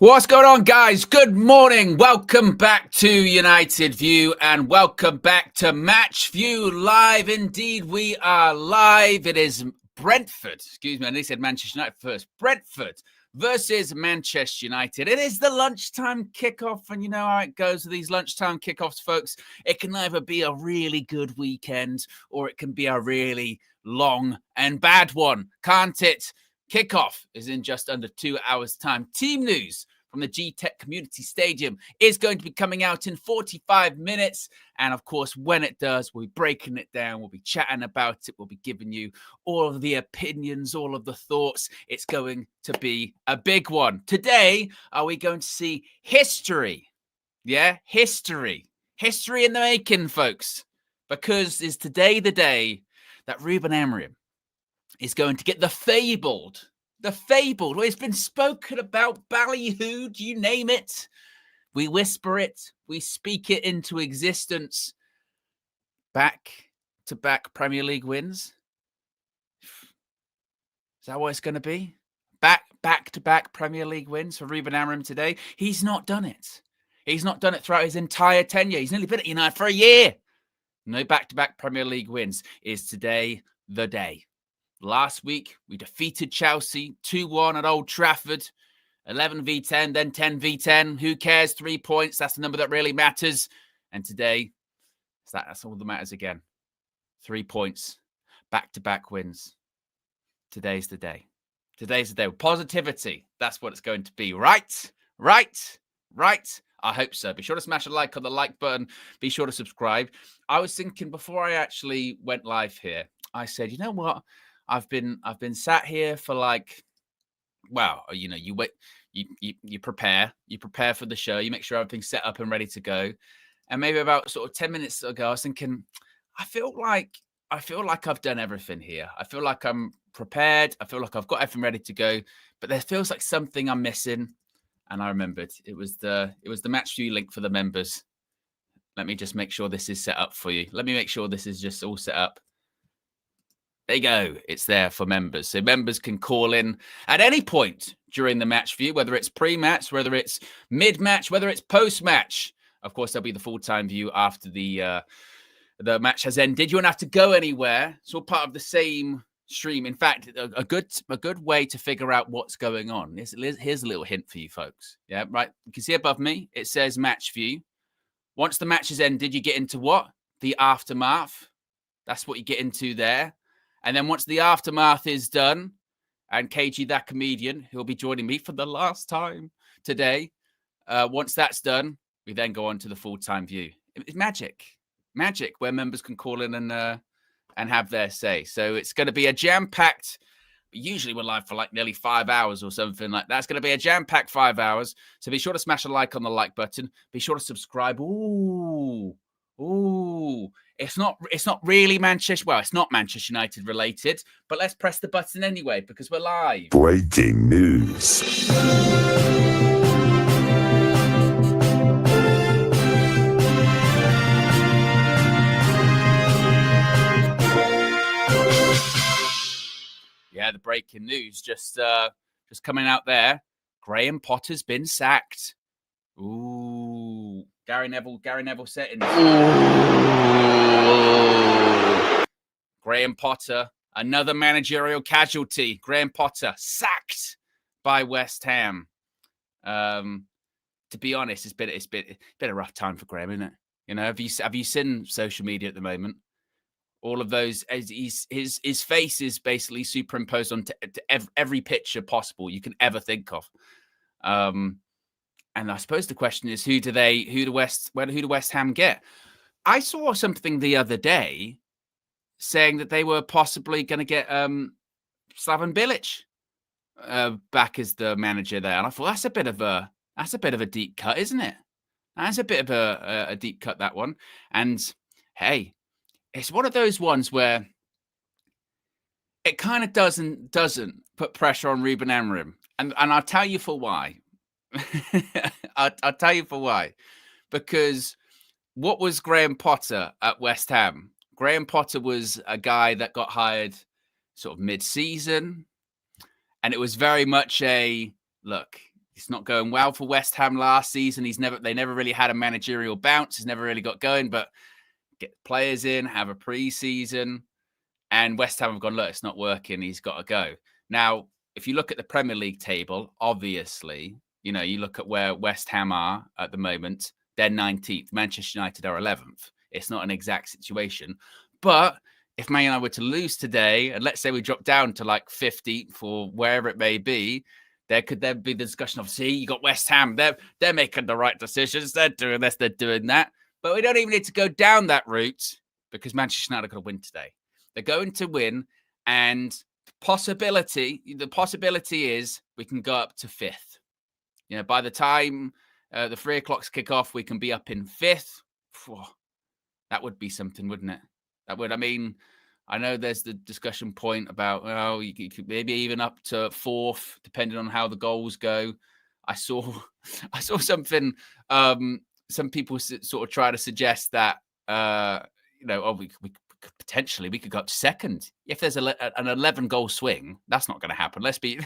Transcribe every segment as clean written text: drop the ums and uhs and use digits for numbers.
What's going on, guys? Good morning. Welcome back to United View and welcome back to Match View Live. Indeed, we are live. It is Brentford. Excuse me, I nearly said Manchester United first. Brentford versus Manchester United. It is the lunchtime kickoff, and you know how it goes with these lunchtime kickoffs, folks. It can either be a really good weekend or it can be a really long and bad one, can't it? Kickoff is in just under 2 hours' time. Team news from the G-Tech Community Stadium is going to be coming out in 45 minutes. And of course, when it does, we'll be breaking it down. We'll be chatting about it. We'll be giving you all of the opinions, all of the thoughts. It's going to be a big one. Today, are we going to see history? Yeah, history. History in the making, folks. Because is today the day that Ruben Amorim is going to get the fabled, well, it's been spoken about, ballyhooed, you name it. We whisper it, we speak it into existence. Back-to-back Premier League wins. Is that what it's going to be? Back-to-back Premier League wins for Ruben Amorim today. He's not done it. He's not done it throughout his entire tenure. He's nearly been at United for a year. No back-to-back Premier League wins. Is today the day? Last week, we defeated Chelsea 2-1 at Old Trafford, 11v10, then 10v10. Who cares? 3 points. That's the number that really matters. And today, that's all that matters again. 3 points, back-to-back wins. Today's the day. Today's the day. Positivity. That's what it's going to be. Right. I hope so. Be sure to smash a like on the like button. Be sure to subscribe. I was thinking before I actually went live here, I said, you know what? I've been sat here for you wait, you prepare for the show, you make sure everything's set up and ready to go. And maybe about sort of 10 minutes ago, I was thinking, I feel like I've done everything here. I feel like I'm prepared. I feel like I've got everything ready to go, but there feels like something I'm missing. And I remembered it was the Match View link for the members. Let me just make sure this is set up for you. Let me make sure this is just all set up. There you go. It's there for members. So members can call in at any point during the match view, whether it's pre-match, whether it's mid-match, whether it's post-match. Of course, there'll be the full-time view after the match has ended. You won't have to go anywhere. It's all part of the same stream. In fact, a good way to figure out what's going on. Here's a little hint for you folks. Yeah, right. You can see above me, it says match view. Once the match has ended, you get into what? The aftermath. That's what you get into there. And then once the aftermath is done, and KG, that comedian, who'll be joining me for the last time today, once that's done, we then go on to the full-time view. It's magic, where members can call in and have their say. So it's going to be a jam-packed, usually we're live for like nearly 5 hours or something like that. It's going to be a jam-packed 5 hours. So be sure to smash a like on the like button. Be sure to subscribe. Ooh. It's not really Manchester. Well, it's not Manchester United related, but let's press the button anyway because we're live. Breaking news. Yeah, the breaking news just coming out there. Graham Potter's been sacked. Ooh, Gary Neville settings. Graham Potter, another managerial casualty. Graham Potter sacked by West Ham. To be honest, it's been a rough time for Graham, isn't it? You know, have you seen social media at the moment? All of those, his face is basically superimposed onto every picture possible you can ever think of. And I suppose the question is, who do West Ham get? I saw something the other day saying that they were possibly going to get Slaven Bilic back as the manager there, and I thought that's a bit of a deep cut, isn't it? That's a bit of a deep cut, that one. And hey, it's one of those ones where it kind of doesn't put pressure on Ruben Amorim, and I'll tell you for why. I'll tell you for why. Because what was Graham Potter at West Ham? Graham Potter was a guy that got hired sort of mid-season, and it was very much a look. it's not going well for West Ham last season. They never really had a managerial bounce. He's never really got going, but get players in, have a pre-season, and West Ham have gone, look, it's not working. He's got to go. Now, if you look at the Premier League table, obviously, you look at where West Ham are at the moment, they're 19th. Manchester United are 11th. It's not an exact situation. But if Man United were to lose today, and let's say we drop down to like 15th or wherever it may be, there could then be the discussion of, see, you got West Ham. They're making the right decisions. They're doing this, they're doing that. But we don't even need to go down that route because Manchester United are going to win today. They're going to win, and the possibility is we can go up to 5th. By the time the 3 o'clock kick off, we can be up in 5th. That would be something, wouldn't it? That would. I mean, I know there's the discussion point about, you could maybe even up to 4th, depending on how the goals go. I saw something. Some people sort of try to suggest that, we could go up to 2nd. If there's an 11-goal swing, that's not going to happen. Let's be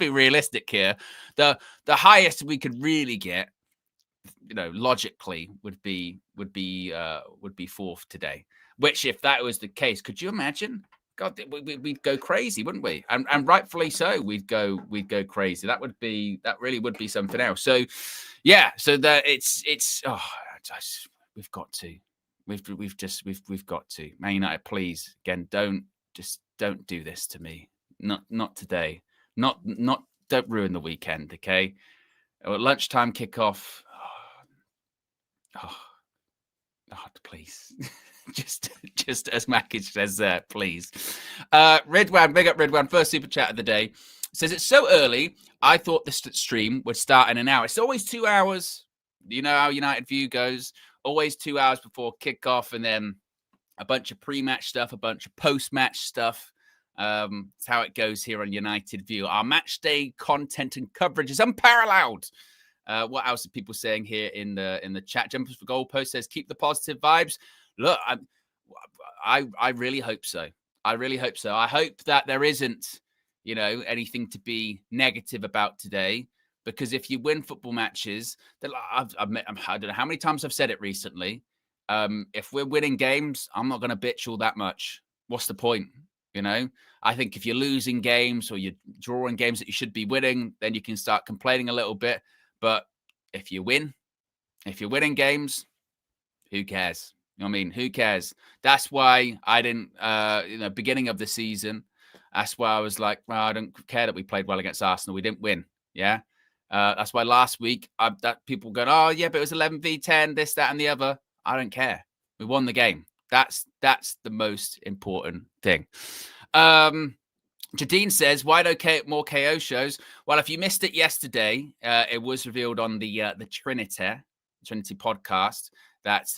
realistic here. The highest we could really get, logically would be 4th today. Which, if that was the case, could you imagine? God, we'd go crazy, wouldn't we? And rightfully so, we'd go crazy. That really would be something else. So, yeah. So that we've got to. We've got to. Man United, please, again, don't do this to me. Not today. Don't ruin the weekend, okay? Lunchtime kickoff. Please. just as Makic says there, please. Ridwan, big up Ridwan, first super chat of the day. Says, it's so early, I thought this stream would start in an hour. It's always 2 hours. You know how United View goes. Always 2 hours before kickoff, and then a bunch of pre-match stuff, a bunch of post-match stuff. It's how it goes here on United View. Our match day content and coverage is unparalleled. What else are people saying here in the chat? Jumpers for Goalpost says, keep the positive vibes. Look, I really hope so. I really hope so. I hope that there isn't, anything to be negative about today. Because if you win football matches, I don't know how many times I've said it recently. If we're winning games, I'm not going to bitch all that much. What's the point? I think if you're losing games or you're drawing games that you should be winning, then you can start complaining a little bit. But if you're winning games, who cares? You know what I mean? Who cares? That's why I didn't, beginning of the season, that's why I was like, well, I don't care that we played well against Arsenal. We didn't win. Yeah. That's why last week, that people going, oh, yeah, but it was 11v10, this, that, and the other. I don't care. We won the game. That's the most important thing. Jadine says, why don't more KO shows? Well, if you missed it yesterday, it was revealed on the Trinity podcast that,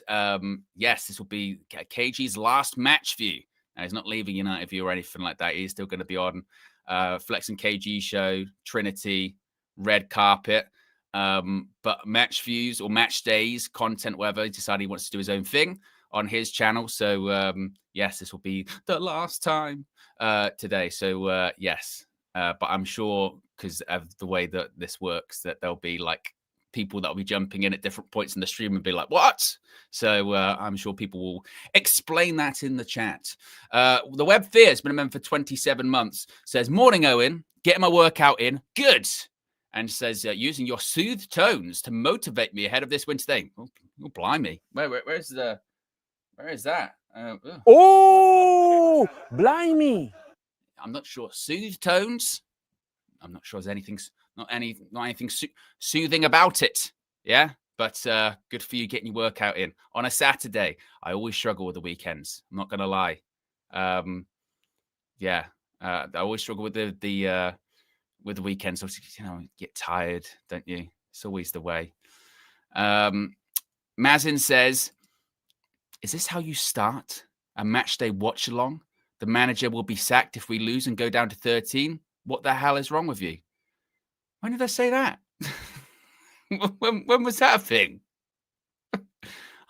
yes, this will be KG's last match view. Now, he's not leaving United View or anything like that. He's still going to be on Flex and KG show, Trinity, red carpet. But match views or match days, content, whatever, he decided he wants to do his own thing on his channel. So, yes, this will be the last time today. So, yes. But I'm sure because of the way that this works, that there'll be like people that'll be jumping in at different points in the stream and be like, what? So I'm sure people will explain that in the chat. The Web Fear has been a member for 27 months. Says, morning, Owen. Getting my workout in. Good. And says, using your soothed tones to motivate me ahead of this winter day. Oh, blimey. Where's that? Oh, blimey. I'm not sure. Soothed tones? I'm not sure there's anything, not anything soothing about it. Yeah? But good for you getting your workout in. On a Saturday, I always struggle with the weekends. I'm not going to lie. Yeah. I always struggle with the weekends. So, you get tired, don't you? It's always the way. Mazin says, is this how you start a match day watch along? The manager will be sacked if we lose and go down to 13. What the hell is wrong with you? When did I say that? when was that a thing?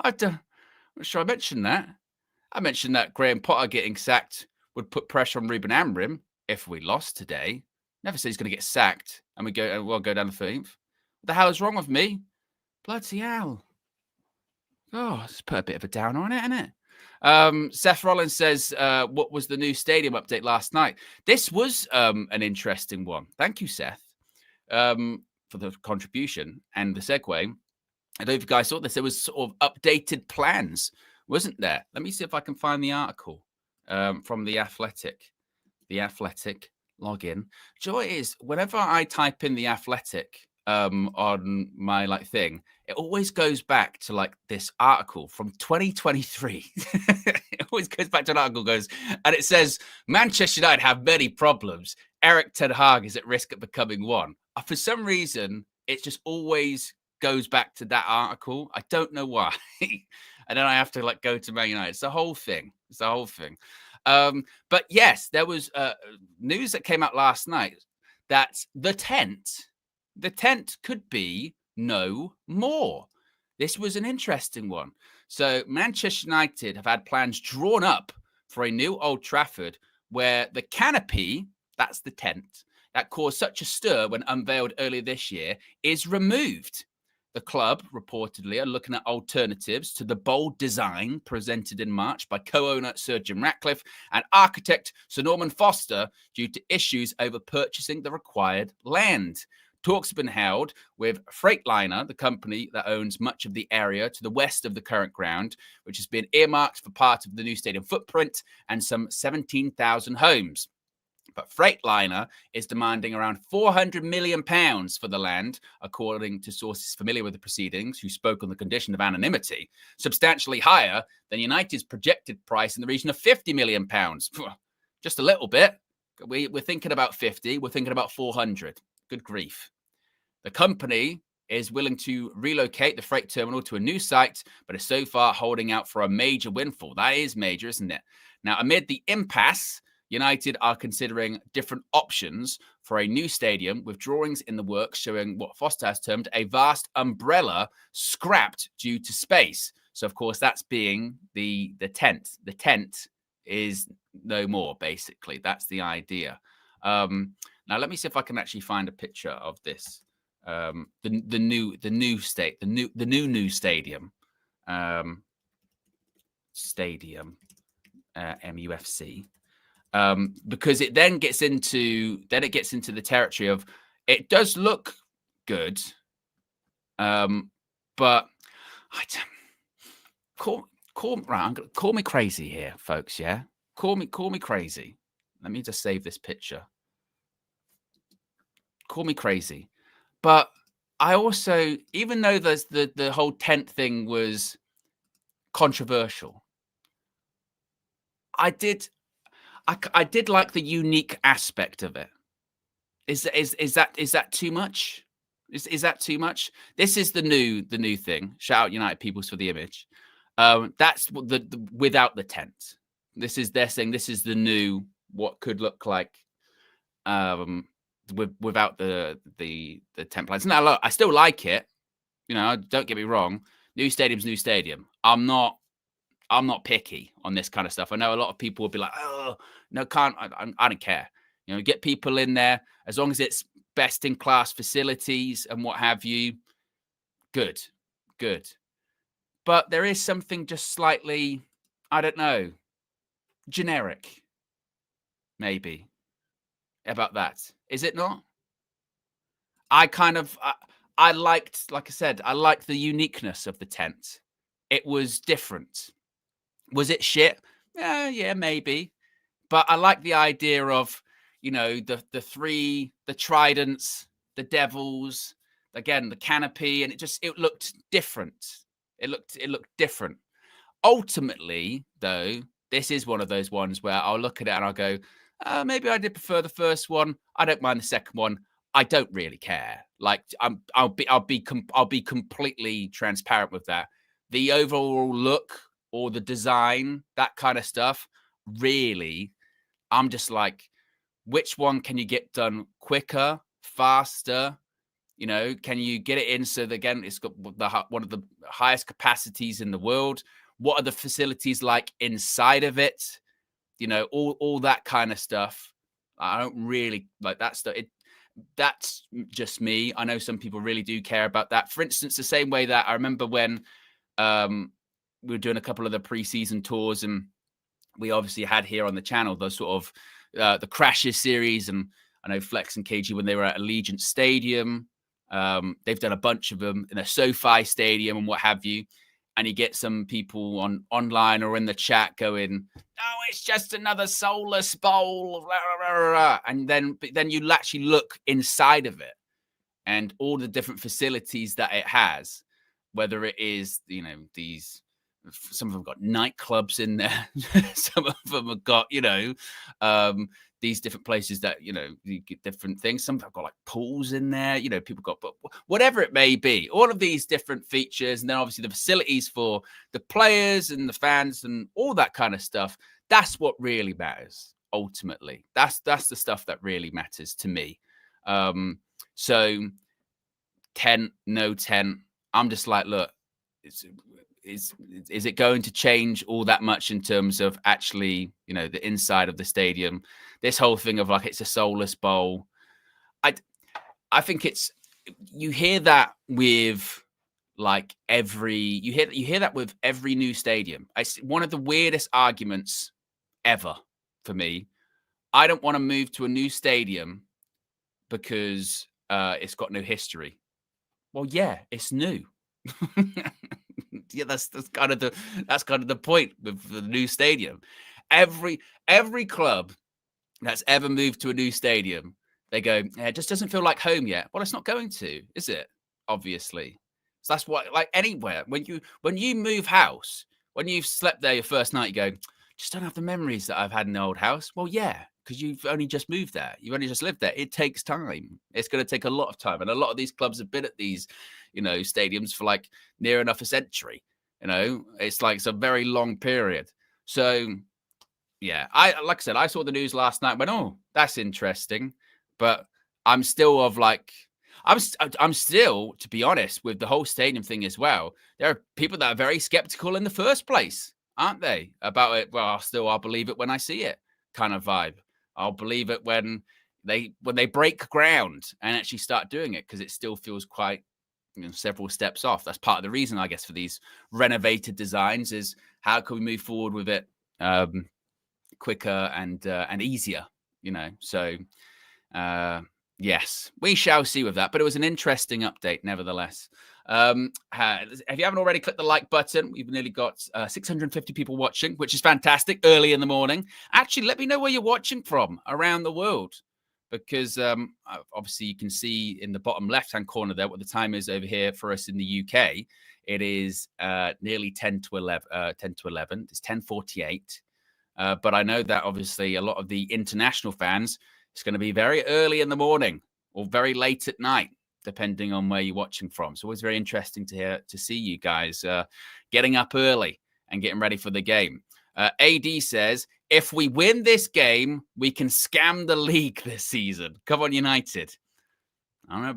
I'm not sure I mentioned that. I mentioned that Graham Potter getting sacked would put pressure on Ruben Amorim if we lost today. Never said he's going to get sacked and we'll go down to 13th. the hell is wrong with me? Bloody hell. Oh, let's put a bit of a downer on it, innit? Seth Rollins says, what was the new stadium update last night? This was an interesting one. Thank you, Seth, for the contribution and the segue. I don't know if you guys saw this. There was sort of updated plans, wasn't there? Let me see if I can find the article from The Athletic. The Athletic login. Joy is, whenever I type in The Athletic on my thing, it always goes back to this article from 2023. It always goes back to an article, and it says Manchester United have many problems. Erik ten Hag is at risk of becoming one. For some reason, it just always goes back to that article. I don't know why. And then I have to go to Man United. It's the whole thing. But yes, there was news that came out last night that the tent could be no more. This was an interesting one. So Manchester United have had plans drawn up for a new Old Trafford where the canopy, that's the tent, that caused such a stir when unveiled earlier this year, is removed. The club, reportedly, are looking at alternatives to the bold design presented in March by co-owner Sir Jim Ratcliffe and architect Sir Norman Foster due to issues over purchasing the required land. Talks have been held with Freightliner, the company that owns much of the area to the west of the current ground, which has been earmarked for part of the new stadium footprint and some 17,000 homes. But Freightliner is demanding around £400 million for the land, according to sources familiar with the proceedings who spoke on the condition of anonymity, substantially higher than United's projected price in the region of £50 million. Just a little bit. We're thinking about 50. We're thinking about 400. Good grief. The company is willing to relocate the freight terminal to a new site, but is so far holding out for a major windfall. That is major, isn't it? Now, amid the impasse, United are considering different options for a new stadium with drawings in the works showing what Foster has termed a vast umbrella scrapped due to space. So, of course, that's being the tent. The tent is no more, basically. That's the idea. Now, let me see if I can actually find a picture of this. The new stadium. MUFC. Because it then gets into the territory of it does look good, but call me crazy here, folks. Yeah, call me crazy. Let me just save this picture. Call me crazy, but I also, even though there's the whole tent thing was controversial, I did like the unique aspect of it. Is that too much? Is that too much? This is the new thing. Shout out United Peoples for the image. That's the without the tent. This is their saying. This is the new what could look like without the tent plans. Now look, I still like it. Don't get me wrong. New stadium's new stadium. I'm not picky on this kind of stuff. I know a lot of people will be like, oh, no, I don't care. Get people in there. As long as it's best in class facilities and what have you, good. But there is something just slightly, I don't know, generic, maybe, about that. Is it not? I liked, like I said, I liked the uniqueness of the tent. It was different. Was it shit? Yeah, maybe. But I like the idea of, the tridents, the devils, again, the canopy, and it looked different. It looked different. Ultimately, though, this is one of those ones where I'll look at it and I'll go, maybe I did prefer the first one. I don't mind the second one. I don't really care. I'll be completely transparent with that. The overall look or the design, that kind of stuff, really, I'm just like, which one can you get done quicker, faster? Can you get it in so that, again, it's got one of the highest capacities in the world? What are the facilities like inside of it? All that kind of stuff. I don't really like that stuff. that's just me. I know some people really do care about that. For instance, the same way that I remember when we were doing a couple of the preseason tours, and we obviously had here on the channel those sort of the Crashes series, and I know Flex and KG when they were at Allegiant Stadium, they've done a bunch of them in a SoFi Stadium and what have you. And you get some people online or in the chat going, "Oh, it's just another soulless bowl," blah, blah, blah, blah. And then you actually look inside of it and all the different facilities that it has, whether it is, these, some of them got nightclubs in there, some of them have got, these different places that, you get different things. Some have got like pools in there, people got, but whatever it may be, all of these different features. And then obviously the facilities for the players and the fans and all that kind of stuff. That's what really matters. Ultimately, that's the stuff that really matters to me. So tent, no tent, I'm just like, look, is it going to change all that much in terms of actually, the inside of the stadium? This whole thing of like, it's a soulless bowl. I think you hear that with like you hear that with every new stadium. It's one of the weirdest arguments ever for me. I don't want to move to a new stadium because it's got no history. Well, yeah, it's new. Yeah, that's kind of the point with the new stadium. Every club that's ever moved to a new stadium, they go, it just doesn't feel like home yet. Well, it's not going to, is it? Obviously. So that's what, like anywhere, when you move house, when you've slept there your first night, you go, just don't have the memories that I've had in the old house. Well, yeah, because you've only just moved there. You've only just lived there. It takes time. It's going to take a lot of time. And a lot of these clubs have been at these, stadiums for like near enough a century. It's like it's a very long period. So, yeah, like I said, I saw the news last night. Went, oh, that's interesting. But I'm still I'm still, to be honest, with the whole stadium thing as well. There are people that are very skeptical in the first place, aren't they? About it. Well, I'll believe it when I see it, kind of vibe. I'll believe it when they break ground and actually start doing it, because it still feels quite, several steps off. That's part of the reason, I guess, for these renovated designs is how can we move forward with it quicker and easier, So yes, we shall see with that. But it was an interesting update, nevertheless. If you haven't already clicked the like button, we've nearly got 650 people watching, which is fantastic early in the morning. Actually, let me know where you're watching from around the world, because obviously you can see in the bottom left-hand corner there what the time is over here for us in the UK. It is nearly 10 to 11. It's 10:48. But I know that obviously a lot of the international fans, it's going to be very early in the morning or very late at night, depending on where you're watching from. So it's very interesting to see you guys getting up early and getting ready for the game. AD says, if we win this game, we can scam the league this season. Come on, United. I don't know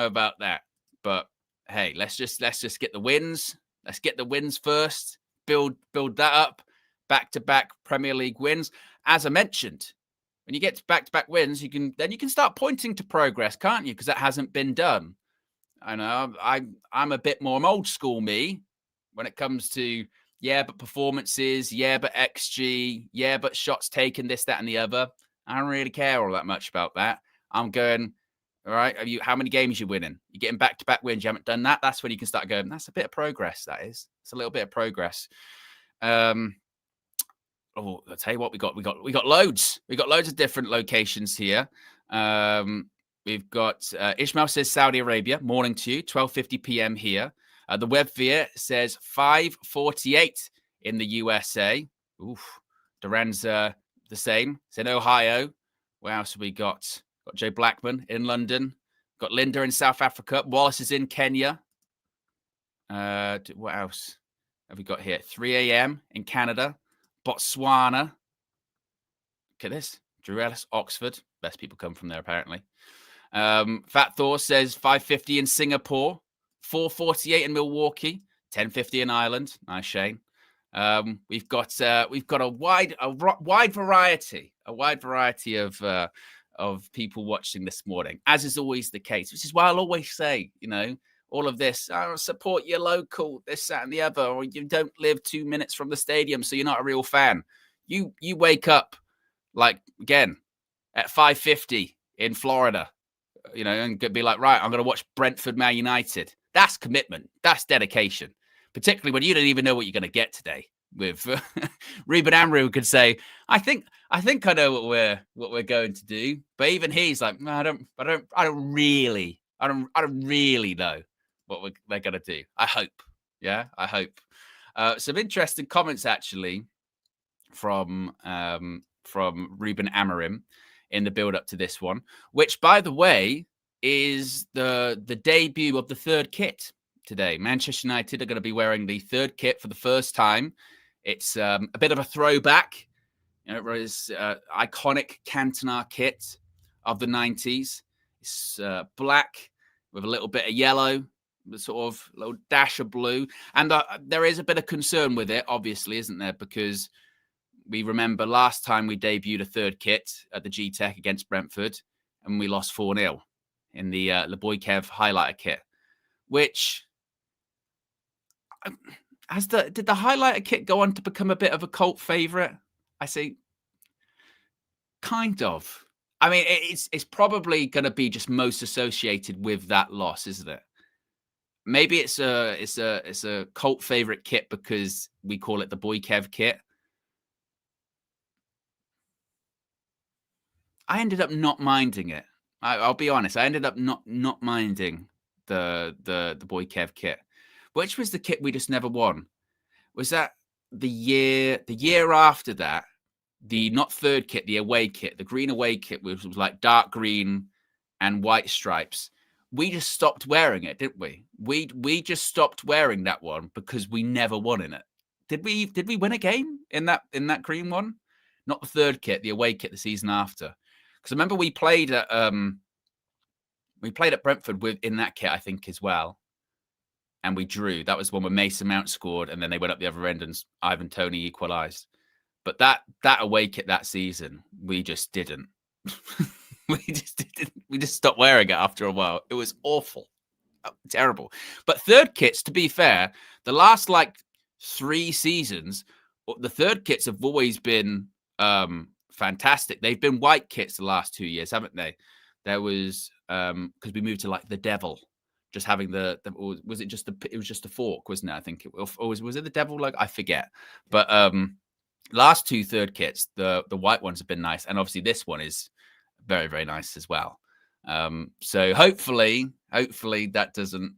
about that. But hey, let's just get the wins. Let's get the wins first. Build that up. Back-to-back Premier League wins. As I mentioned, when you get to back-to-back wins, you can start pointing to progress, can't you? Because that hasn't been done. I know I'm a bit more old school me when it comes to, yeah, but performances, yeah, but XG, yeah, but shots taken, this, that, and the other. I don't really care all that much about that. I'm going, all right, how many games you winning? You're getting back-to-back wins. You haven't done that. That's when you can start going, that's a bit of progress, that is. It's a little bit of progress. Oh, I'll tell you what, we got loads. We got loads of different locations here. We've got Ishmael says Saudi Arabia. Morning to you, 12:50 p.m. here. The web via says 5:48 in the USA. Oof. Duran's the same. It's in Ohio. What else have we got? Got Joe Blackman in London. Got Linda in South Africa. Wallace is in Kenya. What else have we got here? 3 a.m. in Canada. Botswana. Look at this. Drew Ellis, Oxford. Best people come from there, apparently. Fat Thor says 5:50 in Singapore. 4:48 in Milwaukee. 10:50 in Ireland. Nice, Shane. We've got a wide variety of of people watching this morning, as is always the case, which is why I'll always say, all of this, support your local, this, that, and the other, or you don't live 2 minutes from the stadium, so you're not a real fan. You wake up, like, again, at 5:50 in Florida, and be like, right, I'm going to watch Brentford Man United. That's commitment. That's dedication, particularly when you don't even know what you're going to get today. With Ruben Amru could say, I think I know what we're going to do, but even he's like, no, I don't really know what they're going to do. I hope, I hope. Some interesting comments actually from Ruben Amorim in the build up to this one, which, by the way, is the debut of the third kit today. Manchester United are going to be wearing the third kit for the first time. It's a bit of a throwback. It was iconic Cantona kit of the 90s. It's black with a little bit of yellow, sort of little dash of blue. And there is a bit of concern with it, obviously, isn't there? Because we remember last time we debuted a third kit at the G-Tech against Brentford, and we lost 4-0 in the Boykev highlighter kit, which... did the highlighter kit go on to become a bit of a cult favorite? I say, kind of. I mean, it's probably going to be just most associated with that loss, isn't it? Maybe it's a cult favorite kit because we call it the Boykev kit. I ended up not minding it. I'll be honest. I ended up not minding the Boykev kit, which was the kit we just never won. Was that the year after that? The not third kit, the away kit, the green away kit was like dark green and white stripes. We just stopped wearing it, didn't we? We just stopped wearing that one because we never won in it. Did we win a game in that green one? Not the third kit, the away kit the season after. Because I remember we played at Brentford in that kit, I think, as well. And we drew. That was one where Mason Mount scored, and then they went up the other end and Ivan Toney equalised. But that away kit that season, we just didn't. We just stopped wearing it after a while. It was awful. Terrible. But third kits, to be fair, the last 3 seasons, the third kits have always been fantastic. They've been white kits the last 2 years, haven't they? There was because we moved to the devil. Just having was it just the fork, wasn't it? I think was it the devil? I forget. But last 2 third kits, the white ones have been nice, and obviously this one is very, very nice as well. So hopefully that doesn't,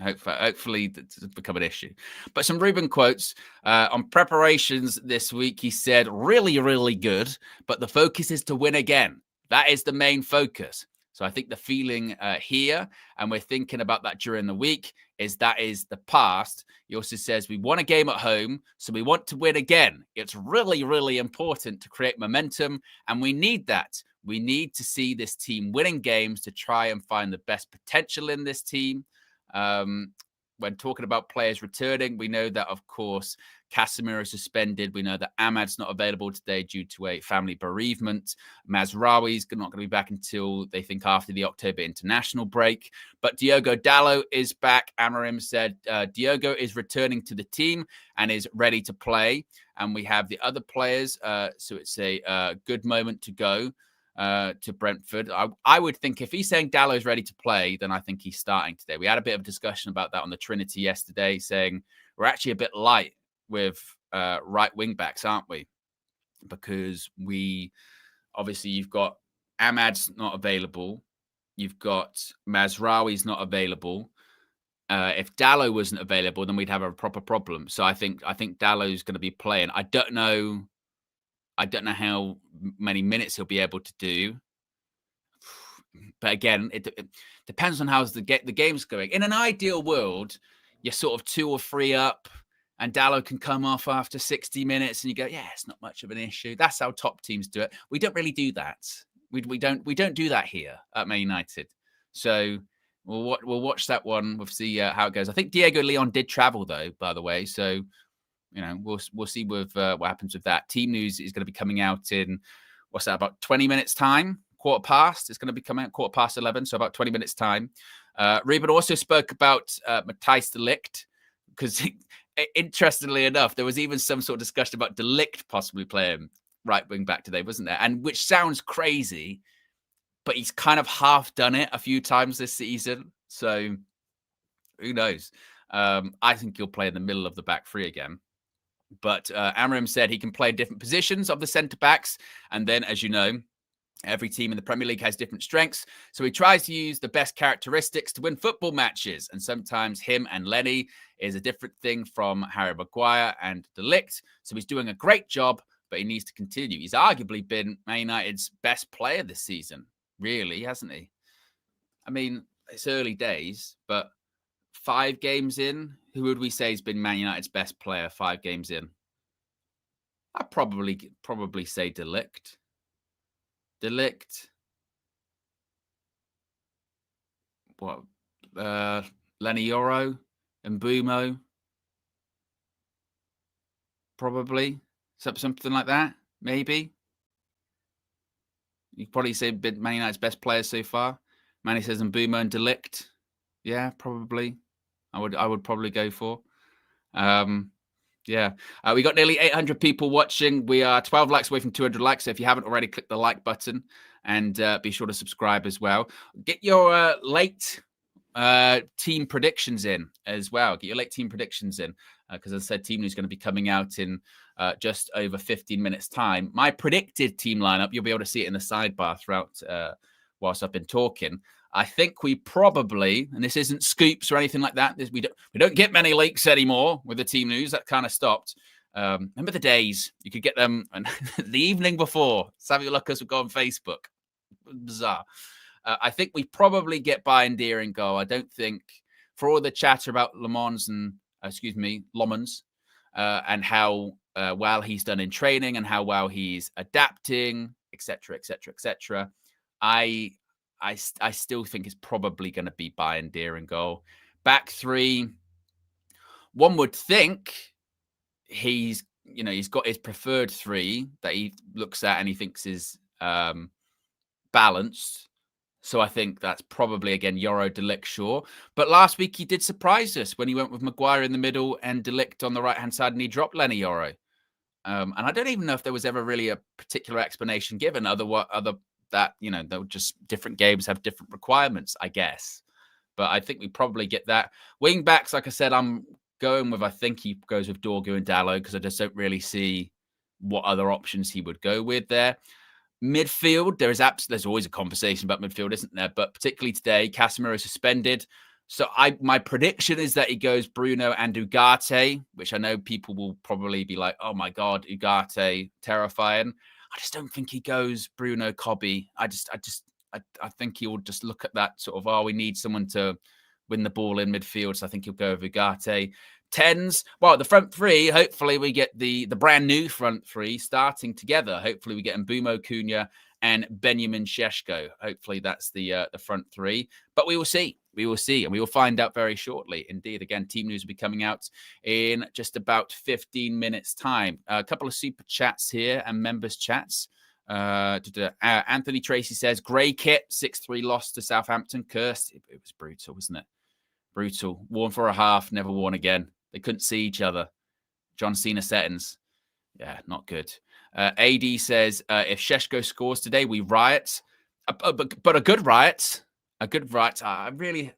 hopefully that doesn't become an issue. But some Ruben quotes on preparations this week. He said, "Really, really good, but the focus is to win again. That is the main focus." So I think the feeling here, and we're thinking about that during the week, is that is the past. He also says we won a game at home, so we want to win again. It's really, really important to create momentum, and we need that. We need to see this team winning games to try and find the best potential in this team. When talking about players returning, we know that, of course, Casemiro is suspended. We know that Ahmad's not available today due to a family bereavement. Mazraoui's not going to be back until they think after the October international break. But Diogo Dalot is back. Amorim said Diogo is returning to the team and is ready to play. And we have the other players. So it's a good moment to go to Brentford. I would think if he's saying Dalot is ready to play, then I think he's starting today. We had a bit of a discussion about that on the Trinity yesterday, saying we're actually a bit light with right wing backs, aren't we? Because you've got Ahmad's not available. You've got Mazraoui's not available. If Dalot wasn't available, then we'd have a proper problem. So I think Dalot's going to be playing. I don't know how many minutes he'll be able to do. But again, it depends on how the game's going. In an ideal world, you're sort of 2 or 3 up, and Dalot can come off after 60 minutes, and you go, yeah, it's not much of an issue. That's how top teams do it. We don't really do that. We don't do that here at Man United. So we'll watch that one. We'll see how it goes. I think Diego Leon did travel, though, by the way. So we'll see with what happens with that. Team news is going to be coming out in what's that, about 20 minutes time, quarter past. It's going to be coming at 11:15, so about 20 minutes time. Ruben also spoke about Matthijs de Ligt, because interestingly enough, there was even some sort of discussion about de Ligt possibly playing right wing back today, wasn't there? And which sounds crazy, but he's kind of half done it a few times this season. So who knows? I think he'll play in the middle of the back three again. But Amorim said he can play different positions of the centre backs. And then, as you know, every team in the Premier League has different strengths. So he tries to use the best characteristics to win football matches. And sometimes him and Lenny is a different thing from Harry Maguire and de Ligt. So he's doing a great job, but he needs to continue. He's arguably been Man United's best player this season, really, hasn't he? I mean, it's early days, but 5 games in, who would we say has been Man United's best player 5 games in? I'd probably say de Ligt. De Ligt. What? Lenny Yoro and Mbumo. Probably. Something like that, maybe. You'd probably say Man United's best players so far. Manny says Mbumo and de Ligt. Yeah, probably. I would probably go for. Yeah. We got nearly 800 people watching. We are 12 likes away from 200 likes. So if you haven't already, click the like button and be sure to subscribe as well. Get your late team predictions in as well. Get your late team predictions in because, as I said, Team News is going to be coming out in just over 15 minutes' time. My predicted team lineup, you'll be able to see it in the sidebar throughout whilst I've been talking. I think we probably, and this isn't scoops or anything like that. We don't get many leaks anymore with the Team News. That kind of stopped. Remember the days you could get them the evening before. Savio Lucas would go on Facebook. Bizarre. I think we probably get Bayindir in goal. I don't think, for all the chatter about Lomans and how well he's done in training and how well he's adapting, etc., etc., etc. I still think it's probably going to be Bayindir in goal. Back three, one would think he's got his preferred three that he looks at and he thinks is balanced. So I think that's probably, again, Yoro, de Ligt, Shaw. But last week he did surprise us when he went with Maguire in the middle and de Ligt on the right-hand side and he dropped Lenny Yoro. And I don't even know if there was ever really a particular explanation given that, they were just different games have different requirements, I guess. But I think we probably get that. Wing backs, like I said, I'm going with, I think he goes with Dorgu and Dalot because I just don't really see what other options he would go with there. Midfield, there's always a conversation about midfield, isn't there? But particularly today, Casemiro is suspended. So my prediction is that he goes Bruno and Ugarte, which I know people will probably be like, oh my God, Ugarte, terrifying. I just don't think he goes Bruno Cobby. I think he will just look at that sort of, we need someone to win the ball in midfield. So I think he'll go with Ugarte. 10s. Well, the front three, hopefully we get the brand new front three starting together. Hopefully we get Mbumo, Cunha and Benjamin Šeško. Hopefully that's the front three. But we will see. We will see. And we will find out very shortly. Indeed, again, Team News will be coming out in just about 15 minutes' time. A couple of super chats here and members chats. Anthony Tracy says, grey kit, 6-3 loss to Southampton. Cursed. It was brutal, wasn't it? Brutal. Worn for a half, never worn again. They couldn't see each other. John Cena settings. Yeah, not good. AD says, if Šeško scores today, we riot. But a good riot. A good riot. I really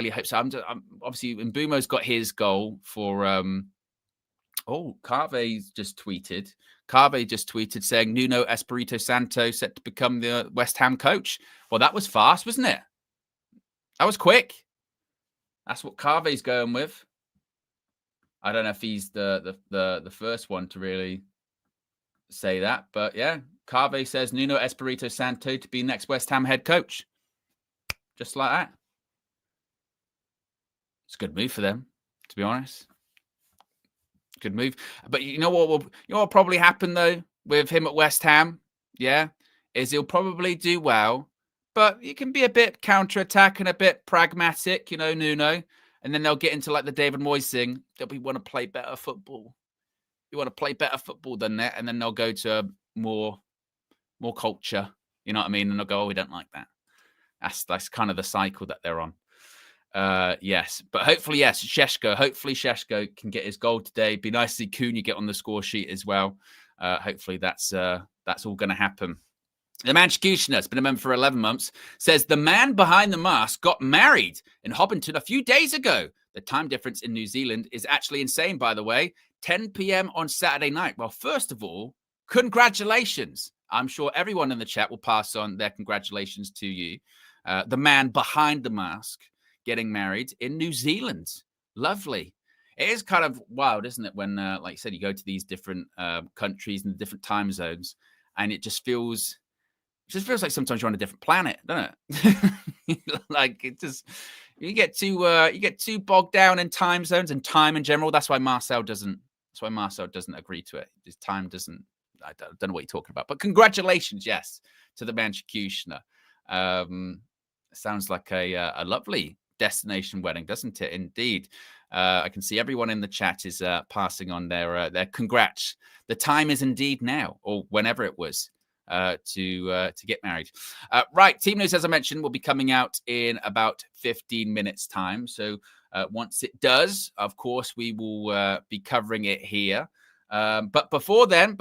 hope so. I'm obviously, Mbumo's got his goal for... Carve just tweeted. Carve just tweeted saying, Nuno Espirito Santo set to become the West Ham coach. Well, that was fast, wasn't it? That was quick. That's what Carve's going with. I don't know if he's the first one to really say that, but yeah, Carve says Nuno Espirito Santo to be next West Ham head coach. Just like that. It's a good move for them, to be honest. Good move. But you know what will probably happen though with him at West Ham? Yeah, is he'll probably do well, but you can be a bit counter-attack and a bit pragmatic, Nuno. And then they'll get into like the David Moyes thing that we want to play better football. We want to play better football than that. And then they'll go to a more more culture. You know what I mean? And they'll go, oh, we don't like that. That's kind of the cycle that they're on. Yes, but hopefully, yes, Šeško. Hopefully, Šeško can get his goal today. Be nice to see Cunha get on the score sheet as well. Hopefully, that's all going to happen. The man Kushner has been a member for 11 months. Says the man behind the mask got married in Hobbiton a few days ago. The time difference in New Zealand is actually insane, by the way. 10 p.m. on Saturday night. Well, first of all, congratulations. I'm sure everyone in the chat will pass on their congratulations to you. The man behind the mask getting married in New Zealand. Lovely. It is kind of wild, isn't it? When, like you said, you go to these different countries and different time zones, and it just feels like sometimes you're on a different planet, doesn't it? Like it just, you get too bogged down in time zones and time in general. That's why Marcel doesn't agree to it. His time doesn't. I don't know what you're talking about. But congratulations, yes, to the man Kushner. Sounds like a lovely destination wedding, doesn't it? Indeed. I can see everyone in the chat is passing on their congrats. The time is indeed now, or whenever it was, to get married. Right, team news, as I mentioned, will be coming out in about 15 minutes time. So once it does, of course, we will be covering it here. But before then,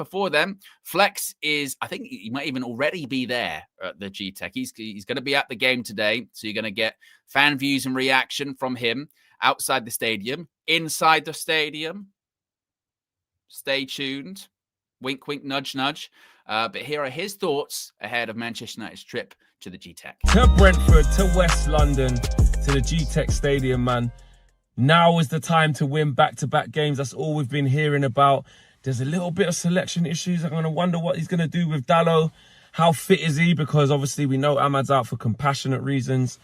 Flex is, I think he might even already be there at the G-Tech. He's going to be at the game today. So you're going to get fan views and reaction from him outside the stadium, inside the stadium. Stay tuned. Wink, wink, nudge, nudge. But here are his thoughts ahead of Manchester United's trip to the G-Tech. To Brentford, to West London, to the G-Tech Stadium, man. Now is the time to win back-to-back games. That's all we've been hearing about. There's a little bit of selection issues. I'm going to wonder what he's going to do with Dalot. How fit is he? Because obviously we know Ahmad's out for compassionate reasons.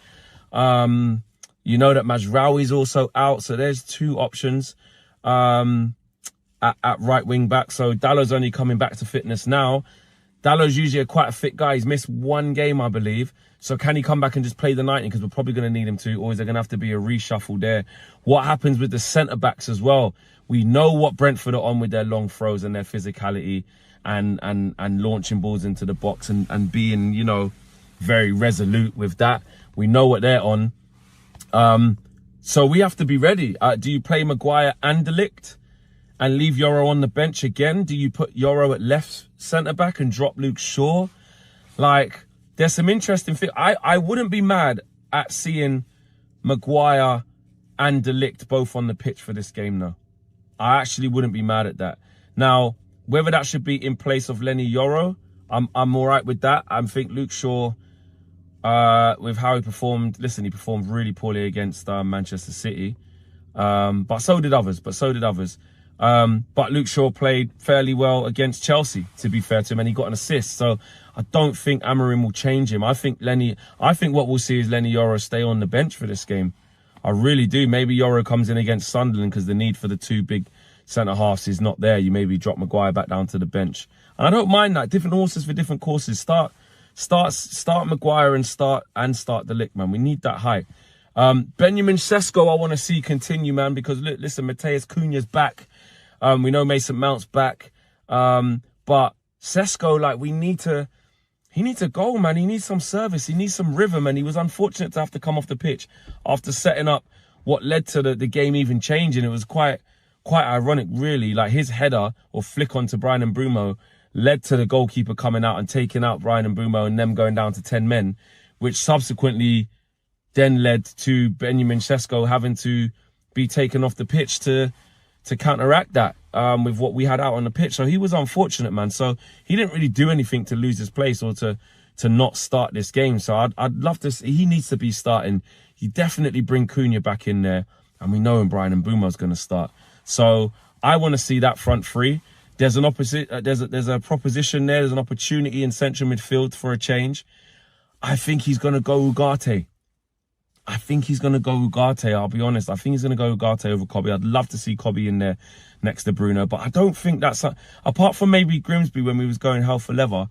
You know that Mazraoui's also out. So there's two options at right wing back. So Dalot's only coming back to fitness now. Dalot's usually quite a fit guy. He's missed one game, I believe. So can he come back and just play the 90? Because we're probably going to need him to. Or is there going to have to be a reshuffle there? What happens with the centre-backs as well? We know what Brentford are on with their long throws and their physicality and launching balls into the box and being, you know, very resolute with that. We know what they're on. So we have to be ready. Do you play Maguire and De Ligt and leave Yoro on the bench again? Do you put Yoro at left centre-back and drop Luke Shaw? Like, there's some interesting things. I wouldn't be mad at seeing Maguire and De Ligt both on the pitch for this game, though. I actually wouldn't be mad at that. Now, whether that should be in place of Lenny Yoro, I'm all right with that. I think Luke Shaw, with how he performed, listen, he performed really poorly against Manchester City. But so did others. But Luke Shaw played fairly well against Chelsea, to be fair to him, and he got an assist. So I don't think Amorim will change him. I think what we'll see is Lenny Yoro stay on the bench for this game. I really do. Maybe Yoro comes in against Sunderland because the need for the two big centre-halves is not there. You maybe drop Maguire back down to the bench. And I don't mind that. Different horses for different courses. Start Maguire and start De Ligt, man. We need that height. Benjamin Sesko, I want to see continue, man, because listen, Mateus Cunha's back. We know Mason Mount's back. But Sesko, like, he needs a goal, man. He needs some service. He needs some rhythm. And he was unfortunate to have to come off the pitch after setting up what led to the game even changing. It was quite ironic, really. Like, his header or flick onto Brian and Brumo led to the goalkeeper coming out and taking out Brian and Brumo and them going down to 10 men, which subsequently then led to Benjamin Sesko having to be taken off the pitch to counteract that with what we had out on the pitch. So he was unfortunate, man. So he didn't really do anything to lose his place or to not start this game. So I'd love to see, he needs to be starting. You definitely bring Cunha back in there. And we know Brian and Brumo's going to start. So I want to see that front three. There's an there's a proposition there. There's an opportunity in central midfield for a change. I think he's going to go Ugarte. I'll be honest. I think he's going to go Ugarte over Kobe. I'd love to see Kobe in there next to Bruno. But I don't think that's... apart from maybe Grimsby when we was going hell for leather,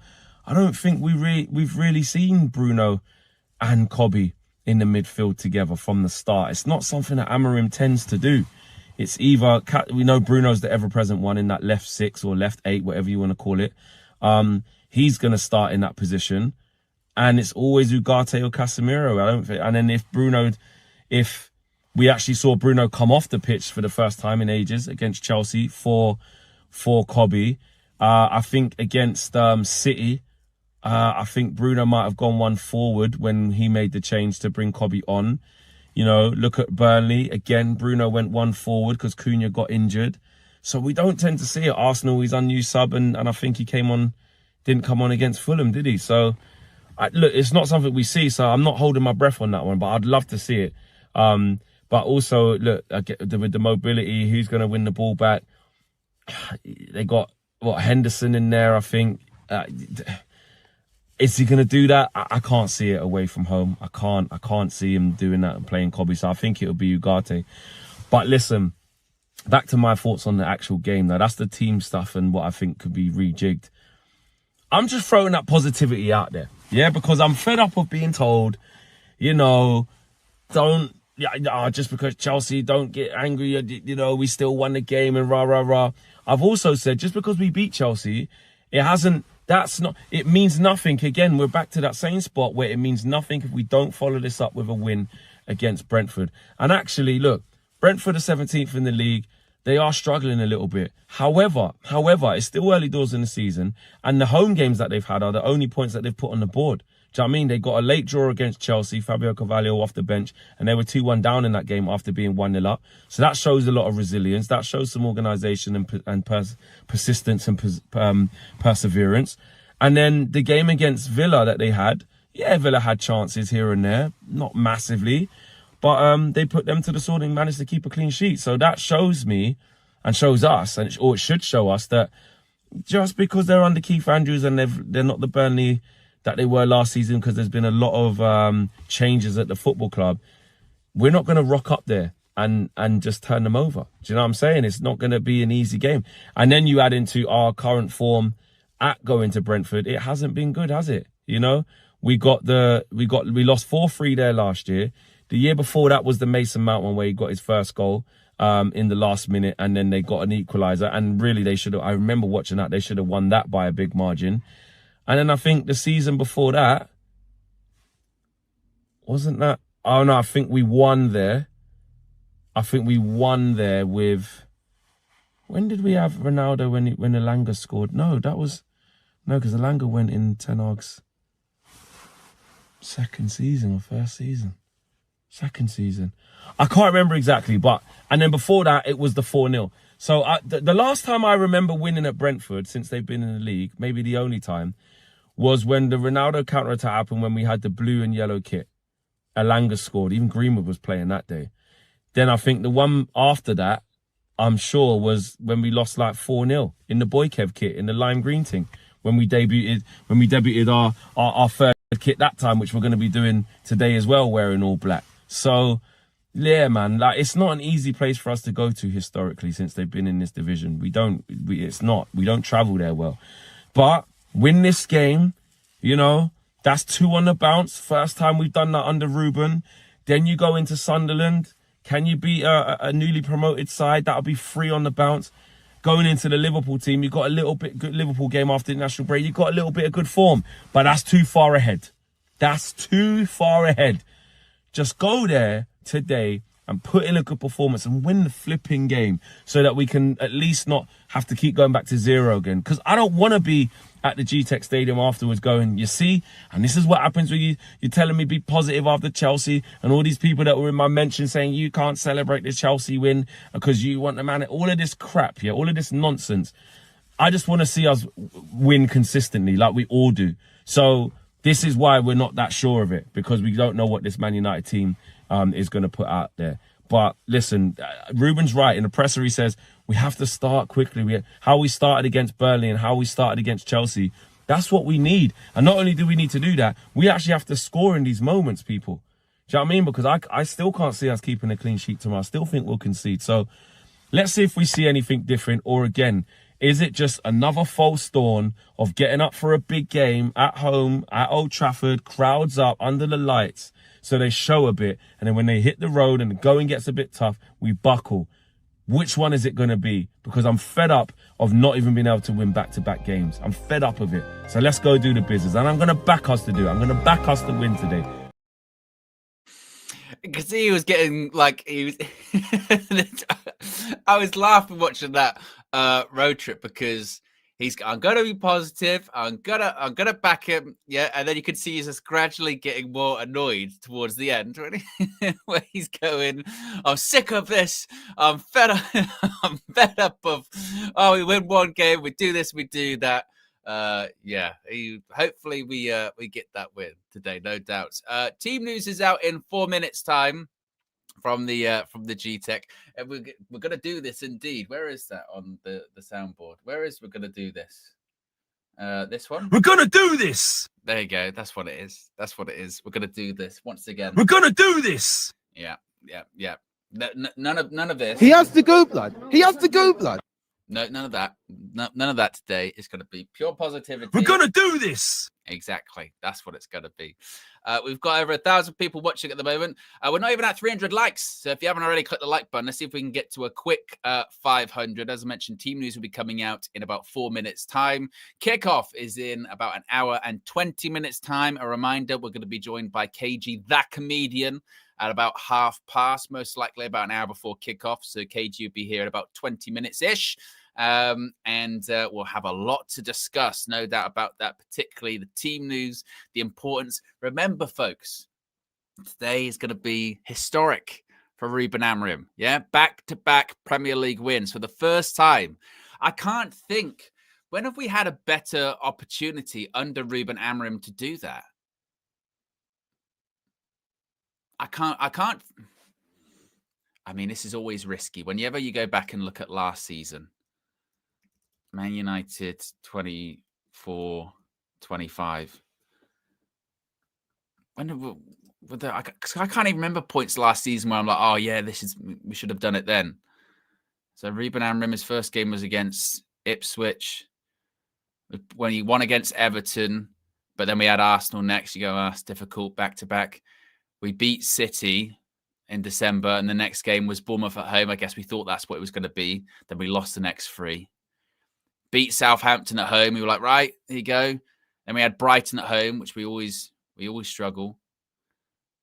I don't think we've really seen Bruno and Kobe in the midfield together from the start. It's not something that Amorim tends to do. It's either... We know Bruno's the ever-present one in that left 6 or left 8, whatever you want to call it. he's going to start in that position. And it's always Ugarte or Casemiro. I don't think. And then if we actually saw Bruno come off the pitch for the first time in ages against Chelsea for Kobe, I think against City, I think Bruno might have gone one forward when he made the change to bring Kobe on. You know, look at Burnley. Again, Bruno went one forward because Cunha got injured. So we don't tend to see it. Arsenal, he's unused sub, and I think he didn't come on against Fulham, did he? So, look, it's not something we see, so I'm not holding my breath on that one, but I'd love to see it. But also, look, with the mobility, who's going to win the ball back? They got, Henderson in there, I think. Is he going to do that? I can't see it away from home. I can't see him doing that and playing Kobe, so I think it'll be Ugarte. But listen, back to my thoughts on the actual game. Now, that's the team stuff and what I think could be rejigged. I'm just throwing that positivity out there. Yeah, because I'm fed up of being told, you know, just because Chelsea, don't get angry, you know, we still won the game and rah, rah, rah. I've also said, just because we beat Chelsea, it means nothing. Again, we're back to that same spot where it means nothing if we don't follow this up with a win against Brentford. And actually, look, Brentford are 17th in the league. They are struggling a little bit. However, it's still early doors in the season, and the home games that they've had are the only points that they've put on the board. Do you know what I mean? They got a late draw against Chelsea, Fabio Carvalho off the bench, and they were 2-1 down in that game after being 1-0 up. So that shows a lot of resilience. That shows some organisation and persistence and perseverance. And then the game against Villa that they had, yeah, Villa had chances here and there, not massively. But they put them to the sword and managed to keep a clean sheet. So that shows me and shows us, or it should show us, that just because they're under Keith Andrews and they're not the Burnley that they were last season, because there's been a lot of changes at the football club, we're not going to rock up there and just turn them over. Do you know what I'm saying? It's not going to be an easy game. And then you add into our current form at going to Brentford. It hasn't been good, has it? You know, we lost 4-3 there last year. The year before that was the Mason Mount one where he got his first goal in the last minute, and then they got an equaliser. And really, I remember watching that, they should have won that by a big margin. And then I think the season before that, wasn't that? Oh no, I think we won there. With, when did we have Ronaldo when Elanga scored? No, because Elanga went in Ten Hag's second season or first season. Second season. I can't remember exactly, and then before that, it was the 4-0. So the last time I remember winning at Brentford since they've been in the league, maybe the only time, was when the Ronaldo counter-attack happened when we had the blue and yellow kit. Elanga scored. Even Greenwood was playing that day. Then I think the one after that, I'm sure, was when we lost like 4-0 in the Boykev kit, in the lime green thing, when we debuted our third kit that time, which we're going to be doing today as well, wearing all black. So, yeah, man, like, it's not an easy place for us to go to historically since they've been in this division. We don't travel there well. But win this game, you know, that's 2 on the bounce. First time we've done that under Ruben. Then you go into Sunderland. Can you beat a newly promoted side? That'll be 3 on the bounce. Going into the Liverpool team, you got a little bit good Liverpool game after the national break. You got a little bit of good form, but that's too far ahead. That's too far ahead. Just go there today and put in a good performance and win the flipping game so that we can at least not have to keep going back to 0 again. Because I don't want to be at the G-Tech Stadium afterwards going, you see, and this is what happens when you're telling me be positive after Chelsea, and all these people that were in my mention saying you can't celebrate the Chelsea win because you want the man. All of this crap, yeah, all of this nonsense. I just want to see us win consistently like we all do. So this is why we're not that sure of it, because we don't know what this Man United team is going to put out there. But listen, Ruben's right. In the presser, he says, we have to start quickly. How we started against Burnley and how we started against Chelsea, that's what we need. And not only do we need to do that, we actually have to score in these moments, people. Do you know what I mean? Because I still can't see us keeping a clean sheet tomorrow. I still think we'll concede. So let's see if we see anything different. Or again, is it just another false dawn of getting up for a big game at home, at Old Trafford, crowds up under the lights, so they show a bit, and then when they hit the road and the going gets a bit tough, we buckle. Which one is it going to be? Because I'm fed up of not even being able to win back-to-back games. I'm fed up of it. So let's go do the business. And I'm going to back us to do it. I'm going to back us to win today. Because he was getting like, I was laughing watching that road trip because I'm gonna be positive. I'm gonna back him. Yeah, and then you could see he's just gradually getting more annoyed towards the end where he's going, I'm sick of this. I'm fed up. I'm fed up of. Oh, we win one game, we do this, we do that. Hopefully we get that win today, no doubts. Team news is out in 4 minutes time from the G-Tech, and we're gonna do this indeed. Where is that on the soundboard? We're gonna do this? This one. We're gonna do this. There you go. That's what it is. We're gonna do this once again. We're gonna do this. Yeah. None of this. He has to go, blood. No, none of that. None of that today. It's going to be pure positivity. We're going to do this. Exactly. That's what it's going to be. We've got over 1,000 people watching at the moment. We're not even at 300 likes. So if you haven't already, click the like button. Let's see if we can get to a quick 500. As I mentioned, team news will be coming out in about 4 minutes time. Kickoff is in about an hour and 20 minutes time. A reminder, we're going to be joined by KG, that comedian, at about past, most likely about an hour before kickoff. So KG will be here in about 20 minutes-ish. And we'll have a lot to discuss, no doubt about that, particularly the team news, the importance. Remember, folks, today is going to be historic for Ruben Amorim. Yeah, back-to-back Premier League wins for the first time. I can't think, when have we had a better opportunity under Ruben Amorim to do that? I can't. I mean, this is always risky. Whenever you go back and look at last season, Man United 24, 25. I can't even remember points last season where I'm like, oh yeah, we should have done it then. So Ruben Amorim, his first game was against Ipswich, when he won against Everton, but then we had Arsenal next. You go, it's difficult back to back. We beat City in December, and the next game was Bournemouth at home. I guess we thought that's what it was going to be. Then we lost the next 3. Beat Southampton at home. We were like, right, here you go. Then we had Brighton at home, which we always struggle.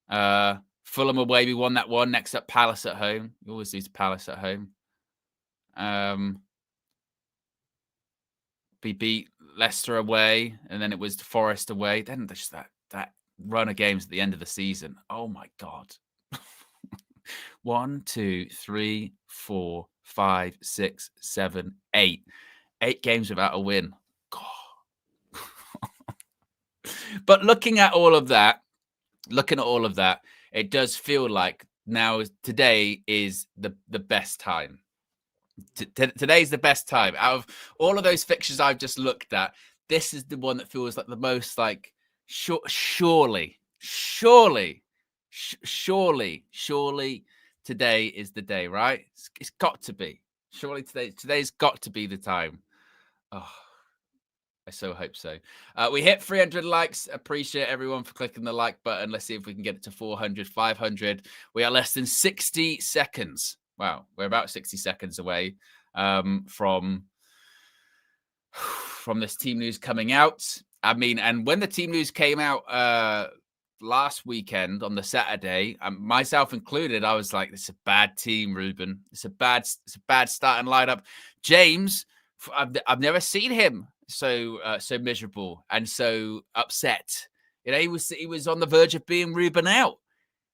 Fulham away, we won that one. Next up, Palace at home. We always lose to Palace at home. We beat Leicester away, and then it was Forest away. Then there's that run of games at the end of the season. Oh my God. 1, 2, 3, 4, 5, 6, 7, 8. 8 games without a win. God. But looking at all of that, it does feel like today is the best time. Today's the best time. Out of all of those fixtures I've just looked at, this is the one that feels like the most like, surely today is the day, right? It's got to be. Surely today's got to be the time. Oh, I so hope so. We hit 300 likes. Appreciate everyone for clicking the like button. Let's see if we can get it to 400, 500. We are less than 60 seconds. Wow, we're about 60 seconds away from this team news coming out. I mean, and when the team news came out last weekend on the Saturday, myself included, I was like, "This is a bad team, Ruben. It's a bad starting lineup." James, I've never seen him so miserable and so upset. You know, he was on the verge of being Ruben out.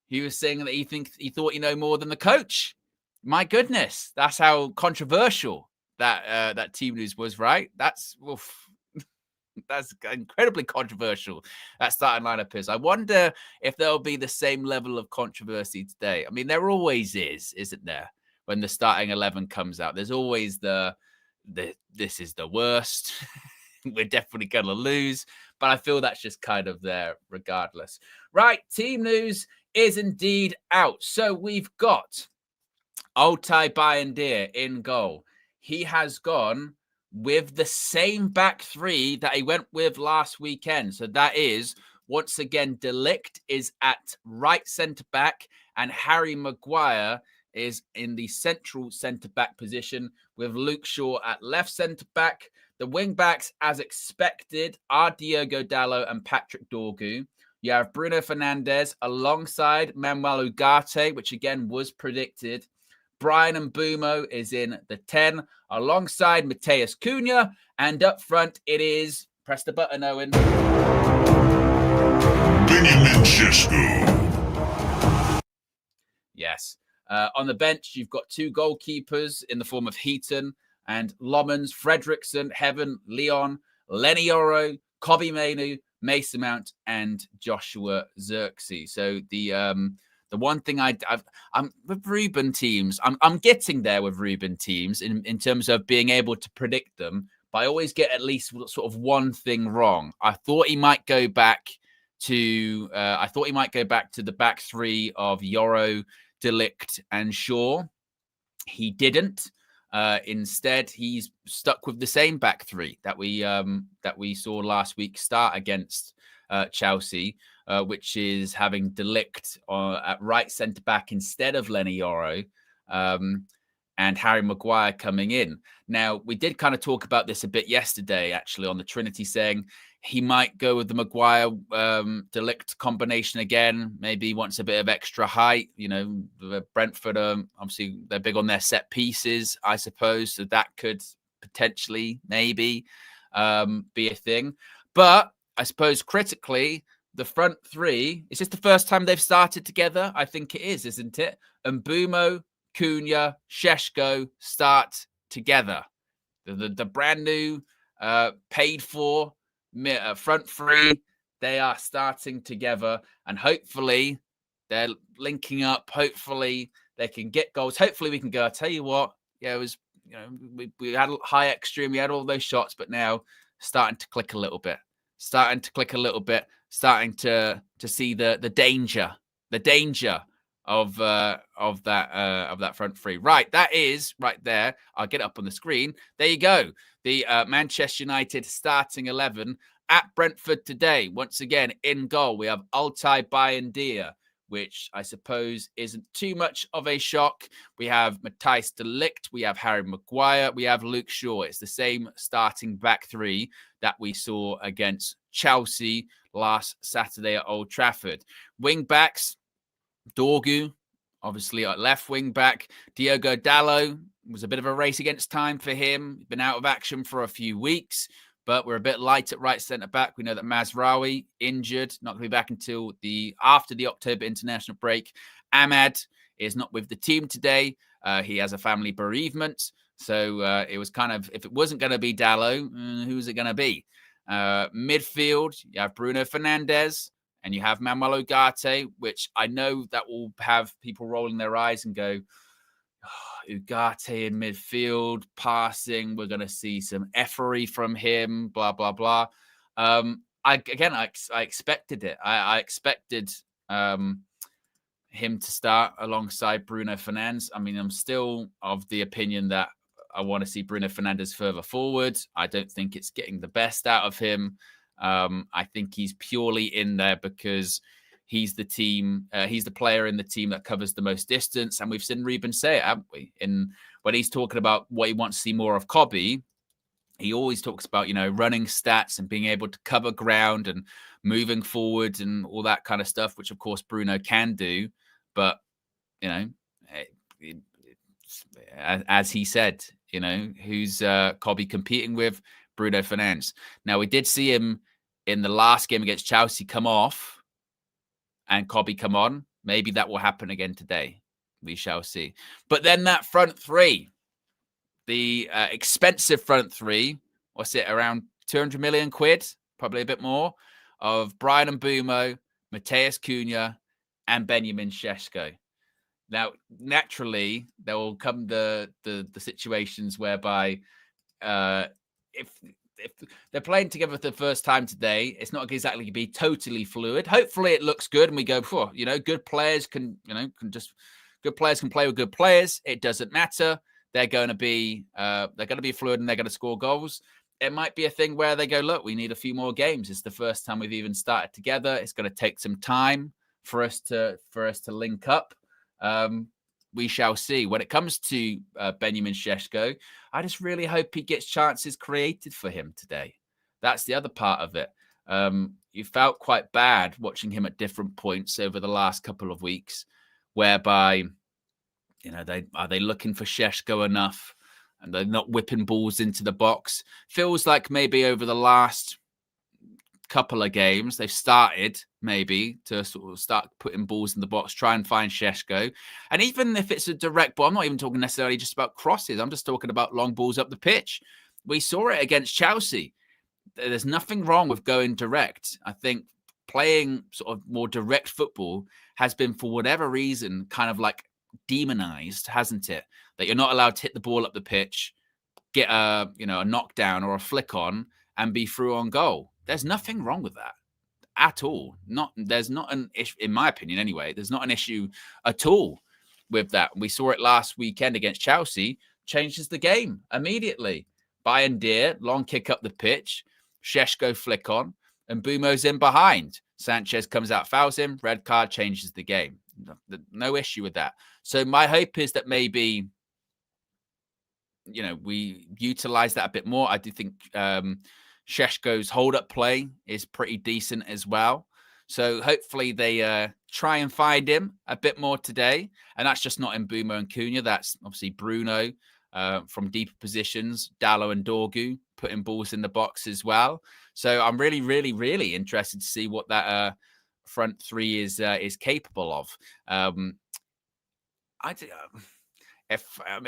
He was saying that he thought he know more than the coach. My goodness, that's how controversial that team news was, right? That's incredibly controversial, that starting lineup is. I wonder if there'll be the same level of controversy today. I mean, there always is, isn't there? When the starting 11 comes out, there's always this is the worst. We're definitely going to lose. But I feel that's just kind of there regardless. Right, team news is indeed out. So we've got Altay Bayındır in goal. He has gone with the same back 3 that he went with last weekend. So that is, once again, De Ligt is at right centre-back and Harry Maguire is in the central centre-back position with Luke Shaw at left centre-back. The wing-backs, as expected, are Diogo Dalot and Patrick Dorgu. You have Bruno Fernandes alongside Manuel Ugarte, which again was predicted. Bryan Mbeumo is in the 10 alongside Matheus Cunha. And up front, it is, press the button, Owen. Benjamin Sesko. Yes. On the bench, you've got two goalkeepers in the form of Heaton and Lommans, Fredrickson, Heaven, Leon, Lenny Yoro, Kobbie Mainoo, Mason Mount, and Joshua Zirkzee. So the one thing I'm with Ruben teams, I'm getting there with Ruben teams in terms of being able to predict them, but I always get at least sort of one thing wrong. I thought he might go back to the back three of Yoro, De Ligt, and Shaw. He didn't. Instead, he's stuck with the same back three that we saw last week start against Chelsea, which is having De Ligt at right centre back instead of Lenny Yoro, and Harry Maguire coming in. Now, we did kind of talk about this a bit yesterday, actually, on the Trinity, saying he might go with the Maguire De Ligt combination again. Maybe he wants a bit of extra height. You know, Brentford, obviously, they're big on their set pieces, I suppose. So that could potentially, maybe, be a thing. But I suppose critically, the front three, is this the first time they've started together? I think it is, isn't it? Mbeumo, Cunha, Sesko start together. The brand new, paid for front three, they are starting together, and hopefully they're linking up. Hopefully they can get goals. Hopefully we can go, I tell you what, yeah, it was, you know, we had high extreme, we had all those shots, but now starting to click a little bit. Starting to see the danger of that front three. Right, that is right there. I'll get it up on the screen. There you go. The Manchester United starting 11 at Brentford today. Once again, in goal, we have Altay Bayindia, which I suppose isn't too much of a shock. We have Matthijs de Ligt, we have Harry Maguire, we have Luke Shaw. It's the same starting back three that we saw against Chelsea last Saturday at Old Trafford. Wing backs, Dorgu, obviously at left wing back. Diogo Dalot was a bit of a race against time for him. Been out of action for a few weeks, but we're a bit light at right centre back. We know that Mazraoui injured, not going to be back until after the October international break. Ahmad is not with the team today. He has a family bereavement. So it was kind of, if it wasn't going to be Dalot, who's it going to be? Midfield, you have Bruno Fernandes and you have Manuel Ugarte, which I know that will have people rolling their eyes and go, oh, Ugarte in midfield, passing, we're going to see some effery from him, blah, blah, blah. I expected it. I expected him to start alongside Bruno Fernandes. I mean, I'm still of the opinion that I want to see Bruno Fernandes further forward. I don't think it's getting the best out of him. I think he's purely in there because he's the player in the team that covers the most distance. And we've seen Ruben say it, haven't we? When he's talking about what he wants to see more of Kobbie, he always talks about, running stats and being able to cover ground and moving forward and all that kind of stuff, which of course Bruno can do. But, as he said, who's Kobbie competing with? Bruno Fernandes. Now, we did see him in the last game against Chelsea come off and Kobbie come on. Maybe that will happen again today. We shall see. But then that front three, the expensive front three, what's it, around 200 million quid, probably a bit more, of Bryan Mbeumo, Matheus Cunha, and Benjamin Sesko. Now, naturally, there will come the situations whereby if they're playing together for the first time today, it's not exactly going to be totally fluid. Hopefully, it looks good, and we go, good players can play with good players. It doesn't matter. They're going to be fluid, and they're going to score goals. It might be a thing where they go, look, we need a few more games. It's the first time we've even started together. It's going to take some time for us to link up. we shall see. When it comes to Benjamin Šeško, I just really hope he gets chances created for him today. That's the other part of it. You felt quite bad watching him at different points over the last couple of weeks, whereby, are they looking for Šeško enough? And they're not whipping balls into the box. Feels like maybe over the last couple of games, they've started maybe to sort of start putting balls in the box, try and find Šeško. And even if it's a direct ball, I'm not even talking necessarily just about crosses. I'm just talking about long balls up the pitch. We saw it against Chelsea. There's nothing wrong with going direct. I think playing sort of more direct football has been, for whatever reason, kind of like demonized, hasn't it? That you're not allowed to hit the ball up the pitch, get a knockdown or a flick on and be through on goal. There's nothing wrong with that at all. There's not an issue, in my opinion anyway, there's not an issue at all with that. We saw it last weekend against Chelsea, changes the game immediately. Bayern, long kick up the pitch, Šeško flick on, and Bumo's in behind. Sanchez comes out, fouls him, red card, changes the game. No issue with that. So my hope is that maybe, we utilize that a bit more. I do think Šeško's hold-up play is pretty decent as well. So hopefully they try and find him a bit more today. And that's just not in Bumo and Cunha. That's obviously Bruno from deeper positions, Dallo and Dorgu putting balls in the box as well. So I'm really, really, really interested to see what that front three is capable of.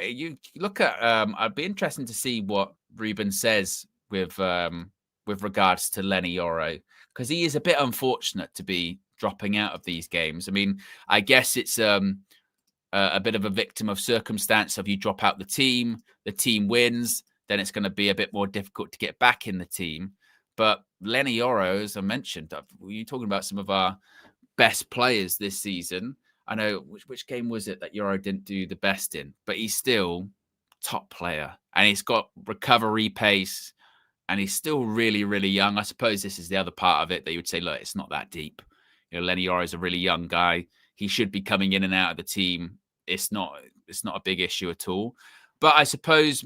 You look at, I'd be interested to see what Ruben says with regards to Leny Yoro, because he is a bit unfortunate to be dropping out of these games. I mean, I guess it's a bit of a victim of circumstance. If you drop out the team wins, then it's going to be a bit more difficult to get back in the team. But Leny Yoro, as I mentioned, you're talking about some of our best players this season. I know which game was it that Yoro didn't do the best in, but he's still top player and he's got recovery pace and he's still really, really young. I suppose this is the other part of it that you would say, look, it's not that deep. Leny Yoro is a really young guy. He should be coming in and out of the team. It's not a big issue at all. But I suppose,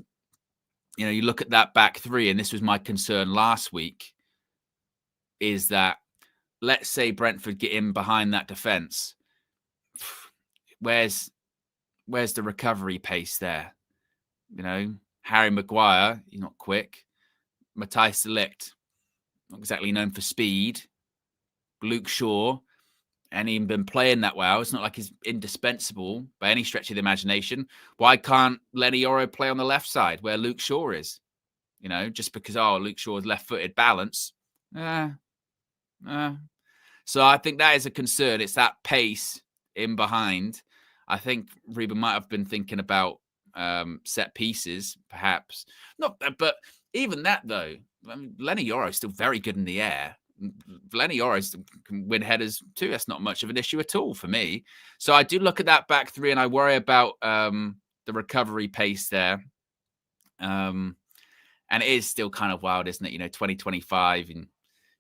you look at that back three, and this was my concern last week, is that let's say Brentford get in behind that defence. Where's the recovery pace there? Harry Maguire, he's not quick. Matthijs de Ligt, not exactly known for speed. Luke Shaw, and he's been playing that well. It's not like he's indispensable by any stretch of the imagination. Why can't Leny Yoro play on the left side where Luke Shaw is? Just because, Luke Shaw is left-footed balance. So I think that is a concern. It's that pace in behind. I think Ruben might have been thinking about set pieces, perhaps. But even that, though, Leny Yoro is still very good in the air. Leny Yoro can win headers too. That's not much of an issue at all for me. So I do look at that back three and I worry about the recovery pace there. And it is still kind of wild, isn't it? 2025 and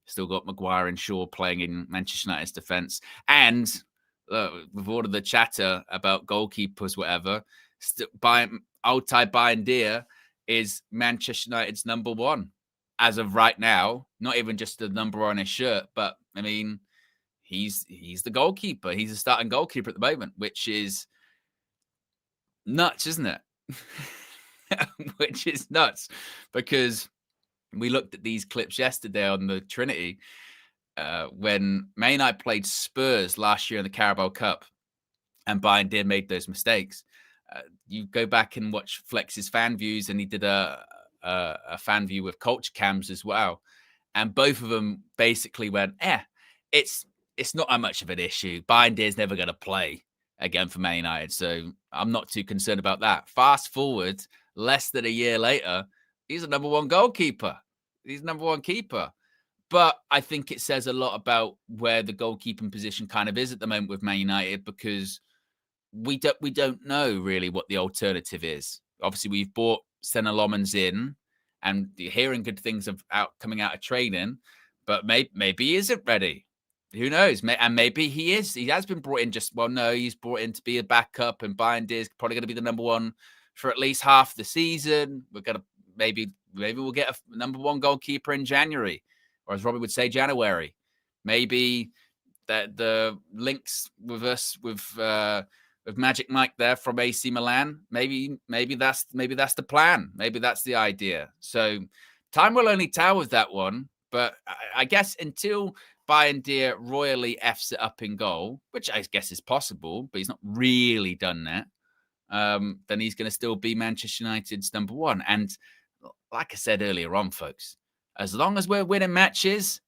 still got Maguire and Shaw playing in Manchester United's defence. And with all of the chatter about goalkeepers, whatever, Altay Bayındır is Manchester United's number one as of right now. Not even just the number on his shirt, but I mean, he's the goalkeeper. He's the starting goalkeeper at the moment, which is nuts, isn't it? Which is nuts, because we looked at these clips yesterday on the Trinity when Man United played Spurs last year in the Carabao Cup and Bayern made those mistakes. You go back and watch Flex's fan views, and he did a fan view with culture cams as well. And both of them basically went, it's not that much of an issue. Bayern is never going to play again for Man United, so I'm not too concerned about that. Fast forward, less than a year later, he's a number one goalkeeper. He's number one keeper. But I think it says a lot about where the goalkeeping position kind of is at the moment with Man United, because we don't know really what the alternative is. Obviously, we've bought Stena Lomans in, and you're hearing good things coming out of training, but maybe he isn't ready. Who knows? And maybe he is. He has been brought in he's brought in to be a backup, and Bayindir's probably going to be the number one for at least half the season. We're going to maybe we'll get a number one goalkeeper in January, or as Robbie would say, January. Maybe that the links with us with Magic Mike there from AC Milan. Maybe that's the plan. Maybe that's the idea. So time will only tell with that one. But I guess until Bayindir royally F's it up in goal, which I guess is possible, but he's not really done that, then he's going to still be Manchester United's number one. And like I said earlier on, folks, as long as we're winning matches,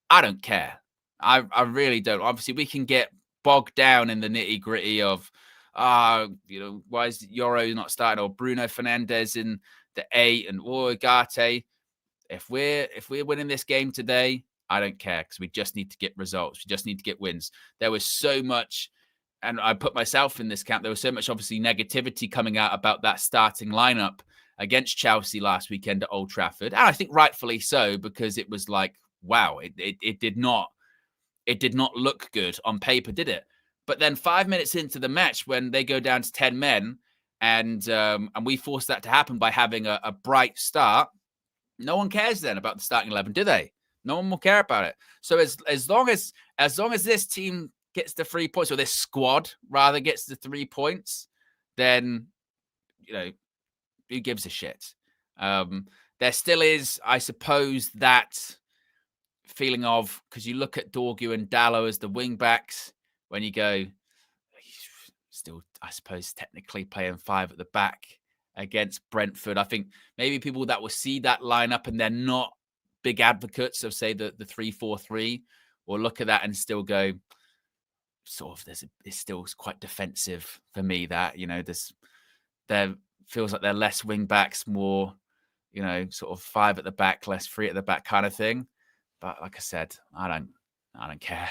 I don't care. I really don't. Obviously, we can get bogged down in the nitty gritty of, why is Yoro not starting, or Bruno Fernandes in the 8 and Ugarte. If we're winning this game today, I don't care, because we just need to get results. We just need to get wins. There was so much, and I put myself in this camp, there was so much, obviously, negativity coming out about that starting lineup against Chelsea last weekend at Old Trafford. And I think rightfully so, because it was like, wow, it did not look good on paper, did it? But then 5 minutes into the match, when they go down to 10 men, and we force that to happen by having a bright start, no one cares then about the starting 11, do they? No one will care about it. So as long as this team gets the 3 points, or this squad rather gets the 3 points, then who gives a shit? There still is, I suppose, that feeling of, because you look at Dorgu and Dallo as the wing backs, when you go, still, I suppose, technically playing 5 at the back against Brentford. I think maybe people that will see that lineup and they're not big advocates of, say, the 3-4-3, will look at that and still go, sort of, it's still quite defensive for me. That there feels like they're less wing backs, more sort of 5 at the back, less 3 at the back kind of thing. But like I said, I don't care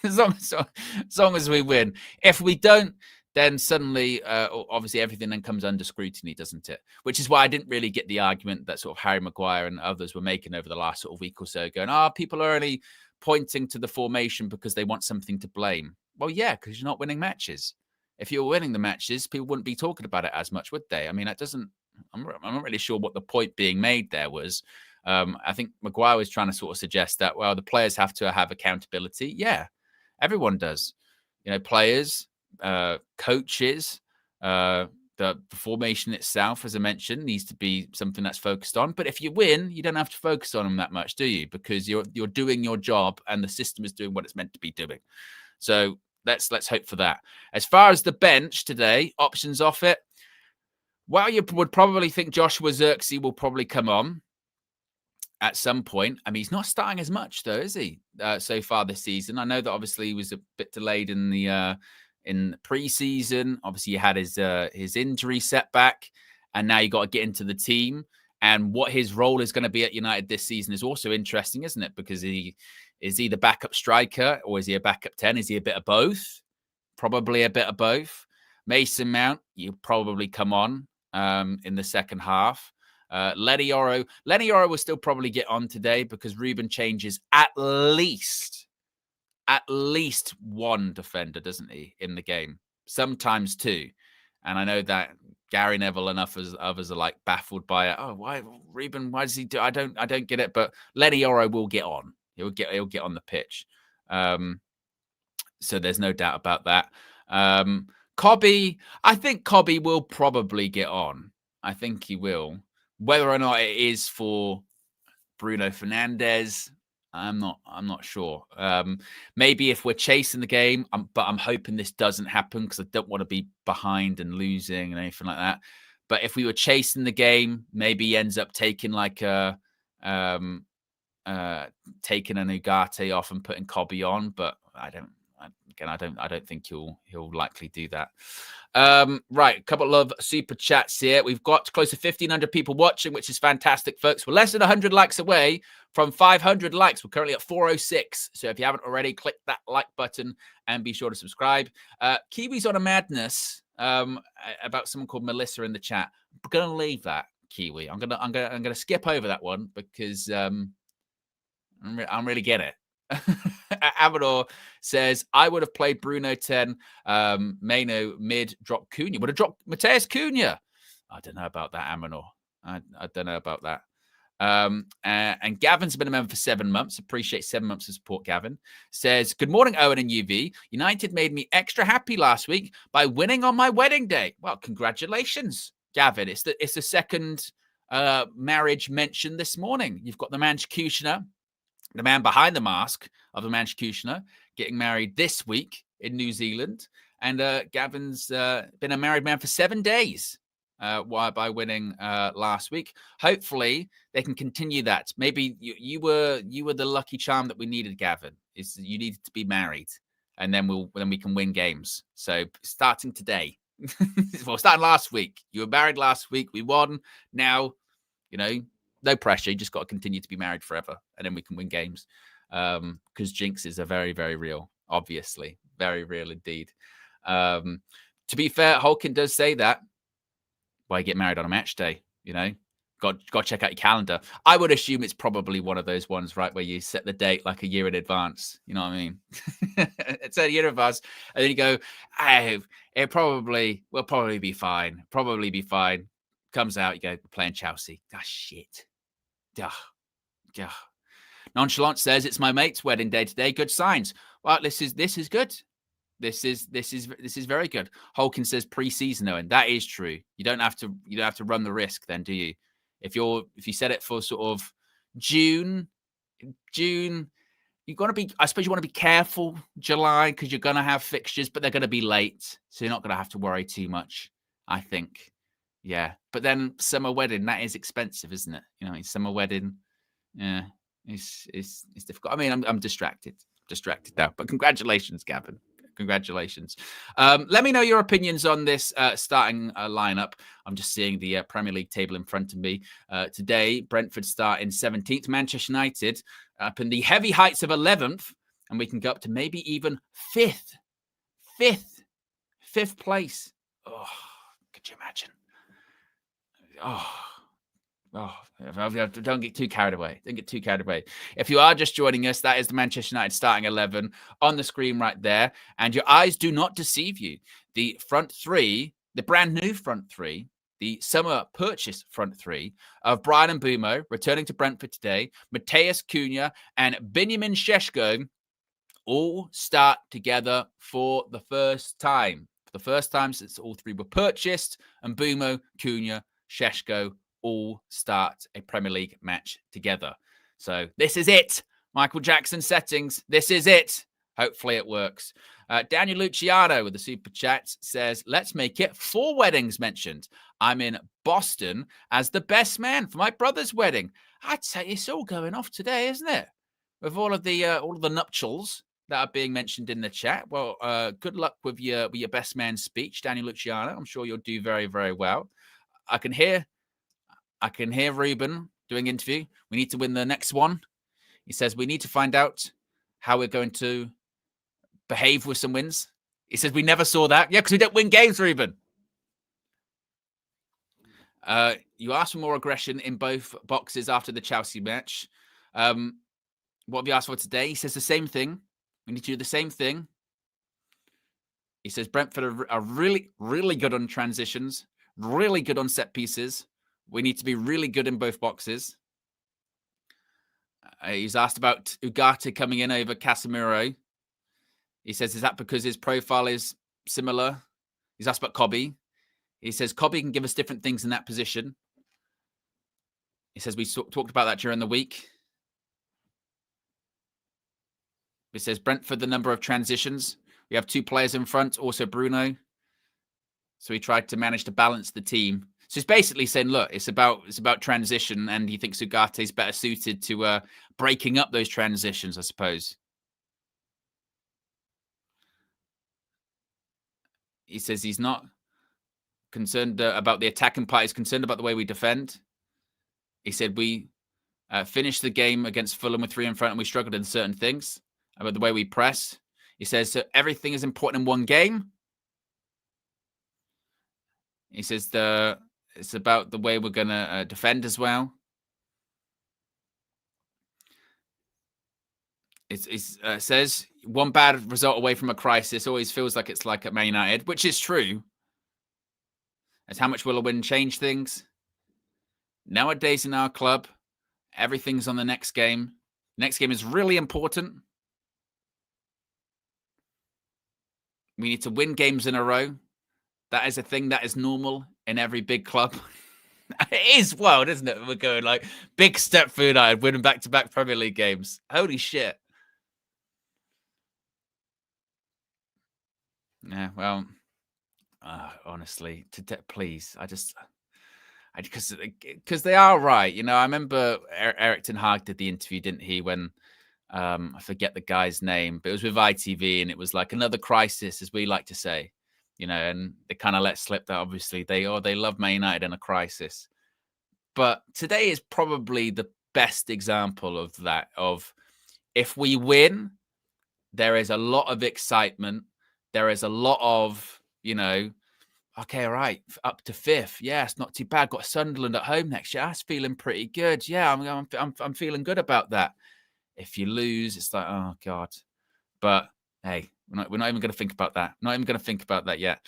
as long as we win. If we don't, then suddenly, obviously, everything then comes under scrutiny, doesn't it? Which is why I didn't really get the argument that sort of Harry Maguire and others were making over the last sort of week or so, going, people are only pointing to the formation because they want something to blame. Well, yeah, because you're not winning matches. If you were winning the matches, people wouldn't be talking about it as much, would they? I mean, I'm not really sure what the point being made there was. I think Maguire was trying to sort of suggest that, well, the players have to have accountability. Yeah, everyone does. Players, coaches, the formation itself, as I mentioned, needs to be something that's focused on. But if you win, you don't have to focus on them that much, do you? Because you're doing your job and the system is doing what it's meant to be doing. So let's hope for that. As far as the bench today, options off it, well, you would probably think Joshua Zirkzee will probably come on at some point. I mean, he's not starting as much, though, is he, so far this season? I know that obviously he was a bit delayed in the pre-season. Obviously, he had his injury setback, and now you got to get into the team. And what his role is going to be at United this season is also interesting, isn't it? Because is he the backup striker, or is he a backup 10? Is he a bit of both? Probably a bit of both. Mason Mount, you probably come on in the second half. Lenny Yoro will still probably get on today, because Ruben changes at least one defender, doesn't he, in the game? Sometimes 2. And I know that Gary Neville and others are like baffled by it. Oh, why Ruben? Why does he do? I don't get it. But Lenny Yoro will get on. He'll get on the pitch. So there's no doubt about that. Cobby, I think Cobby will probably get on. I think he will. Whether or not it is for Bruno Fernandes, I'm not sure. Maybe if we're chasing the game, but I'm hoping this doesn't happen, because I don't want to be behind and losing and anything like that. But if we were chasing the game, maybe he ends up taking like taking an Ugarte off and putting Cobby on. But I don't think he'll likely do that. Right, a couple of super chats here. We've got close to 1,500 people watching, which is fantastic, folks. We're less than 100 likes away from 500 likes. We're currently at 406. So if you haven't already, click that like button and be sure to subscribe. Kiwi's on a madness about someone called Melissa in the chat. I'm gonna leave that, Kiwi. I'm gonna skip over that one, because I don't really get it. Amador says, I would have played Bruno 10, Maino mid, drop Cunha. Would have dropped Mateus Cunha. I don't know about that, Amador. I don't know about that. And Gavin's been a member for 7 months. Appreciate 7 months of support, Gavin. Says, good morning, Owen and UV. United made me extra happy last week by winning on my wedding day. Well, congratulations, Gavin. It's the second marriage mentioned this morning. You've got the Manchester, the man behind the mask of the Manchester, getting married this week in New Zealand. And Gavin's been a married man for 7 days. By winning last week. Hopefully they can continue that. Maybe you were the lucky charm that we needed, Gavin. Is you needed to be married, and then we can win games. So starting today, well, starting last week, you were married last week. We won. Now, no pressure. You just got to continue to be married forever, and then we can win games. Because jinxes are very, very real. Obviously, very real indeed. To be fair, Holkin does say that. Why get married on a match day? Got to check out your calendar. I would assume it's probably one of those ones, right, where you set the date like a year in advance. You know what I mean? It's a year in advance, and then you go, we'll probably be fine. Probably be fine. Comes out, you go, playing Chelsea. Ah, shit. Duh. Nonchalant says it's my mate's wedding day today. Good signs. Well, this is good. This is very good. Holkin says pre-season, Owen. That is true. You don't have to run the risk then, do you? If you set it for sort of June, you've got to be. I suppose you want to be careful July because you're going to have fixtures, but they're going to be late, so you're not going to have to worry too much. I think, yeah. But then summer wedding, that is expensive, isn't it? Summer wedding, yeah, it's difficult. I mean, I'm distracted now, but congratulations, Gavin. Congratulations. Let me know your opinions on this starting lineup. I'm just seeing the Premier League table in front of me. Today, Brentford start in 17th, Manchester United up in the heavy heights of 11th, and we can go up to maybe even 5th place. Oh, could you imagine? Don't get too carried away. If you are just joining us, that is the Manchester United starting 11 on the screen right there. And your eyes do not deceive you. The front three, the brand new front three, the summer purchase front three of Bryan Mbeumo returning to Brentford today, Mateus Cunha and Benjamin Šeško all start together for the first time. For the first time since all three were purchased, Mbeumo, Cunha, Šeško all start a Premier League match together. So this is it. Michael Jackson settings. This is it. Hopefully it works. Daniel Luciano with the super chat says, let's make it 4 weddings mentioned. I'm in Boston as the best man for my brother's wedding. I'd say it's all going off today, isn't it? With all of the nuptials that are being mentioned in the chat. Well, good luck with your best man speech, Daniel Luciano. I'm sure you'll do very, very well. I can hear Ruben doing interview. We need to win the next one. He says we need to find out how we're going to behave with some wins. He says we never saw that. Yeah, because we don't win games, Ruben. You asked for more aggression in both boxes after the Chelsea match. What have you asked for today? He says the same thing. We need to do the same thing. He says Brentford are really, really good on transitions, really good on set pieces. We need to be really good in both boxes. He's asked about Ugarte coming in over Casemiro. He says, is that because his profile is similar? He's asked about Kobe. He says, Kobe can give us different things in that position. He says, we talked about that during the week. He says, Brentford, the number of transitions. We have 2 players in front, also Bruno. So he tried to manage to balance the team. So he's basically saying, look, it's about transition, and he thinks Ugarte is better suited to breaking up those transitions, I suppose. He says he's not concerned about the attacking part. He's concerned about the way we defend. He said we finished the game against Fulham with 3 in front, and we struggled in certain things about the way we press. He says so everything is important in one game. He says it's about the way we're going to defend as well. It says one bad result away from a crisis always feels like it's like at Man United, which is true. As how much will a win change things? Nowadays in our club, everything's on the next game. Next game is really important. We need to win games in a row. That is a thing that is normal in every big club. It is wild, isn't it? We're going like big step for United, winning back-to-back Premier League games. Holy shit. Yeah, well, honestly, please, because they are right. You know, I remember Eric Ten Hag did the interview, didn't he? When I forget the guy's name, but it was with ITV, and it was like another crisis, as we like to say. You know, and they kind of let slip that obviously they love Man United in a crisis. But today is probably the best example of that. Of if we win, there is a lot of excitement. There is a lot of, you know, okay, all right, up to 5th. Yeah, it's not too bad. Got Sunderland at home next year. That's feeling pretty good. Yeah, I'm feeling good about that. If you lose, it's like, oh God. But hey, we're not even going to think about that. Not even going to think about that yet.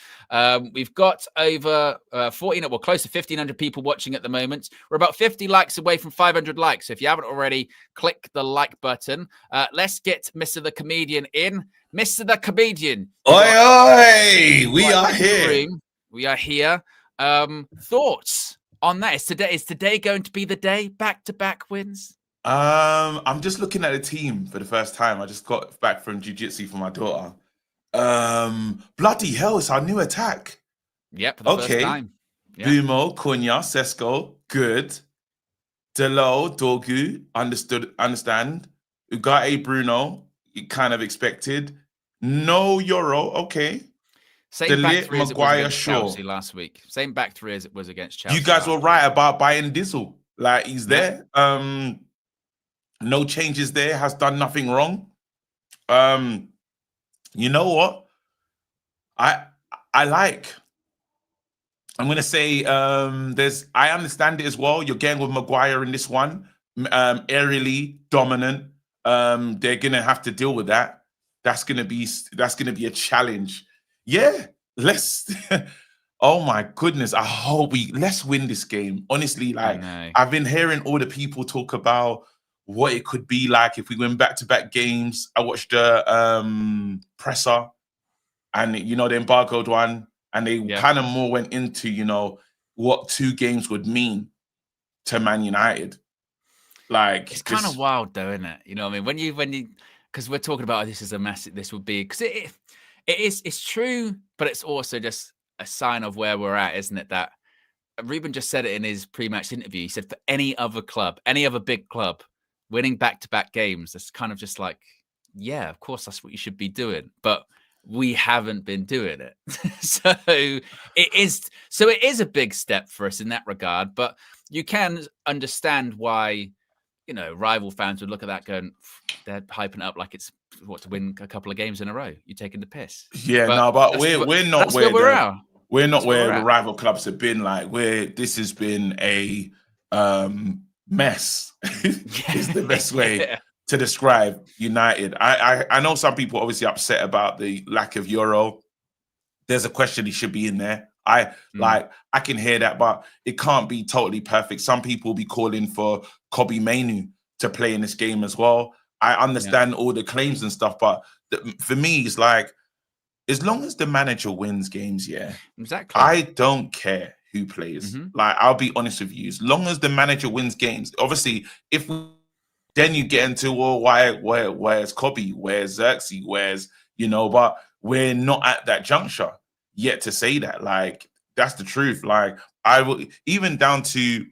We've got over 14, well, close to 1,500 people watching at the moment. We're about 50 likes away from 500 likes. So if you haven't already, click the like button. Let's get Mr. the Comedian in. Mr. the Comedian. Oi, oi! We are here. We are here. Thoughts on that? Is today going to be the day? Back-to-back wins? I'm just looking at the team for the first time. I just got back from jiu-jitsu for my daughter. Bloody hell, it's our new attack. Yep, for the first time. Yeah. Bumo, Cunha, Sesko, good. Delo, Dorgu, understand. Ugarte, Bruno, kind of expected. No Euro, okay. Same back three as it was against Chelsea last week. Same back three as it was against Chelsea. You guys were right about buying Dizzle. Like, he's there. No changes there. Has done nothing wrong. You know what? I'm gonna say I understand it as well. You're getting with Maguire in this one. Aerially dominant. They're gonna have to deal with that. That's gonna be a challenge. Yeah, let's. Oh my goodness! I hope let's win this game. Honestly, like I've been hearing all the people talk about what it could be like if we win back-to-back games. I watched the presser, and the embargoed one, and they kind of more went into what 2 games would mean to Man United. Like it's kind of wild, though, isn't it? You know what I mean? When you because we're talking about this is a massive. This would be because it's true, but it's also just a sign of where we're at, isn't it? That Ruben just said it in his pre-match interview. He said for any other club, any other big club, winning back-to-back games, that's kind of just like, yeah, of course, that's what you should be doing. But we haven't been doing it. So it is a big step for us in that regard. But you can understand why, rival fans would look at that going, they're hyping it up like it's to win a couple of games in a row. You're taking the piss. Yeah, but we're not where the rival clubs have been. Like this has been a mess. Is the best way to describe United. I know some people obviously upset about the lack of Euro. There's a question he should be in there. I can hear that, but it can't be totally perfect. Some people will be calling for Kobe Mainu to play in this game as well. I understand all the claims and stuff, but for me, it's like, as long as the manager wins games, exactly. I don't care who plays. Like, I'll be honest with you. As long as the manager wins games, obviously, then you get into, well, where's Kobe? Where's Xerxes? But we're not at that juncture yet to say that. Like, that's the truth. Like, I will even down to,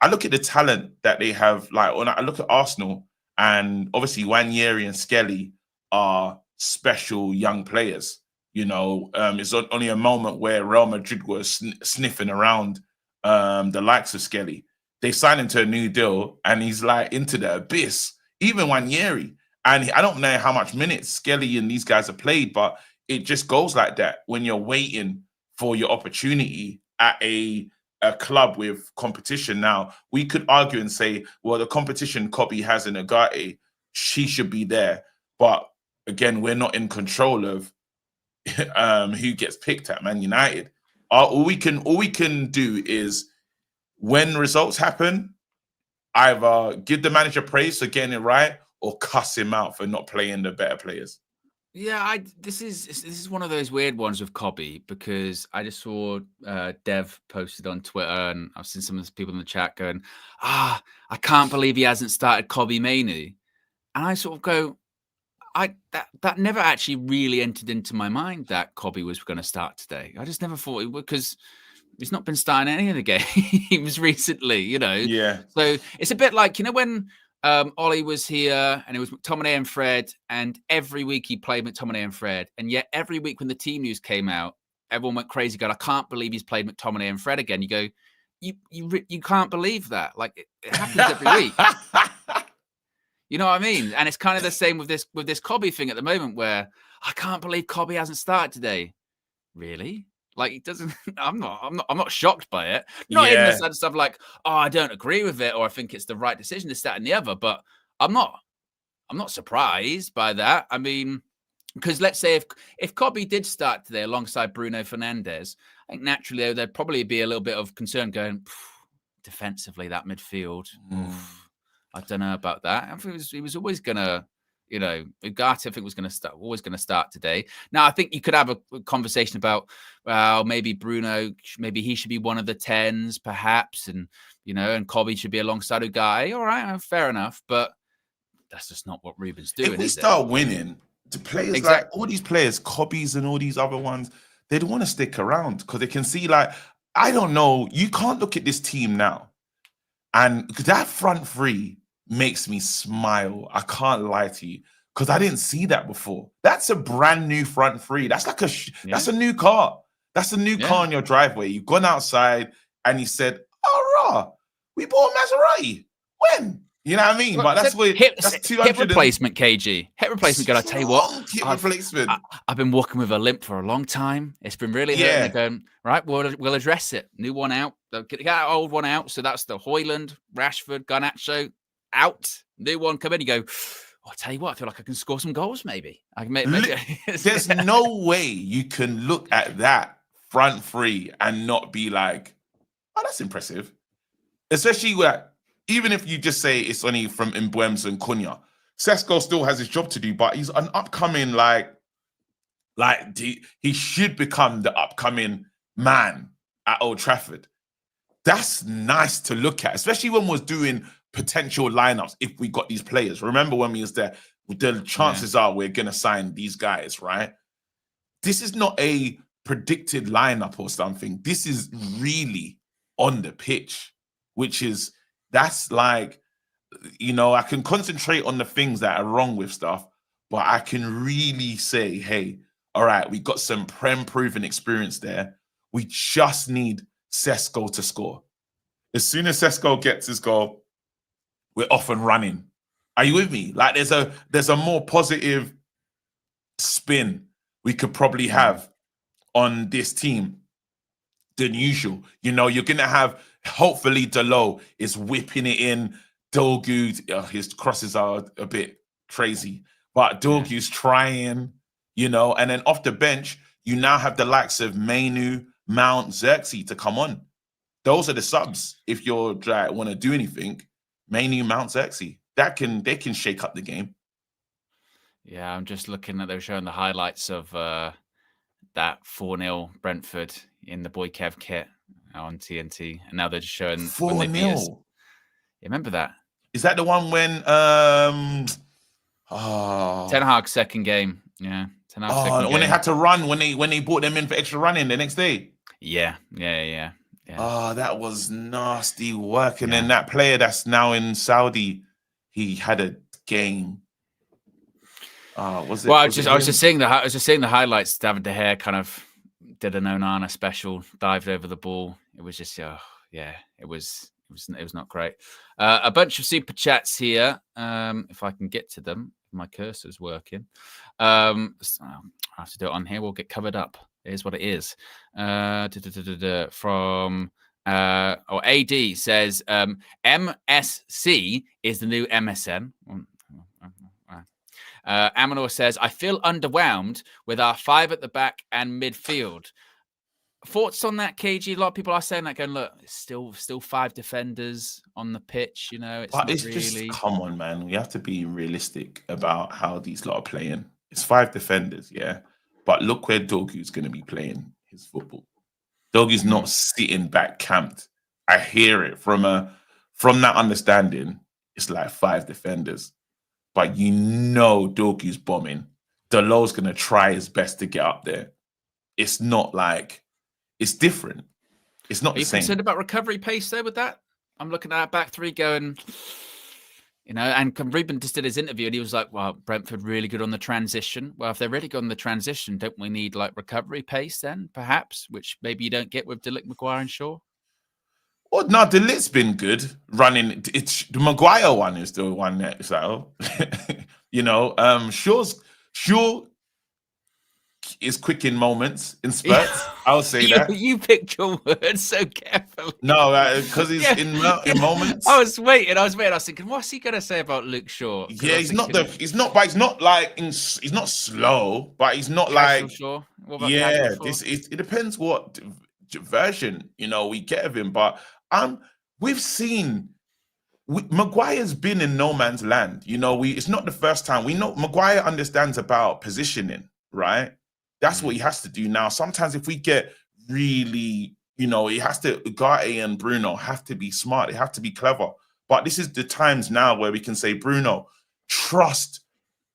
I look at the talent that they have. Like, when I look at Arsenal, and obviously Wanyeri and Skelly are special young players. It's only a moment where Real Madrid was sniffing around the likes of Skelly. They signed him to a new deal, and he's like into the abyss. Even Wanyeri, and I don't know how much minutes Skelly and these guys have played, but it just goes like that when you're waiting for your opportunity at a club with competition. Now, we could argue and say, well, the competition Kobe has in Ugarte, she should be there. But again, we're not in control of who gets picked at Man United. All we can do is, when results happen, either give the manager praise for getting it right or cuss him out for not playing the better players. Yeah, this is one of those weird ones with Cobby, because I just saw Dev posted on Twitter, and I've seen some of the people in the chat going, I can't believe he hasn't started Cobby Mainoo. And I sort of go, that never actually really entered into my mind that Cobby was going to start today. I just never thought it would, because he's not been starting any of the games recently, Yeah. So it's a bit like, when Ollie was here and it was McTominay and Fred, and every week he played McTominay and Fred, and yet every week when the team news came out, everyone went crazy going, I can't believe he's played McTominay and Fred again. You go, you can't believe that. Like, it happens every week. You know what I mean? And it's kind of the same with this Cobby thing at the moment, where I can't believe Cobby hasn't started today. Really? Like, it doesn't. I'm not shocked by it. Not in the sense of like, I don't agree with it, or I think it's the right decision, this, that, and the other. But I'm not surprised by that. I mean, because let's say if Cobby did start today alongside Bruno Fernandes, I think naturally there'd probably be a little bit of concern going defensively, that midfield. I don't know about that. I think he was always gonna. Ugarte, I think, was always going to start today. Now, I think you could have a conversation about, well, maybe Bruno, maybe he should be one of the 10s, perhaps, and Cobby should be alongside Ugarte. All right, fair enough, but that's just not what Ruben's doing. If we start winning, the players like all these players, Cobbies and all these other ones, they'd want to stick around because they can see, like, I don't know, you can't look at this team now, and that front three makes me smile. I can't lie to you, because I didn't see that before. That's a brand new front three. That's like that's a new car. That's a new car in your driveway. You've gone outside and you said, "Oh, we bought a Maserati." When? You know what I mean? Well, but that's what that's 200 hip replacement, KG. Hip replacement. Girl, I tell you what, hip replacement. I've been walking with a limp for a long time. It's been really hurting. They're going, right, we'll address it. New one out. Get that old one out. So that's the Højlund, Rashford, Garnacho out. New one come in. You go, I'll tell you what, I feel like I can score some goals. Maybe I can make. There's no way you can look at that front three and not be like, oh, that's impressive. Especially even if you just say it's only from Mbeumo and Cunha, Sesko still has his job to do, but he's an upcoming he should become the upcoming man at Old Trafford. That's nice to look at, especially when we're doing potential lineups. If we got these players, remember when we was there, the chances are we're gonna sign these guys, right? This is not a predicted lineup or something. This is really on the pitch, that's like, I can concentrate on the things that are wrong with stuff, but I can really say, hey, all right, we got some proven experience there. We just need Sesko to score. As soon as Sesko gets his goal, we're off and running. Are you with me? Like, there's a more positive spin we could probably have on this team than usual. You're gonna have, hopefully Delo is whipping it in. Dogu, his crosses are a bit crazy, but Dogu's trying, and then off the bench, you now have the likes of Mainoo, Mount, Xerxes to come on. Those are the subs. If you're want to do anything, Mainoo, Mount, Xerxes, they can shake up the game. Yeah, I'm just looking at, they were showing the highlights of that 4-0 Brentford in the Boy Kev kit on TNT, and now they're just showing 4-0. You remember that? Is that the one when Ten Hag's second game? Yeah, Ten Hag's second game. When they had to run, when they brought them in for extra running the next day. Yeah. Oh, that was nasty work. And then that player that's now in Saudi, he had a game. Was it? Well, I was just seeing the highlights. David De Gea kind of did an Onana special, dived over the ball. It was just, it was not great. A bunch of super chats here. If I can get to them, my cursor's working. I have to do it on here. We'll get covered up. Here's what it is. From AD says MSC is the new MSN. Amanor says, I feel underwhelmed with our 5 at the back and midfield. Thoughts on that, KG? A lot of people are saying that, going, look, it's still 5 defenders on the pitch. It's but not it's really. Just come on, man. We have to be realistic about how these lot are playing. It's 5 defenders, yeah. But look where Dorgu's going to be playing his football. Dorgu's not sitting back camped. I hear it from that understanding. It's like 5 defenders, but Dorgu's bombing. Delow's going to try his best to get up there. It's not like it's different. It's not the same. Are you concerned about recovery pace though with that? I'm looking at back 3 going, and Ruben just did his interview and he was like, well, Brentford really good on the transition. Well, if they're really good on the transition, don't we need like recovery pace then, perhaps, which maybe you don't get with De Ligt, Maguire and Shaw? Well, no, De Ligt's been good running. It's the Maguire one is the one that's like, Shaw is quick in moments, in spurts. I'll say that. You picked your words so carefully. No, because he's in moments. I was waiting. I was thinking, what's he gonna say about Luke Shaw? Yeah, he's not slow, but he's not like. Shaw? Yeah, it depends what version we get of him, but we've seen. Maguire's been in no man's land. It's not the first time. We know Maguire understands about positioning, right? That's what he has to do now. Sometimes if we get really, he has to, Ugarte and Bruno have to be smart. They have to be clever. But this is the times now where we can say, Bruno, trust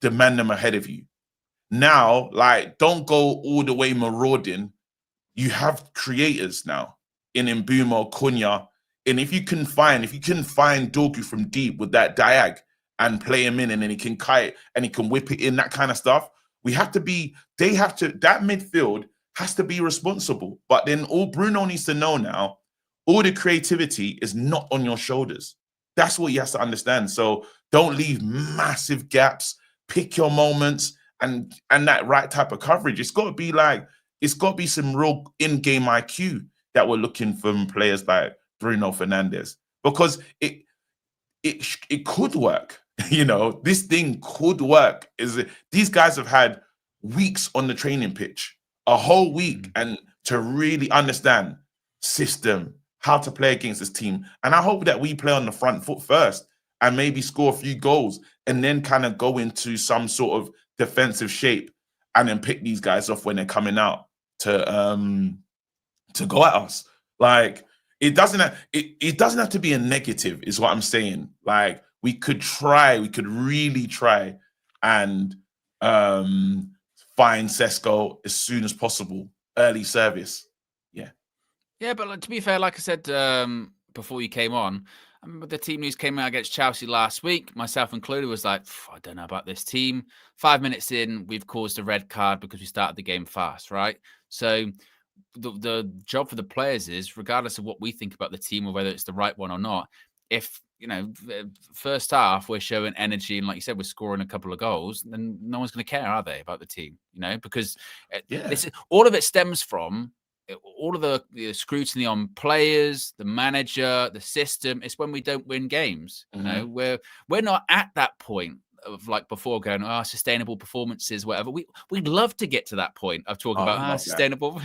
the man ahead of you. Now, don't go all the way marauding. You have creators now in Mbeumo, Cunha. And if you can find Dorgu from deep with that diag and play him in, and then he can kite and he can whip it in, that kind of stuff. That midfield has to be responsible. But then all Bruno needs to know now, all the creativity is not on your shoulders. That's what he has to understand. So don't leave massive gaps, pick your moments and that right type of coverage. It's got to be some real in-game IQ that we're looking from players like Bruno Fernandes, because it could work. This thing could work. These guys have had weeks on the training pitch, a whole week, and to really understand system, how to play against this team. And I hope that we play on the front foot first and maybe score a few goals and then kind of go into some sort of defensive shape and then pick these guys off when they're coming out to go at us. It doesn't have to be a negative, is what I'm saying. We could really try and find Sesko as soon as possible, early service. Yeah, but to be fair, like I said before you came on, I remember the team news came out against Chelsea last week, myself included, was like, I don't know about this team. 5 minutes in, we've caused a red card because we started the game fast, right? So the job for the players is, regardless of what we think about the team or whether it's the right one or not, if first half we're showing energy and, like you said, we're scoring a couple of goals, then no one's going to care, are they, about the team? Because all of it stems from all of the scrutiny on players, the manager, the system. It's when we don't win games. We're not at that point of before going, sustainable performances, whatever. We'd love to get to that point of talking about sustainable.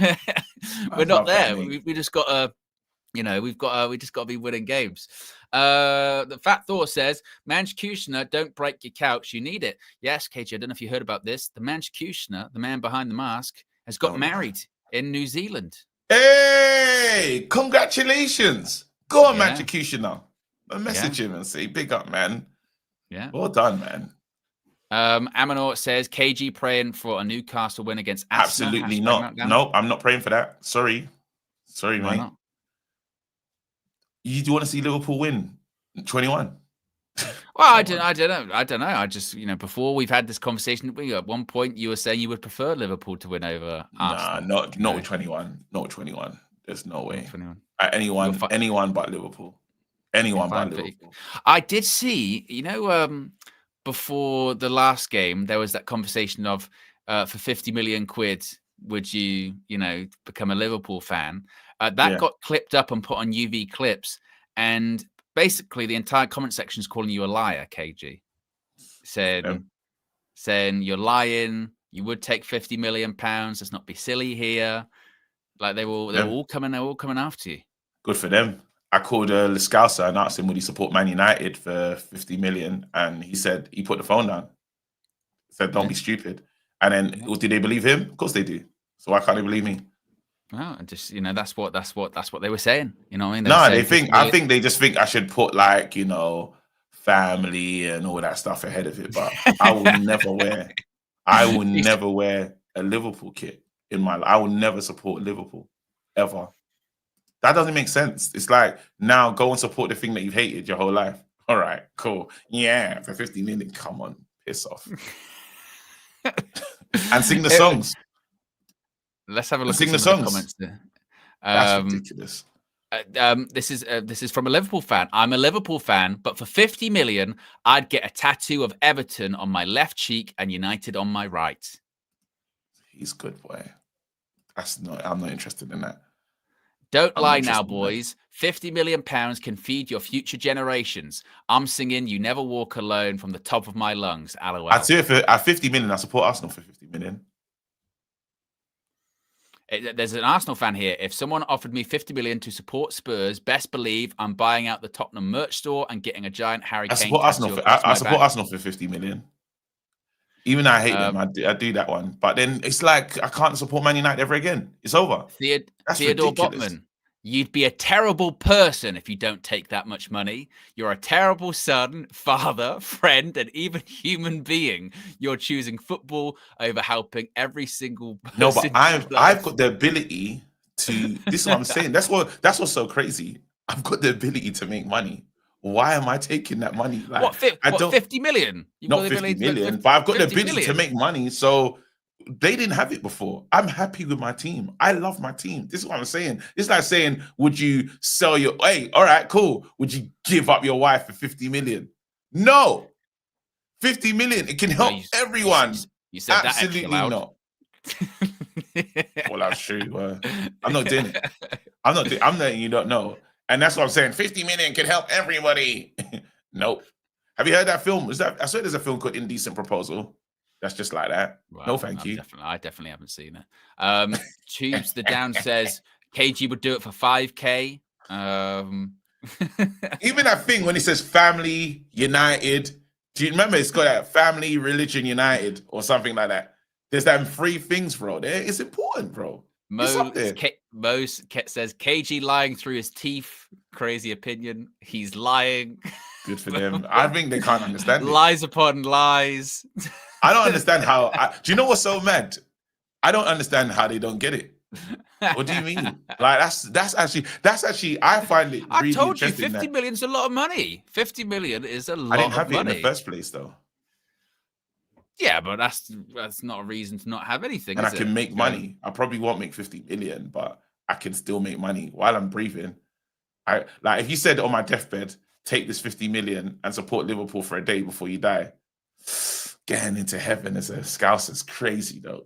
We're not there. We just got to, we just got to be winning games. The Fat Thor says, Manchkushner, don't break your couch. You need it. Yes, KG, I don't know if you heard about this. The Manchkushner, the man behind the mask, has got married in New Zealand. Hey, congratulations. Go on, Manchkushner. Message him and say, big up, man. Yeah. Well done, man. Amanor says, KG praying for a Newcastle win against Arsenal. Absolutely not. No, I'm not praying for that. Sorry, mate. Not? You do want to see Liverpool win 21? Well, I don't know. I just, before we've had this conversation, at one point you were saying you would prefer Liverpool to win over Arsenal. Nah, not with 21. Not with 21. There's no way. 21. Anyone but Liverpool. Anyone but Liverpool. I did see, before the last game, there was that conversation of for 50 million quid, would you, become a Liverpool fan? That got clipped up and put on UV clips, and basically the entire comment section is calling you a liar, KG. Said saying you're lying. You would take £50 million. Let's not be silly here. Like they're all coming after you. Good for them. I called Liscausa and asked him would he support Man United for 50 million, and he said he put the phone down. He said, "Don't be stupid." And then, did they believe him? Of course they do. So why can't they believe me? Well, and just that's what they were saying. You know what I mean? I think they just think I should put like family and all that stuff ahead of it. But I will never wear a Liverpool kit in my life. I will never support Liverpool ever. That doesn't make sense. It's like, now go and support the thing that you've hated your whole life. All right, cool. Yeah, for 50 million, come on, piss off. And sing the songs. Let's have a look at some of the comments there. That's ridiculous. This is from a Liverpool fan. I'm a Liverpool fan, but for 50 million, I'd get a tattoo of Everton on my left cheek and United on my right. He's good, boy. I'm not interested in that. Don't lie now, boys. £50 million can feed your future generations. I'm singing "You Never Walk Alone" from the top of my lungs. LOL. I'd say at 50 million, I support Arsenal for 50 million. There's an Arsenal fan here. If someone offered me 50 million to support Spurs, best believe I'm buying out the Tottenham merch store and getting a giant Harry Kane tattoo. I support Arsenal for 50 million. Even though I hate them, I do that one. But then it's like I can't support Man United ever again. It's over. Theodore Botman, you'd be a terrible person if you don't take that much money. You're a terrible son, father, friend, and even human being. You're choosing football over helping every single person. No, but I've got the ability to. This is what I'm saying. That's what's so crazy. I've got the ability to make money. Why am I taking that money? Like, 50 million? Not 50 million, but I've got the ability to make money. So they didn't have it before. I'm happy with my team. I love my team. This is what I'm saying. It's like saying, would you sell your... Hey, all right, cool. Would you give up your wife for 50 million? No. 50 million. It can help everyone. You said absolutely that not. Well, that's true. I'm not doing it. I'm letting you not know. And that's what I'm saying. 50 million can help everybody. Nope. Have you heard that film? I swear there's a film called Indecent Proposal. That's just like that. Well, no, thank you. I definitely haven't seen it. Tubes the Down says KG would do it for 5K. Even that thing when it says family united. Do you remember it's got that family religion united or something like that? There's them 3 things, bro. It's important, bro. Mo says KG lying through his teeth. Crazy opinion. He's lying. Good for them. I think they can't understand it. Lies upon lies. I don't understand how. Do you know what's so mad? I don't understand how they don't get it. What do you mean? Like that's actually. I find it. I told you, 50 million is a lot of money. 50 million is a lot of money. I didn't have it in the first place, though. Yeah, but that's not a reason to not have anything. And I can make money. I probably won't make 50 million, but I can still make money while I'm breathing. Like if you said on my deathbed, take this 50 million and support Liverpool for a day before you die, getting into heaven as a Scouse is crazy, though.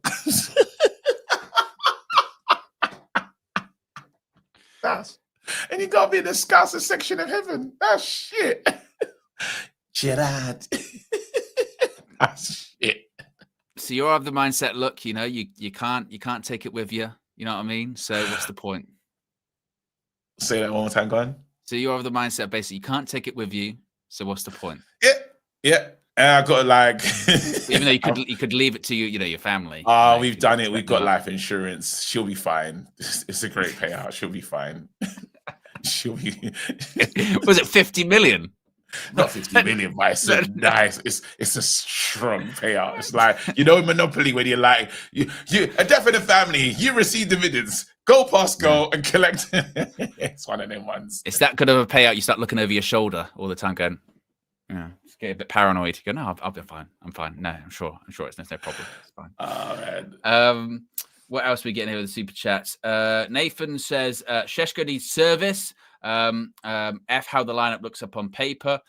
And you got me in the Scouser section of heaven. That's shit. Gerard. That's shit. So you're of the mindset, look, you can't take it with you. You know what I mean? So what's the point? Say that one more time, go on. So you're of the mindset, basically, you can't take it with you. So what's the point? Yeah. And I got like, even though you could leave it to your family. We've done it. We've got life insurance. She'll be fine. It's a great payout. She'll be fine. She'll be. Was it 50 million? Not 50 million, but it's nice. It's a strong payout. It's like in Monopoly when you're like, you a death in the family. You receive dividends. Go past go and collect. It's one of them ones. It's that good of a payout. You start looking over your shoulder all the time, going, just get a bit paranoid. You go, no, I'll be fine. I'm fine. No, I'm sure there's no problem. It's fine. Oh, man. What else are we getting here with the super chats? Nathan says Šeško needs service. F how the lineup looks up on paper.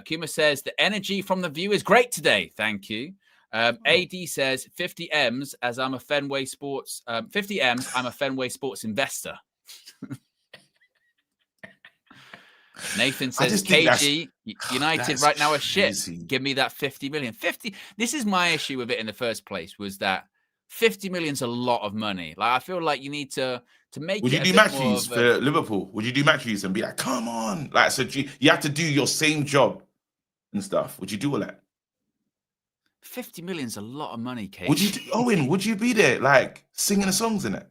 Kuma says the energy from the view is great today. Thank you. AD says 50 M's as I'm a Fenway Sports 50 M's. I'm a Fenway Sports investor. Nathan says, KG, United right now are shit. Give me that 50 million. 50. This is my issue with it in the first place, was that 50 million's a lot of money. Like, I feel like you need to make Would it you do match fees for Liverpool? Would you do match fees and be like, come on? Like, so you have to do your same job and stuff. Would you do all that? 50 million's a lot of money, KG. Would you do, Owen, would you be there, like, singing the songs in it?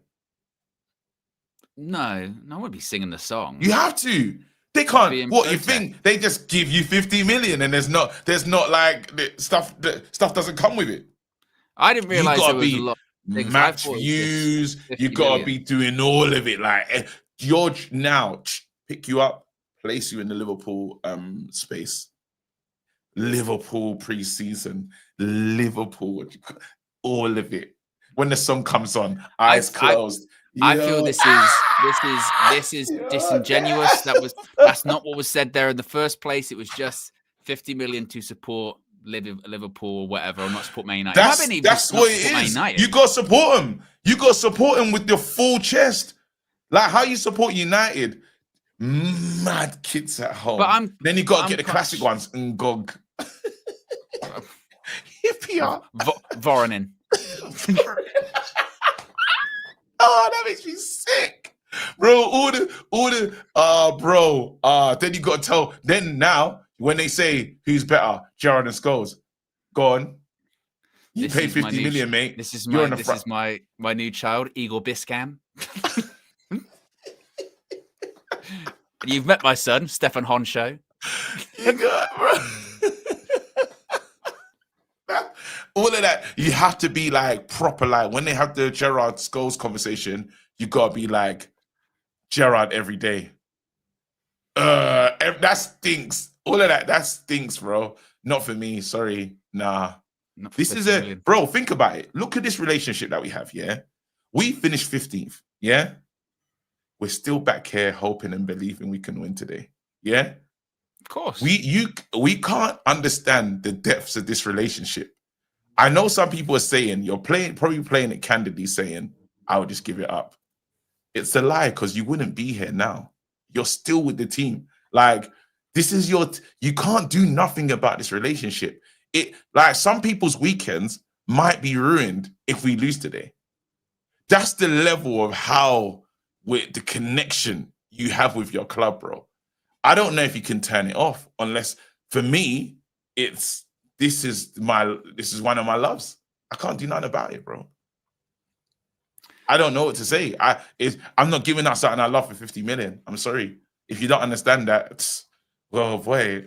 No, I wouldn't be singing the song. You have to. They can't. What you think? They just give you 50 million, and there's not like stuff doesn't come with it. I didn't realize there was a lot of match views. You gotta be doing all of it. Like George now pick you up, place you in the Liverpool space. Liverpool preseason, Liverpool, all of it. When the song comes on, eyes closed. I feel this is disingenuous. That's not what was said there in the first place. It was just 50 million to support Liverpool or whatever, or not support Man United. That's what it is. You got to support them. You got to support them with your full chest. Like how you support United. Mad kids at home. But then you got to get the classic ones. Ngog. Hippie. Voronin. Oh, that makes me sick, bro. Then you got to tell. Then now, when they say who's better, Gerrard and Scholes, go on. You paid 50 million, mate. This is my new child, Igor Biscam. You've met my son, Stefan Honsho. You got, bro. All of that, you have to be like proper. Like when they have the Gerrard Scholes conversation, you gotta be like Gerrard every day. That stinks. All of that stinks, bro. Not for me. Sorry, nah. This is bro. Think about it. Look at this relationship that we have. Yeah, we finished 15th. Yeah, we're still back here hoping and believing we can win today. Yeah, of course. We can't understand the depths of this relationship. I know some people are saying you're probably playing it candidly, saying I would just give it up. It's a lie because you wouldn't be here now. You're still with the team. Like this is you can't do nothing about this relationship. It like some people's weekends might be ruined if we lose today. That's the level of how with the connection you have with your club, bro. I don't know if you can turn it off unless for me this is one of my loves. I can't do nothing about it, bro. I don't know what to say. I'm not giving out something I love for 50 million. I'm sorry. If you don't understand that, well, boy,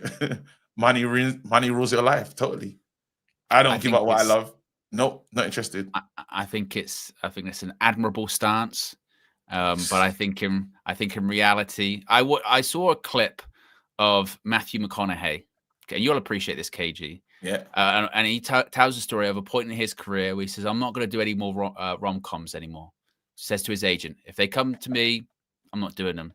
money rules your life. Totally. I don't give up what I love. Nope, not interested. I think it's an admirable stance. But I think in reality, I saw a clip of Matthew McConaughey. Okay, you'll appreciate this, KG. Yeah, and he tells the story of a point in his career where he says, "I'm not going to do any more rom-coms anymore." Says to his agent, "If they come to me, I'm not doing them."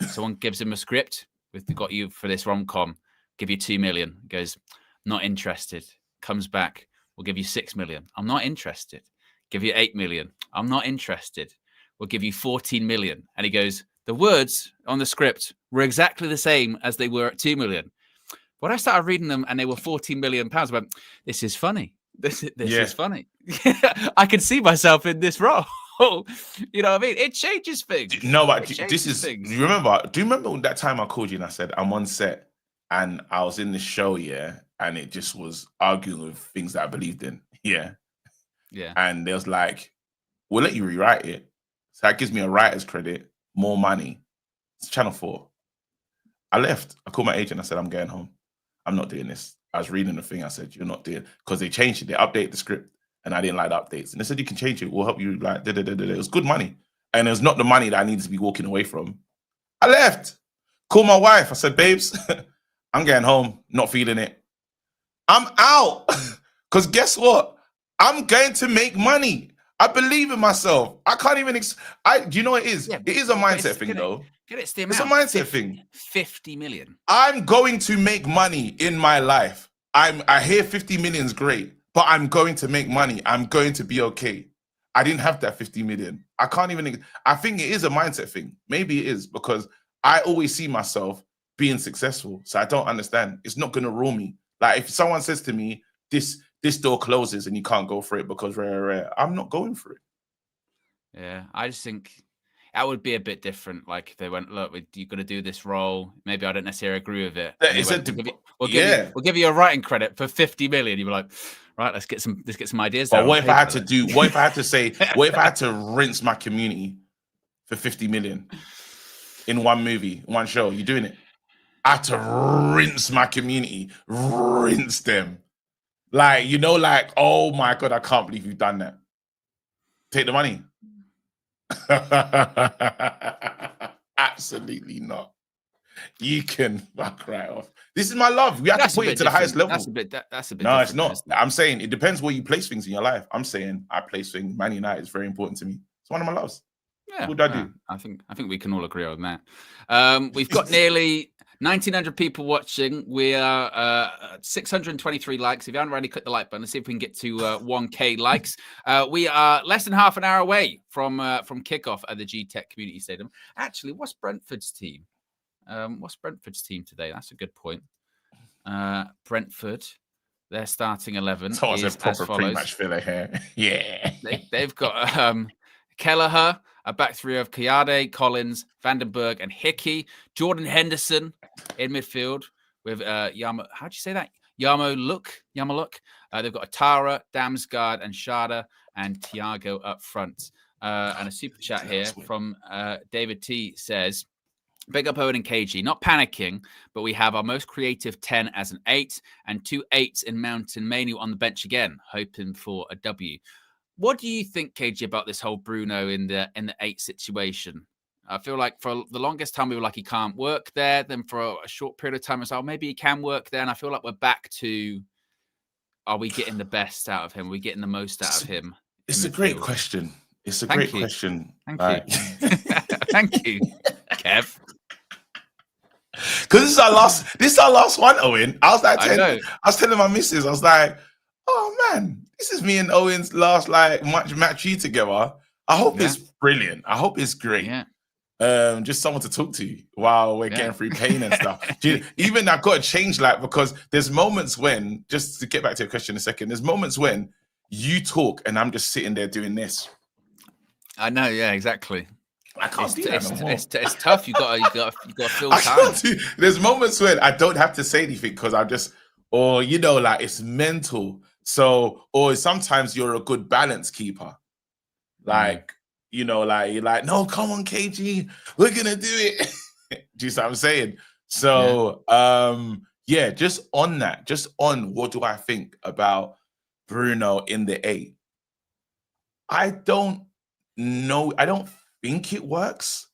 Someone gives him a script. We've got you for this rom-com. Give you 2 million. He goes, "Not interested." Comes back. We'll give you 6 million. I'm not interested. Give you 8 million. I'm not interested. We'll give you 14 million. And he goes, "The words on the script were exactly the same as they were at 2 million. When I started reading them and they were 14 million pounds, I went, this is funny. This is funny. I can see myself in this role." You know what I mean? It changes things. No, but this is things. Do you remember that time I called you and I said, I'm on set and I was in the show, yeah, and it just was arguing with things that I believed in. Yeah. Yeah. And they was like, we'll let you rewrite it. So that gives me a writer's credit, more money. It's Channel 4. I left. I called my agent. I said, I'm going home. I'm not doing this. I was reading the thing. I said, you're not doing, because they changed it. They updated the script and I didn't like the updates. And they said, you can change it. We'll help you. Like, It was good money. And it was not the money that I needed to be walking away from. I left. Called my wife. I said, babes, I'm going home. Not feeling it. I'm out. Because guess what? I'm going to make money. I believe in myself. I can't even. Do you know what it is? Yeah, it is a mindset thing, though. It's a mindset thing. 50 million. I'm going to make money in my life. I hear 50 million is great, but I'm going to make money. I'm going to be okay. I didn't have that 50 million. I can't even. I think it is a mindset thing. Maybe it is because I always see myself being successful. So I don't understand. It's not going to rule me. Like if someone says to me, this door closes and you can't go for it because I'm not going for it. Yeah, I just think that would be a bit different. Like if they went, look, you're going to do this role. Maybe I don't necessarily agree with it. We'll give you a writing credit for 50 million. You were like, right, let's get some ideas. But what if I had to do? What if I had to say? What if I had to rinse my community for 50 million in one movie, one show? You doing it? I had to rinse my community, rinse them. Like, you know, like, oh my God, I can't believe you've done that. Take the money. Absolutely not. You can fuck right off. This is my love. We have to put it to the highest level. That's a bit. No, it's not. I'm saying it depends where you place things in your life. I'm saying I place things. Man United is very important to me. It's one of my loves. Yeah, what do I do? I think we can all agree on that. We've got nearly 1,900 people watching. We are 623 likes. If you haven't already clicked the like button, let's see if we can get to 1K likes. We are less than half an hour away from kickoff at the G-Tech Community Stadium. Actually, what's Brentford's team? What's Brentford's team today? That's a good point. Brentford, their starting 11 Someone's is a proper as follows. Prematch filler here. Yeah. They've got Kelleher, a back three of Kayade, Collins, Vandenberg, and Hickey. Jordan Henderson in midfield with Yama. How'd you say that? Yamaluk. They've got Atara, Damsgaard, and Shada, and Thiago up front. And a super chat here from David T says, big up Owen and KG. Not panicking, but we have our most creative 10 as an 8 and 2 8s in Mountain Manu on the bench again, hoping for a W. What do you think, KG, about this whole Bruno in the 8 situation? I feel like for the longest time we were like he can't work there. Then for a short period of time it's like maybe he can work there. And I feel like we're back to, are we getting the best out of him? Are we getting the most out of him? It's a great question. It's a great question. Thank you. Thank you, Kev. Because this is our last one, Owen. I was telling my missus, I was like, oh man, this is me and Owen's last match together. I hope it's brilliant. I hope it's great. Yeah. Just someone to talk to while we're getting through pain and stuff. Even I've got to change because there's moments when, just to get back to your question in a second, there's moments when you talk and I'm just sitting there doing this. I know, yeah, exactly. I can't do that no more. It's tough. You got to fill time. There's moments when I don't have to say anything because I'm just, or it's mental. So, or sometimes you're a good balance keeper. You're like, no, come on, KG, we're gonna do it. Do you see what I'm saying? So, just on what do I think about Bruno in the 8? I don't know. I don't think it works.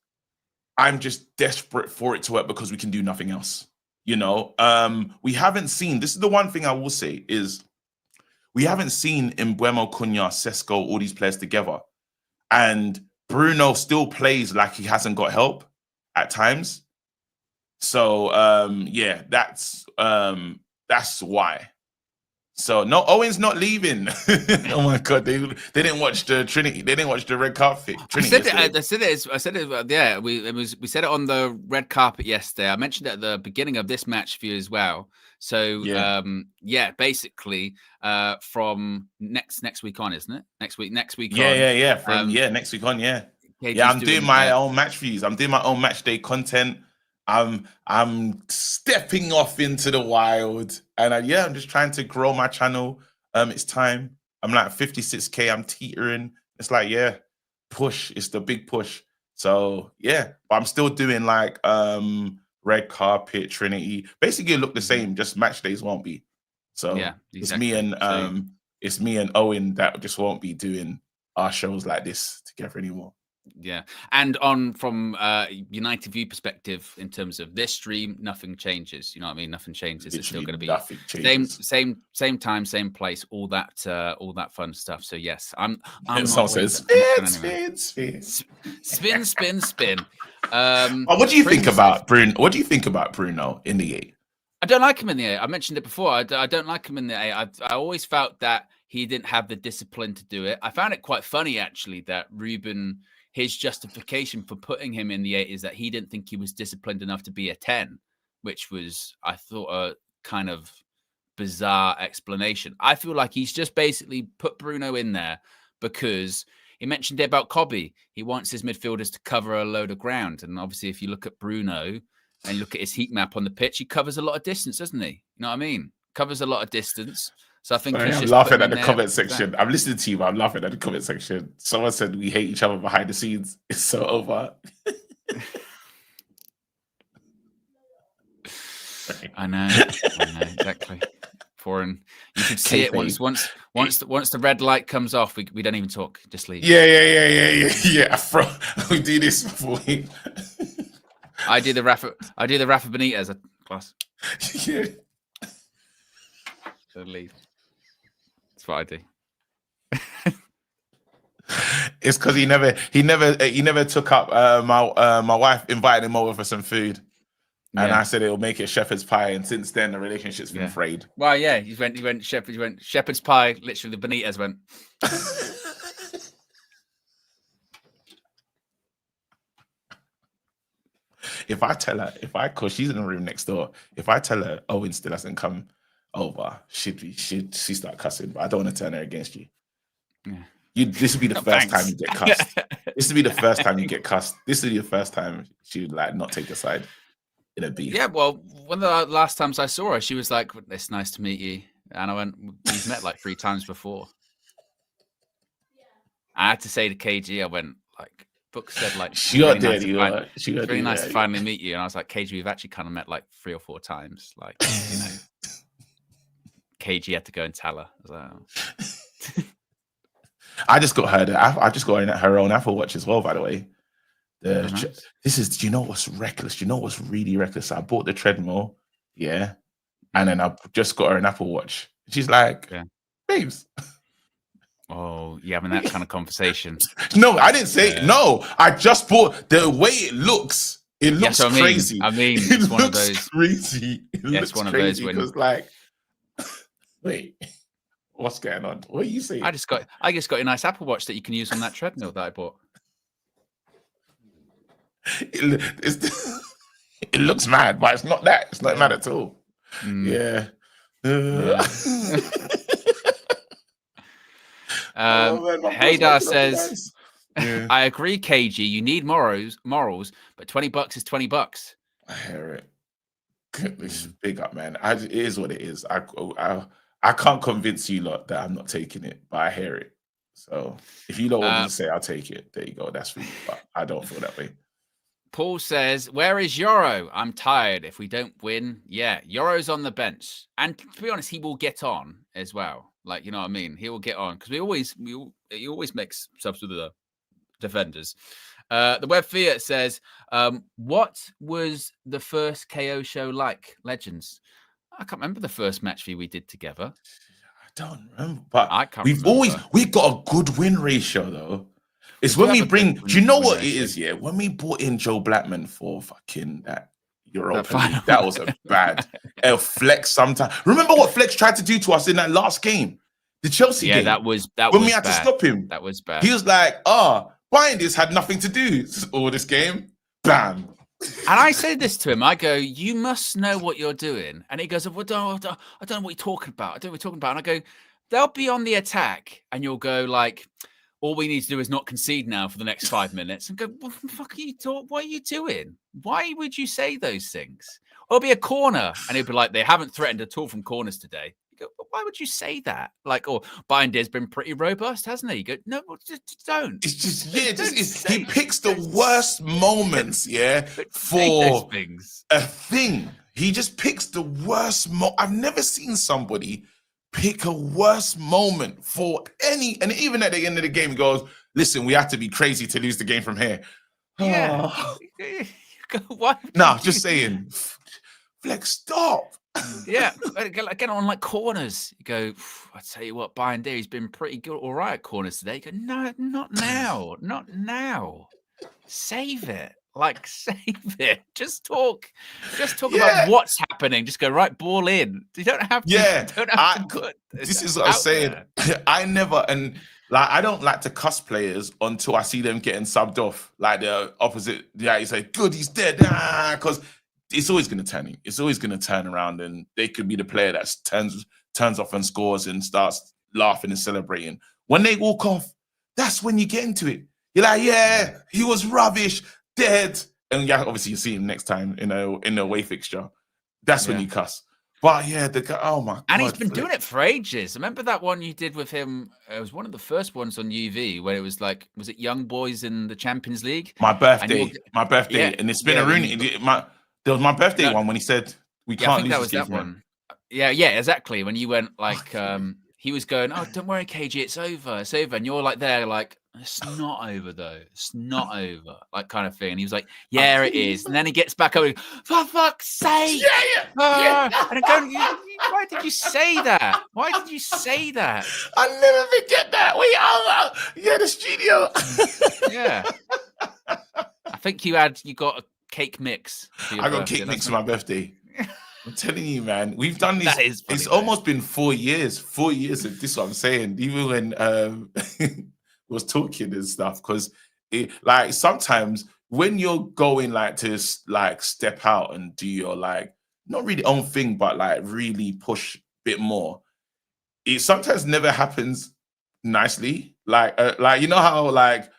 I'm just desperate for it to work because we can do nothing else. We haven't seen, this is the one thing I will say is we haven't seen Mbeumo, Cunha, Sesko, all these players together. And Bruno still plays like he hasn't got help at times. So that's why. So no, Owen's not leaving. Oh my God, they didn't watch the Trinity. They didn't watch the red carpet. I said it. Yeah, we said it on the red carpet yesterday. I mentioned it at the beginning of this match for you as well. So basically, from next week on, isn't it? Next week on. Yeah. Next week on, yeah. I'm doing my own match views. I'm doing my own match day content. I'm stepping off into the wild, and I'm just trying to grow my channel. It's time. I'm like 56K. I'm teetering. It's like push. It's the big push. So but I'm still doing red carpet, Trinity. Basically, it look the same. Just match days won't be. So exactly. It's me and Owen that just won't be doing our shows like this together anymore. Yeah, and from United View perspective, in terms of this stream, nothing changes. You know what I mean? Nothing changes. Literally it's still going to be same time, same place, all that fun stuff. So yes, I'm someone says spin. What do you think about Bruno? What do you think about Bruno in the 8? I don't like him in the 8. I mentioned it before. I don't like him in the 8. I always felt that he didn't have the discipline to do it. I found it quite funny actually that Ruben, his justification for putting him in the 8 is that he didn't think he was disciplined enough to be a 10. which was, I thought, a kind of bizarre explanation. I feel like he's just basically put Bruno in there because he mentioned it about Cobby. He wants his midfielders to cover a load of ground. And obviously, if you look at Bruno and look at his heat map on the pitch, he covers a lot of distance, doesn't he? You know what I mean? Covers a lot of distance. So I think I'm laughing at the comment section. I'm listening to you, but I'm laughing at the comment section. Someone said we hate each other behind the scenes. It's so over. I know, exactly. Foreign, you could see it once the red light comes off. We don't even talk. Just leave. Yeah. We do this before. I do the Rafa Benitez class. Yeah. So leave. That's what I do. It's because he never took up my wife invited him over for some food. And I said it'll make it shepherd's pie, and since then the relationship's been frayed. Well, yeah, he went shepherd's pie. Literally, the Benitez went. If I tell her, cause she's in the room next door, if I tell her Owen still hasn't come over, she start cussing. But I don't want to turn her against you. Yeah. This would be the first time you get cussed. This would be the first time you get cussed. This would be the first time she would like not take the side. Yeah, well, one of the last times I saw her, she was like, "It's nice to meet you," and I went, "We've met like 3 times before." I had to say to KG, I went like, "Book said like she got really dirty. It's really nice to finally meet you," and I was like, "KG, we've actually kind of met like 3 or 4 times." Like, you know, KG had to go and tell her. I was like, oh. I just got her own Apple Watch as well, by the way. This is, do you know what's reckless? Do you know what's really reckless? I bought the treadmill, and then I just got her an Apple Watch. She's like, babes. Oh, you having that kind of conversation? No, I didn't say no. I just bought the way it looks. It looks crazy. I mean, it's one of those crazy. It looks one of crazy those because, like, wait, what's going on? What are you saying? I just got a nice Apple Watch that you can use on that treadmill that I bought. It looks mad, but it's not that. It's not mad at all. Yeah. Haydar says, I agree, KG. You need morals, but $20 is $20. I hear it. This is big up, man. It is what it is. I can't convince you lot that I'm not taking it, but I hear it. So if you don't want me to say I'll take it, there you go. That's for you. But I don't feel that way. Paul says, where is Yoro? I'm tired. If we don't win, Yoro's on the bench. And to be honest, he will get on as well. Like, you know what I mean? He will get on because he always makes subs with the defenders. The Web Fiat says, what was the first KO show like? Legends. I can't remember the first match we did together. I don't remember, but I can't we've got a good win ratio though. It's when we bring, do you know what it is? Yeah, when we brought in Joe Blackman for fucking that Europa League, that was a bad Flex sometime. Remember what Flex tried to do to us in that last game? The Chelsea game. That was when we had to stop him. That was bad. He was like, Binders had nothing to do all this game. Bam. And I say this to him. I go, you must know what you're doing. And he goes, well, I don't know what you're talking about. I don't know what you're talking about. And I go, they'll be on the attack. And you'll go like, all we need to do is not concede now for the next 5 minutes. And go, what the fuck are you talking? What are you doing? Why would you say those things? Or it'll be a corner. And he'll be like, they haven't threatened at all from corners today. You go, why would you say that? Like, or Binder's been pretty robust, hasn't he? You go, no, just don't. It's just, he picks the worst moments, for things. A thing. He just picks the worst I've never seen somebody pick a worse moment for any, and even at the end of the game, he goes, listen, we have to be crazy to lose the game from here. Yeah. No, just saying, Flex, stop. Yeah, get on like corners. You go, I tell you what, Binder, he's been pretty good, all right at corners today. You go, no, not now, not now. Save it. Like, save it. Just talk about what's happening. Just go, right, ball in. You don't have to. This is what I'm saying. I never, and like, I don't like to cuss players until I see them getting subbed off. Like the opposite, you say, good, he's dead. Because it's always going to turn. It's always going to turn around, and they could be the player that turns off and scores and starts laughing and celebrating. When they walk off, that's when you get into it. You're like, yeah, he was rubbish, dead. And yeah, obviously you see him next time in the away fixture. That's when you cuss. But yeah, the guy, oh my God. And he's been doing it for ages. Remember that one you did with him? It was one of the first ones on UV where it was like, was it Young Boys in the Champions League? My birthday. And it's been a Rooney. There was my birthday one when he said, we can't lose. I think that was that one. Yeah, exactly. When you went like, he was going, oh, don't worry, KG, it's over. It's over. And you're like there, like, it's not over though. It's not over, like kind of thing. And he was like, yeah, it is. And then he gets back over, for fuck's sake. And I'm going, why did you say that? Why did you say that? I'll never forget that. The studio. Yeah. I think you got a cake mix. I got cake mix for my birthday. I'm telling you, man, we've done this. It's almost been 4 years. 4 years of this. What I'm saying, even when was talking and stuff, because like sometimes when you're going like to like step out and do your like not really own thing, but like really push a bit more, it sometimes never happens nicely. Like you know how like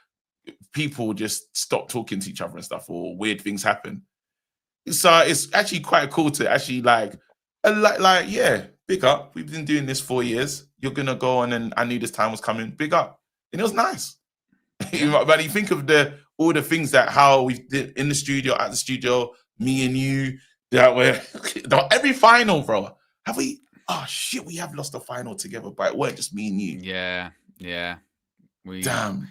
people just stop talking to each other and stuff, or weird things happen. So it's actually quite cool to actually like yeah, big up. We've been doing this 4 years. You're gonna go on, and I knew this time was coming. Big up. And it was nice. But you think of all the things that how we did in the studio, at the studio, me and you, that were every final, bro. Have we? Oh shit, we have lost a final together, but it weren't just me and you. Yeah. Damn.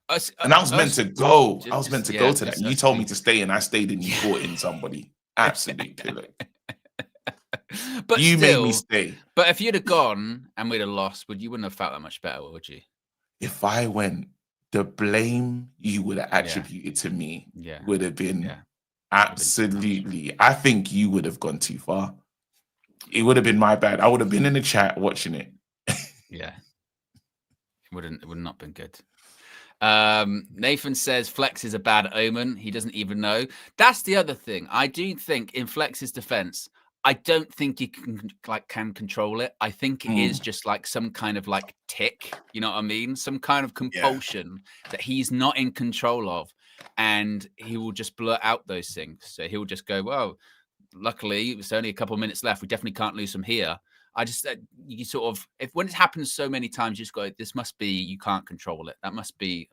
And I was meant to go. I was meant to go to that. And you told me to stay, and I stayed, and you brought in somebody. Absolute killer. But you made me stay. But if you'd have gone and we'd have lost, you wouldn't have felt that much better, would you? If I went, the blame you would have attributed to me would have been absolutely. I think you would have gone too far. It would have been my bad. I would have been in the chat watching it. Yeah, it would not been good. Nathan says Flex is a bad omen. He doesn't even know. That's the other thing. I do think in Flex's defense, I don't think he can control it. I think it is just like some kind of like tick, you know what I mean? Some kind of compulsion that he's not in control of, and he will just blurt out those things. So he'll just go, well, luckily it's only a couple of minutes left. We definitely can't lose from here. I just, you sort of, when it happens so many times, you just go, this must be, you can't control it. That must be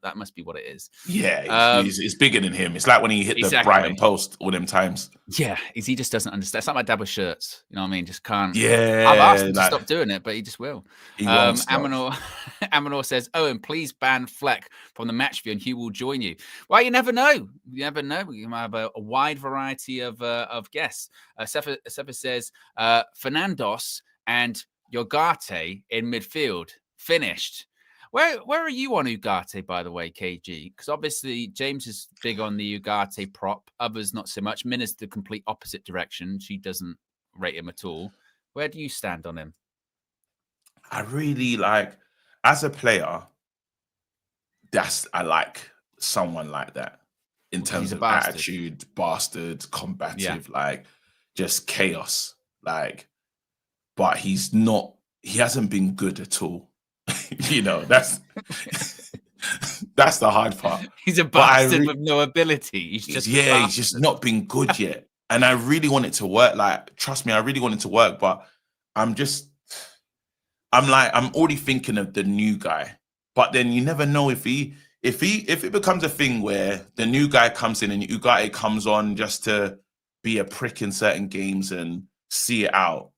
what it is. Yeah, it's bigger than him. It's like when he hit the Brighton post all them times. Yeah, he just doesn't understand. It's like my dad with shirts. You know what I mean? Just can't. Yeah. I've asked him to stop doing it, but he just will. Amanor says, Owen, please ban Fleck from the match view and he will join you. Well, you never know. You never know. We might have a wide variety of guests. Sefa says, Fernandos and Ugarte in midfield. Finished. Where are you on Ugarte, by the way, KG? Because obviously James is big on the Ugarte prop. Others not so much. Min is the complete opposite direction. She doesn't rate him at all. Where do you stand on him? I really like, as a player, I like someone like that in terms of attitude, bastard, combative, like just chaos, like. But he hasn't been good at all. You know, that's the hard part. He's a bastard with no ability. He's just not been good yet. And I really want it to work. Like, trust me, I really want it to work. But I'm already thinking of the new guy. But then you never know if it becomes a thing where the new guy comes in and Ugarte comes on just to be a prick in certain games and see it out.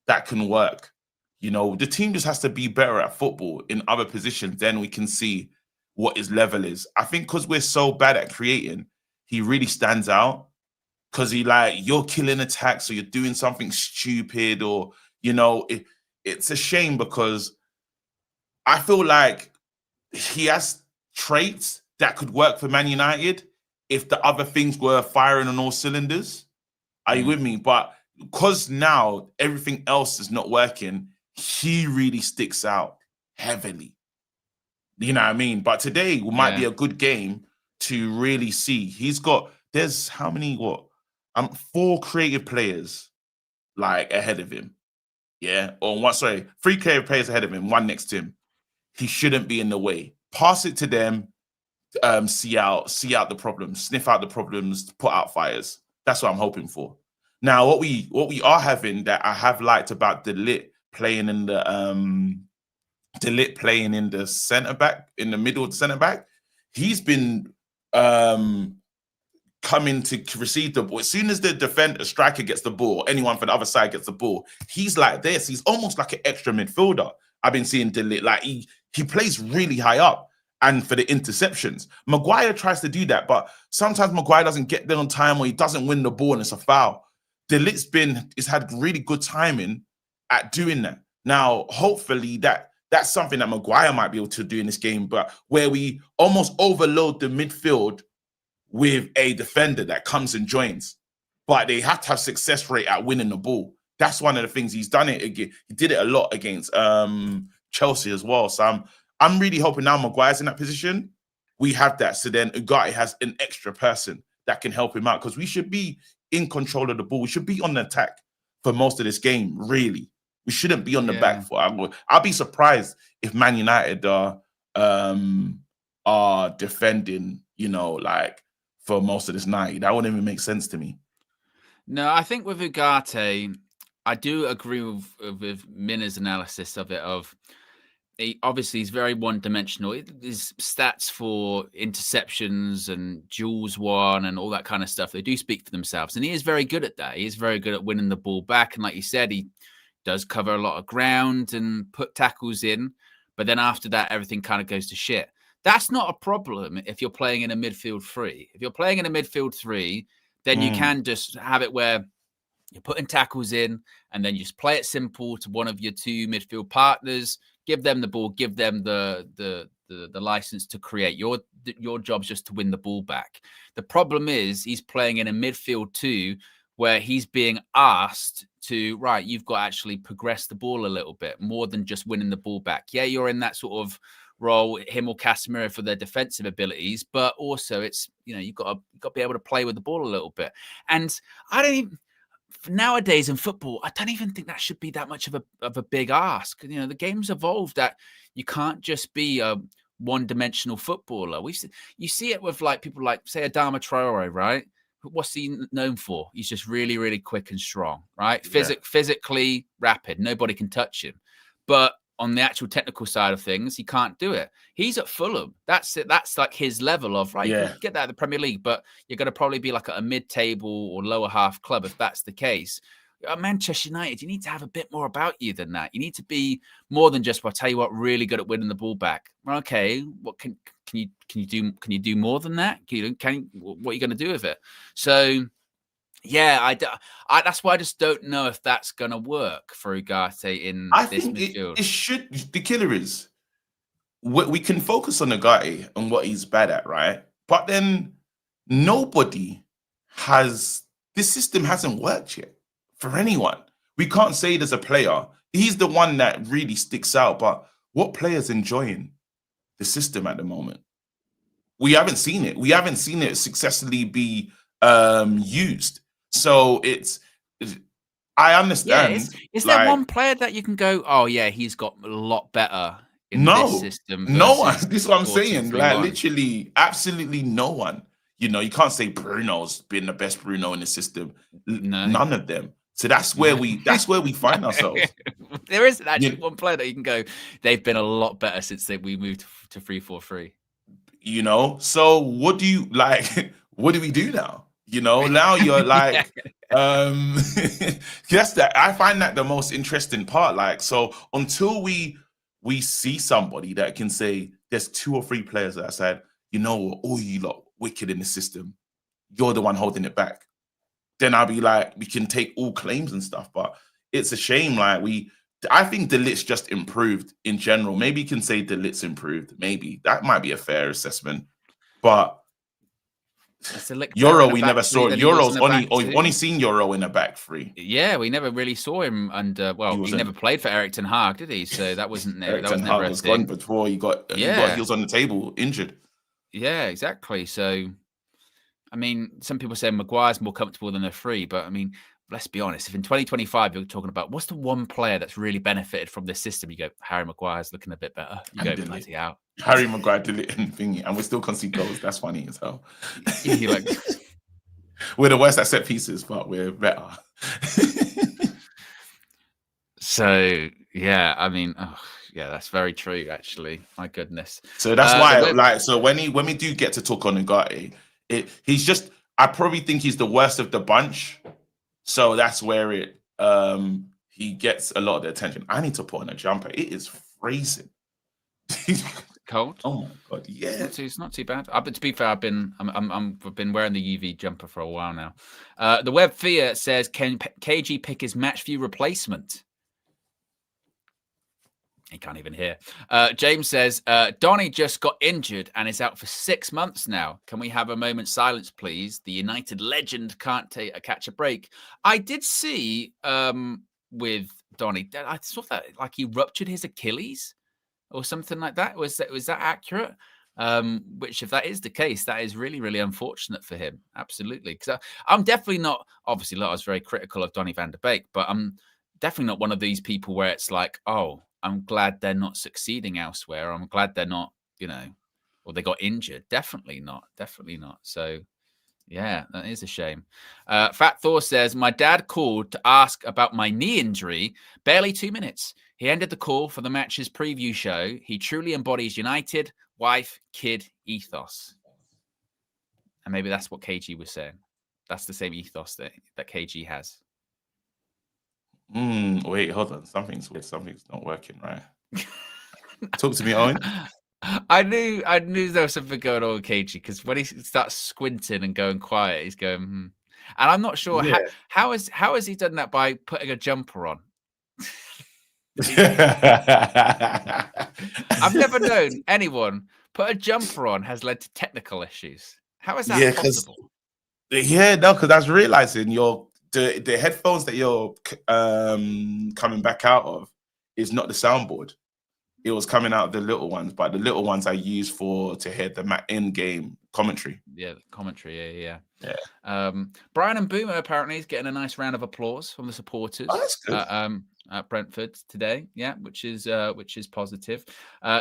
That can work. You know, the team just has to be better at football in other positions. Then we can see what his level is. I think because we're so bad at creating, he really stands out. Because you're killing attacks or you're doing something stupid, or, you know, it's a shame because I feel like he has traits that could work for Man United if the other things were firing on all cylinders. Are you with me? But because now everything else is not working, he really sticks out heavily. You know what I mean? But today might be a good game to really see. There's how many, 4 creative players like ahead of him. Yeah, or one, sorry, 3 creative players ahead of him, 1 next to him. He shouldn't be in the way. Pass it to them, see out the problems, sniff out the problems, put out fires. That's what I'm hoping for. Now, what we are having that I have liked about Delit playing in the centre back, in the middle of the centre back, he's been coming to receive the ball. As soon as the defender, striker gets the ball, anyone from the other side gets the ball, he's like this. He's almost like an extra midfielder. I've been seeing Delit, like he plays really high up. And for the interceptions, Maguire tries to do that, but sometimes Maguire doesn't get there on time, or he doesn't win the ball and it's a foul. Delit's had really good timing at doing that. Now, hopefully that's something that Maguire might be able to do in this game, but where we almost overload the midfield with a defender that comes and joins, but they have to have success rate at winning the ball. That's one of the things he's done it again. He did it a lot against Chelsea as well. So I'm really hoping now Maguire's in that position. We have that. So then Ugarte has an extra person that can help him out, because we should be in control of the ball. We should be on the attack for most of this game, really. We shouldn't be on the back foot. I'll be surprised if Man United are defending, like for most of this night. That wouldn't even make sense to me. No, I think with Ugarte, I do agree with Mina's analysis of it. Obviously, he's very one-dimensional. His stats for interceptions and duels won and all that kind of stuff, they do speak for themselves. And he is very good at that. He is very good at winning the ball back. And like you said, he does cover a lot of ground and put tackles in. But then after that, everything kind of goes to shit. That's not a problem if you're playing in a midfield 3. If you're playing in a midfield 3, then you can just have it where you're putting tackles in and then you just play it simple to one of your 2 midfield partners. Give them the ball, give them the license to create. Your job's just to win the ball back. The problem is he's playing in a midfield 2 where he's being asked to, right, you've got to actually progress the ball a little bit more than just winning the ball back. Yeah, you're in that sort of role, him or Casemiro, for their defensive abilities, but also it's, you've got to be able to play with the ball a little bit. And nowadays in football, I don't even think that should be that much of a big ask. The game's evolved that you can't just be a one-dimensional footballer. You see it with like people like, say, Adama Traore, right? What's he known for? He's just really, really quick and strong, right? Physically rapid. Nobody can touch him. But on the actual technical side of things, he can't do it. He's at Fulham. That's it. That's like his level of, right, you can get that in the Premier League, but you're going to probably be like at a mid-table or lower half club if that's the case. At Manchester United, you need to have a bit more about you than that. You need to be more than just, well, I'll tell you what, really good at winning the ball back. Well, okay, what can you do? Can you do more than that? What are you going to do with it? So, yeah, that's why I just don't know if that's going to work for Ugarte in this midfield. It should. The killer is we can focus on Ugarte and what he's bad at, right? But then this system hasn't worked yet for anyone. We can't say there's a player. He's the one that really sticks out. But what player's enjoying the system at the moment? We haven't seen it. We haven't seen it successfully be used. So I understand. Yeah, is there one player that you can go, oh yeah, he's got a lot better in this system? No one. This is what I'm saying. Like literally, absolutely no one. You can't say Bruno's been the best Bruno in the system. No. None of them. So that's where we find ourselves. There isn't actually one player that you can go, they've been a lot better since we moved to 3-4-3. So what do you like? What do we do now? Now you're like, yes, that I find that the most interesting part. Like, so until we see somebody that can say there's 2 or 3 players that said, all you lot wicked in the system, you're the one holding it back, then I'll be like, we can take all claims and stuff. But it's a shame. Like I think Delit's just improved in general. Maybe you can say Delit's improved. Maybe that might be a fair assessment, but. Euro, we never saw. Euro's only seen Euro in a back 3. Yeah, we never really saw him under. Well, he never played for Erik ten Hag, did he? So that wasn't. Erik ten Hag was gone before he got heels on the table, injured. Yeah, exactly. So I mean, some people say Maguire's more comfortable than the 3, but I mean, let's be honest. If in 2025 you're talking about what's the one player that's really benefited from this system, you go, Harry Maguire's looking a bit better. You go, bloody hell. Harry Maguire deleting thingy, and we still concede goals. That's funny as hell. Like, we're the worst at set pieces, but we're better. So yeah, I mean, yeah, that's very true. Actually, my goodness. So that's why, so when we do get to talk on Ugarte, he's just. I probably think he's the worst of the bunch. So that's where he gets a lot of the attention. I need to put on a jumper. It is freezing. Cold. Oh my god, yeah. It's not too bad. But to be fair, I've been wearing the UV jumper for a while now. The Web Fear says, can KG pick his match view replacement? He can't even hear. James says, Donny just got injured and is out for 6 months now. Can we have a moment's silence, please? The United legend can't catch a break. I did see with Donny, I saw that like he ruptured his Achilles or something like that. Was that accurate? Which, if that is the case, that is really, really unfortunate for him. Absolutely. Because I'm definitely not, obviously, look, I was very critical of Donny van de Beek, but I'm definitely not one of these people where it's like, oh, I'm glad they're not succeeding elsewhere. I'm glad they're not, or they got injured. Definitely not. Definitely not. So, yeah, that is a shame. Fat Thor says, my dad called to ask about my knee injury. Barely 2 minutes. He ended the call for the match's preview show. He truly embodies United, wife, kid ethos. And maybe that's what KG was saying. That's the same ethos that KG has. Wait, hold on. Something's weird. Something's not working right. Talk to me, Owen. I knew there was something going on with KG because when he starts squinting and going quiet, he's going. And I'm not sure how has he done that by putting a jumper on. I've never known anyone put a jumper on has led to technical issues. How is that possible? Because I was realizing the headphones that you're coming back out of is not the soundboard. It was coming out of the little ones, but the little ones I use to hear the in-game commentary. Yeah, commentary. Yeah. Brian and Boomer apparently is getting a nice round of applause from the supporters. Oh, that's good. At Brentford today. Yeah, which is positive.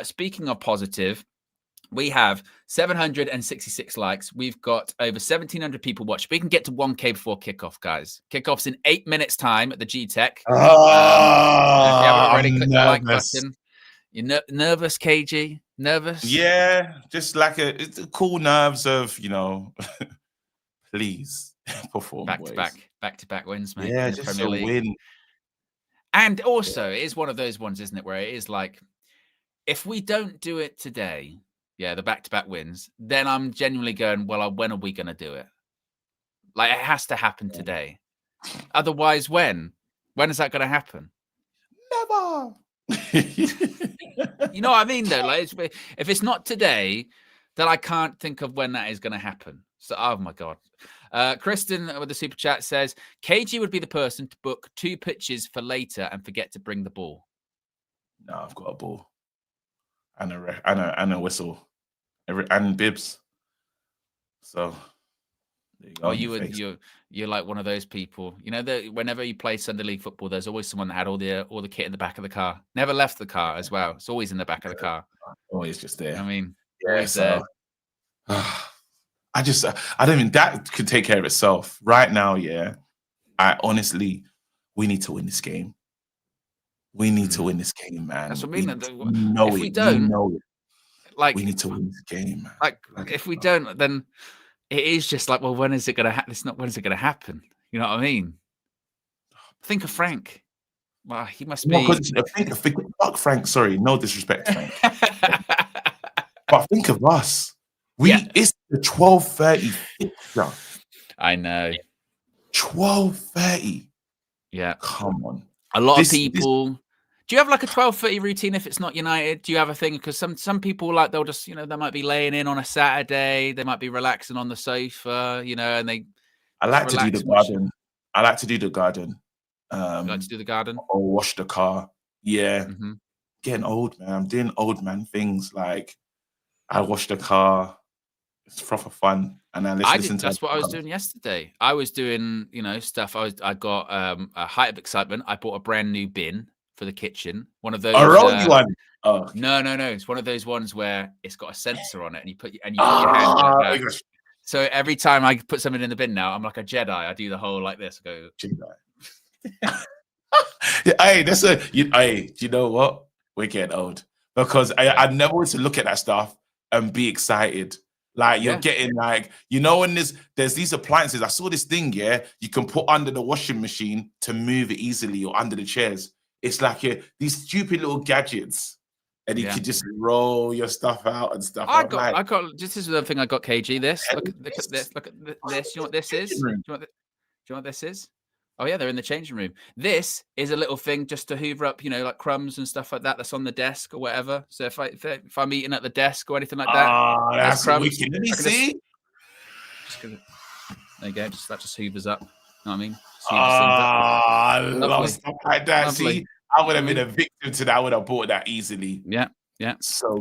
Speaking of positive, we have 766 likes. We've got over 1,700 people watch. We can get to 1K before kickoff, guys. Kickoff's in 8 minutes' time at the GTech. If you haven't already, click the like button. You're nervous, KG? Nervous? Yeah, just like it's the cool nerves of, please perform. Back to back wins, mate. Yeah, just a win. And also, it is one of those ones, isn't it, where it is like, if we don't do it today, the back-to-back wins, then I'm genuinely going, well, when are we going to do it? Like, it has to happen today. Otherwise, when? When is that going to happen? Never. You know what I mean, though? Like, if it's not today, then I can't think of when that is going to happen. So, oh, my God. Kristen with the super chat says, KG would be the person to book 2 pitches for later and forget to bring the ball. No, I've got a ball. And a whistle. And bibs. So there you go. You're like one of those people. That whenever you play Sunday League football, there's always someone that had all the kit in the back of the car. Never left the car as well. It's always in the back of the car. Always just there. I mean, always there. I don't mean that could take care of itself. Right now, we need to win this game. We need to win this game, man. That's what I mean. If we don't, like, we need to win this game. Like, if we don't, then it is just like, well, when is it going to happen? It's not when is it going to happen? You know what I mean? Think of Frank. Well, he must be. Fuck Frank. Sorry, no disrespect, Frank. But think of us. It's the 12:30 fixture. I know. 12:30. Yeah. Come on. A lot of people. Do you have like a 12:30 routine if it's not United? Do you have a thing? Because some people, like, they'll just, they might be laying in on a Saturday. They might be relaxing on the sofa, and they. I like to do the garden. I like to do the garden. You like to do the garden? Or wash the car. Yeah. Mm-hmm. Getting old, man. I'm doing old man things. Like, I wash the car. It's proper fun. And then let's listen to that's what I was doing yesterday. I was doing, stuff. I got a height of excitement. I bought a brand new bin for the kitchen. One of those. A rolly one. Oh, okay. No. It's one of those ones where it's got a sensor on it, and you put your hand like that. So every time I put something in the bin now, I'm like a Jedi. I do the whole like this. I go Jedi. Hey, that's hey, you know what? We're getting old because I never want to look at that stuff and be excited. Like you're getting like, when there's these appliances. I saw this thing, you can put under the washing machine to move it easily or under the chairs. It's like these stupid little gadgets. And you can just roll your stuff out and stuff. I got this is the thing I got, KG. Look at this. Look at this. You know what this is? Do you know what this is? Oh yeah, they're in the changing room. This is a little thing just to hoover up, like crumbs and stuff like that. That's on the desk or whatever. So if I'm eating at the desk or anything like that, that's crumbs. Let me see. There you go. That just hoovers up. You know what I mean? I love stuff like that. Lovely. See, I would have been a victim to that. I would have bought that easily. Yeah. So,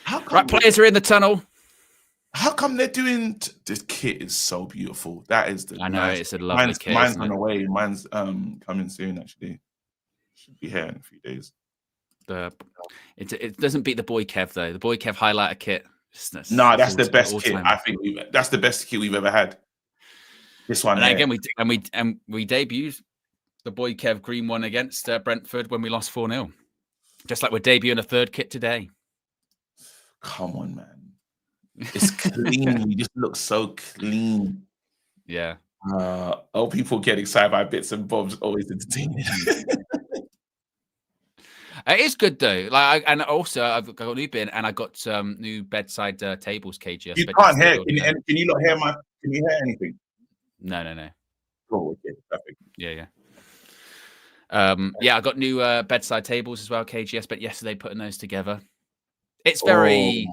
right, players are in the tunnel. How come they're doing this kit is so beautiful. That is the I know it's a lovely kit. Mine's on the way. Mine's coming soon actually. Should be here in a few days. It doesn't beat the Boy Kev though. The Boy Kev highlighter kit. No, that's the best kit. I think that's the best kit we've ever had. This one. And again, we debuted the Boy Kev green one against Brentford when we lost 4-0. Just like we're debuting a third kit today. Come on, man. It's clean. You just look so clean. Yeah. People get excited by bits and bobs. Always entertaining. It is good though. And also I've got a new bin and I got some new bedside tables. KG. You can't hear. Can you not hear Can you hear anything? No. Cool. Okay. Perfect. Yeah. I got new bedside tables as well. KG. I spent yesterday putting those together. It's very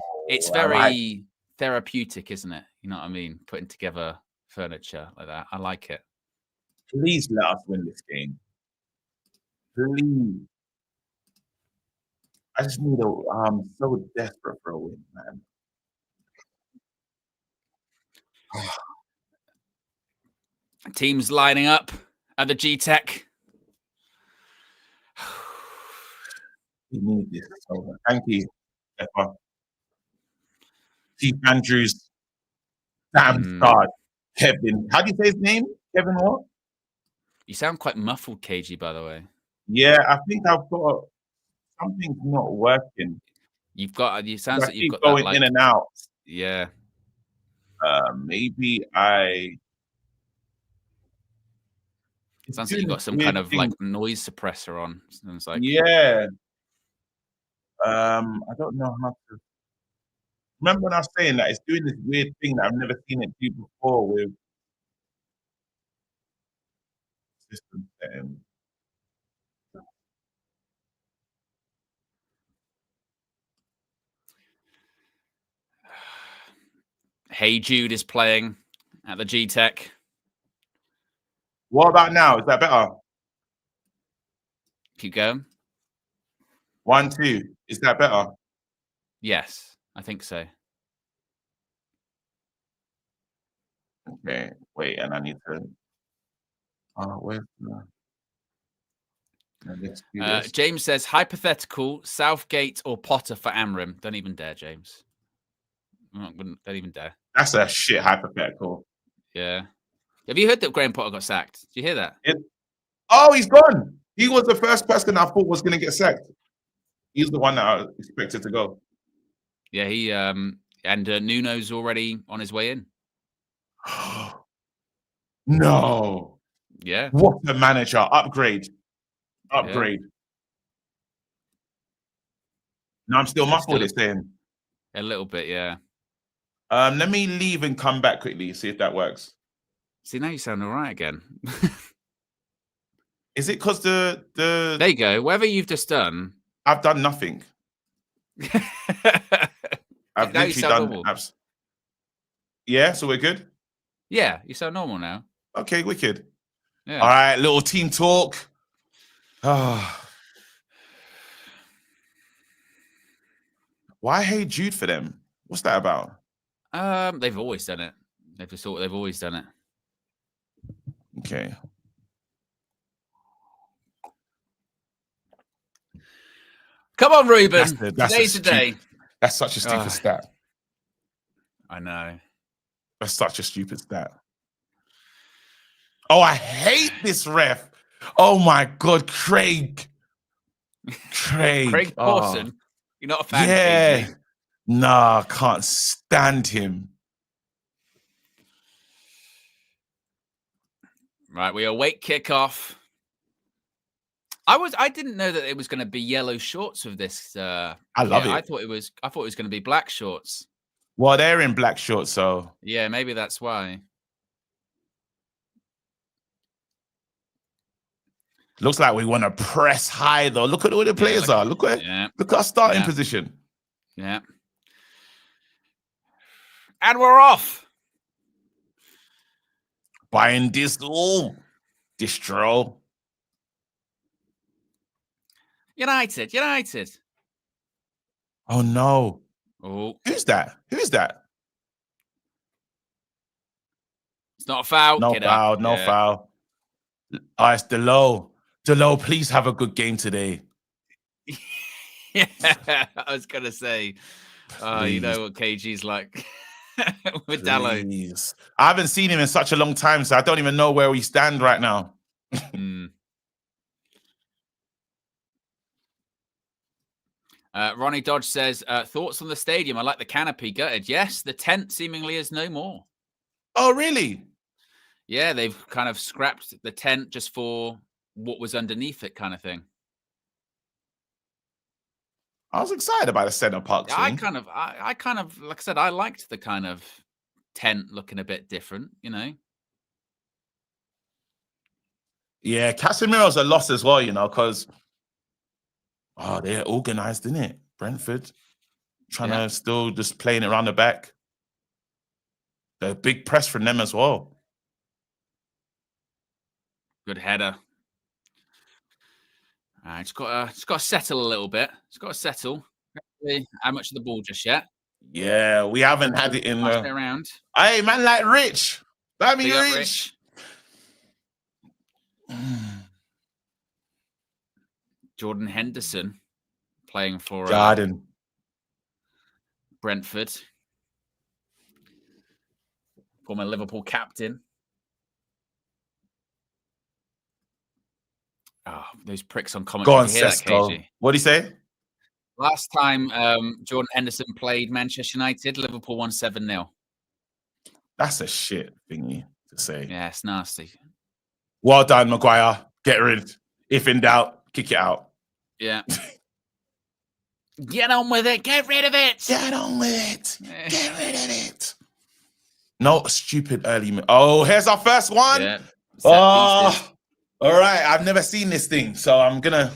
therapeutic, isn't it? You know what I mean? Putting together furniture like that. I like it. Please let us win this game. Please. I just need I'm so desperate for a win, man. Teams lining up at the G-Tech. We need this. So, thank you, Stefan. Steve Andrews, Sam Todd, Kevin. How do you say his name? Kevin what? You sound quite muffled, KG, by the way. Yeah, I think I've got something's not working. You've got. It sounds like you've got going that, in and out. Yeah. Maybe I. It sounds like you've got some kind of like noise suppressor on. It's like yeah. I don't know how to. Remember when I was saying that it's doing this weird thing that I've never seen it do before with system settings. Hey Jude is playing at the G-Tech. What about now? Is that better? Keep going. 1, 2. Is that better? Yes, I think so. Okay, wait, and I need to. Where's the? James says hypothetical Southgate or Potter for Amram. Don't even dare, James. Don't even dare. That's a shit hypothetical. Yeah. Have you heard that Graham Potter got sacked? Did you hear that? Oh, he's gone. He was the first person I thought was going to get sacked. He's the one that I expected to go. Yeah, he and Nuno's already on his way in. No. Yeah. What a manager. Upgrade. Yeah. No, I'm still muffled, it's saying. A little bit, yeah. Let me leave and come back quickly, see if that works. See, now you sound all right again. Is it because the... There you go. Whatever you've just done. I've done nothing. I've literally done... Yeah, so we're good? Yeah, you sound normal now. Okay, wicked. Yeah. All right, little team talk. Why Hey Jude for them? What's that about? They've always done it. They've always done it. Okay. Come on, Ruben. Today's the day. That's such a stupid stat. I know. That's such a stupid stat. Oh, I hate this ref. Oh my God, Craig. Craig Dawson. You're not a fan, yeah. KG? Nah, can't stand him. Right, we await kickoff. I didn't know that it was going to be yellow shorts with this. I love it. I thought it was going to be black shorts. Well, they're in black shorts, so yeah, maybe that's why. Looks like we want to press high though. Look at where the players are. Look at our starting position. Yeah. And we're off. Buying Distro. United. Oh no. Oh. Who's that? It's not a foul. No foul. Oh, it's Delo. Delo, please have a good game today. Yeah, I was going to say, you know what KG's like with Dallo. I haven't seen him in such a long time, so I don't even know where we stand right now. Ronnie Dodge says, thoughts on the stadium? I like the canopy gutted. Yes, the tent seemingly is no more. Oh, really? Yeah, they've kind of scrapped the tent just for what was underneath it, kind of thing. I was excited about the Centre Park thing. I kind of, like I said, I liked the kind of tent looking a bit different, you know. Yeah, Casemiro's a loss as well, you know, because they're organised, isn't it? Brentford trying to still just playing it around the back. The big press from them as well. Good header. It's got to settle a little bit. It's got to settle. How much of the ball just yet? Yeah, we haven't had it in the around. Hey, man, like Rich. That mean Rich. Jordan Henderson playing for Brentford. Former Liverpool captain. Oh, those pricks on commentary. Go on, Sesko. What do you say? Last time Jordan Henderson played Manchester United, Liverpool won 7-0. That's a shit thingy to say. Yeah, it's nasty. Well done, Maguire. Get rid. If in doubt, kick it out. Yeah. Get on with it. Get rid of it. Get on with it. Get rid of it. No stupid early. Oh, here's our first one. Yeah. All right. I've never seen this thing, so I'm gonna.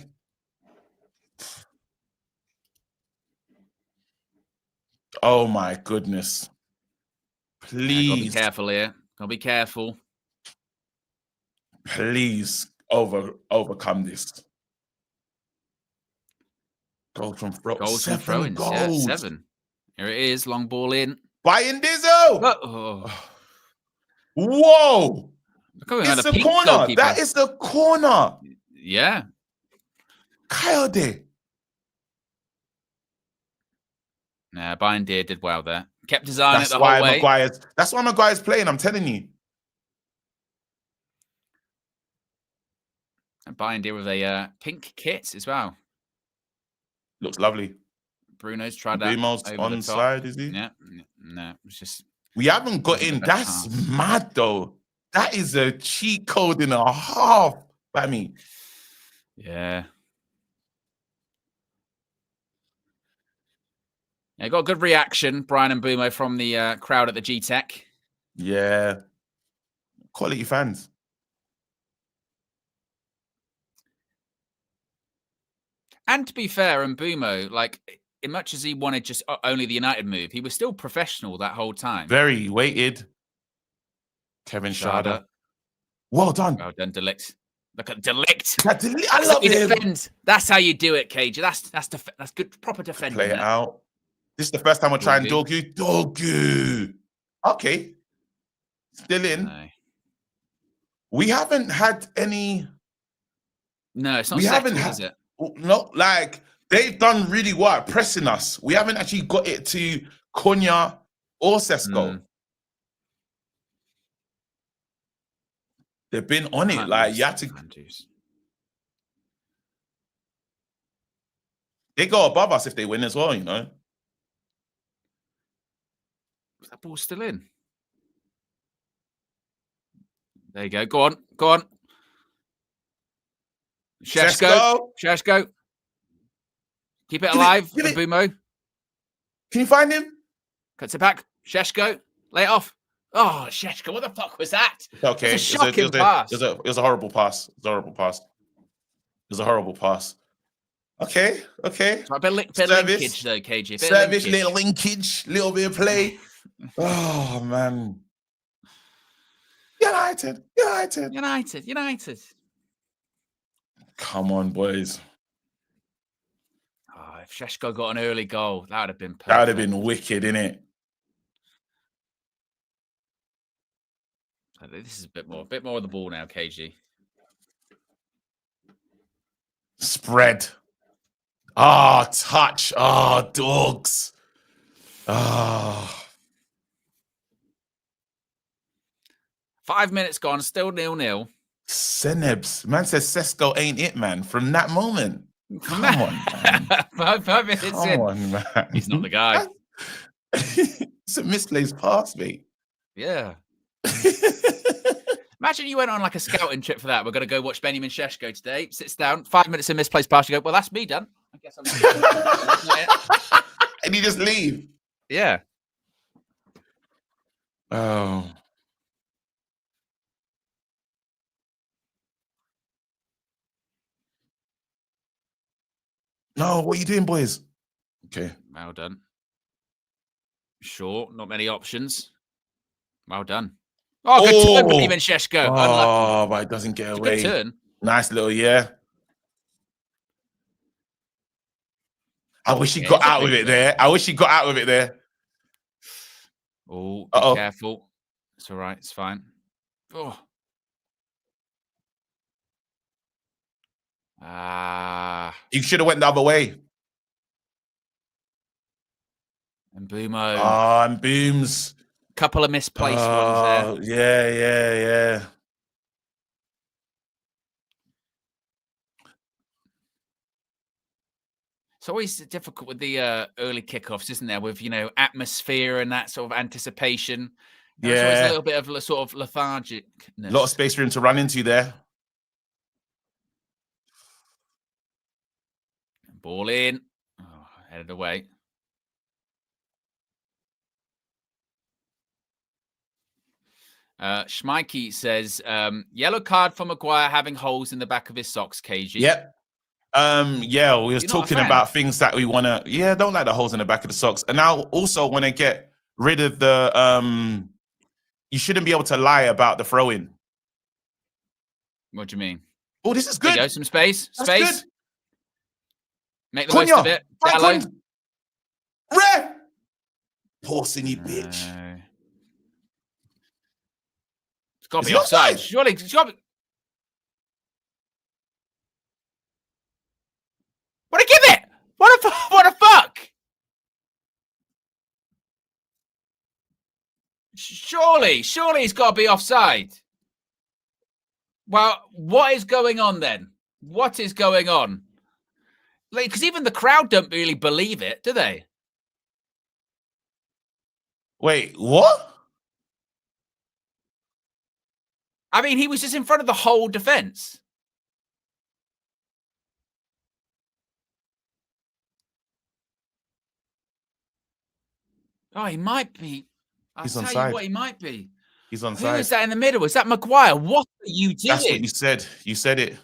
Oh my goodness! Please, gotta be careful here. Gotta be careful. Please overcome this. Goals from throw-ins. 7 goals. Yeah, 7. Here it is. Long ball in. Bayern Dizzo. Whoa! It's the corner. Goalkeeper. That is the corner. Yeah. Coyote. Nah, Bayern did well there. Kept his eye on it the whole way. That's why Maguire's playing, I'm telling you. And Bayern with a pink kit as well. Looks lovely. Bruno's tried that. Bruno's on side, is he? Yeah. No, it's just... We haven't got in. That's mad, though. That is a cheat code and a half, I mean. Yeah. Yeah, got a good reaction, Brian and Boomo, from the crowd at the G-Tech. Yeah. Quality fans. And to be fair, and Boomo, like, as much as he wanted just only the United move, he was still professional that whole time. Very weighted. Kevin Schade. Well done. Well done, Delict. Look at Delict. I love him. That's how you do it, Cage. That's good, proper defending. Play it out. This is the first time we're trying Dorgu. Dorgu. Okay. Still in. No. We haven't had any. No, it's not settled, is it? No, like they've done really well at pressing us. We haven't actually got it to Konya or Sesko. They've been on it. Like you have to. They go above us if they win as well, you know. That ball's still in. There you go. Go on. Go on. Sheshko. Keep it alive. Bumo. Can you find him? Cuts it back. Sheshko. Lay it off. Oh, Sheshko. What the fuck was that? Okay. It's a shocking pass. It was a horrible pass. It was a horrible pass. It was a horrible pass. Okay. Okay. So a bit of linkage though, KG. Service, little linkage, little bit of play. Oh, man. United. Come on, boys. Oh, if Sheshko got an early goal, that would have been perfect. That would have been wicked, innit? This is a bit more of the ball now, KG. Spread. Ah, touch. Ah, dogs. Ah. 5 minutes gone, still 0-0. Senebs. Man says Sesko ain't it, man. From that moment. Come on, man. 5 minutes in. Come on, man. He's not the guy. It's a misplaced pass, mate. Yeah. Imagine you went on like a scouting trip for that. We're going to go watch Benjamin Sheshko today. Sits down, 5 minutes in misplaced pass. You go, well, that's me done. I guess I'm and you just leave. Yeah. Oh. No, what are you doing, boys? Okay. Well done. Sure, not many options. Well done. Oh, good turn, Benjamin Sheshko. Oh, but it doesn't get away. Good turn. Nice little, yeah. I wish he got out with it there. Oh, be careful. It's all right. It's fine. Oh. You should have went the other way. And Boomo. Oh, and Booms. Couple of misplaced ones there. Yeah. It's always difficult with the early kickoffs, isn't there? With, atmosphere and that sort of anticipation. There's always a little bit of sort of lethargicness. A lot of space for him to run into there. Ball in. Oh, headed away. Schmeike says, yellow card for Maguire having holes in the back of his socks, KG. Yep. Yeah, we was talking about things that we want to, I don't like the holes in the back of the socks. And now also want to get rid of the, you shouldn't be able to lie about the throw-in. What do you mean? Oh, this is good. There you go, some space. That's space. Good. Make the most of it. Rare. Pausing you, bitch. It's got to be offside. Surely, it's got to be. What a give it! What a fuck! Surely it's got to be offside. Well, what is going on then? What is going on? Like, because even the crowd don't really believe it, do they? Wait, what? I mean, he was just in front of the whole defense. Oh, he might be. I'll tell you what, he might be. He's onside. Who is that in the middle? Is that Maguire? What are you doing? That's what you said. You said it.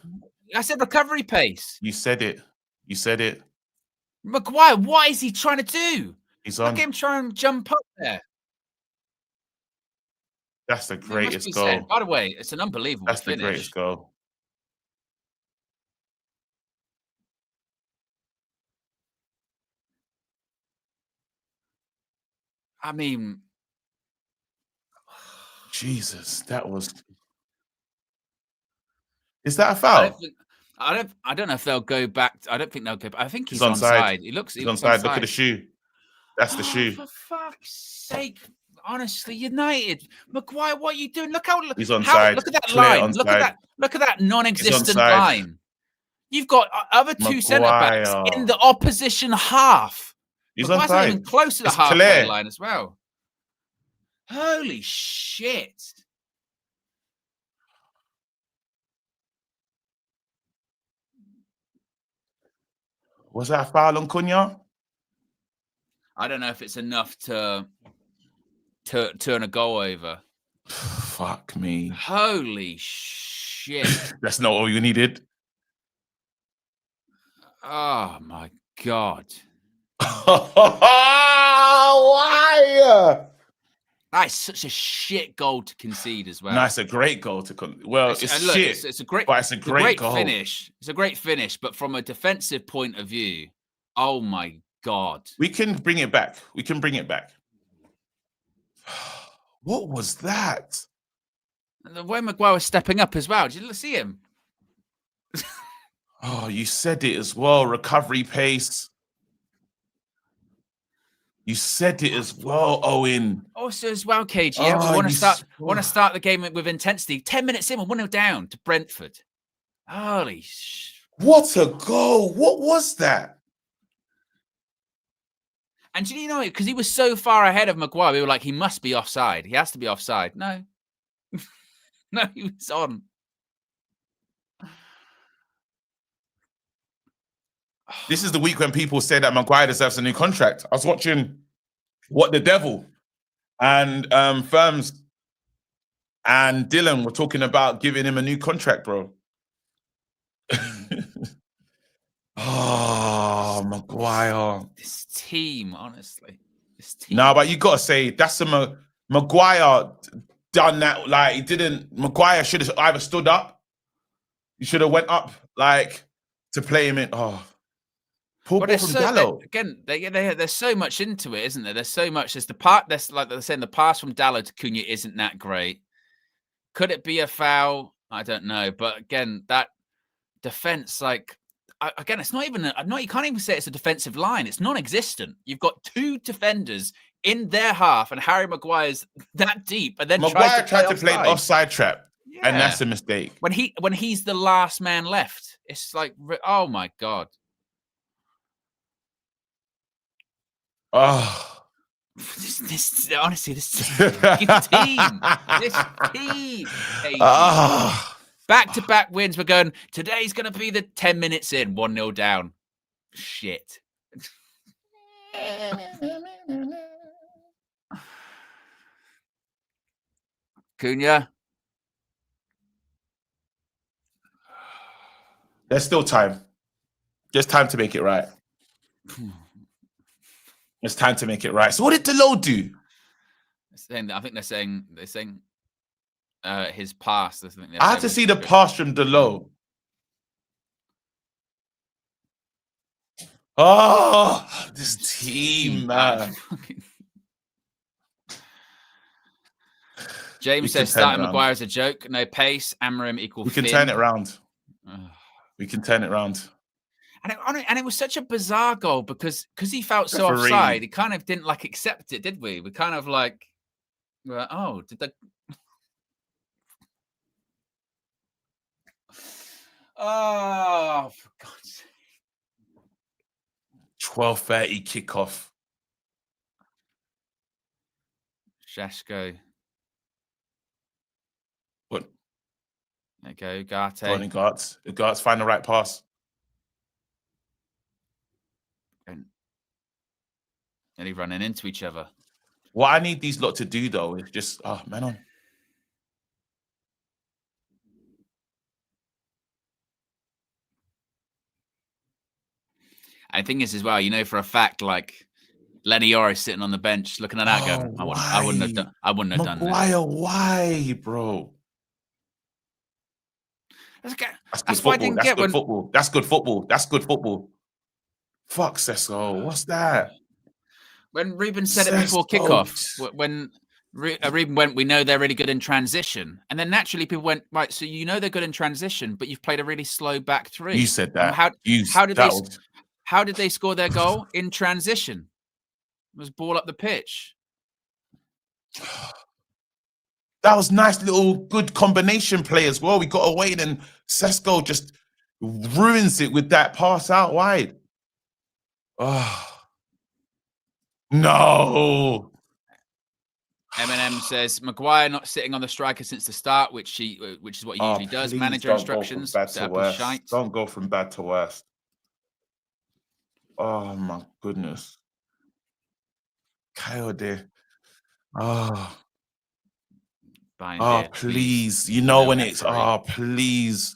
I said recovery pace. You said it. You said it. Maguire, what is he trying to do? He's on. Look at him try and jump up there. That's the greatest goal. Said. By the way, it's an unbelievable finish. That's the greatest goal. I mean, Jesus, that was. Is that a foul? I don't know if they'll go back. I don't think they'll go back. I think he's onside. onside. He looks onside. Look at the shoe. That's the shoe. For fuck's sake. Honestly, United. Maguire, what are you doing? Look how he's onside. Look at that Clear line. Onside. Look at that non-existent line. You've got other two centre-backs in the opposition half. He's Maguire's not even close to the halfway line as well. Holy shit. Was that a foul on Cunha? I don't know if it's enough to turn a goal over. Fuck me. Holy shit. That's not all you needed. Oh, my God. Why? That's such a shit goal to concede as well. No, it's a great goal to concede. Well, it's shit. It's a great, but it's a great goal. Finish. It's a great finish, but from a defensive point of view, oh my God. We can bring it back. We can bring it back. What was that? And the way Maguire was stepping up as well. Did you see him? Oh, you said it as well. Recovery pace. You said it as well, Owen. Also as well, KG. Yeah, we want to start the game with intensity. 10 minutes in, we're 1-0 down to Brentford. Holy what a goal. What was that? And do you know, because he was so far ahead of Maguire, we were like, he must be offside. He has to be offside. No. No, he was on. This is the week when people say that Maguire deserves a new contract. I was watching What the Devil, and Firms and Dylan were talking about giving him a new contract, bro. Oh, Maguire. This team, honestly. This team. No, but you got to say, that's a Maguire done that. Like, he didn't. Maguire should have either stood up. He should have went up, like, to play him in. Oh. Poor ball from Dalot. Again, there's so much into it, isn't there? There's so much. There's the part that's like they're saying the pass from Dalot to Cunha isn't that great. Could it be a foul? I don't know. But again, that defense, like, again, it's not even you can't even say it's a defensive line. It's non-existent. You've got two defenders in their half, and Harry Maguire's that deep, and then Maguire tried to play offside trap, and that's a mistake. When he's the last man left, it's like, oh my God. Oh, this honestly, this team, back-to-back wins. We're going. Today's going to be the 10 minutes in, 1-0 down. Shit. Cunha. There's still time. There's time to make it right. It's time to make it right. So what did Dalot do? I think they're saying his pass. I had to see the pass from Dalot. Oh, this team, man. James says starting Maguire is a joke. No pace. Amorim equal. We can turn it around. We can turn it around. And it was such a bizarre goal because he felt so offside. He kind of didn't like accept it, did we? We kind of like, oh, did they? Oh, for God's sake! 12:30 kickoff. Šeško. What? There you go, Ugarte. Ugarte's find the right pass. And he's running into each other. What I need these lot to do, though, is just, man on. And the thing is, as well, you know for a fact, like Lenny Orris sitting on the bench looking at that, going, I wouldn't have done that. Maguire, why, bro? That's good football. That's good football. Fuck, Cecil. What's that? When Ruben said it before kickoff, when Ruben went, we know they're really good in transition. And then naturally people went, right, so you know they're good in transition, but you've played a really slow back three. You said that. How did they score their goal? In transition. It was ball up the pitch. That was nice little good combination play as well. We got away, and Sesko just ruins it with that pass out wide. Oh. No. Eminem says Maguire not sitting on the striker since the start, which is what he usually does. Manager instructions. Don't go from bad to worse. Oh my goodness. Coyote. Oh. Oh, please. You know when it's please.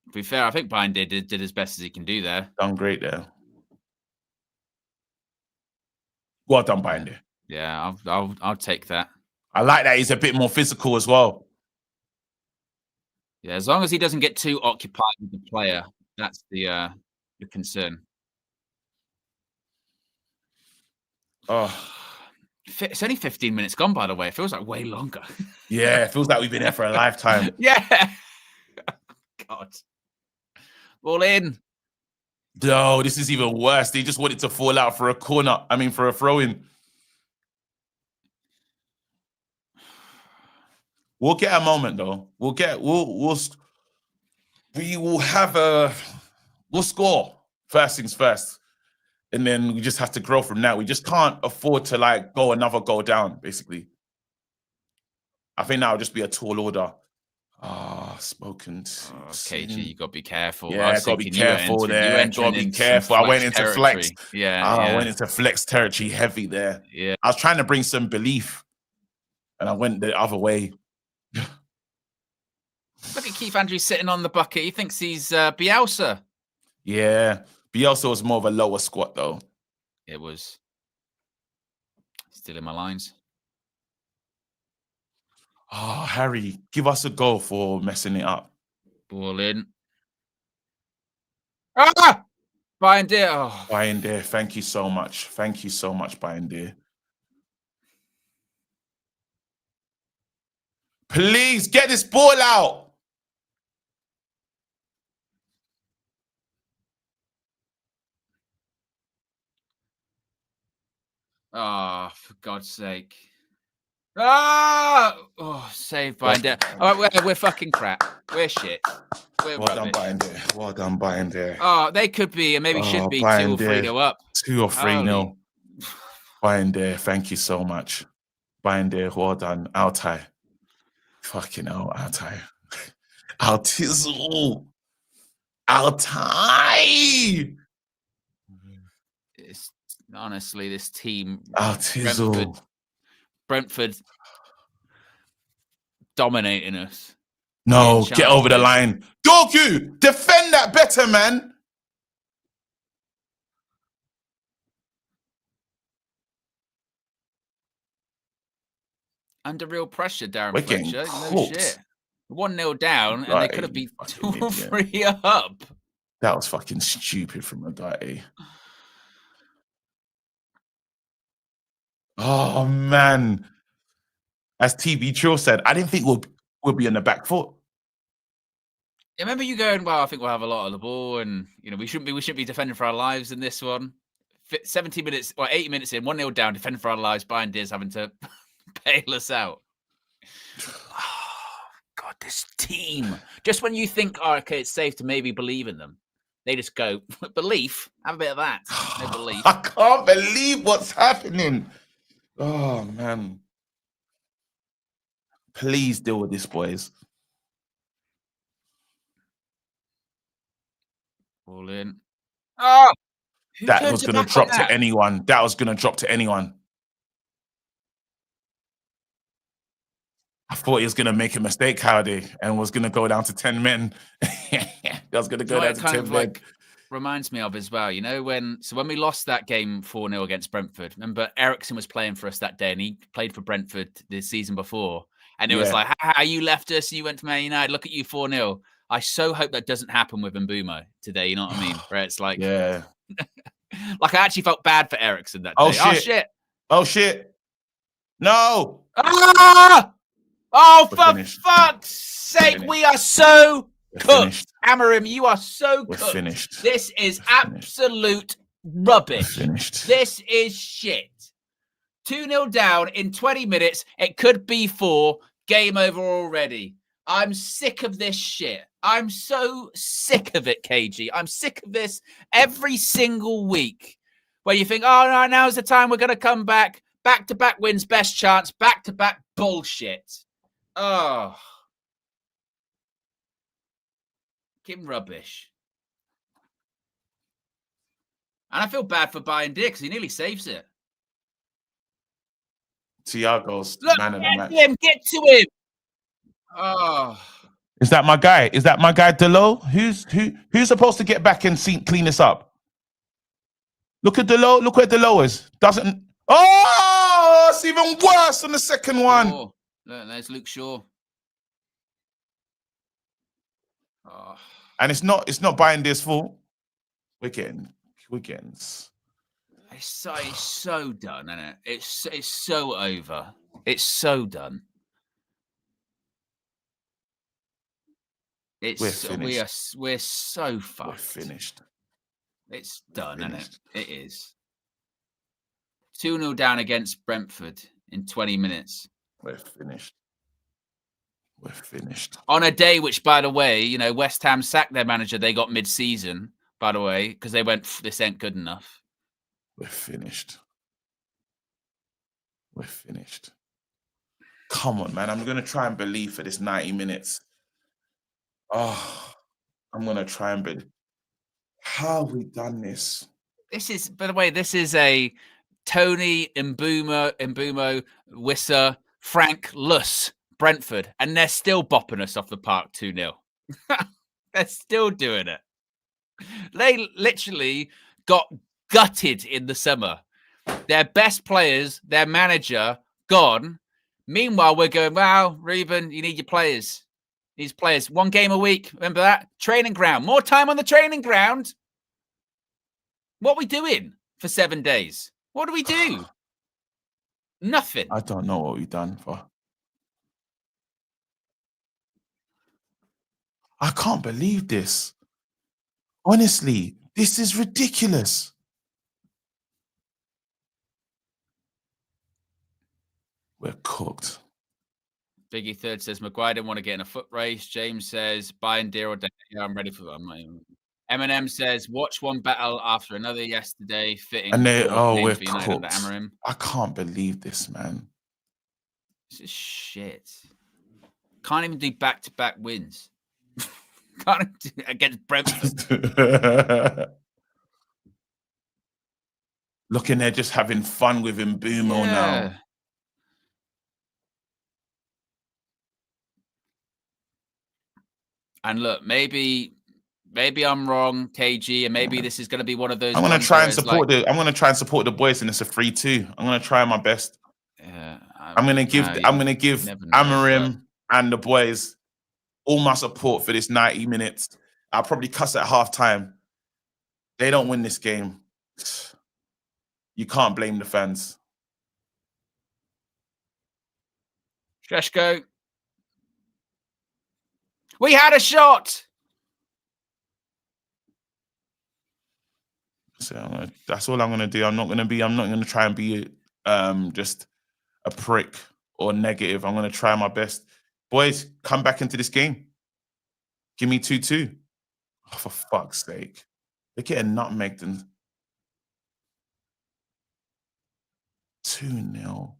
To be fair, I think Binder did as best as he can do there. Done great there. Well done, Binder. Yeah, I'll take that. I like that he's a bit more physical as well. Yeah, as long as he doesn't get too occupied with the player, that's the concern. Oh, it's only 15 minutes gone, by the way. It feels like way longer. Yeah, it feels like we've been here for a lifetime. Yeah. God. Ball in. No, this is even worse. They just wanted to fall out for a corner. I mean, for a throw-in. We'll get a moment though. We'll score. First things first. And then we just have to grow from that. We just can't afford to like go another goal down, basically. I think that'll just be a tall order. Spoken to. KG, you got to be careful. Yeah, got to be careful there. Got to be careful. I went into flex. Yeah, I went into flex territory heavy there. Yeah. I was trying to bring some belief, and I went the other way. Look at Keith Andrews sitting on the bucket. He thinks he's Bielsa. Yeah. Bielsa was more of a lower squat, though. It was. Still in my lines. Oh, Harry, give us a goal for messing it up. Ball in. Ah! Binder. Oh. Binder, thank you so much. Thank you so much, Binder. Please, get this ball out. Oh, for God's sake. Oh, save Binder. All right, we're fucking crap. We're shit. We're well done, Binder. Well done, Binder. Oh, they could be, and maybe should be 2 or 3-0 up. 2 or 3-0. Binder, thank you so much. Binder, well done. Altai. Fucking hell, Altai. Altizzle. Altai. It's honestly this team. Altizzle. Brentford dominating us. No, get over the line. Doku, defend that better, man. Under real pressure, Darren We're Fletcher. No shit. 1-0 down, and they could have been 2 or 3 up. That was fucking stupid from Agate. Oh, man. As TV Trill said, I didn't think we'll be on the back foot. I remember you going, well, I think we'll have a lot of the ball, and you know, we shouldn't be defending for our lives in this one. 70 minutes or 80 minutes in, 1-0 down, defending for our lives, Binder's having to bail us out. Oh, God, this team. Just when you think, oh, okay, it's safe to maybe believe in them, they just go, belief, have a bit of that. No belief. I can't believe what's happening. Oh, man. Please deal with this, boys. All in. Oh! That was going to drop to anyone. That was going to drop to anyone. I thought he was going to make a mistake, Howdy, and was going to go down to 10 men. I was going to go down to 10 men. Reminds me of as well, you know, when we lost that game 4-0 against Brentford, remember Ericsson was playing for us that day, and he played for Brentford the season before, and it was like, how you left us and you went to Man United, look at you 4-0. I so hope that doesn't happen with Mbeumo today. You know what I mean? Where it's like, yeah. Like I actually felt bad for Eriksen that day. Oh shit! Oh shit! No! Ah! Oh, for finished. fuck's sake, we are so cooked. Amorim, you are so We're cooked. finished. This is absolute rubbish. This is shit. 2-0 down in 20 minutes. It could be 4. Game over already. I'm sick of this shit. I'm so sick of it, KG. I'm sick of this every single week. Where you think, oh, no, now's the time we're going to come back. Back-to-back wins, best chance. Back-to-back bullshit. Oh. Fucking rubbish. And I feel bad for Bayern because he nearly saves it. Thiago's man of the match. Get to him. Oh. Is that my guy? Is that my guy, Delo? Who's supposed to get back and clean this up? Look at Delo. Look where Delo is. Doesn't. Oh, it's even worse than the second one. Oh, there's Luke Shaw. Oh. And it's not Bayern's fault. We're getting. It's so done, isn't it? It's so over. It's so done. We're so fucked. We're finished. It's done, isn't it? It is. 2-0 down against Brentford in 20 minutes. We're finished. We're finished. On a day which, by the way, you know, West Ham sacked their manager. They got mid-season, by the way, because they went, this ain't good enough. We're finished. We're finished. Come on, man. I'm going to try and believe for this 90 minutes. Oh, I'm going to try and believe. How have we done this? This is, by the way, this is a Tony, Mbeumo, Wissa, Frank, Luss, Brentford, and they're still bopping us off the park 2-0. They're still doing it. They literally got gutted in the summer. Their best players, their manager, gone. Meanwhile, we're going, wow, Ruben, you need your players. These players, 1 game a week. Remember that? Training ground. More time on the training ground. What are we doing for 7 days? What do we do? Nothing. I don't know what we've done for. I can't believe this. Honestly, this is ridiculous. We're cooked. Biggie Third says, Maguire didn't want to get in a foot race. James says, Bayern dear or day. Yeah, I'm ready for that. Eminem says, watch one battle after another yesterday. Fitting. And we're cooked. I can't believe this, man. This is shit. Can't even do back-to-back wins. Can't even do against Brentford. Looking there just having fun with Mbeumo now. And look, maybe I'm wrong, KG, and maybe this is going to be one of those. I'm going to try and support I'm going to try and support the boys, and it's a 3-2. I'm going to try my best. Yeah, I'm going to give Amorim and the boys all my support for this 90 minutes. I'll probably cuss at halftime. They don't win this game. You can't blame the fans. Sheshko. We had a shot. So that's all I'm going to do. I'm not going to try and be just a prick or negative. I'm going to try my best. Boys, come back into this game. Give me 2-2. Oh, for fuck's sake. They're getting nutmegged and 2-0.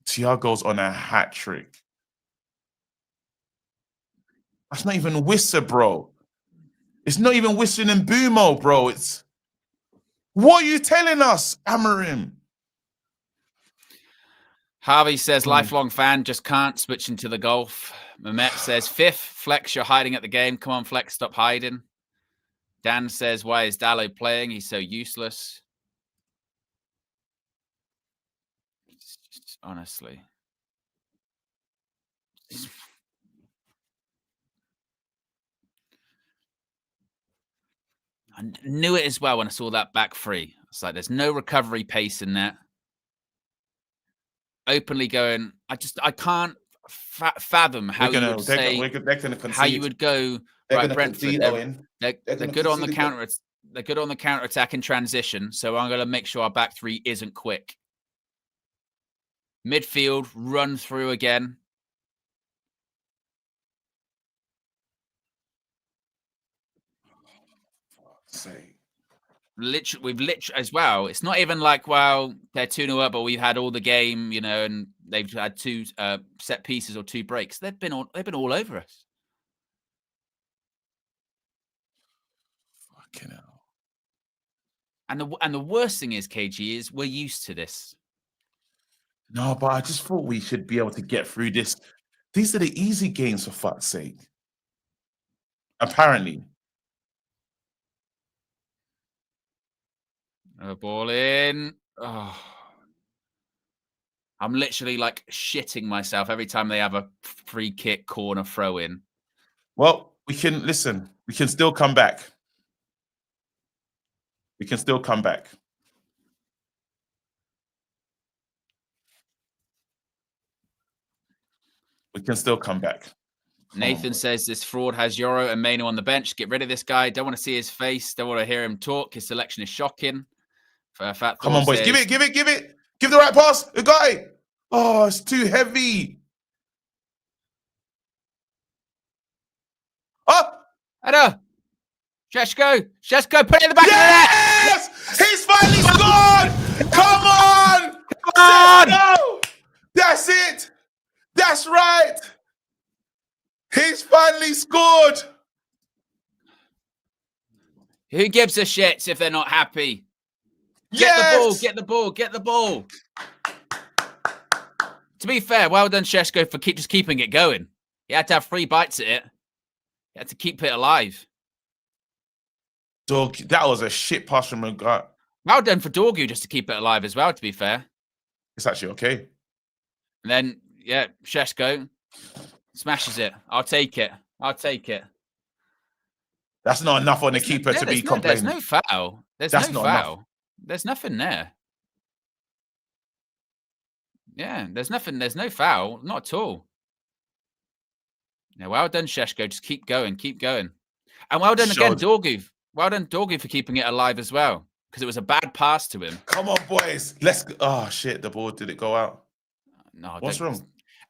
Thiago's on a hat trick. That's not even Wissa, bro. It's not even Wissa and Mbeumo, bro. It's what are you telling us, Amorim? Harvey says, lifelong fan, just can't switch into the golf. Mehmet says, fifth, Flex, you're hiding at the game. Come on, Flex, stop hiding. Dan says, why is Dallo playing? He's so useless. Honestly. I knew it as well when I saw that back three. It's like there's no recovery pace in that. Openly going, I can't fathom how you would say how you would go. Right, Brentford, they're good on the counter. They're good on the counter attack in transition. So I'm going to make sure our back three isn't quick. Midfield run through again. We've literally as well. It's not even like, well, they're 2-0 up, but we've had all the game, you know, and they've had 2 set pieces or 2 breaks. They've been all over us. Fucking hell. And the worst thing is, KG, is we're used to this. No, but I just thought we should be able to get through this. These are the easy games, for fuck's sake. Apparently. Ball in. Oh. I'm literally like shitting myself every time they have a free kick, corner, throw in. Well, we can listen. We can still come back. We can still come back. We can still come back. Nathan says this fraud has Yoro and Maino on the bench. Get rid of this guy. Don't want to see his face. Don't want to hear him talk. His selection is shocking. Come on, boys. Give it. Give the right pass. The guy. Oh, it's too heavy. Oh! I know. Sheshko, put it in the back of the net. Yes! He's finally scored! Come on! Come on! No! That's it! That's right! He's finally scored! Who gives a shit if they're not happy? Get the ball. To be fair, well done, Sheshko, for just keeping it going. He had to have 3 bites at it. He had to keep it alive. Dog, that was a shit pass from a guy. Well done for Dorgu just to keep it alive as well, to be fair. It's actually okay. And then, yeah, Sheshko smashes it. I'll take it. That's not enough on the keeper to be complaining. There's no foul. There's no foul. Enough. There's nothing there. Yeah, there's nothing. There's no foul. Not at all. Yeah, well done, Sheshko. Just keep going. And well done again, Dorgu. Well done, Dorgu, for keeping it alive as well. Because it was a bad pass to him. Come on, boys. Let's go. Oh, shit. The ball, did it go out? No. What's wrong?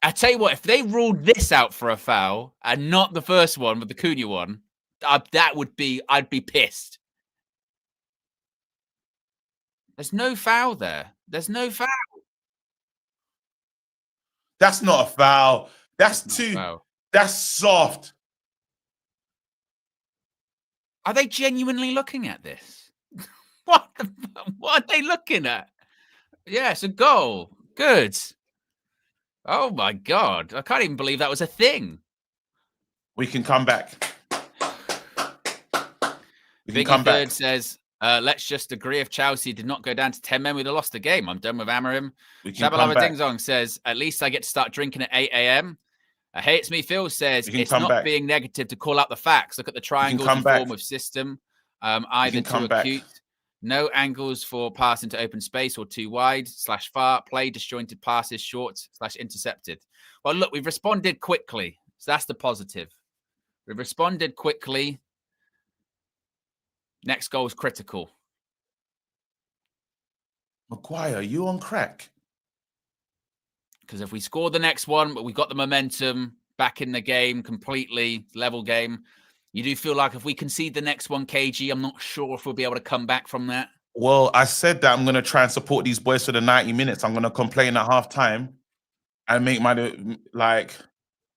I tell you what, if they ruled this out for a foul and not the first one with the Cunha one, I'd be pissed. There's no foul there. There's no foul. That's not a foul. That's soft. Are they genuinely looking at this? What are they looking at? Yeah, it's a goal. Good. Oh my God. I can't even believe that was a thing. We can come back. Biggie Bird says, let's just agree if Chelsea did not go down to 10 men, we'd have lost the game. I'm done with Amarim. Shabalava Dingzong says, at least I get to start drinking at 8 a.m. Hates Me Phil says, it's not being negative to call out the facts. Look at the triangles in form of system. Either too acute, no angles for pass into open space or too wide, /far, play disjointed passes, short, /intercepted. Well, look, we've responded quickly. So that's the positive. We've responded quickly. Next goal is critical. Maguire, you on crack? Because if we score the next one, but we got the momentum back in the game, completely level game, you do feel like if we concede the next one, KG, I'm not sure if we'll be able to come back from that. Well, I said that I'm going to try and support these boys for the 90 minutes. I'm going to complain at halftime and make my, like,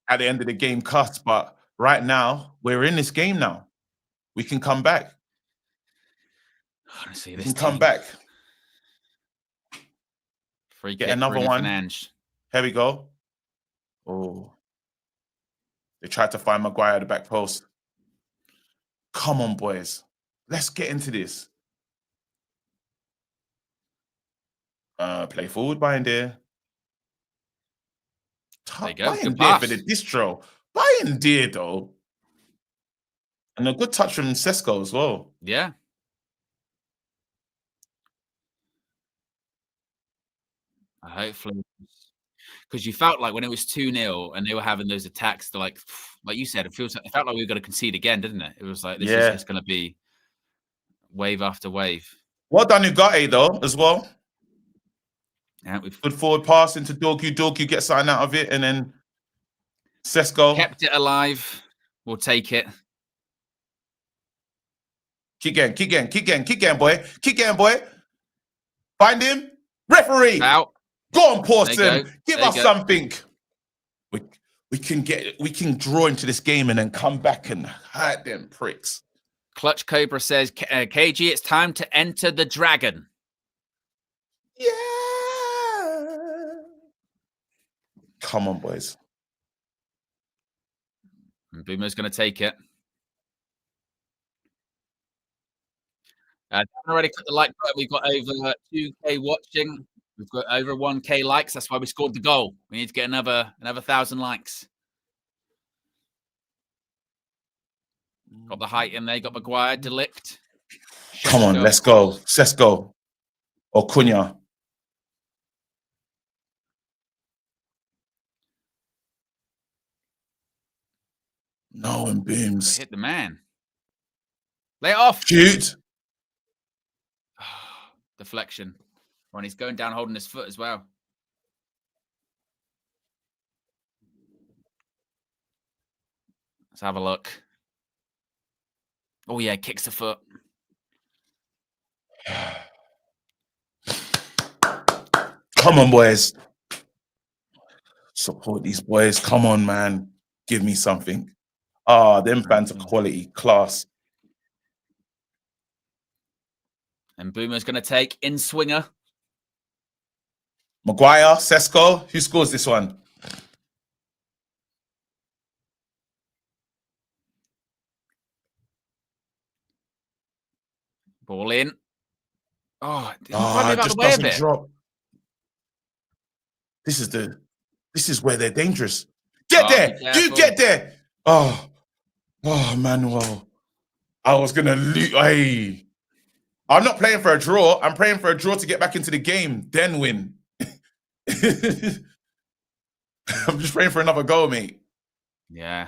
at the end of the game cuss. But right now, we're in this game now. We can come back. Honestly, we can come back. Free Get kick, another one. Fernandes. Here we go. Oh. They tried to find Maguire at the back post. Come on, boys. Let's get into this. Play forward, Binder. There you go. Buying dear for the distro. Buying dear though. And a good touch from Sesko as well. Yeah. Hopefully. Because you felt like when it was 2-0 and they were having those attacks, like you said, it felt like we were going to concede again, didn't it? It was like, this is just going to be wave after wave. Well done, Ugarte, though, as well. Yeah, good forward pass into Dorgu. Dorgu gets something out of it, and then Sesko kept it alive. We'll take it. Keep going, boy. Keep going, boy. Find him. Referee. Out. Go on, Pawson. Give us something. We can draw into this game and then come back and hurt them pricks. Clutch Cobra says, KG, it's time to enter the dragon. Yeah. Come on, boys. And Boomer's going to take it. Already click the like button. We've got over 2K watching. We've got over 1K likes. That's why we scored the goal. We need to get another 1,000 likes. Got the height in there. Got Maguire, Delict. Come on, let's go. Sesko or Cunha. No, and Beams. Hit the man. Lay it off. Shoot. Deflection. When he's going down holding his foot as well. Let's have a look. Oh, yeah, kicks the foot. Come on, boys. Support these boys. Come on, man. Give me something. Them fans are quality, class. And Boomer's going to take in swinger. Maguire, Sesko. Who scores this one? Ball in. Oh, it just doesn't drop. This is where they're dangerous. Get there. You get there. Oh, Manuel. I was going to lose. Hey. I'm not playing for a draw. I'm praying for a draw to get back into the game, then win. I'm just praying for another goal, mate. Yeah.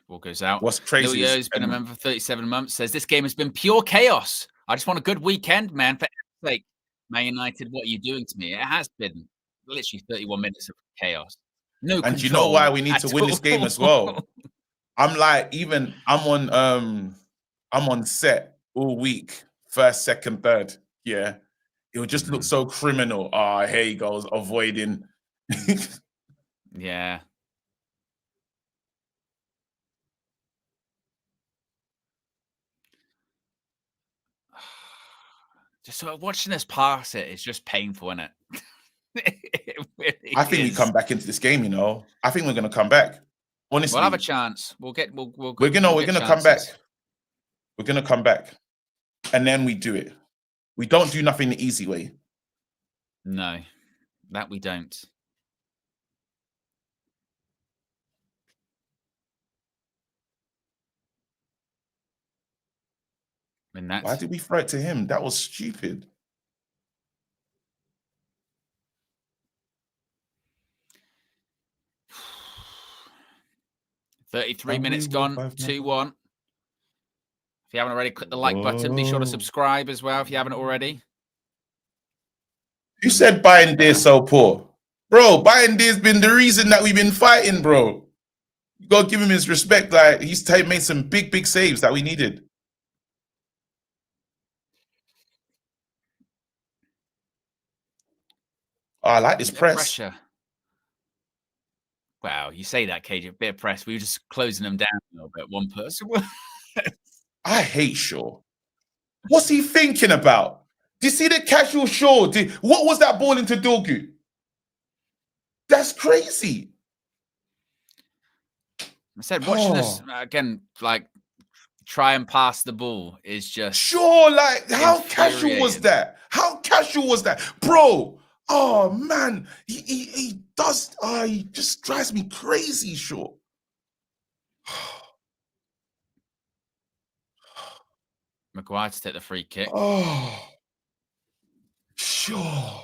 Ball goes out. What's crazy has been a member for 37 months. Says this game has been pure chaos. I just want a good weekend, man. For sake, Man United, what are you doing to me? It has been literally 31 minutes of chaos. No control. And you know why we need to win this game as well? I'm like, I'm on set all week, first, second, third. Yeah. It would just look so criminal. Here he goes, avoiding. Yeah. Just sort of watching this pass it's just painful, isn't it? It really I think we come back into this game, you know. I think we're gonna come back. Honestly. We'll have a chance. We're gonna come back. We're gonna come back. And then we do it. We don't do nothing the easy way. No, that we don't. And that's... Why did we throw it to him? That was stupid. $33 minutes gone, 2-1. If you haven't already, click the like button. Be sure to subscribe as well if you haven't already. You said Bayern Deer's so poor. Bro, Bayern Deer's been the reason that we've been fighting, bro. You got to give him his respect. Like, he's made some big saves that we needed. Oh, I like this press. Pressure. Wow, you say that, KJ, a bit of press. We were just closing them down a little bit, one person. I hate Shaw. What's he thinking about? Do you see the casual Shaw? What was that ball into Dorgu? That's crazy. I said, watching this, again, like, try and pass the ball is just sure. Like, how casual was that? How casual was that, bro? Oh man, he does. He just drives me crazy, sure. Maguire to take the free kick. Oh, sure.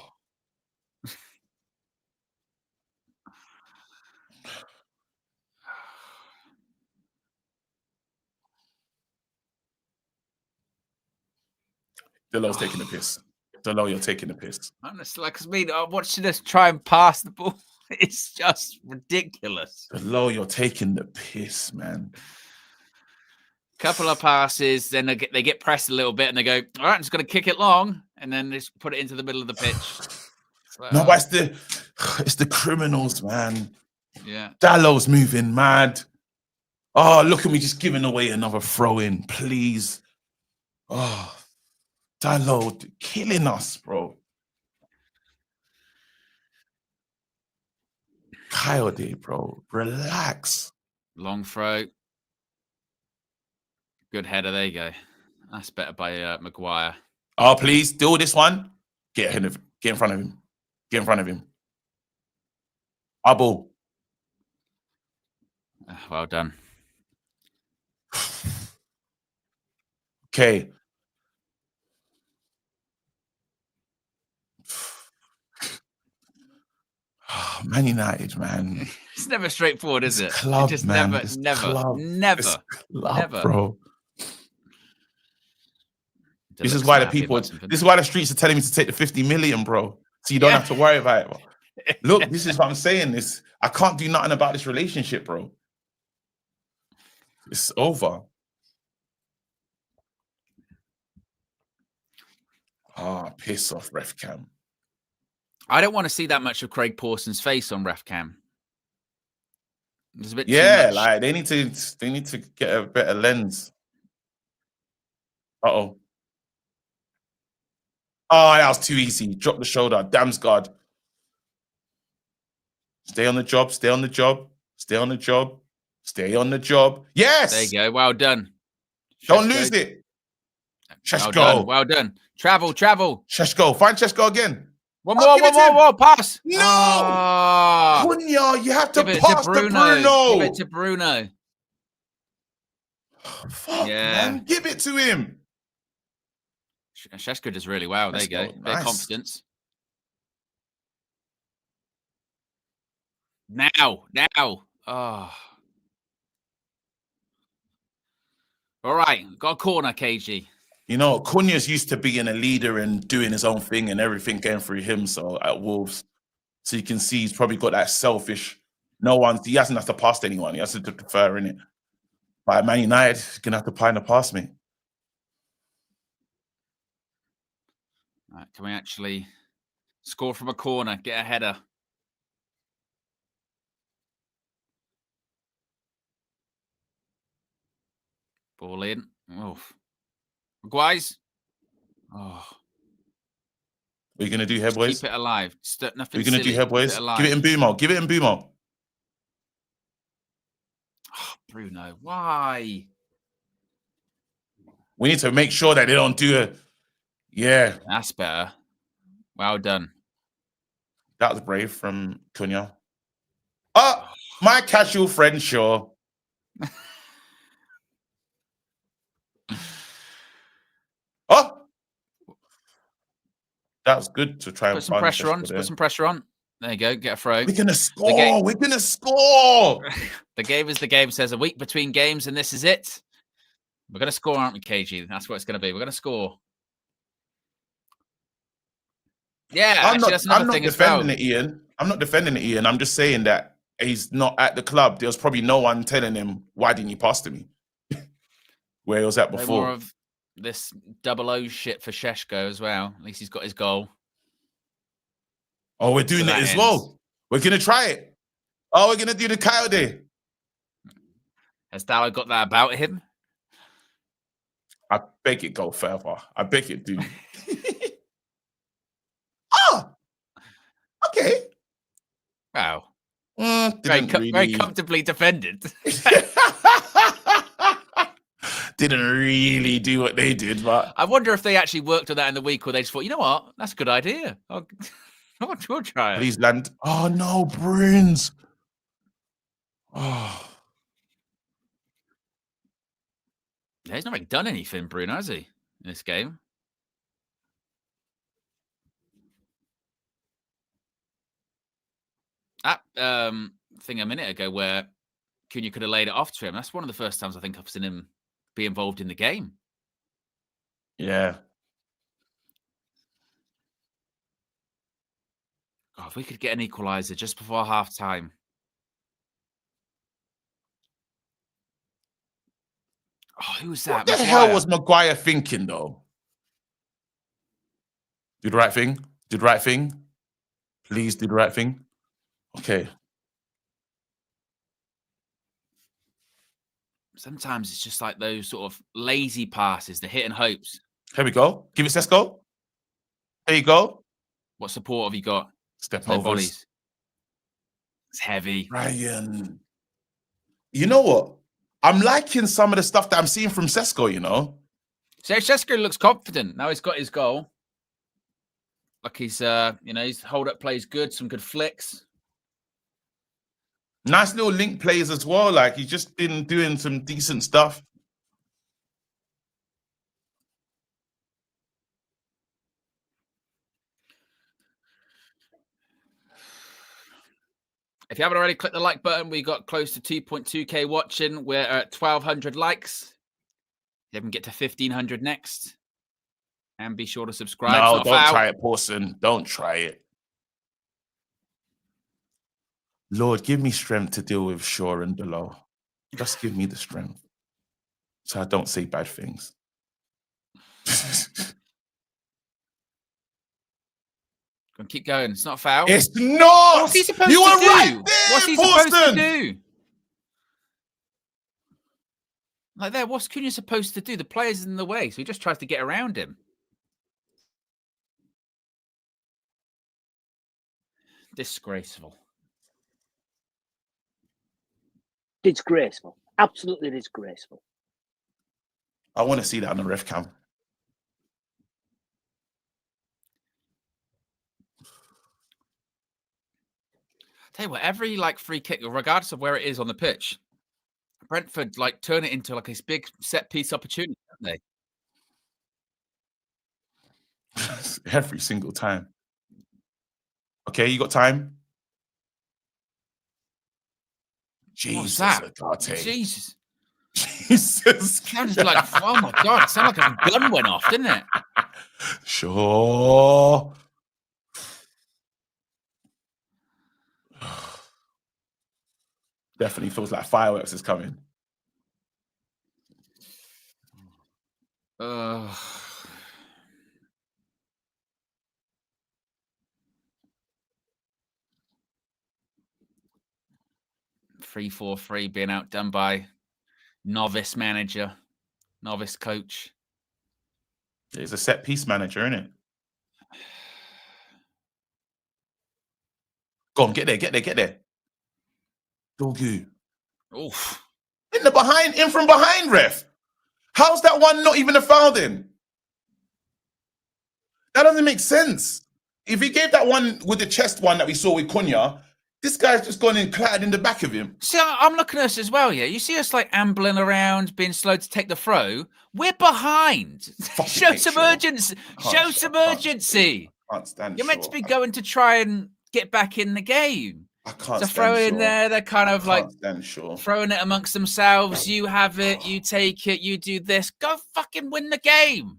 Delow's taking the piss. Delow, you're taking the piss. Honestly, like, watching us try and pass the ball, it's just ridiculous. Delow, you're taking the piss, man. Couple of passes, then they get pressed a little bit, and they go, all right, I'm just going to kick it long, and then they just put it into the middle of the pitch. Like, no, but it's the criminals, man. Yeah. Dallow's moving mad. Oh, look at me just giving away another throw-in, please. Oh, Dallow killing us, bro. Coyote, bro. Relax. Long throw. Good header. There you go. That's better by Maguire. Oh, please, do this one. Get in front of him. Get in front of him. Ball. Well done. Okay. Man United, man. It's never straightforward, is it? Club, just man. never, bro. This is why the people. This is why the streets are telling me to take the 50 million, bro. So you don't have to worry about it. Look, this is what I'm saying. I can't do nothing about this relationship, bro. It's over. Piss off, ref cam. I don't want to see that much of Craig Pawson's face on ref cam. There's a bit too much. Like they need to get a better lens. Oh, that was too easy. Drop the shoulder. Damsgaard. Stay on the job. Stay on the job. Stay on the job. Stay on the job. Yes. There you go. Well done. Don't lose it. Sheshko. Well done. Travel. Sheshko. Find Sheshko again. One more. Pass. No. Cunha, you have to pass to Bruno. Give it to Bruno. Fuck, man. Give it to him. Sheshko does really well. There you go. Bit of confidence. Now. Oh. All right. Got a corner, KG. You know, Cunha's used to being a leader and doing his own thing and everything going through him. So at Wolves, so you can see he's probably got that selfish. He hasn't have to pass to anyone. He has to defer in it. But at Man United, he's gonna have to find a pass me. All right, can we actually score from a corner? Get a header. Ball in. Oh. Maguire's. Oh. What are you going to do here, boys? Keep it alive. Nothing. What are you going to do here, boys? Give it in Bumo. Oh, Bruno, why? We need to make sure that they don't do it. Yeah. That's better. Well done. That was brave from Cunha. Oh, my casual friend, sure. Oh, that was good to try and put some pressure on. Put some pressure on. There you go. Get a throw. We're gonna score. We're gonna score. The game is the game. Says a week between games, and this is it. We're gonna score, aren't we, KG? That's what it's gonna be. We're gonna score. Yeah, I'm not defending it, Ian. I'm not defending it, Ian. I'm just saying that he's not at the club. There was probably no one telling him, "Why didn't you pass to me?" Where he was at before. More of this 00 shit for Sheshko as well. At least he's got his goal. Oh, we're doing it as well. We're going to try it. Oh, we're going to do the coyote. Has Dallow got that about him? I beg it go further. I beg it do. Okay. Wow. Very comfortably defended. didn't really do what they did. But I wonder if they actually worked on that in the week, or they just thought, you know what, that's a good idea. We'll try it. Please land. Oh no, Bruins. Oh. Yeah, he's not really done anything, Bruno, has he, in this game? That thing a minute ago where Cunha could have laid it off to him, that's one of the first times I think I've seen him be involved in the game. Yeah. Oh, if we could get an equaliser just before half-time. Oh, who was that? What the hell was Maguire thinking, though? Do the right thing. Do the right thing. Please do the right thing. Okay. Sometimes it's just like those sort of lazy passes, the hit and hopes. Here we go. Give it Sesko. There you go. What support have you got? Step overs. Bodies. It's heavy. Ryan. You know what? I'm liking some of the stuff that I'm seeing from Sesko, you know? So Sesko looks confident. Now he's got his goal. Like he's, his hold-up play is good. Some good flicks. Nice little link plays as well. Like, he's just been doing some decent stuff. If you haven't already, click the like button. We got close to 2.2K watching. We're at 1,200 likes. You can get to 1,500 next. And be sure to subscribe. No, don't try it, Pawson. Don't try it. Lord, give me strength to deal with Shaw and below. Just give me the strength so I don't say bad things. Keep going. It's not a foul. It's not. What's he supposed you to were do? right there, What's he Pawson? supposed to do? Like there, what's Cunha supposed to do? The player's in the way, so he just tries to get around him. Disgraceful. Disgraceful. Absolutely disgraceful. I want to see that on the ref cam. Tell you what, every free kick, regardless of where it is on the pitch, Brentford turn it into this big set piece opportunity, don't they? Every single time. Okay, you got time? Jesus, Agate. Jesus. Jesus. Sounded like, oh my God, it sounded like a gun went off, didn't it? Sure. Definitely feels like fireworks is coming. 3-4-3 being outdone by novice manager, novice coach. He's a set piece manager, isn't it? Go on, get there. Dogu. Oof. In from behind, ref. How's that one not even a foul then? That doesn't make sense. If he gave that one with the chest one that we saw with Cunha, this guy's just gone and clattered in the back of him. See, I'm looking at us as well, yeah. You see us ambling around, being slow to take the throw. We're behind. Show some urgency. Show some urgency. Can't stand. You're meant to be going to try and get back in the game. I can't. To throw in there, they're kind of throwing it amongst themselves. You have it, you take it, you do this. Go fucking win the game.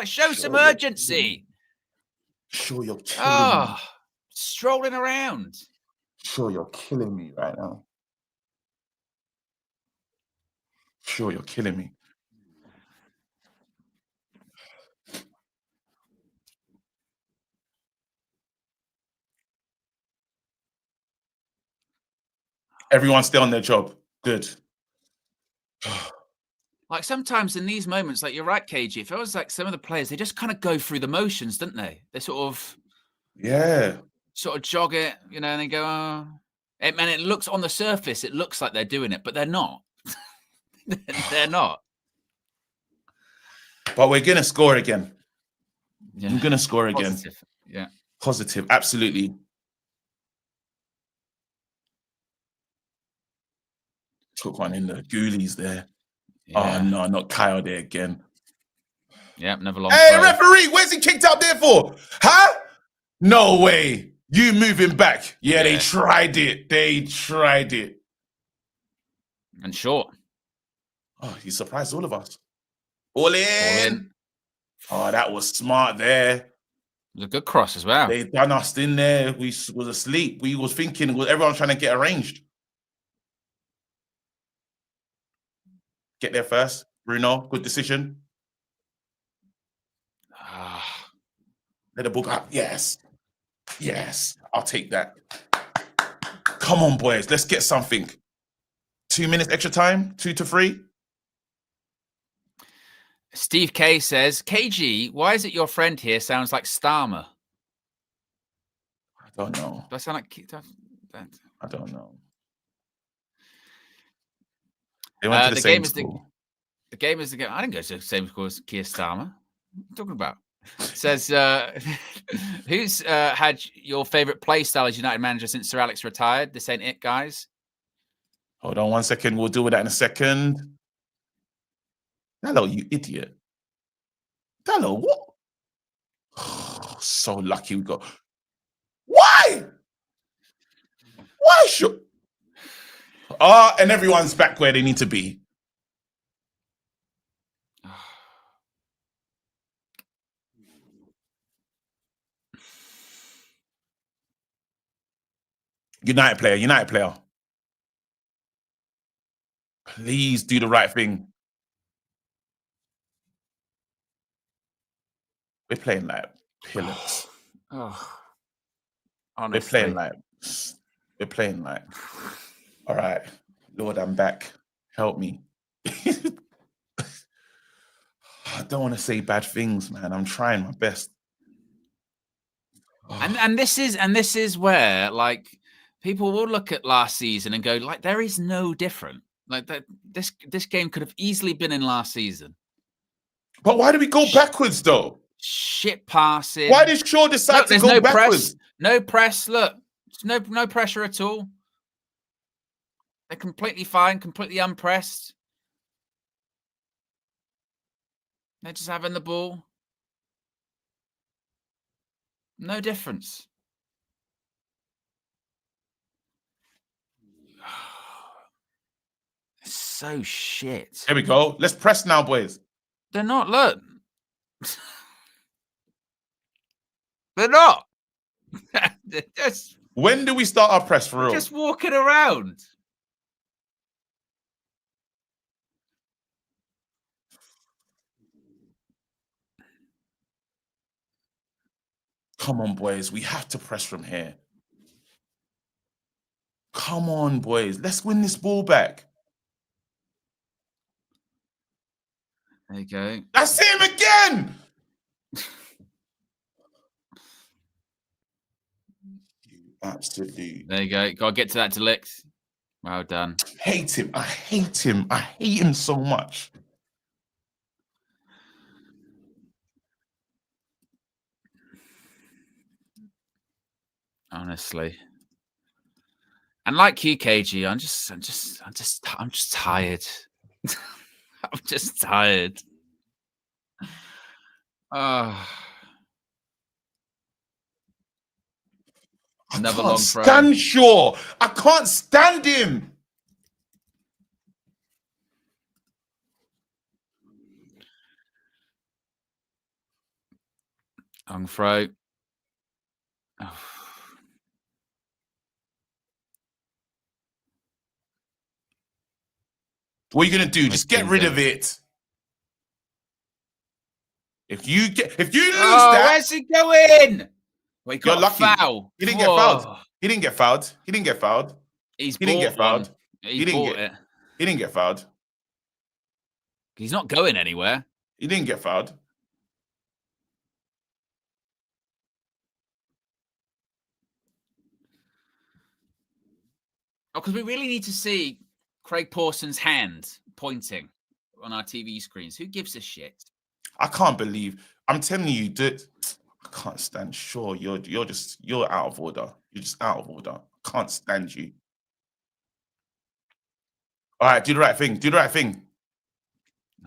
Show some urgency. Sure, you're killing me. Strolling around. Sure, you're killing me right now. Sure, you're killing me. Everyone stay on their job. Good. Sometimes in these moments, you're right, KG, it feels like some of the players, they just kind of go through the motions, don't they? They sort of jog it, and they go, oh. And it looks on the surface, it looks like they're doing it, but they're not. They're not. But we're going to score again. Yeah. I'm going to score again. Positive. Yeah. Positive. Absolutely. Took one in the ghoulies there. Yeah. Oh, no, not Kyle there again. Yeah, never long. Hey, referee, where's he kicked out there for? Huh? No way. You moving back. Yeah, they tried it. They tried it. And short. Oh, he surprised all of us. All in. Oh, that was smart there. It was a good cross as well. They done us in there. We was asleep. We was thinking, everyone trying to get arranged. Get there first. Bruno, good decision. Let the ball go. Yes. Yes. I'll take that. Come on, boys. Let's get something. 2 minutes extra time? 2 to 3? Steve K says, KG, why is it your friend here sounds like Starmer? I don't know. Do I sound like... I don't know. They went to the same school. The game is the game. I didn't go to the same school as Keir Starmer. What are you talking about? Says, who's had your favourite play style as United manager since Sir Alex retired? This ain't it, guys. Hold on 1 second. We'll deal with that in a second. Hello, you idiot. Hello, what? Oh, so lucky we got. Why? Why should? And everyone's back where they need to be. United player. Please do the right thing. We're playing like pillars. Honestly. We're playing like. All right, Lord, I'm back. Help me. I don't want to say bad things, man. I'm trying my best. And this is where like people will look at last season and go like there is no different. Like that this game could have easily been in last season. But why do we go backwards though? Shit passing. Why did Shaw decide to go backwards? No press. Look, no pressure at all. They're completely fine, completely unpressed. They're just having the ball. No difference. It's so shit. Here we go. Let's press now, boys. They're not. Look. They're not. They're just, when do we start our press for real? Just walking around. Come on, boys. We have to press from here. Come on, boys. Let's win this ball back. There you go. That's him again. Absolutely. There you go. Got to get to that Delict. Well done. Hate him. I hate him. I hate him so much. Honestly. And like you, KG, I'm just tired. I'm just tired. Another long throw. Stand Shaw. I can't stand him. Long throw. What are you gonna do? Just get rid of it. If you lose that, where's he going? Well, he got you're lucky. Foul. He didn't get fouled. He didn't get fouled. He didn't get fouled. He didn't get fouled. He didn't get fouled. He's not going anywhere. He didn't get fouled. Oh, because we really need to see Craig Pawson's hand pointing on our TV screens. Who gives a shit? I can't believe. I'm telling you, that I can't stand. Sure, you're out of order. You're just out of order. I can't stand you. All right, do the right thing. Do the right thing.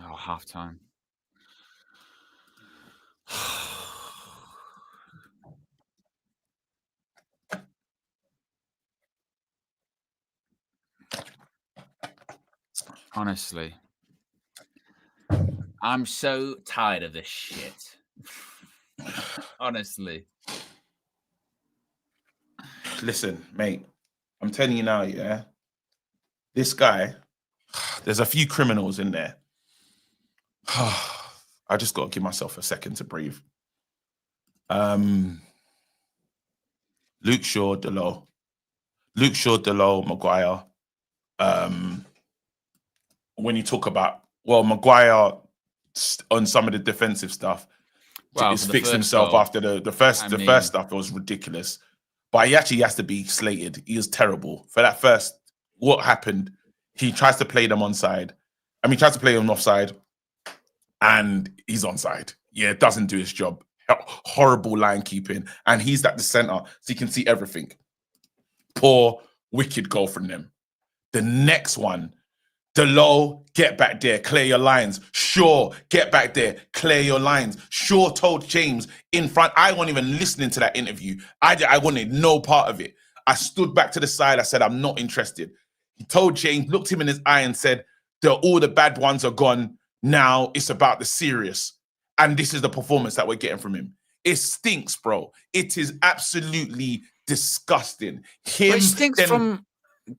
Oh, half time. Honestly, I'm so tired of this shit. Honestly. Listen, mate, I'm telling you now, yeah. This guy, there's a few criminals in there. I just got to give myself a second to breathe. Luke Shaw, Delo, Maguire. When you talk about, Maguire on some of the defensive stuff, he's fixed himself goal. After the first stuff. It was ridiculous, but he actually has to be slated. He was terrible for that first. What happened? He tries to play them onside. He tries to play them offside, and he's onside. Yeah, doesn't do his job. Horrible line keeping, and he's at the center, so you can see everything. Poor, wicked goal from them. The next one, Delo, get back there, clear your lines. Shaw, get back there, clear your lines. Shaw told James in front. I wasn't even listening to that interview. I wanted no part of it. I stood back to the side. I said, I'm not interested. He told James, looked him in his eye and said, all the bad ones are gone. Now it's about the serious. And this is the performance that we're getting from him. It stinks, bro. It is absolutely disgusting. It stinks from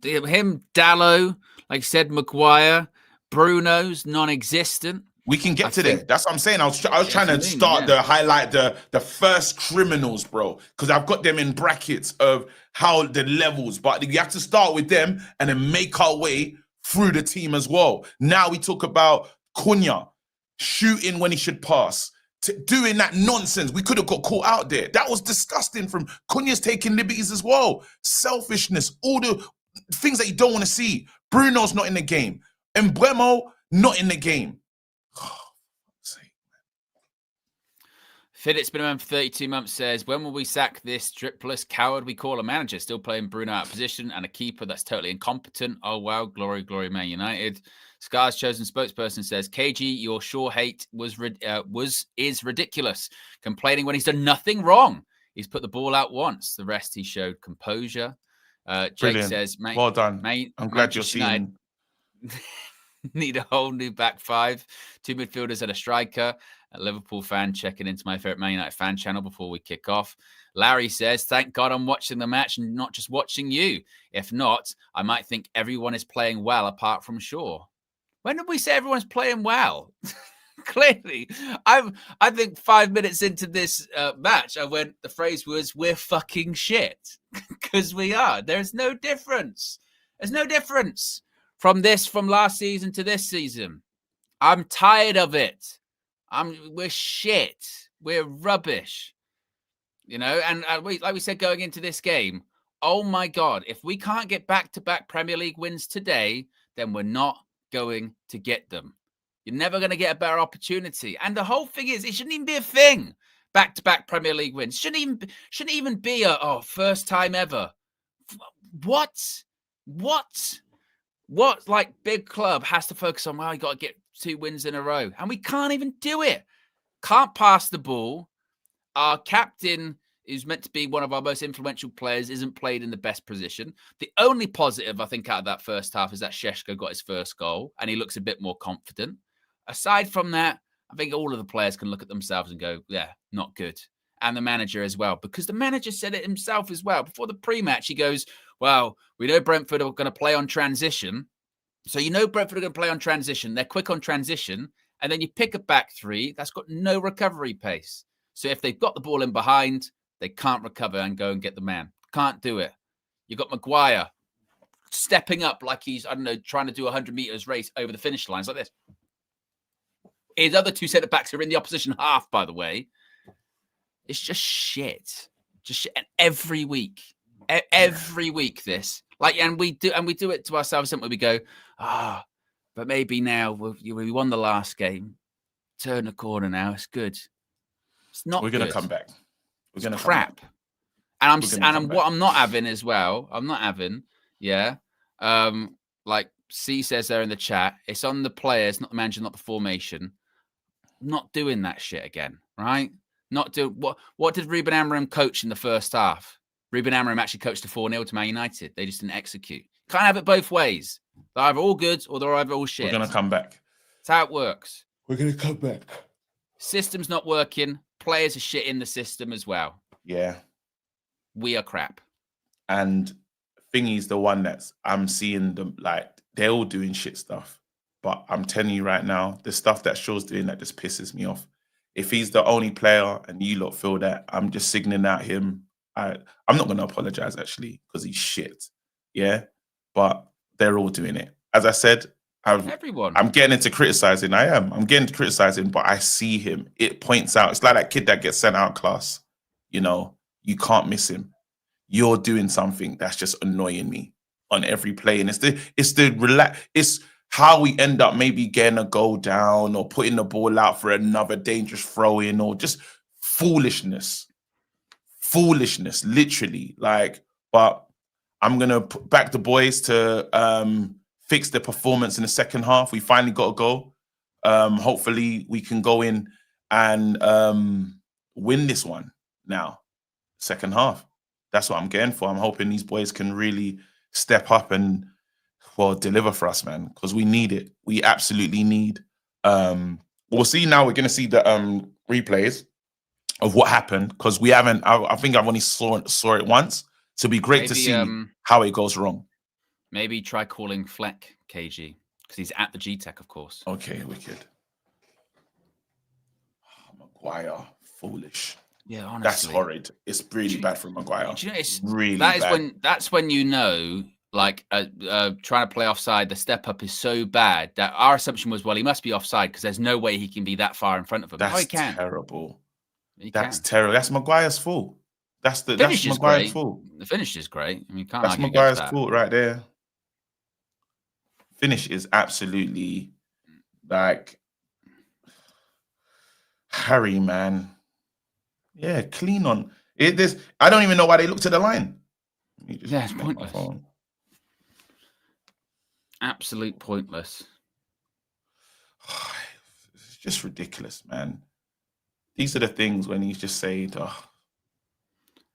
him, Dallo, like you said, Maguire, Bruno's non-existent. We can get to there. That's what I'm saying. I was trying to start the highlight the first criminals, bro, because I've got them in brackets of how the levels, but we have to start with them and then make our way through the team as well. Now we talk about Cunha shooting when he should pass, doing that nonsense. We could have got caught out there. That was disgusting from Cunha's taking liberties as well. Selfishness, all the things that you don't want to see. Bruno's not in the game. Mbeumo not in the game. Fit, it's been around for 32 months, says, when will we sack this dripless coward we call a manager? Still playing Bruno out of position and a keeper that's totally incompetent. Oh, wow. Glory, glory, Man United. Scar's chosen spokesperson says, KG, your Shaw hate is ridiculous. Complaining when he's done nothing wrong. He's put the ball out once. The rest he showed composure. Jake Brilliant. Says, well done. I'm glad you're seeing. Need a whole new back five. 2 midfielders and a striker. A Liverpool fan checking into my favorite Man United fan channel before we kick off. Larry says, thank God I'm watching the match and not just watching you. If not, I might think everyone is playing well apart from Shaw. When did we say everyone's playing well? Clearly, I think 5 minutes into this match, the phrase was, we're fucking shit. Because we are. There's no difference. There's no difference from last season to this season. I'm tired of it. We're shit. We're rubbish. And like we said going into this game, oh my God, if we can't get back-to-back Premier League wins today, then we're not going to get them. You're never going to get a better opportunity. And the whole thing is, it shouldn't even be a thing. Back-to-back Premier League wins. Shouldn't even be a first time ever. What? What like big club has to focus on, well, you got to get 2 wins in a row. And we can't even do it. Can't pass the ball. Our captain, who's meant to be one of our most influential players, isn't played in the best position. The only positive, I think, out of that first half is that Šeško got his first goal and he looks a bit more confident. Aside from that, I think all of the players can look at themselves and go, yeah, not good. And the manager as well, because the manager said it himself as well. Before the pre-match, he goes, well, we know Brentford are going to play on transition. So Brentford are going to play on transition. They're quick on transition. And then you pick a back three that's got no recovery pace. So if they've got the ball in behind, they can't recover and go and get the man. Can't do it. You got Maguire stepping up like he's, trying to do a 100 meters race over the finish lines like this. His other 2 centre-backs are in the opposition half, by the way. It's just shit. Just shit. And every week this. And we do it to ourselves, don't we? We go, but maybe now we won the last game. turn the corner now. It's good. It's not. We're gonna come back. We're gonna crap. And what I'm not having as well. I'm not having. Yeah. Like C says there in the chat, it's on the players, not the manager, not the formation. Not doing that shit again, right? Not do what did Ruben Amorim coach in the first half? Ruben Amorim actually coached a 4-0 to Man United. They just didn't execute. Can't have it both ways. They're either all good or they're either all shit. We're gonna come back. That's how it works. We're gonna come back. System's not working. Players are shit in the system as well. Yeah. We are crap. And Thingy's the one that's I'm seeing them like they're all doing shit stuff. But I'm telling you right now, the stuff that Shaw's doing that just pisses me off. If he's the only player and you lot feel that, I'm just signaling at him. I'm not going to apologize actually because he's shit. Yeah, but they're all doing it. As I said, I'm getting into criticizing. I'm getting into criticizing, but I see him. It points out. It's like that kid that gets sent out of class. You know, you can't miss him. You're doing something that's just annoying me on every play, and it's how we end up maybe getting a goal down or putting the ball out for another dangerous throw in or just foolishness, literally. Like, but I'm gonna back the boys to fix the performance in the second half. We finally got a goal. Hopefully we can go in and win this one now. Second half. That's what I'm getting for. I'm hoping these boys can really step up and deliver for us, man, because we need it. We absolutely need. We'll see now. We're going to see the replays of what happened because we haven't. I think I've only saw it once. So it'd be great to see how it goes wrong. Maybe try calling Fleck KG because he's at the GTech, of course. Okay, wicked. Oh, Maguire, foolish. Yeah, honestly, that's horrid. It's really bad for Maguire. Do you know, it's really bad. That's when you know, like, trying to play offside. The step up is so bad that our assumption was, well, he must be offside because there's no way he can be that far in front of him. That's terrible. That's terrible. That's Maguire's fault. That's Maguire's fault. The finish is great. I mean, can't that's argue Maguire's fault right there. Finish is absolutely like Harry, man. Yeah, clean on it. I don't even know why they looked at the line. Yeah, it's pointless. Absolute pointless. It's just ridiculous, man. These are the things when he's just saying, oh.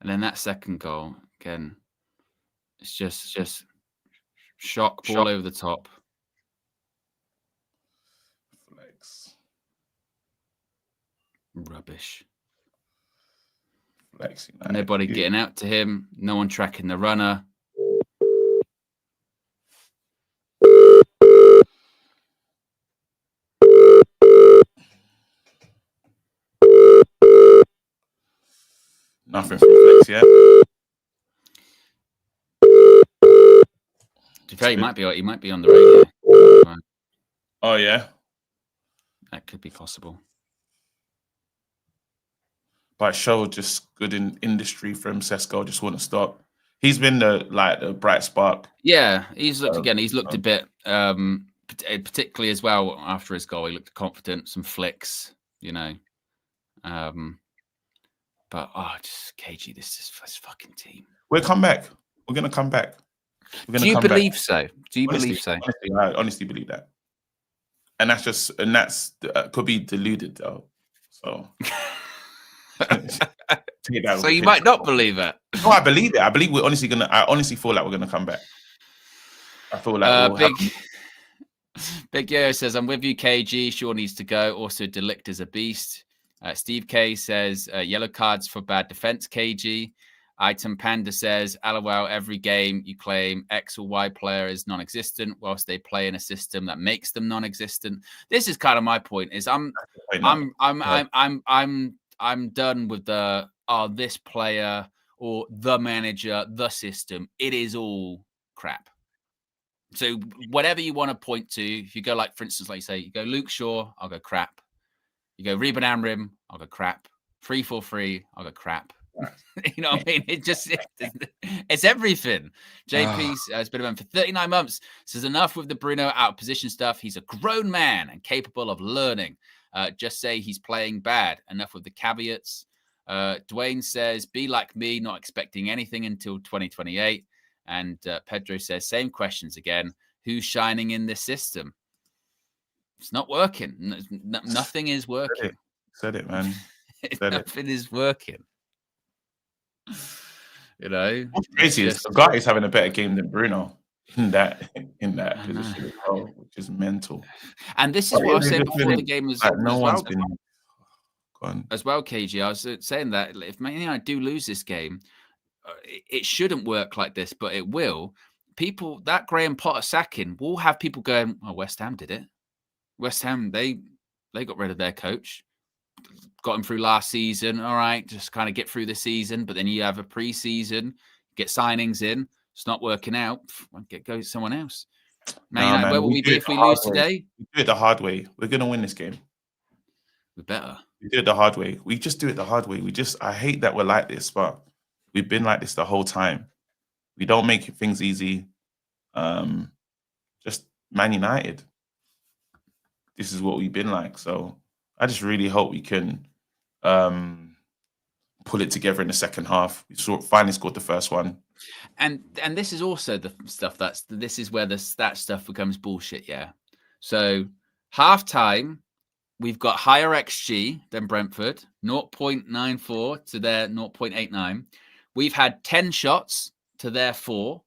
And then that second goal, again, it's just shock ball over the top. Flex. Rubbish. Flexing, nobody getting out to him. No one tracking the runner. Nothing from Flex yet. To be fair, he might be on the radio. Oh yeah, that could be possible. But Show just good in industry from Sesko, just wouldn't stop. He's been the bright spark. Yeah, he's looked again. He's looked a bit, particularly as well after his goal. He looked confident, some flicks, you know. But just KG, this fucking team. We'll come back. We're gonna come back. Do you believe so? Do you believe so? Honestly, I honestly believe that. And that's could be deluded though. So. So you might not believe it. No, I believe it. I believe we're honestly gonna. I honestly feel like we're gonna come back. I feel like Big Yo says, "I'm with you, KG. Shaw needs to go. Also, Delict is a beast." Steve K says, "Yellow cards for bad defense, KG." Item Panda says, "LOL. Every game you claim X or Y player is non-existent, whilst they play in a system that makes them non-existent." This is kind of my point. Is I'm done with the this player or the manager, the system. It is all crap. So whatever you want to point to, if you go like, for instance, like you say, you go Luke Shaw, I'll go crap. You go Ruben Amorim, I'll go crap. 3-4-3, I'll go crap. You know what I mean? It's everything. JP's has been around for 39 months. Says enough with the Bruno out of position stuff. He's a grown man and capable of learning. Just say he's playing bad. Enough with the caveats. Dwayne says, be like me, not expecting anything until 2028. And Pedro says, same questions again. Who's shining in this system? It's not working. Nothing is working. Said it, man. Nothing is working. You know, what's crazy is Ugarte is having a better game than Bruno in that position as well, which is mental. And this is what I was saying before the game was no one's been gone as well, KG. I was saying that if Man United do lose this game, it shouldn't work like this, but it will. People, that Graham Potter sacking will have people going, oh, West Ham did it. West Ham, they got rid of their coach, got him through last season. All right, just kind of get through the season, but then you have a pre-season, get signings in. It's not working out. Go someone else. Man, where will we be if we lose today? We do it the hard way. We're gonna win this game. We better. We do it the hard way. We just do it the hard way. I hate that we're like this, but we've been like this the whole time. We don't make things easy. Just Man United. This is what we've been like. So I just really hope we can pull it together in the second half. We finally scored the first one. And this is also the stuff this is where that stuff becomes bullshit, yeah. So half-time, we've got higher XG than Brentford, 0.94 to their 0.89. We've had 10 shots to their 4.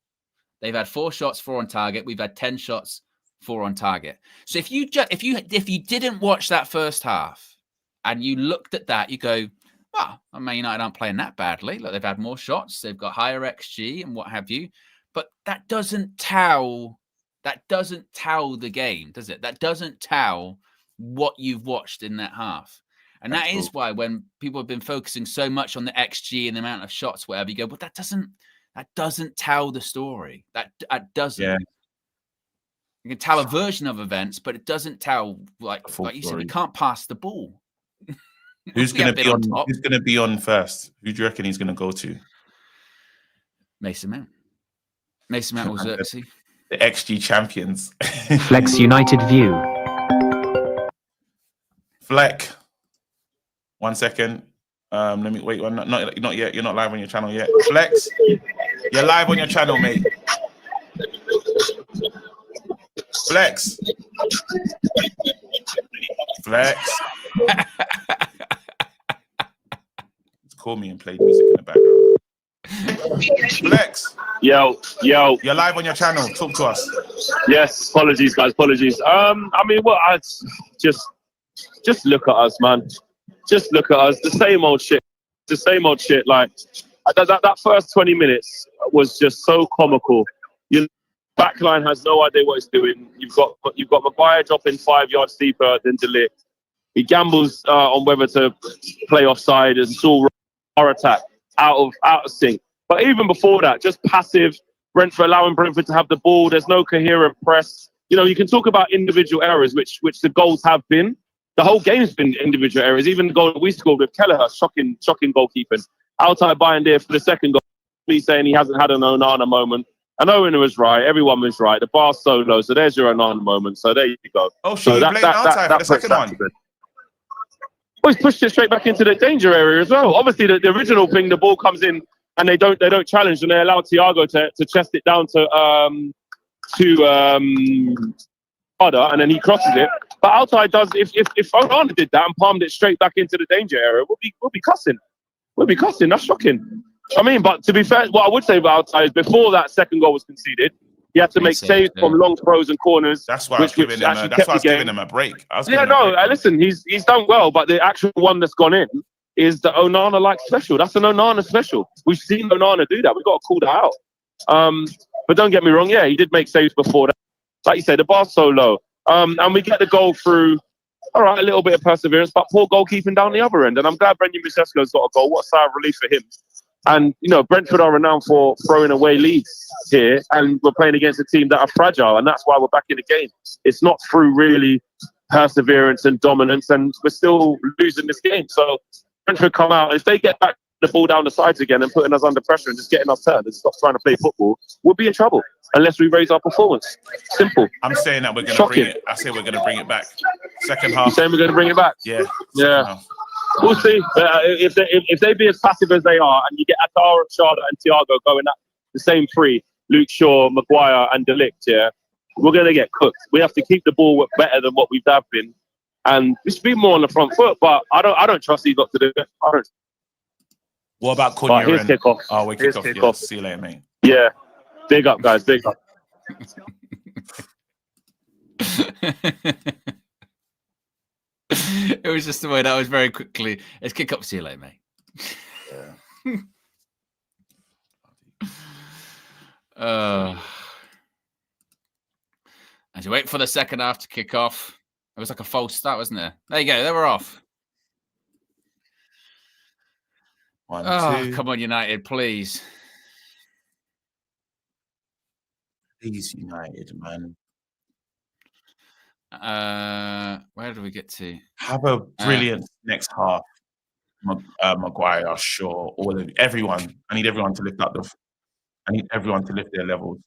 They've had 4 shots, 4 on target. We've had 10 shots, 4 on target. So if you didn't watch that first half and you looked at that, you go, well, Man United aren't playing that badly. Look, they've had more shots, they've got higher XG and what have you. But that doesn't tell the game, does it? That doesn't tell what you've watched in that half. And that is why when people have been focusing so much on the XG and the amount of shots, whatever, you go, but that doesn't tell the story. That doesn't. Yeah. You can tell a version of events, but it doesn't tell, like you said, we can't pass the ball. Who's going to be on first? Who do you reckon he's going to go to? Mason Mount. Mason Mount or Xerxes. The XG champions. Flex United view. Fleck. 1 second. Let me wait. Not yet. You're not live on your channel yet. Flex. You're live on your channel, mate. Flex. Flex. Call me and play music in the background. Flex. Yo. You're live on your channel. Talk to us. Yes. Apologies, guys. Apologies. I mean, what? I just look at us, man. Just look at us. The same old shit. Like that first 20 minutes was just so comical. Your backline has no idea what it's doing. You've got Maguire dropping 5 yards deeper than De Ligt. He gambles on whether to play offside, and it's all our attack out of sync. But even before that, just passive. Allowing Brentford to have the ball. There's no coherent press. You know, you can talk about individual errors, which the goals have been. The whole game's been individual errors. Even the goal that we scored with Kelleher, shocking goalkeeping. Altay Bayındır for the second goal, me saying he hasn't had an Onana moment. And Owen was right. Everyone was right. The bar's so low. So there's your Onana moment. So there you go. Oh, should you blame Altay for the second one? Well, he's pushed it straight back into the danger area as well. Obviously, the original thing, the ball comes in and they don't challenge, and they allow Thiago to chest it down to Ada, and then he crosses it. But Altay does. If Onana did that and palmed it straight back into the danger area, we'll be cussing. We'll be cussing. That's shocking. I mean, but to be fair, what I would say about Altay is before that second goal was conceded, he had to make saves from long throws and corners. That's why I was giving him a break. Listen, he's done well, but the actual one that's gone in is the Onana-like special. That's an Onana special. We've seen Onana do that. We've got to call that out. But don't get me wrong, yeah, he did make saves before that. Like you said, the bar's so low. And we get the goal through, all right, a little bit of perseverance, but poor goalkeeping down the other end. And I'm glad Brendan Mousesko's got a goal. What a sigh of relief for him. And, you know, Brentford are renowned for throwing away leads here, and we're playing against a team that are fragile, and that's why we're back in the game. It's not through really perseverance and dominance, and we're still losing this game. So Brentford come out. If they get back the ball down the sides again and putting us under pressure and just getting us turned and stop trying to play football, we'll be in trouble unless we raise our performance. Simple. I'm saying that we're going to bring it. I say we're going to bring it back. Second half. You saying we're going to bring it back? Yeah. Yeah. We'll see. If they be as passive as they are, and you get Atara, Charlotte, and Thiago going at the same three, Luke Shaw, Maguire, and De Ligt, yeah, we're going to get cooked. We have to keep the ball better than what we've been, and we should be more on the front foot. But I don't trust these lot to do it. What about Cunha? Here's Kickoff. Oh, we kick off. Yeah. See you later, mate. Yeah. Big up, guys. Big up. It was just the way that was very quickly. Let's kick up. See you later, mate. As you wait for the second half to kick off, it was like a false start, wasn't there? There you go. They were off. 1, 2. Come on, United, please. Please, United, man. Where do we get to? Have a brilliant next half. Maguire, Shaw, everyone. I need everyone to lift their levels.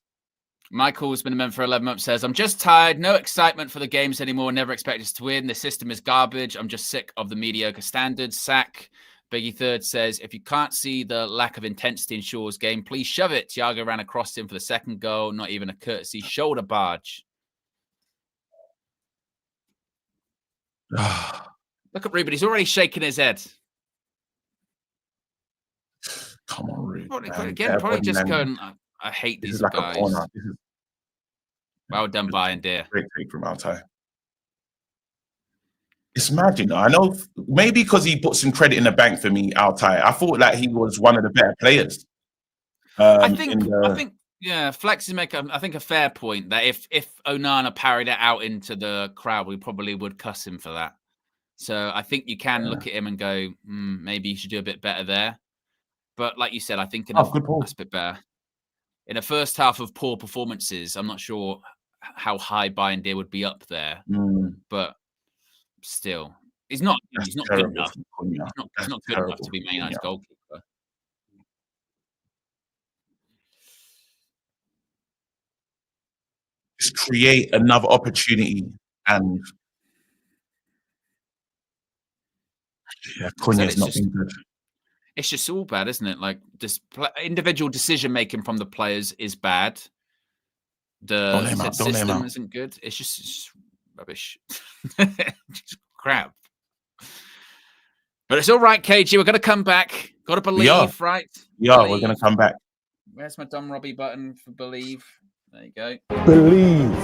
Michael's been a member for 11 months, says, I'm just tired. No excitement for the games anymore. Never expect us to win. The system is garbage. I'm just sick of the mediocre standards. Sack. Biggie Third says, if you can't see the lack of intensity in Shaw's game, please shove it. Thiago ran across him for the second goal. Not even a courtesy shoulder barge. Look at Ruben. He's already shaking his head. Come on, Ruben. Again, probably just going, I hate these guys. Well done, Bayern, dear. Great take from Altay. It's mad, you know. I know maybe because he put some credit in the bank for me, Altay. I thought like he was one of the better players. I think, yeah, Flex is making, I think, a fair point that if Onana parried it out into the crowd, we probably would cuss him for that. So I think you can look at him and go, maybe you should do a bit better there. But like you said, I think that's a bit better. In the first half of poor performances, I'm not sure how high Bayern Deer would be up there, but still, he's not good enough. He's not good enough to be Man United's goalkeeper. Just create another opportunity, and Cunha's not been good. It's just all bad, isn't it? Like, this individual decision making from the players is bad. The system isn't good. It's just rubbish. Just crap. But it's all right, KG. We're going to come back. Got to believe, right? Yeah, we're going to come back. Where's my dumb Robbie button for believe? There you go. Believe.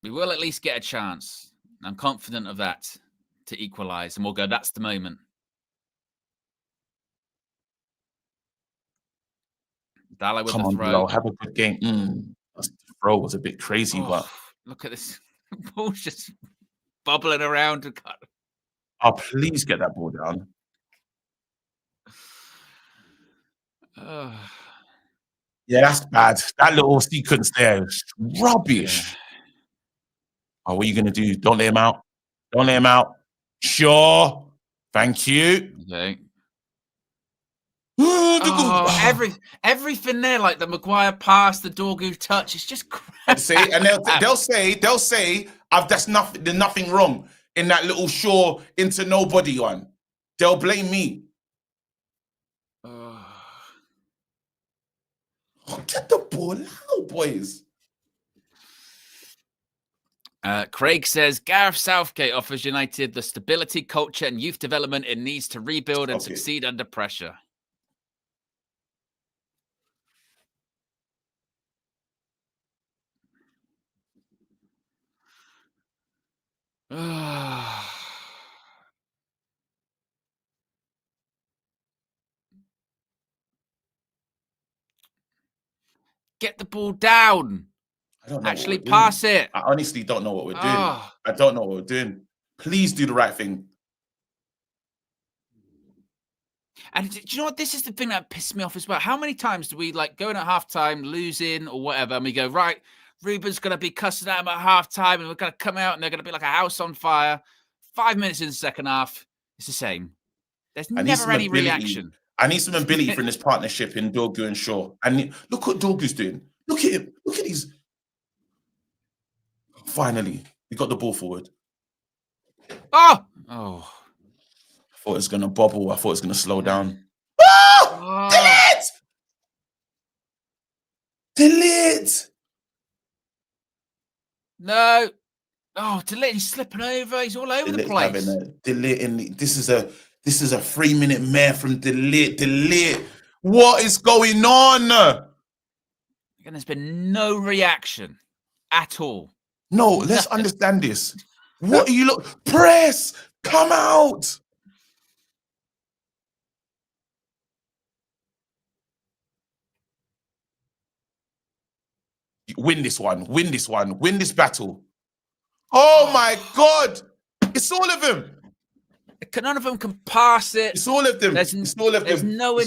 We will at least get a chance. I'm confident of that to equalise, and we'll go, that's the moment. Dalo with the throw. Have a good game. The throw was a bit crazy, but look at this. The ball's just bubbling around. Oh, please get that ball down. Yeah, that's bad. That little sequence there is rubbish. Yeah. Oh, what are you going to do? Don't let him out. Don't let him out. Sure. Thank you. Okay. Everything there, like the Maguire pass, the Dorgu touch, it's just crap. See, and they'll say, there's nothing wrong in that little Shaw into nobody one. They'll blame me. Get the ball out, boys. Craig says, Gareth Southgate offers United the stability, culture, and youth development it needs to rebuild and succeed under pressure. Get the ball down. I don't know. Actually pass it. I honestly don't know what we're doing. I don't know what we're doing. Please do the right thing. And do you know what? This is the thing that pissed me off as well. How many times do we like going at halftime, losing or whatever, and we go, right, Ruben's going to be cussing at him at half-time and we're going to come out and they're going to be like a house on fire. 5 minutes in the second half, it's the same. There's never any reaction. I need some ability from this partnership in Dorgu and Shaw. And look what Dorgu's doing. Look at him. Look at these. Finally, we got the ball forward. Oh! I thought it was going to bobble. I thought it was going to slow down. Delete! No. Oh, Delete, he's slipping over. He's all over the place. Delete. This is a 3-minute mare from Delete. What is going on? And there's been no reaction at all. No, let's understand this. What are you press? Come out. Win this one. Win this battle. Oh my God. It's all of them. None of them can pass it. It's all of them. There's no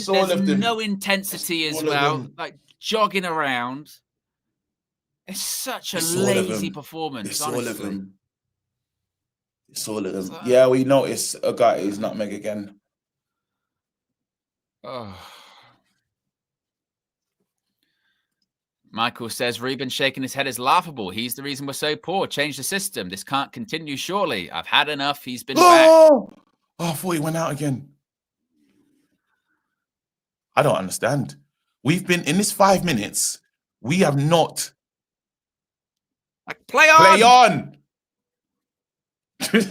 intensity as well. Like jogging around. It's such a lazy performance. It's honestly. all of them. It's all of them. Yeah, we noticed a guy is nutmeg again. Michael says, Ruben shaking his head is laughable. He's the reason we're so poor. Change the system. This can't continue, surely. I've had enough. He's been back. Oh, I thought he went out again. I don't understand. We've been in this 5 minutes. We have not. Like, play on. Me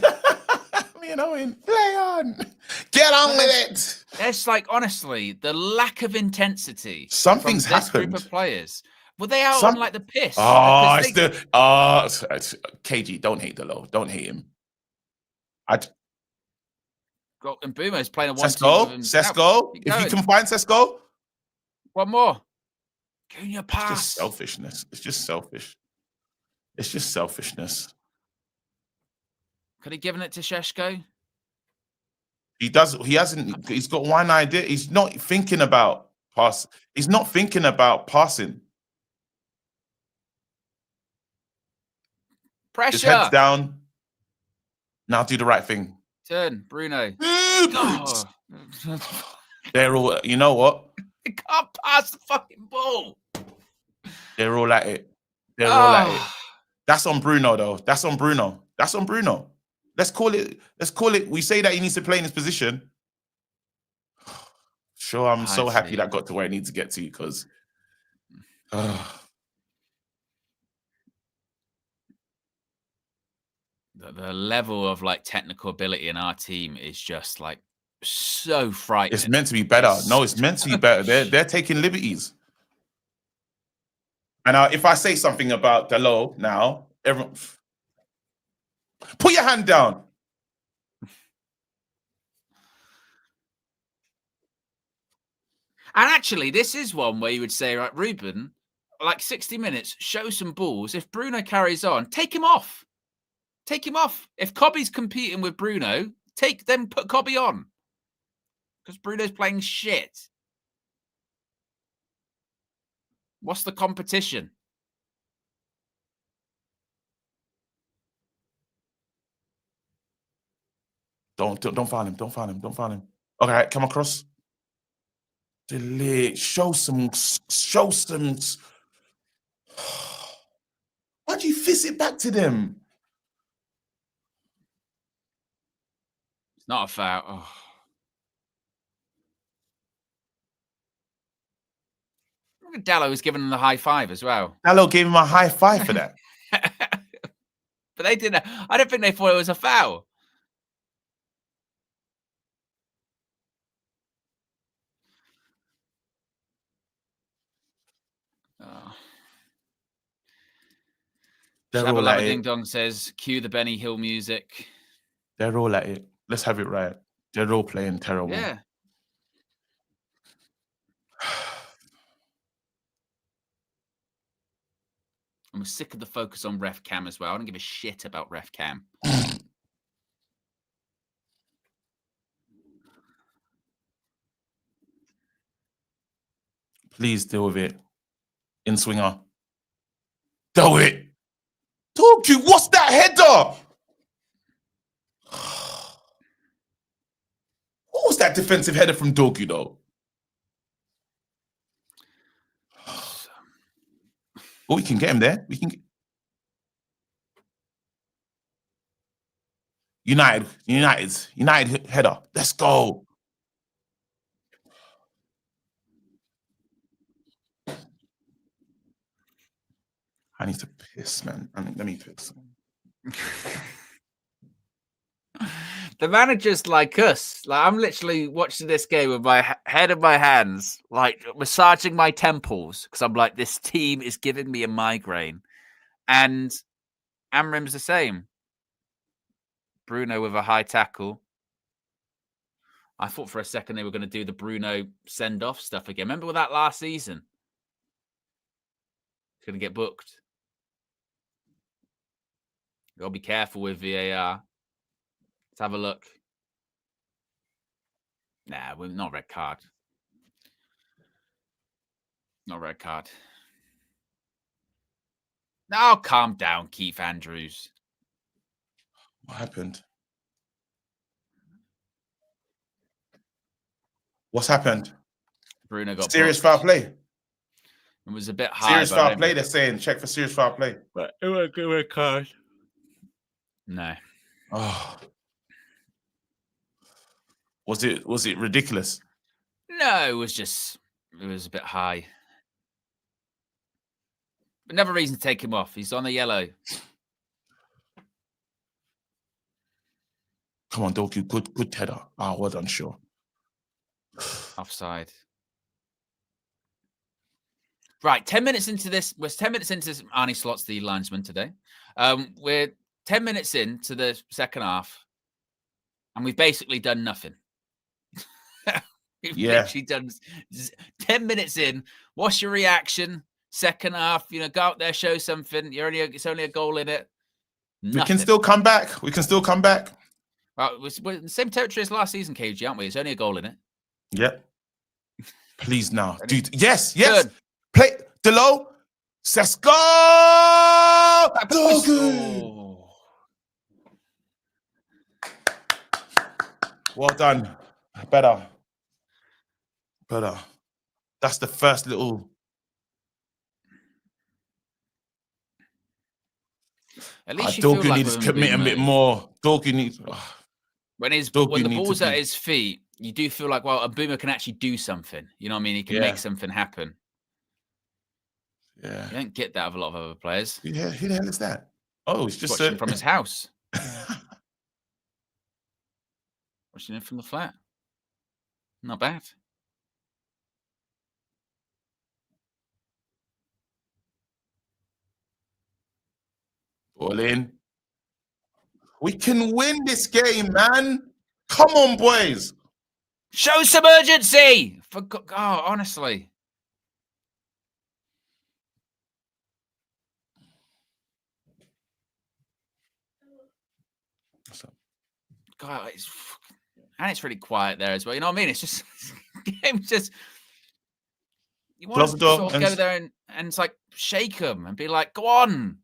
and Owen, play on. Get on with it. It's like, honestly, the lack of intensity. Something's from this happened. Group of players. Were they out on like the piss? KG, don't hate the low. Don't hate him. And Bumo's playing a 1-2. Sesko. If you can find Sesko. One more. Cunha pass. It's just selfishness. It's just selfishness. Could he given it to Šeško? He hasn't. He's got one idea. He's not thinking about pass. He's not thinking about passing. Pressure. His head's down. Now do the right thing. Turn, Bruno. They're all. You know what? They can't pass the fucking ball. They're all at it. That's on Bruno, though. That's on Bruno. Let's call it. We say that he needs to play in his position. Sure, I'm so happy that got to where it needs to get to because the level of like technical ability in our team is just like so frightening. It's meant to be better. It's meant to be better. They're taking liberties. And if I say something about Dalot now, everyone put your hand down. And actually, this is one where you would say, right, Ruben, like 60 minutes, show some balls. If Bruno carries on, take him off. Take him off. If Cobby's competing with Bruno, put Cobby on. Because Bruno's playing shit. What's the competition? Don't foul him. Don't foul him. Okay, come across. Delete. Show some. Why'd you fizz it back to them? It's not a foul. Oh. Dalot was giving him the high five as well. Dalot gave him a high five for that. But they didn't. I don't think they thought it was a foul. Shabba Ding Dong says, cue the Benny Hill music. They're all at it. Let's have it right. They're all playing terrible. Yeah. I'm sick of the focus on ref cam as well. I don't give a shit about ref cam. Please deal with it. In swinger. Do it. Dorgu, what's that header? What was that defensive header from Dorgu, though? Oh, we can get him there. We can get... United header. Let's go. I need to piss, man. Let me piss. The manager's like us. Like, I'm literally watching this game with my head in my hands, like massaging my temples, because I'm like, this team is giving me a migraine. And Amrim's the same. Bruno with a high tackle. I thought for a second they were going to do the Bruno send-off stuff again. Remember with that last season? It's going to get booked. Got to be careful with VAR. Let's have a look. Nah, we're not red card. Not red card. Now calm down, Keith Andrews. What happened? What's happened? Bruno got serious booked. foul play. It was a bit high. Serious foul play. They're saying check for serious foul play. But it won't go red card. No. Oh. Was it ridiculous? No, it was a bit high. Another reason to take him off. He's on a yellow. Come on, Dorgu. Good header. Ah, well done, sure. Offside. Right, 10 minutes into this. We're 10 minutes into this. Arnie Slot's the linesman today. We're 10 minutes into the second half, and we've basically done nothing. We've literally done 10 minutes in. What's your reaction? Second half, go out there, show something. It's only a goal in it. Nothing. We can still come back. Well, we're in the same territory as last season, KG, aren't we? There's only a goal in it. Yep. Please now, dude. Yes. Good. Play Delo. Let's go. Oh. Well done. Better. That's the first little. At least Dorgu needs to commit a bit more. Dorgu needs. When the ball's at his feet, you do feel like, well, a Boomer can actually do something. You know what I mean? He can make something happen. Yeah. You don't get that of a lot of other players. Yeah, who the hell is that? Oh, he's just watching from his house. Watching it from the flat. Not bad. Ball in. We can win this game, man. Come on, boys. Show some urgency. Honestly. God, it's really quiet there as well. You know what I mean? It's just game's just. You want to sort of go there and it's like shake them and be like, go on,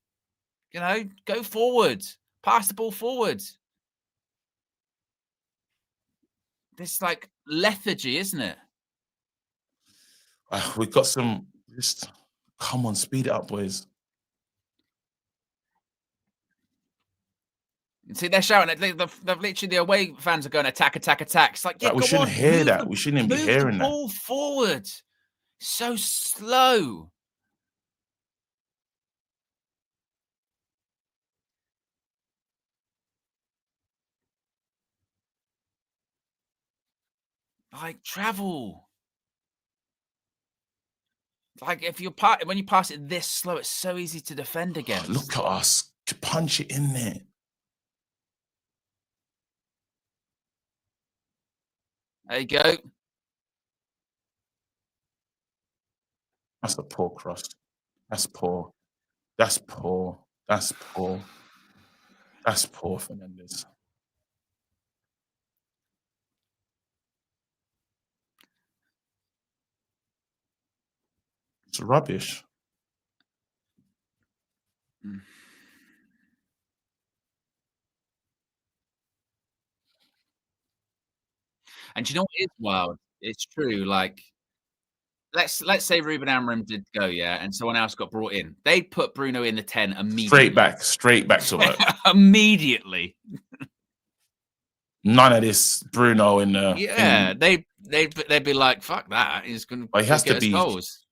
go forward, pass the ball forward. This like lethargy, isn't it? We've got some. Just come on, speed it up, boys. See, they're shouting. They're literally the away fans are going attack. It's like, we shouldn't hear that. We shouldn't be hearing that. Move the ball forward. So slow. Like travel. Like when you pass it this slow, it's so easy to defend against. Look at us. Punch it in there. There you go. That's a poor cross. That's poor, Fernandez. It's rubbish. And do you know what is wild? It's true. Like, let's say Ruben Amorim did go, yeah, and someone else got brought in. They'd put Bruno in the 10 immediately. Straight back to work. Immediately. None of this Bruno in the they'd be like, fuck that. He's gonna he has get to us be goals.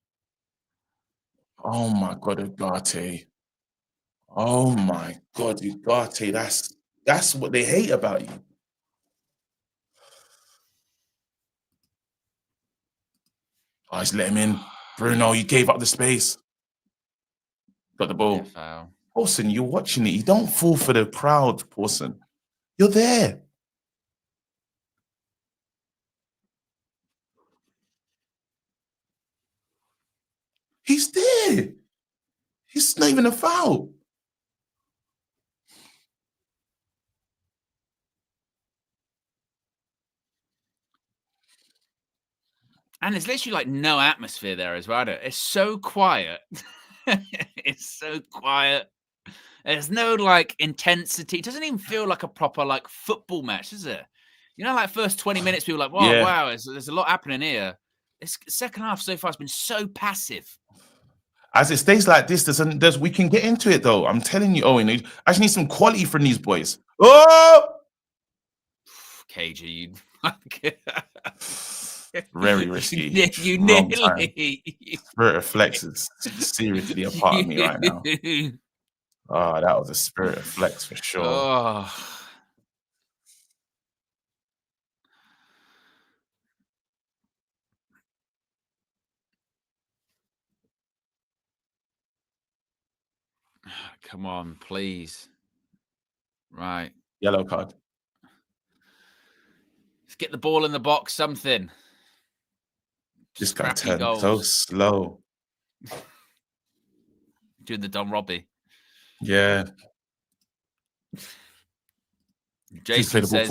Oh my god, Ugarte. Oh my god, Ugarte. That's what they hate about you. Oh, he's let him in. Bruno, you gave up the space. Got the ball. Yeah, Paulson, you're watching it. You don't fall for the crowd, Paulson. You're there. He's there. He's not even a foul. And there's literally like no atmosphere there as well. It's so quiet. It's so quiet. There's no like intensity. It doesn't even feel like a proper like football match, is it? You know, like first 20 minutes, people are like, "Whoa, wow, there's a lot happening here." This second half so far has been so passive. As it stays like this, we can get into it though. I'm telling you, Owen. I just need some quality from these boys. Oh, KG, very risky. You nearly. Spirit of Flex is seriously a part of me right now. Oh, that was a Spirit of Flex for sure. Oh. Come on, please. Right. Yellow card. Let's get the ball in the box, something. This guy turned so slow. Doing the Don Robbie. Yeah. Jason says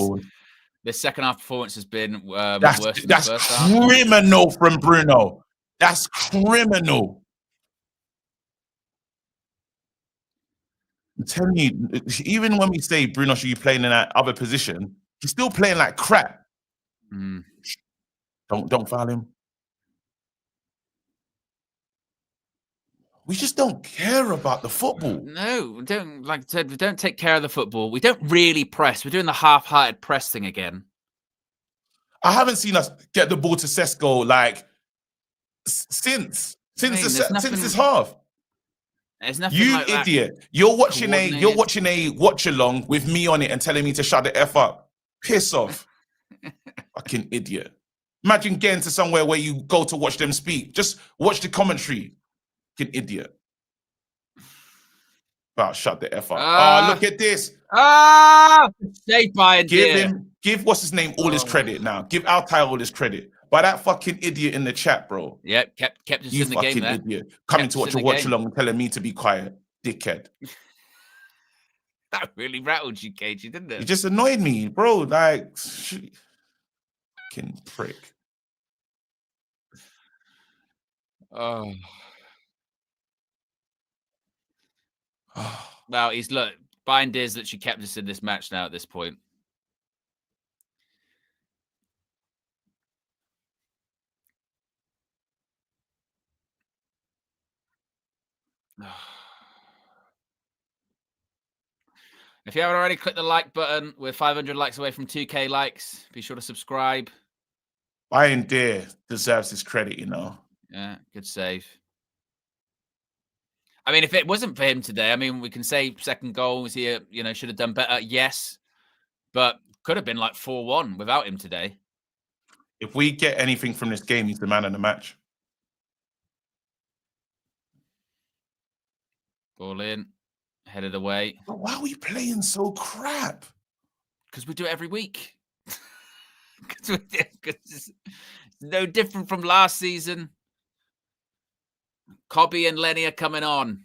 the second half performance has been worse than the first half. That's criminal from Bruno. That's criminal. I'm telling you, even when we say Bruno should be playing in that other position, he's still playing like crap. Don't foul him. We just don't care about the football. No, we don't. Like I said, we don't take care of the football. We don't really press. We're doing the half-hearted press thing again. I haven't seen us get the ball to Sesko like since this half. There's nothing you like idiot! That. You're watching a watch along with me on it and telling me to shut the F up. Piss off, fucking idiot! Imagine getting to somewhere where you go to watch them speak. Just watch the commentary. Fucking idiot! About shut the F up. Oh, look at this. Stay by Give what's his name all his credit now. Give Altai all his credit. By that fucking idiot in the chat, bro. Yep, kept us in the game there. Idiot. Coming to watch a watch along and telling me to be quiet. Dickhead. That really rattled you, KG, didn't it? It just annoyed me, bro. Like, fucking prick. Oh. Well, Bayern is that she kept us in this match now at this point. If you haven't already, click the like button. We're 500 likes away from 2K likes. Be sure to subscribe. Bayern deserves his credit, you know. Yeah, good save. I mean, if it wasn't for him today, I mean, we can say second goal was here, should have done better. Yes, but could have been like 4-1 without him today. If we get anything from this game, he's the man of the match. Ball in, headed away. But why are we playing so crap? Because we do it every week. Because it's no different from last season. Cobby and Lenny are coming on.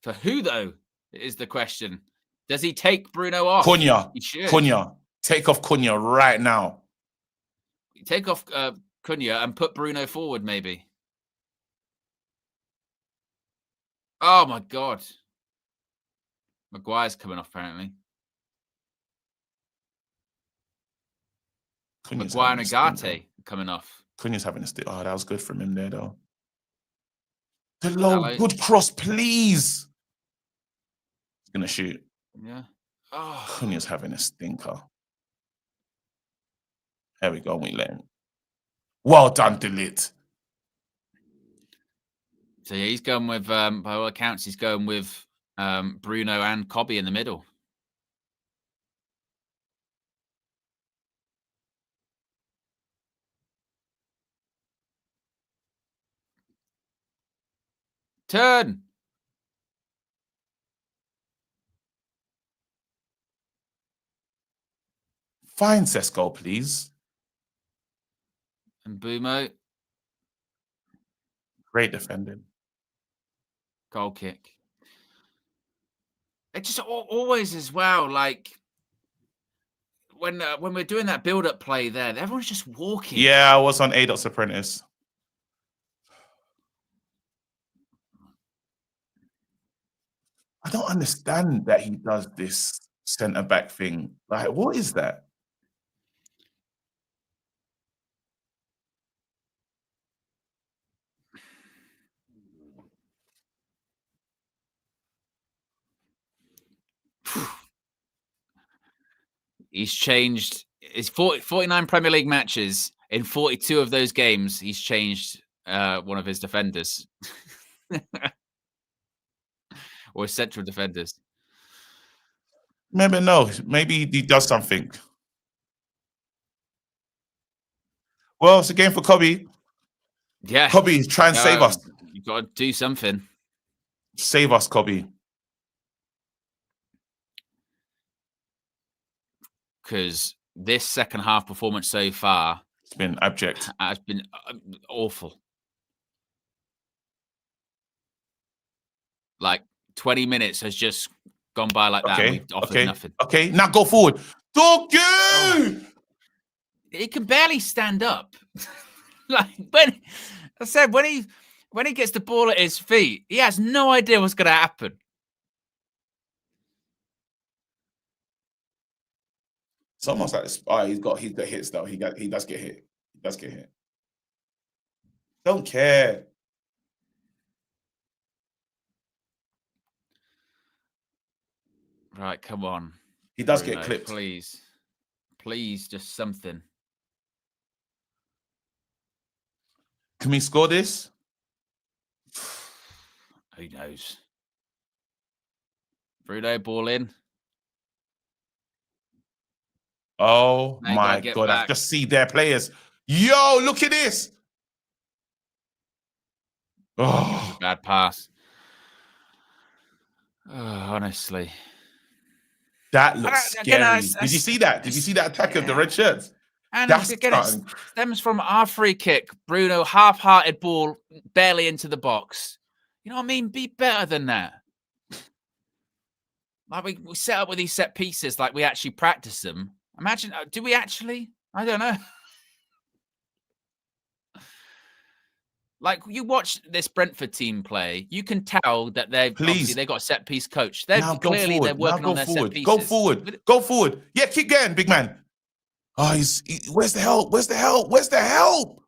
For who, though, is the question. Does he take Bruno off? Cunha. He should. Cunha. Take off Cunha right now. Take off Cunha and put Bruno forward, maybe. Oh, my God. Maguire's coming off, apparently. Cunha's Maguire and having a stink, Ugarte coming off. Cunha's having a stick. Oh, that was good from him there, though. The low, good cross, please. He's going to shoot. Yeah. Oh. Cunha's having a stinker. There we go. We let him. Well done, Delete. So yeah, he's going with, by all accounts, he's going with Bruno and Cobby in the middle. Turn. Find Sesko, please. And Bumo. Great defending. Goal kick. It just always as well, like when we're doing that build-up play there, everyone's just walking. Yeah, I was on A.'s Apprentice. I don't understand that he does this centre-back thing. Like, what is that? He's changed his 49 Premier League matches. In 42 of those games, he's changed one of his defenders. Or his central defenders. Maybe no. Maybe he does something. Well, it's a game for Cobby. Yeah. Cobby, try and save us. You've got to do something. Save us, Cobby. Because this second half performance so far, it's been abject. Has been awful. Like 20 minutes has just gone by like that. And we've offered nothing. Okay, now go forward. Doggy! He can barely stand up. Like when I said, when he gets the ball at his feet, he has no idea what's going to happen. It's almost like he's got hits though. He does get hit. He does get hit. Don't care. Right, come on. He does get clipped. Please. Please, just something. Can we score this? Who knows? Bruno, ball in. Oh my God. I just see their players. Yo, look at this. Oh, bad pass. Oh, honestly. That looks scary. Did you see that? Did you see that attack of the red shirts? And again, it stems from our free kick. Bruno, half-hearted ball, barely into the box. You know what I mean? Be better than that. Like we set up with these set pieces, like we actually practice them. Imagine, do we actually? I don't know. Like you watch this Brentford team play, you can tell that they got a set piece coach. They're clearly they're working on their set pieces. Go forward. Go forward. Yeah, keep going, big man. Oh, where's the help? Where's the help? Where's the help?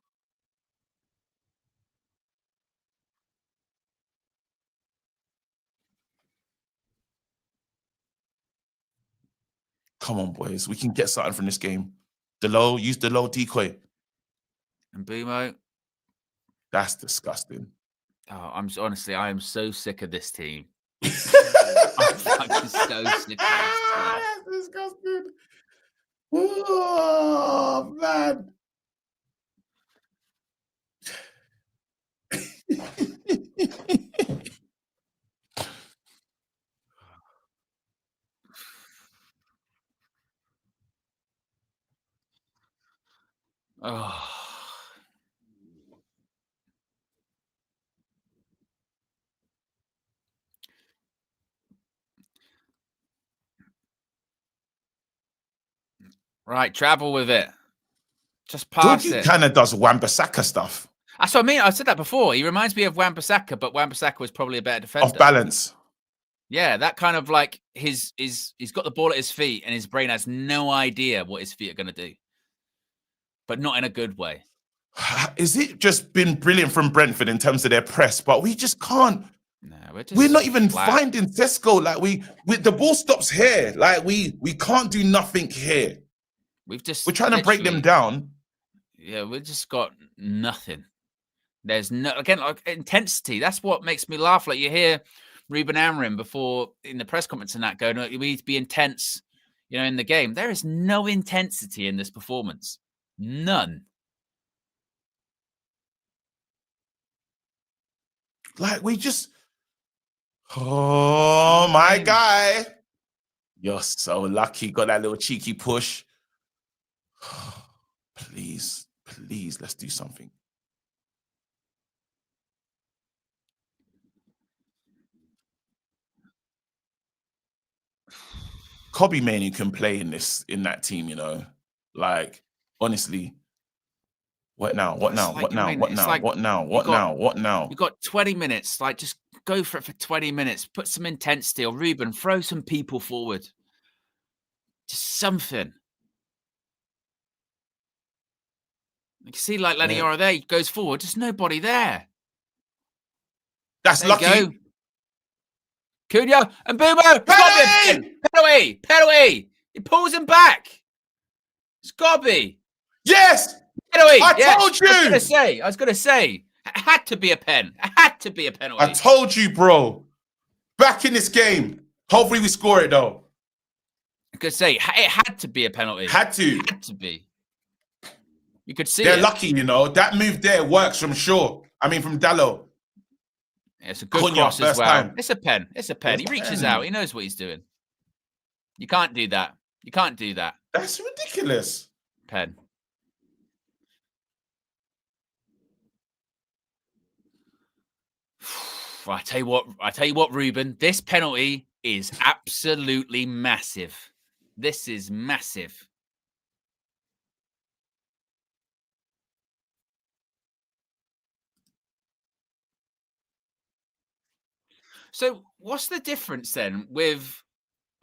Come on, boys. We can get something from this game. Use the low decoy. And Bumo. That's disgusting. Oh, I am so sick of this team. I'm fucking so sick of this team. That's disgusting. Oh, man. Oh. Right, travel with it. Just pass it. He kind of does Wan-Bissaka stuff. That's what I mean. I said that before. He reminds me of Wan-Bissaka, but Wan-Bissaka was probably a better defender. Off balance. Yeah, that kind of like he's got the ball at his feet and his brain has no idea what his feet are going to do, but not in a good way. Is it just been brilliant from Brentford in terms of their press? But we just can't. No, we're not even flat. finding Sesko. Like we the ball stops here. Like we can't do nothing here. We're trying to break them down. Yeah, we've just got nothing. There's no, again, like intensity. That's what makes me laugh. Like you hear Ruben Amorim before in the press conference and that going, we need to be intense, you know, in the game. There is no intensity in this performance. None. Like we just, oh my guy. You're so lucky. Got that little cheeky push. Please, let's do something. Kobe Mainoo can play in that team, you know. Like, honestly. What now? What now? What now? What now? What now? What now? What now? You've got 20 minutes. Like, just go for it for 20 minutes. Put some intensity. Or Ruben, throw some people forward. Just something. You see, like Leniora there, he goes forward. Just nobody there. That's lucky. Cunha and Boomo. Penalty. He pulls him back. It's got to be. Yes. Penalty. I told you. I was going to say. It had to be a pen. It had to be a penalty. I told you, bro. Back in this game. Hopefully we score it, though. I could say it had to be a penalty. Had to. It had to be. You could see They're lucky, you know. That move there works from from Dallo. Yeah, it's a good cross as well. Time. It's a pen. He reaches out. He knows what he's doing. You can't do that. That's ridiculous. Pen. I tell you what, Ruben, this penalty is absolutely massive. This is massive. So what's the difference then with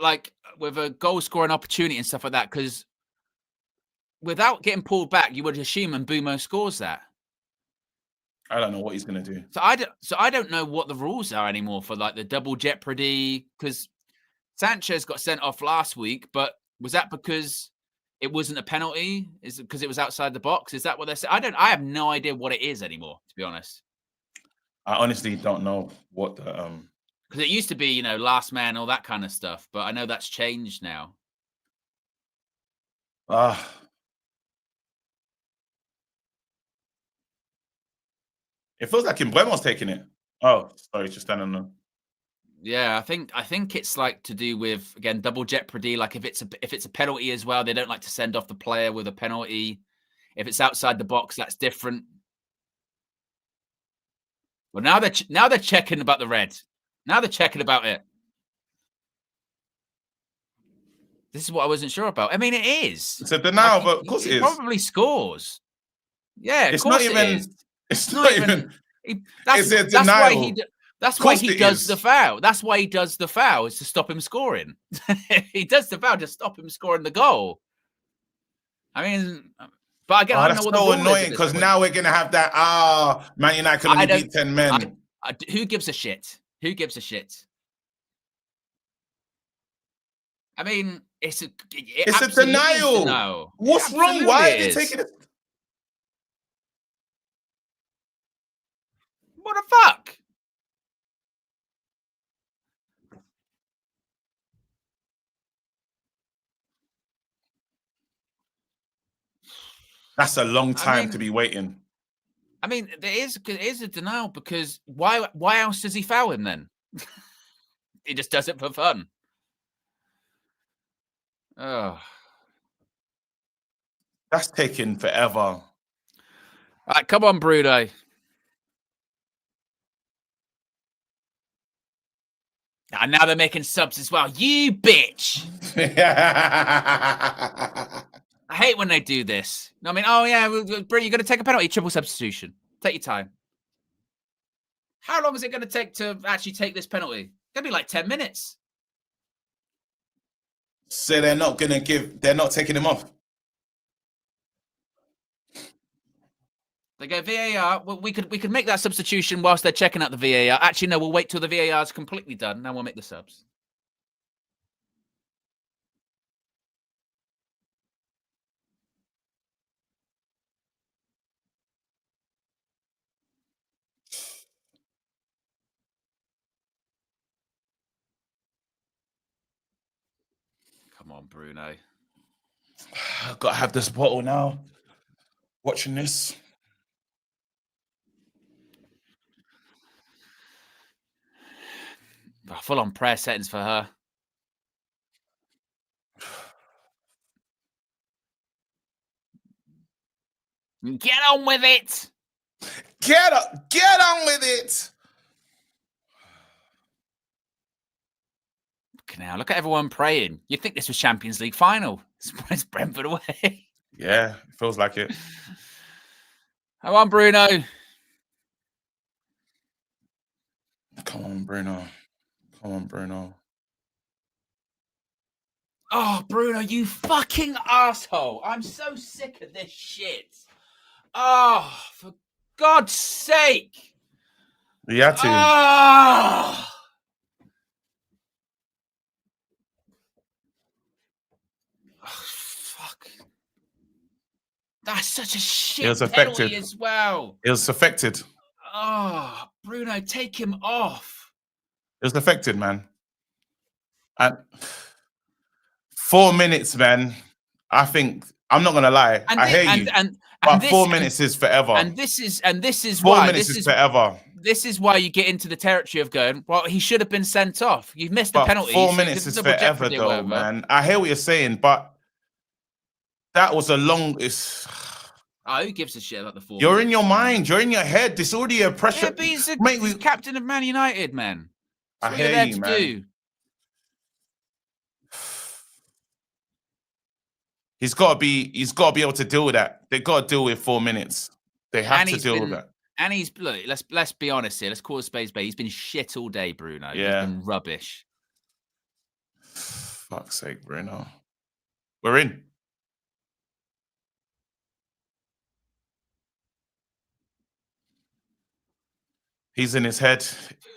a goal scoring opportunity and stuff like that? Because without getting pulled back, you would assume Mbeumo scores that. I don't know what he's going to do. So I don't know what the rules are anymore for like the double jeopardy, because Sanchez got sent off last week, but was that because it wasn't a penalty? Is it because it was outside the box? Is that what they're saying? I have no idea what it is anymore, to be honest. I honestly don't know what the because it used to be, you know, last man, all that kind of stuff, but I know that's changed now. It feels like Mbeumo's taking it. Oh, sorry, just standing on. Yeah, I think it's like to do with, again, double jeopardy. Like if it's a penalty as well, they don't like to send off the player with a penalty. If it's outside the box, that's different. Well, now they're checking about the red. Now they're checking about it. This is what I wasn't sure about. I mean, it is. It's a denial, but of course it is. Probably scores. Yeah, it's not even. It's not even. It's a denial. That's why he does the foul. That's why he does the foul, is to stop him scoring. He does the foul to stop him scoring the goal. I mean, but again, I don't know what the rule is. That's so annoying because now we're gonna have that. Man United can only beat 10 men. Who gives a shit? Who gives a shit? I mean, it's a denial. No. What's wrong? Why are they taking it? What the fuck? That's a long time to be waiting. I mean, it is a denial because why else does he foul him then? He just does it for fun. Oh. That's taking forever. All right, come on, Bruno. And now they're making subs as well. You bitch. I hate when they do this. I mean, oh yeah, you're going to take a penalty, triple substitution. Take your time. How long is it going to take to actually take this penalty? Gonna be like 10 minutes. So they're not taking him off. They go VAR. Well, we could make that substitution whilst they're checking out the VAR. Actually, no, we'll wait till the VAR is completely done. Then we'll make the subs. Come on, Bruno. I've got to have this bottle now. Watching this. Full on prayer settings for her. Get on with it. Get on with it. Now look at everyone praying. You'd think this was Champions League final. It's Brentford away. Yeah, it feels like it. Come on, Bruno. Come on, Bruno. Come on, Bruno. Oh, Bruno, you fucking asshole. I'm so sick of this shit. Oh, for God's sake. You had to. Oh. Oh, fuck. That's such a shit It was penalty affected as well. It was affected. Oh, Bruno, take him off. It was affected, man. And 4 minutes, man. I think I'm not gonna lie. I hear you. But 4 minutes is forever. And this is 4 why minutes is forever. This is why you get into the territory of going, well, he should have been sent off. You've missed the penalty. 4 minutes is forever, though, man. I hear what you're saying, but that was a long. Oh, who gives a shit about the 4 You're minutes? in your mind. You're in your head. It's already a pressure. Yeah, but he's captain of Man United, man. That's what you're there to do. He's got to be able to deal with that. They've got to deal with 4 minutes. They have to deal with that. And look, let's be honest here. Let's call it spades bay. He's been shit all day, Bruno. Yeah. He's been rubbish. Fuck's sake, Bruno. We're in. He's in his head.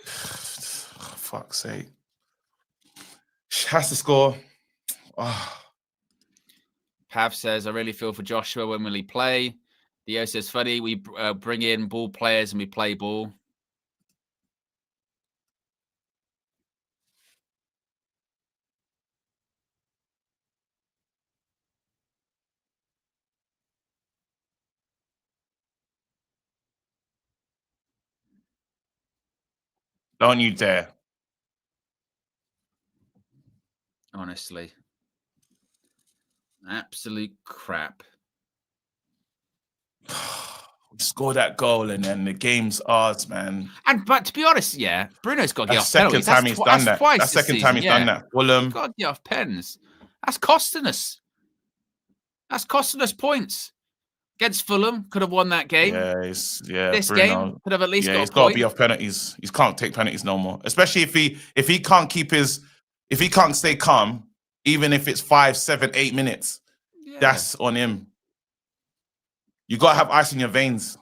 Fuck's sake. Has to score. Oh. Pav says, I really feel for Joshua. When will he play? Dio says, funny, we bring in ball players and we play ball. Don't you dare. Honestly. Absolute crap. We score that goal and then the game's ours, man. But to be honest, yeah, Bruno's got to get off penalties. Second time he's done that. That's second time he's done that. Fulham. Got to get off pens. That's costing us. That's costing us points. Against Fulham, could have won that game. This Bruno, game could have at least got he's got to be off penalties. He can't take penalties no more. Especially if he can't if he can't stay calm, even if it's 5, 7, 8 minutes, that's on him. You got to have ice in your veins.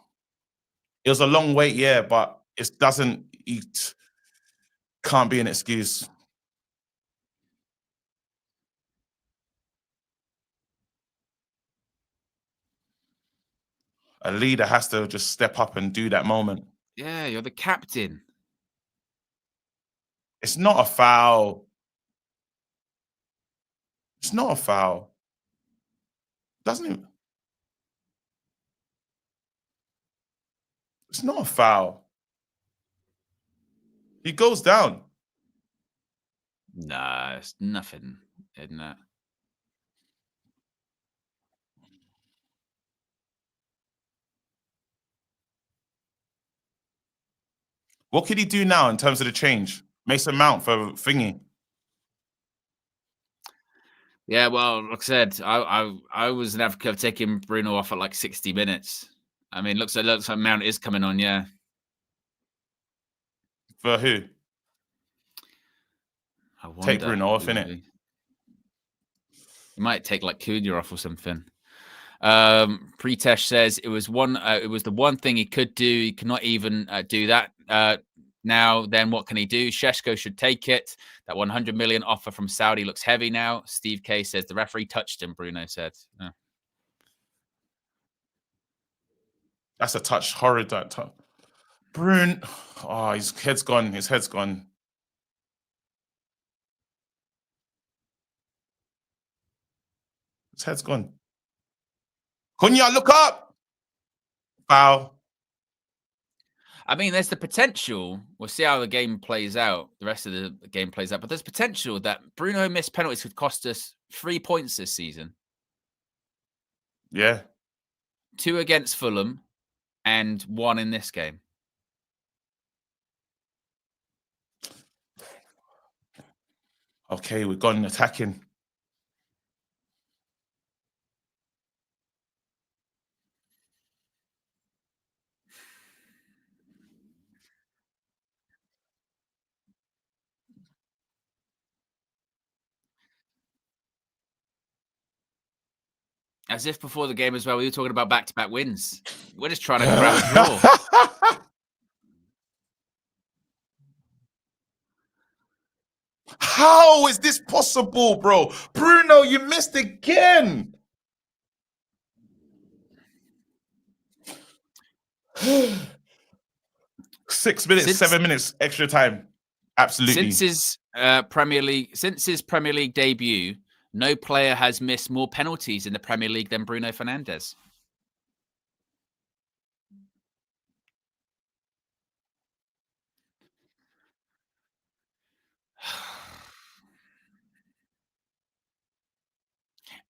It was a long wait, yeah, but it can't be an excuse. A leader has to just step up and do that moment. Yeah, you're the captain. It's not a foul. It's not a foul. Doesn't it? It's not a foul. He goes down. Nah, it's nothing, isn't it? What could he do now in terms of the change? Mason Mount for thingy. Yeah, well, like I said, I was an advocate of taking Bruno off at like 60 minutes. I mean, looks like Mount is coming on, yeah. For who? Take Bruno off, innit? You might take like Cunha off or something. Pretesh says it was the one thing he could do. He cannot even do that now. Then what can he do? Šeško should take it. That 100 million offer from Saudi looks heavy now. Steve K says the referee touched him. Bruno said. That's a touch. Horrid, that touch. Bruno. Oh, his head's gone. His head's gone. His head's gone. Cunha, look up. Foul. I mean, there's the potential. We'll see how the game plays out. The rest of the game plays out. But there's potential that Bruno missed penalties could cost us 3 points this season. Yeah. 2 against Fulham and 1 in this game. Okay, we've gone attacking. As if before the game as well, we were talking about back-to-back wins. We're just trying to grab a draw. How is this possible, bro? Bruno, you missed again. Six minutes, 7 minutes extra time. Absolutely. Since his Premier League debut, no player has missed more penalties in the Premier League than Bruno Fernandes.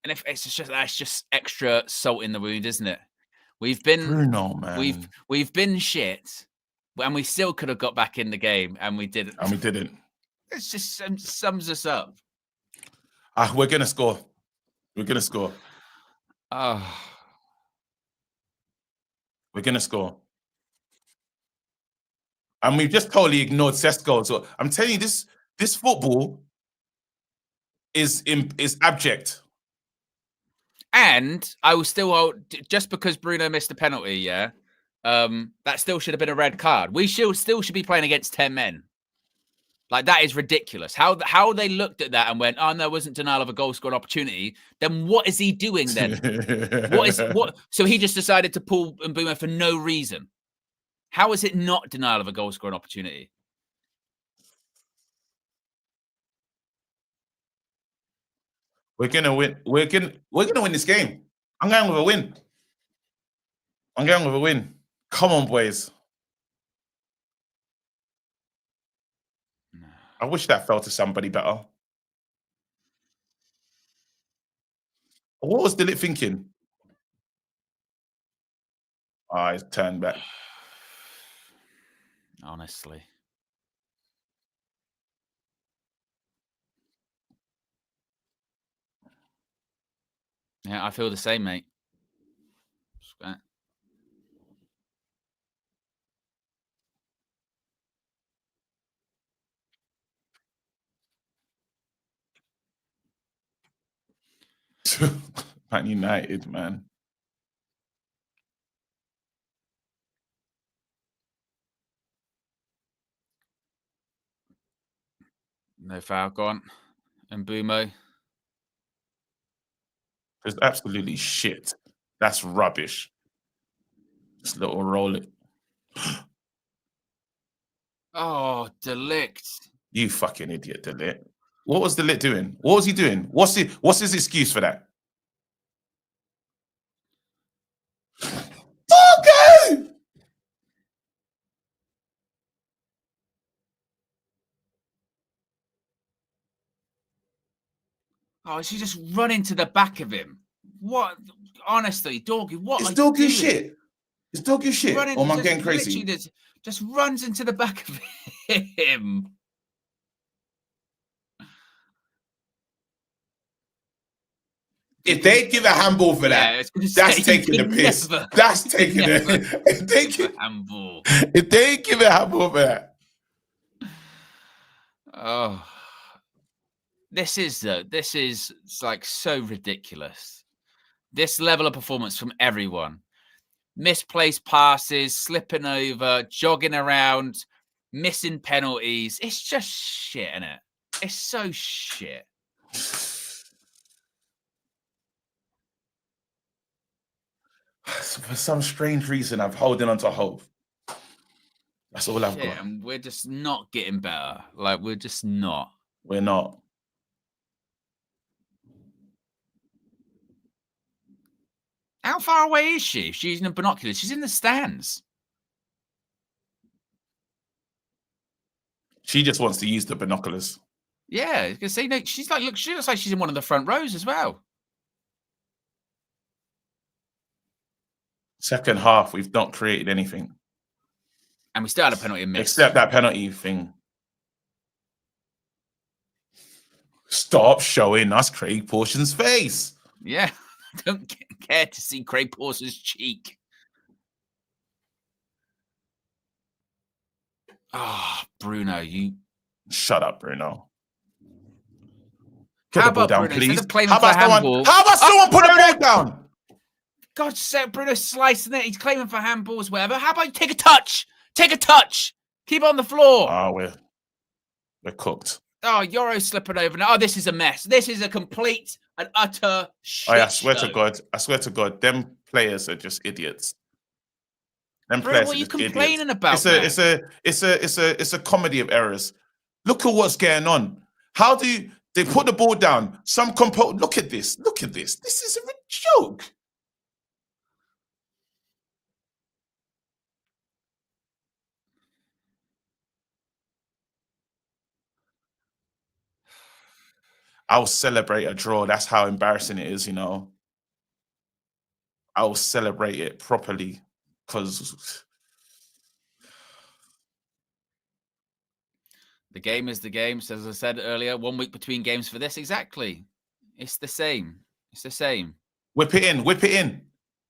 And if that's just extra salt in the wound, isn't it? We've been Bruno, man. We've been shit, and we still could have got back in the game, and we didn't. And we didn't. It just sums us up. We're gonna score. We're gonna score. We're gonna score. And we've just totally ignored Šeško. So I'm telling you, this football is abject. And I will still hold, just because Bruno missed a penalty, yeah, that still should have been a red card. We still should be playing against 10 men. Like, that is ridiculous. How they looked at that and went, oh, no, it wasn't denial of a goal scored opportunity. Then what is he doing then? what? So he just decided to pull Mbeumo for no reason. How is it not denial of a goal scoring opportunity? We're gonna win. We're gonna win this game. I'm going with a win. I'm going with a win. Come on, boys. I wish that fell to somebody better. What was Dillit thinking? He's turned back. Honestly. Yeah, I feel the same, mate. Man United, man. No foul, go on. And Mbeumo. It's absolutely shit. That's rubbish. This little roll it. Oh, Delict. You fucking idiot, Dillit. What was Dillit doing? What was he doing? What's his excuse for that? Okay. Oh, she just run into the back of him. What? Honestly, Doggy, what? It's Doggy shit. It's Doggy shit. Or am I getting crazy? Just runs into the back of him. If they give a handball for that, that's taking the piss. That's taking it. If they give a handball for that. Oh. This is it's like so ridiculous. This level of performance from everyone. Misplaced passes, slipping over, jogging around, missing penalties. It's just shit, isn't it? It's so shit. For some strange reason, I'm holding on to hope. That's all I've got. And we're just not getting better. Like, we're just not. We're not. How far away is she? She's using the binoculars. She's in the stands. She just wants to use the binoculars. Yeah, you can see. No, she's like, look, she looks like she's in one of the front rows as well. Second half, we've not created anything. And we still had a penalty miss. Except that penalty thing. Stop showing us Craig Pawson's face. Yeah, I don't care to see Craig Pawson's cheek. Ah, Bruno, you... Shut up, Bruno. Get the ball down, Bruno, please. How about someone put the ball down? God's sake, Bruno's slicing it. He's claiming for handballs, whatever. How about you take a touch? Take a touch. Keep it on the floor. Oh, we're cooked. Oh, Yoro's slipping over now. Oh, this is a mess. This is a complete and utter shit I swear to God, them players are just idiots. Them Bro, players what are you complaining idiots. about? It's a comedy of errors. Look at what's going on. How do they put the ball down? Look at this. Look at this. This is a joke. I'll celebrate a draw. That's how embarrassing it is, you know. I'll celebrate it properly because the game is the game. So as I said earlier, 1 week between games for this. Exactly. It's the same. It's the same. Whip it in. Whip it in.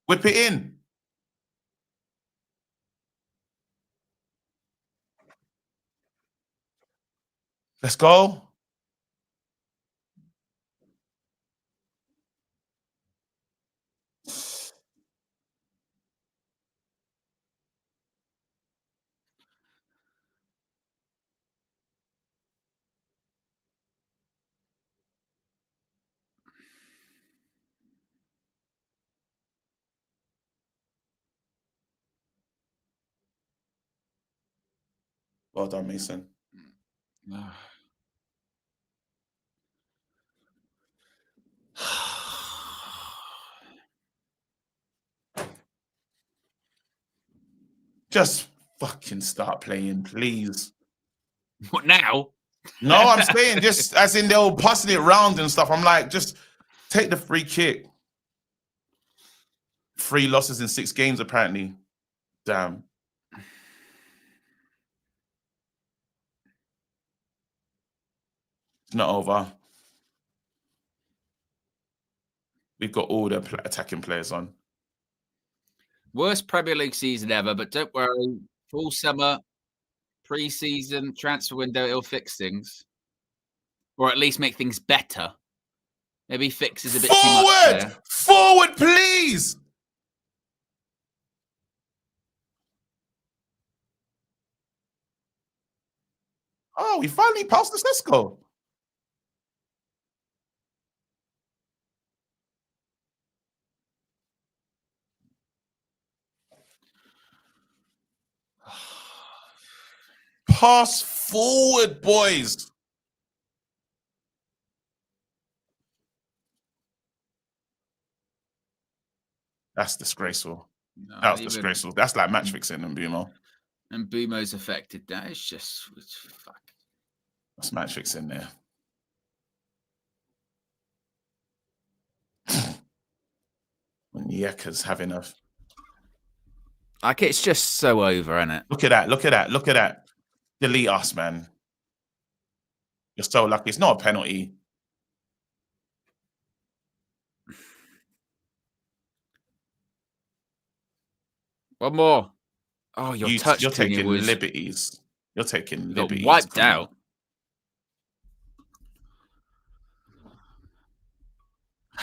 Whip it in. Let's go. Well done, Mason. Just fucking start playing, please. What now? No, I'm saying just as in they were passing it around and stuff. I'm like, just take the free kick. 3 losses in 6 games, apparently. Damn. It's not over. We've got all the attacking players on. Worst Premier League season ever, but don't worry. Full summer, pre-season, transfer window, it'll fix things. Or at least make things better. Maybe fixes a bit too much there. Forward, please! Oh, we finally passed the Cisco. Pass forward, boys. That's disgraceful. No, that was disgraceful. That's like match fixing and Bumo. And Bumo's affected. That is just fuck. That's match fixing there. When Yeka's having a... Like, it's just so over, isn't it? Look at that. Look at that. Look at that. Delete us, man. You're so lucky. It's not a penalty. One more. Oh, you're taking liberties. You're taking liberties. Wiped out.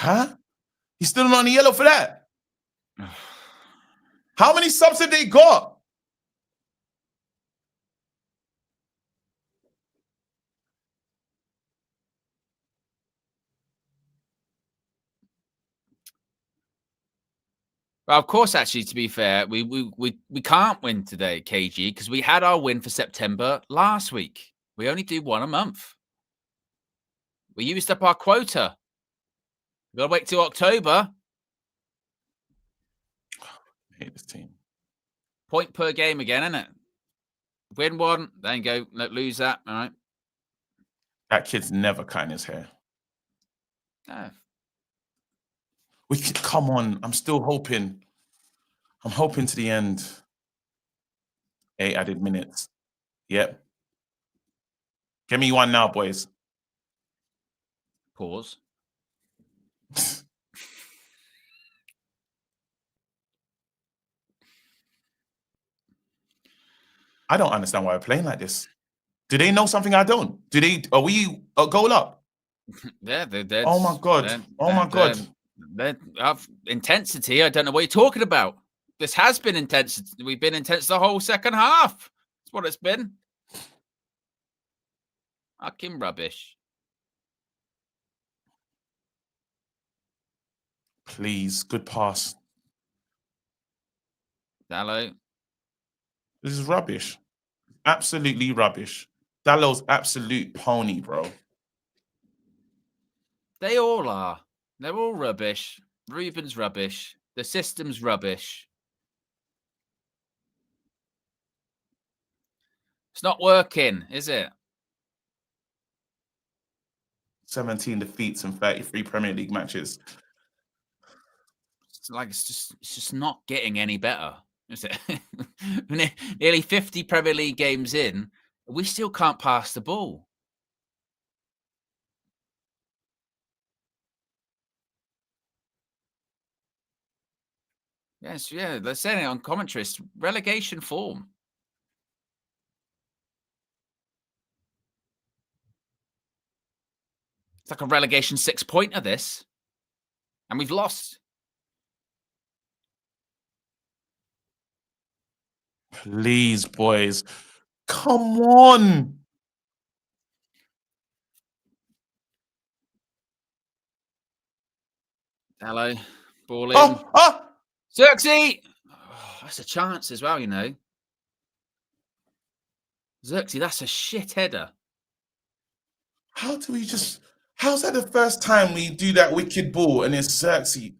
Huh? He's still not on the yellow for that. How many subs have they got? Well, of course, actually, to be fair, we can't win today, KG, because we had our win for September last week. We only do one a month. We used up our quota. We've got to wait till October. I hate this team. Point per game again, isn't it? Win one, then go lose that. All right. That kid's never cutting his hair. No. We can, come on. I'm still hoping. I'm hoping to the end. 8 added minutes. Yep. Give me one now, boys. Pause. I don't understand why we're playing like this. Do they know something I don't? Are we a goal up? Yeah, they're oh my God. They're intensity. I don't know what you're talking about. This has been intensity. We've been intense the whole second half. That's what it's been. Fucking rubbish. Please, good pass. Dallo. This is rubbish. Absolutely rubbish. Dallow's absolute pony, bro. They all are. They're all rubbish. Ruben's rubbish. The system's rubbish. It's not working, is it? 17 defeats and 33 Premier League matches. It's just not getting any better, is it? Nearly 50 Premier League games in, we still can't pass the ball. Yes, yeah, they're saying it on commentary. It's relegation form. It's like a relegation 6-pointer, this. And we've lost. Please, boys. Come on. Hello. Ball in. Xerxes! Oh, that's a chance as well, you know. Xerxes, that's a shit header. How's that the first time we do that wicked ball and it's Xerxes?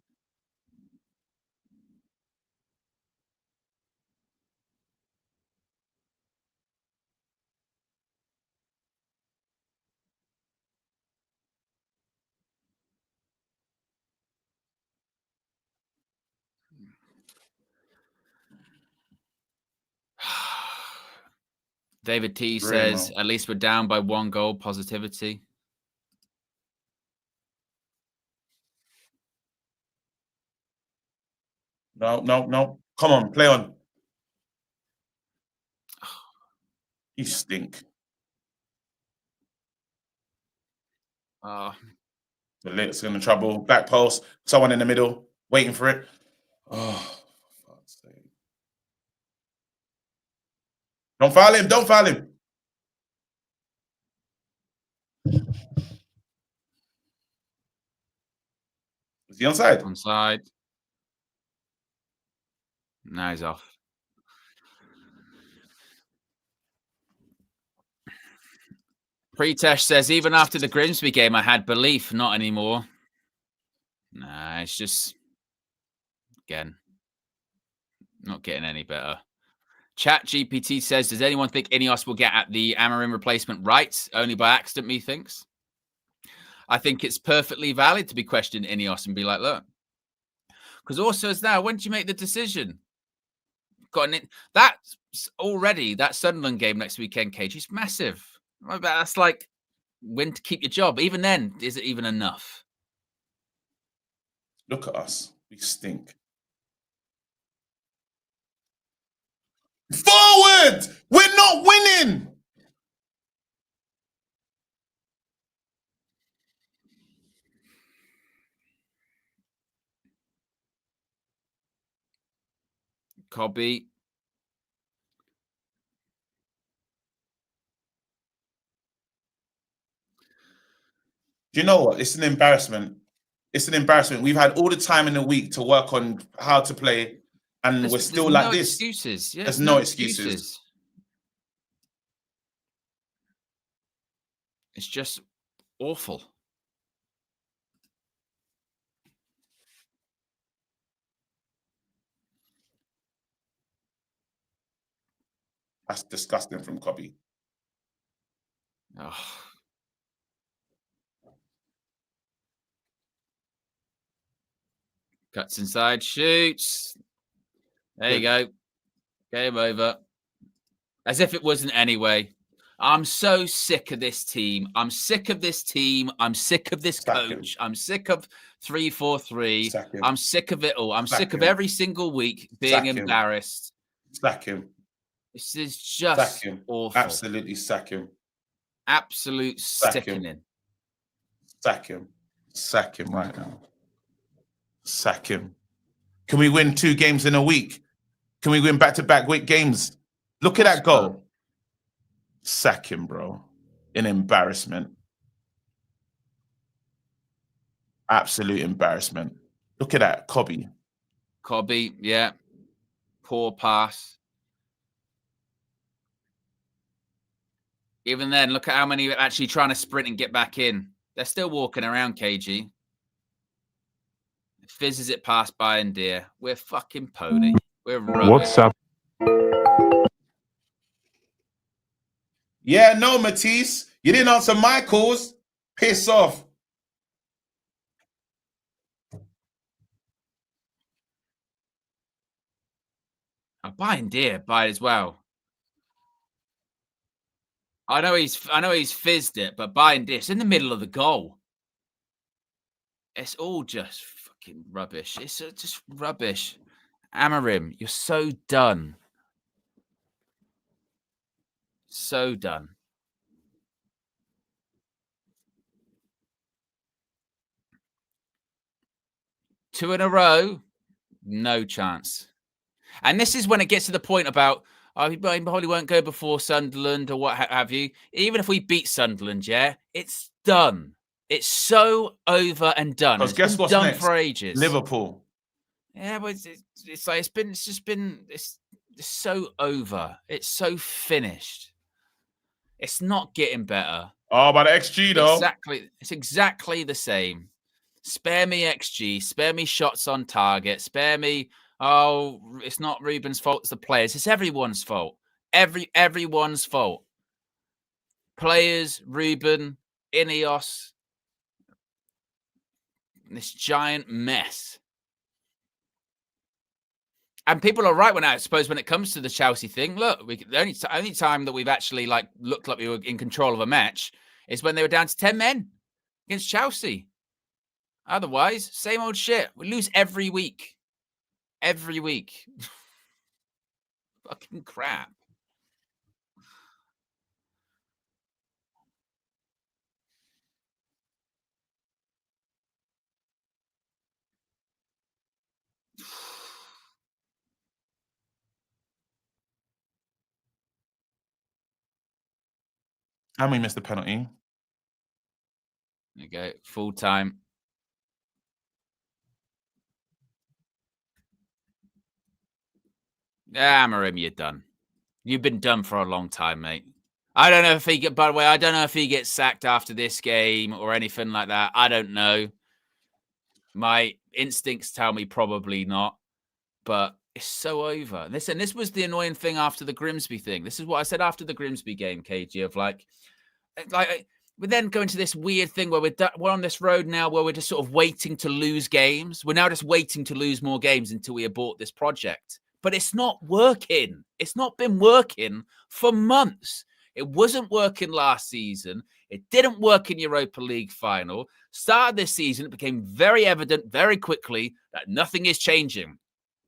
David T says, at least we're down by 1 goal. Positivity. No. Come on, play on. You stink. The Lit's in the trouble. Back post. Someone in the middle. Waiting for it. Oh, for fuck's sake. Don't foul him. Don't foul him. Is he onside? Onside. Now he's off. Pretesh says, even after the Grimsby game, I had belief. Not anymore. Nah, it's just, again, not getting any better. Chat GPT says, does anyone think Ineos will get at the Amarim replacement right? Only by accident, methinks. I think it's perfectly valid to be questioning Ineos and be like, look. Because also as now, when did you make the decision? That's already, that Sunderland game next weekend, Cage, is massive. That's like win to keep your job. Even then, is it even enough? Look at us. We stink. Forward! We're not winning! Cobby. Do you know what? It's an embarrassment. It's an embarrassment. We've had all the time in the week to work on how to play, and we're still like this. Excuses. Yeah, there's no excuses. It's just awful. That's disgusting from Cobby. Oh. Cuts inside, shoots. There you go. Game over. As if it wasn't anyway. I'm so sick of this team. I'm sick of this team. I'm sick of this coach. I'm sick of 3-4-3. I'm sick of it all. I'm sick of every single week being embarrassed. Sack him. This is just awful. Absolutely sack him. Absolute sickening. Sack him. Sack him right now. Sack him. Can we win 2 games in a week? Can we win back-to-back week games? Look at that goal. Sack him, bro. An embarrassment. Absolute embarrassment. Look at that, Cobby. Cobby, yeah. Poor pass. Even then, look at how many are actually trying to sprint and get back in. They're still walking around, KG. Fizzes it past Bayern Deer. We're fucking pony. We're rubbish. What's up? Yeah, no, Matisse. You didn't answer my calls. Piss off. Bayern Deer, bite as well. I know he's fizzed it, but Bayern Deer, it's in the middle of the goal. It's all just fucking rubbish. It's just rubbish. Amorim, you're so done. So done. Two in a row, no chance. And this is when it gets to the point about, he probably won't go before Sunderland or what have you. Even if we beat Sunderland, yeah, it's done. It's so over and done. It's guess been what's done next? for ages. Liverpool. Yeah, but it's so over. It's so finished. It's not getting better. Oh, by the XG though. Exactly. It's exactly the same. Spare me XG. Spare me shots on target. Spare me. Oh, it's not Ruben's fault. It's the players. It's everyone's fault. Everyone's fault. Players, Ruben, Ineos. This giant mess. And people are right I suppose when it comes to the Chelsea thing. Look, the only time that we've actually looked like we were in control of a match is when they were down to 10 men against Chelsea. Otherwise, same old shit. We lose every week. Every week. Fucking crap. And we missed the penalty. There you go. Full time. Yeah, Amorim, you're done. You've been done for a long time, mate. I don't know if he by the way, I don't know if he gets sacked after this game or anything like that. I don't know. My instincts tell me probably not, but it's so over. Listen, this was the annoying thing after the Grimsby thing. This is what I said after the Grimsby game, KG, of like we're then going to this weird thing where we're on this road now where we're just sort of waiting to lose games. We're now just waiting to lose more games until we abort this project. But it's not working. It's not been working for months. It wasn't working last season. It didn't work in Europa League final. Start of this season, it became very evident very quickly that nothing is changing.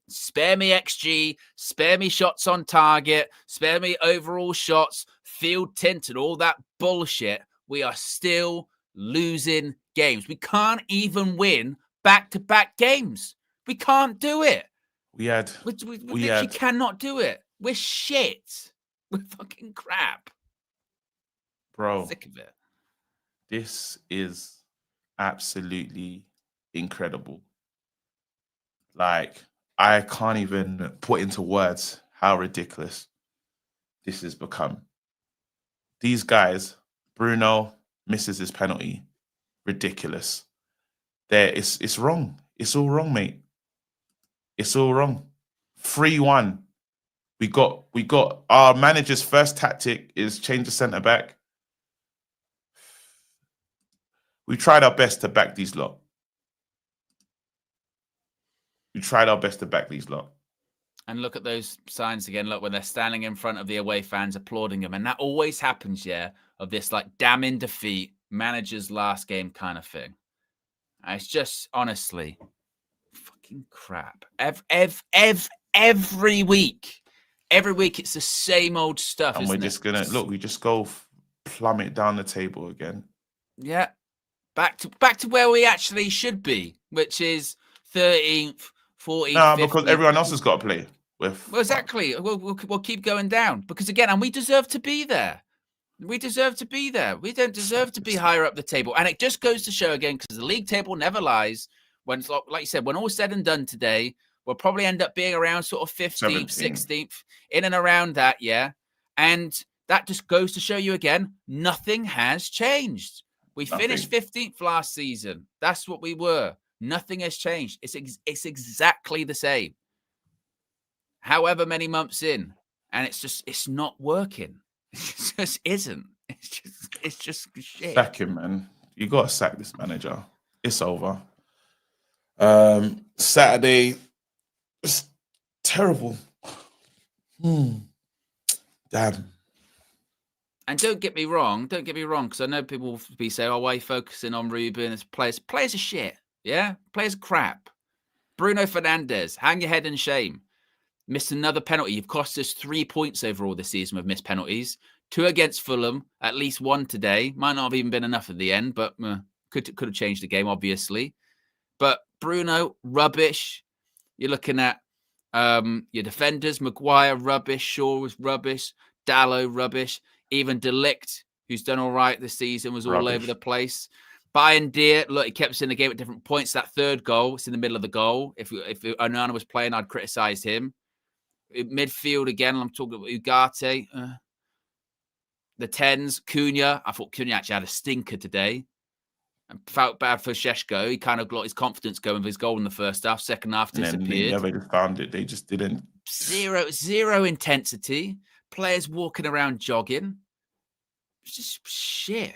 Spare me XG, spare me shots on target, spare me overall shots, field tint and all that bullshit. We are still losing games. We can't even win back-to-back games. We can't do it. We literally cannot do it. We're shit. We're fucking crap. Bro. I'm sick of it. This is absolutely incredible. Like, I can't even put into words how ridiculous this has become. These guys, Bruno misses his penalty. Ridiculous. It's wrong. It's all wrong, mate. It's all wrong. 3-1. We got our manager's first tactic is change the centre back. We tried our best to back these lot. And look at those signs again. Look, when they're standing in front of the away fans applauding them. And that always happens, yeah, of this like damning defeat, manager's last game kind of thing. And it's just, honestly, fucking crap. Every week. Every week it's the same old stuff. And we're just going to, look, we just go plummet down the table again. Yeah. Back to where we actually should be, which is 13th, 14th. No, because everyone else has got to play with. Well, exactly. We'll keep going down because again, and we deserve to be there. We deserve to be there. We don't deserve to be higher up the table. And it just goes to show again, because the league table never lies. When, like you said, when all's said and done today, we'll probably end up being around sort of 15th, 16th, in and around that, yeah. And that just goes to show you again, nothing has changed. We finished 15th last season. That's what we were. Nothing has changed. It's exactly the same. However many months in, and it's not working. It just isn't. It's just shit. Sack him, man. You got to sack this manager. It's over. Saturday, it's terrible. Damn. And don't get me wrong, because I know people will be saying, "Oh, why are you focusing on Ruben as players? Players are shit, yeah. Players are crap." Bruno Fernandes, hang your head in shame. Missed another penalty. You've cost us 3 points overall this season with missed penalties. 2 against Fulham, at least 1 today. Might not have even been enough at the end, but could have changed the game, obviously. But Bruno, rubbish. You're looking at your defenders. Maguire, rubbish. Shaw was rubbish. Dallo, rubbish. Even De Ligt, who's done all right this season, was all over the place. Bayern Deer, look, he kept us in the game at different points. That third goal, it's in the middle of the goal. If Onana was playing, I'd criticise him. Midfield again, I'm talking about Ugarte. The 10s, Cunha. I thought Cunha actually had a stinker today. And felt bad for Šeško. He kind of got his confidence going with his goal in the first half. Second half disappeared. They just found it. They just didn't. Zero intensity. Players walking around jogging. It's just shit.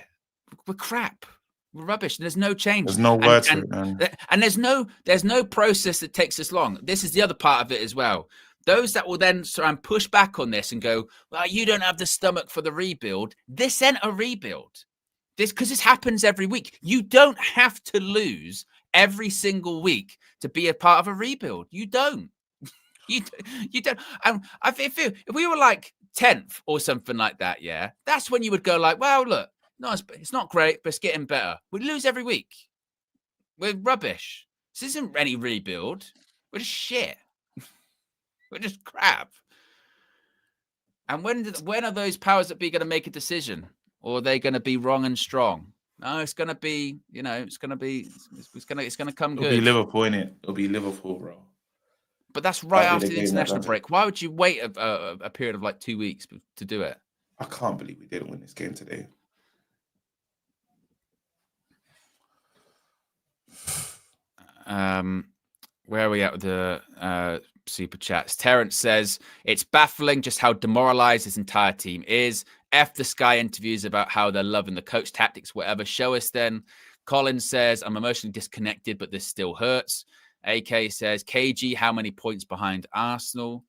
We're crap. We're rubbish. And there's no change. There's no word to it, man. And there's no process that takes us long. This is the other part of it as well. Those that will then try and push back on this and go, well, you don't have the stomach for the rebuild. This ain't a rebuild. Because this happens every week. You don't have to lose every single week to be a part of a rebuild. You don't. You don't. If we were like 10th or something like that, yeah, that's when you would go like, well, look, no, it's not great, but it's getting better. We lose every week. We're rubbish. This isn't any rebuild. We're just shit. We're just crap. And when are those powers that be going to make a decision? Or are they going to be wrong and strong? No, it's going to be, it's going to come good. It'll be Liverpool, innit? It'll be Liverpool, bro. But that's right after the international break. Why would you wait a period of like 2 weeks to do it? I can't believe we didn't win this game today. Where are we at with the super chats? Terrence says, it's baffling just how demoralized this entire team is. F the Sky interviews about how they're loving the coach tactics, whatever. Show us then. Colin says, I'm emotionally disconnected, but this still hurts. AK says, KG, how many points behind Arsenal?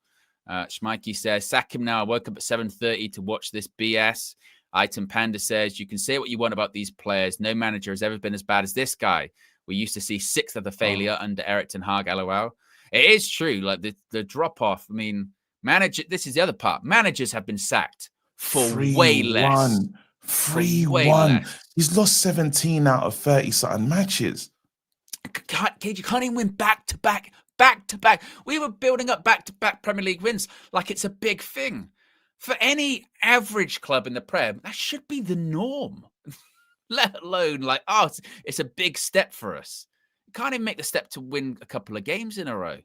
Schmikey says, sack him now. I woke up at 7:30 to watch this BS. Item Panda says, you can say what you want about these players. No manager has ever been as bad as this guy. We used to see 6th of the failure under Eric Ten Hag, LOL. It is true. Like the drop-off. I mean, this is the other part. Managers have been sacked for way less. 3-1. He's lost 17 out of 30-something matches. You can't even win back-to-back back-to-back. We were building up back-to-back Premier League wins like it's a big thing. For any average club in the Prem, that should be the norm. Let alone like, oh, it's a big step for us. You can't even make the step to win a couple of games in a row.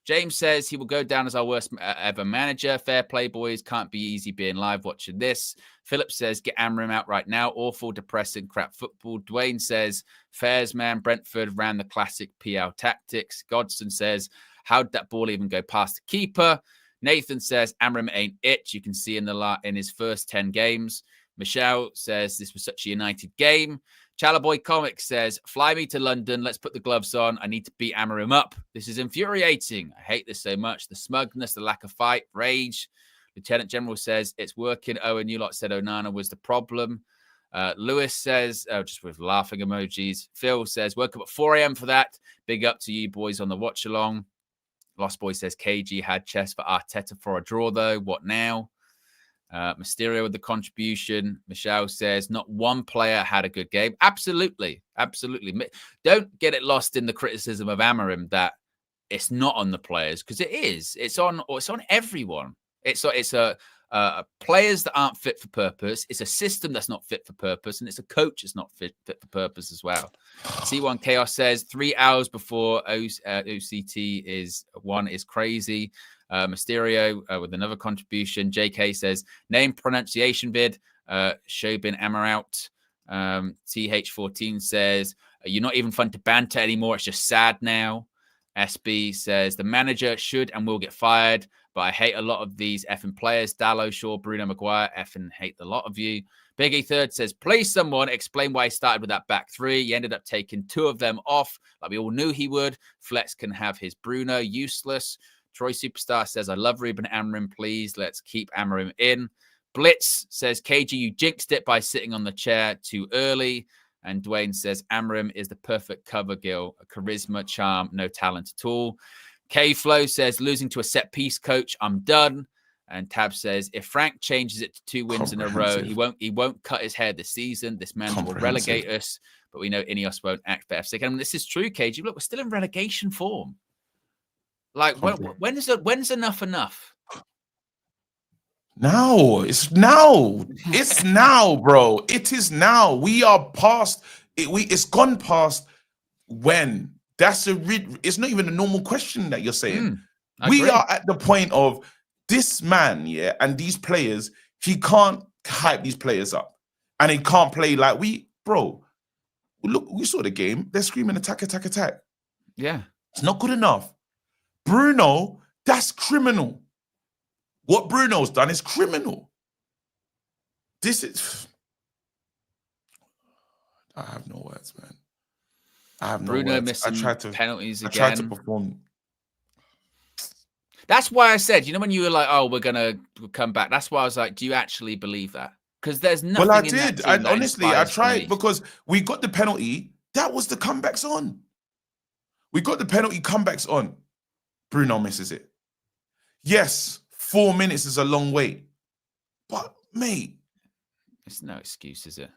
James says he will go down as our worst ever manager. Fair play, boys. Can't be easy being live watching this. Philip says, get Amorim out right now. Awful, depressing, crap football. Dwayne says, fairs, man. Brentford ran the classic PL tactics. Godson says, how'd that ball even go past the keeper? Nathan says, Amorim ain't it. You can see in his first 10 games. Michelle says, this was such a United game. Chalaboy Comics says, fly me to London. Let's put the gloves on. I need to beat Amorim up. This is infuriating. I hate this so much. The smugness, the lack of fight, rage. Lieutenant General says, it's working. Owen, you lot said Onana was the problem. Lewis says, just with laughing emojis. Phil says, woke up at 4 a.m. for that. Big up to you boys on the watch along. Lost Boy says, KG had chest for Arteta for a draw, though. What now? Mysterio with the contribution. Michelle says, not one player had a good game. Absolutely. Don't get it lost in the criticism of Amorim that it's not on the players, because it is. It's on everyone. It's players that aren't fit for purpose. It's a system that's not fit for purpose, and it's a coach that's not fit for purpose as well. C1 Chaos says 3 hours before OCT is crazy. Mysterio with another contribution. JK says, name pronunciation vid. Shobin Amarout. TH14 says, you're not even fun to banter anymore. It's just sad now. SB says, the manager should and will get fired, but I hate a lot of these effing players. Dallo, Shaw, Bruno Maguire, effing hate the lot of you. Biggie Third says, please someone explain why he started with that back three. He ended up taking 2 of them off, like we all knew he would. Flex can have his Bruno, useless. Troy Superstar says, I love Ruben Amorim, please. Let's keep Amorim in. Blitz says, KG, you jinxed it by sitting on the chair too early. And Dwayne says, Amorim is the perfect cover girl. Charisma, charm, no talent at all. K-Flow says, losing to a set-piece coach, I'm done. And Tab says, if Frank changes it to 2 wins in a row, he won't cut his hair this season. This man will relegate us. But we know Ineos won't act for FC. And this is true, KG. Look, we're still in relegation form. Like, when's enough? Now. It's now. It's now, bro. It is now. We are past it. It's gone past when. It's not even a normal question that you're saying. We are at the point of this man, and these players, he can't hype these players up. And he can't play like bro. Look, we saw the game. They're screaming attack, attack, attack. Yeah. It's not good enough. Bruno, that's criminal. What Bruno's done is criminal. I have no words, man. I have no Bruno words. missing penalties again. I tried to perform. That's why I said, when you were like, oh, we're going to come back. That's why I was like, do you actually believe that? Because there's nothing. Well, I in did. That team that honestly, I tried belief. because we got the penalty. That was the comebacks on. We got the penalty comebacks on. Bruno misses it. Yes, 4 minutes is a long wait. But, mate. It's no excuse, is it?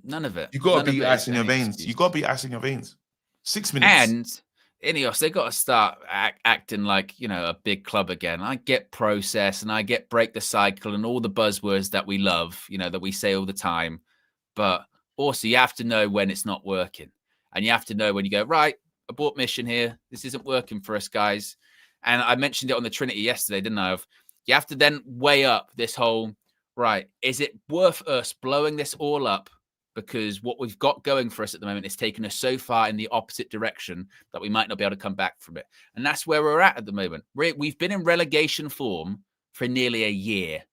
None of it. You got to be ice in your veins. You got to be ice in your veins. 6 minutes. And Ineos, they got to start acting like, a big club again. I get process and I get break the cycle and all the buzzwords that we love, that we say all the time. But also you have to know when it's not working. And you have to know when you go, right, abort mission here. This isn't working for us, guys. And I mentioned it on the Trinity yesterday, didn't I? You have to then weigh up this whole, right, is it worth us blowing this all up? Because what we've got going for us at the moment is taking us so far in the opposite direction that we might not be able to come back from it. And that's where we're at the moment. We've been in relegation form for nearly a year.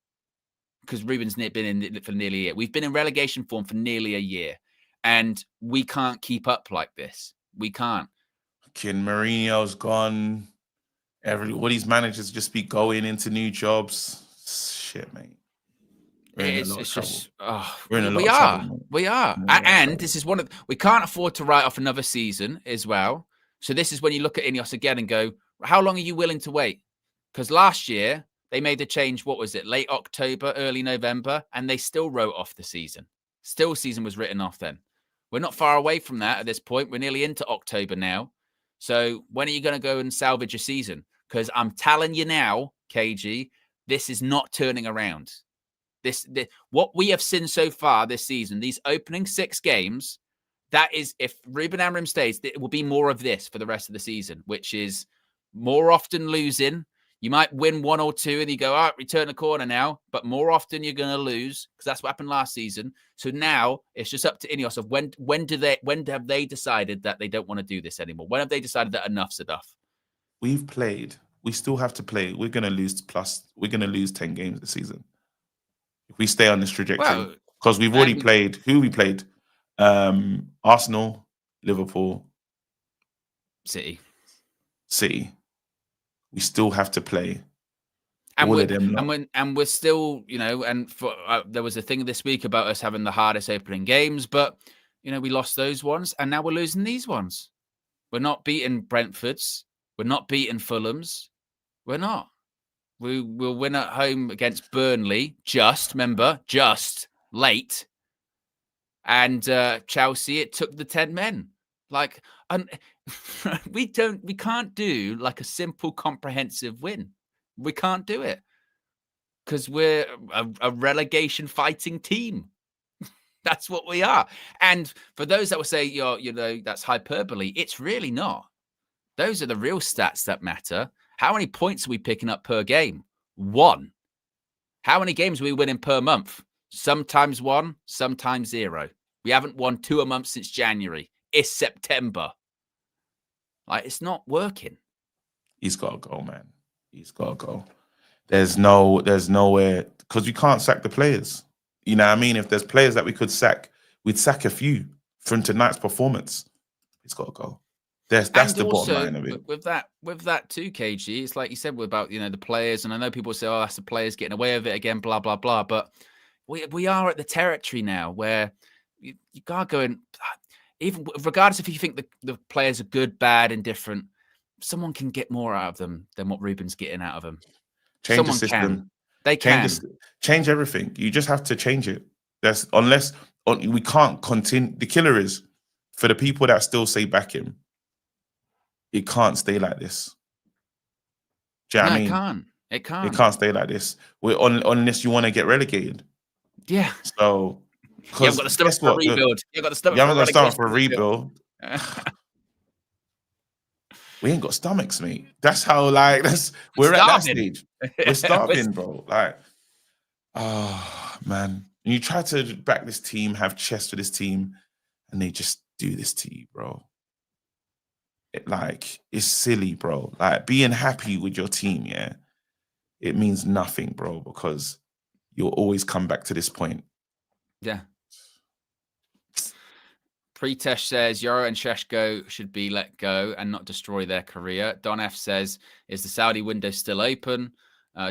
Because Ruben's been in for nearly a year. We've been in relegation form for nearly a year. And we can't keep up like this. We can't. Kid Mourinho's gone. All these managers just be going into new jobs. Shit, mate. We are. And this is we can't afford to write off another season as well. So this is when you look at Ineos again and go, how long are you willing to wait? Because last year they made the change, what was it? Late October, early November, and they still wrote off the season. Season was written off then. We're not far away from that at this point. We're nearly into October now. So when are you going to go and salvage a season? Because I'm telling you now, KG, this is not turning around. This what we have seen so far this season, these opening 6 games, that is, if Ruben Amorim stays, it will be more of this for the rest of the season, which is more often losing. You might win 1 or 2 and you go, all right, we turn the corner now. But more often you're going to lose because that's what happened last season. So now it's just up to Ineos of when have they decided that they don't want to do this anymore? When have they decided that enough's enough? We've played. We still have to play. We're going to lose 10 games this season. If we stay on this trajectory. Because we've already played. Who we played? Arsenal, Liverpool. City. We still have to play. And we're still, and for there was a thing this week about us having the hardest opening games, but we lost those ones, and now we're losing these ones. We're not beating Brentfords. We're not beating Fulhams. We're not. We'll win at home against Burnley. Just late, and Chelsea. It took the 10 men. We can't do like a simple, comprehensive win. We can't do it because we're a relegation fighting team. That's what we are. And for those that will say, that's hyperbole, it's really not. Those are the real stats that matter. How many points are we picking up per game? 1. How many games are we winning per month? Sometimes 1, sometimes 0. We haven't won 2 a month since January. It's September. It's not working. He's got to go, man. He's got to go. There's nowhere, because we can't sack the players. You know what I mean? If there's players that we could sack, we'd sack a few from tonight's performance. He's got to go. That's the bottom line of it. With that too, KG, it's like you said about the players, and I know people say, "Oh, that's the players getting away with it again," blah blah blah. But we are at the territory now where you gotta go and, even regardless if you think the players are good, bad, indifferent, someone can get more out of them than what Ruben's getting out of them. Change the system. They can change everything. You just have to change it. We can't continue. The killer is for the people that still say back him. It can't stay like this. Do you know what I mean? It can't. It can't stay like this. Unless you want to get relegated. Yeah. So, you haven't got the stomach for a rebuild. You haven't got the stomach for a rebuild. We ain't got stomachs, mate. That's how we're at that stage. We're starving, bro. Oh man. And you try to back this team, have chest for this team, and they just do this to you, bro. It's silly, bro. Being happy with your team, yeah, it means nothing, bro, because you'll always come back to this point. Yeah. Pretesh says Yoro and Sheshko should be let go and not destroy their career. Don F says, is the Saudi window still open?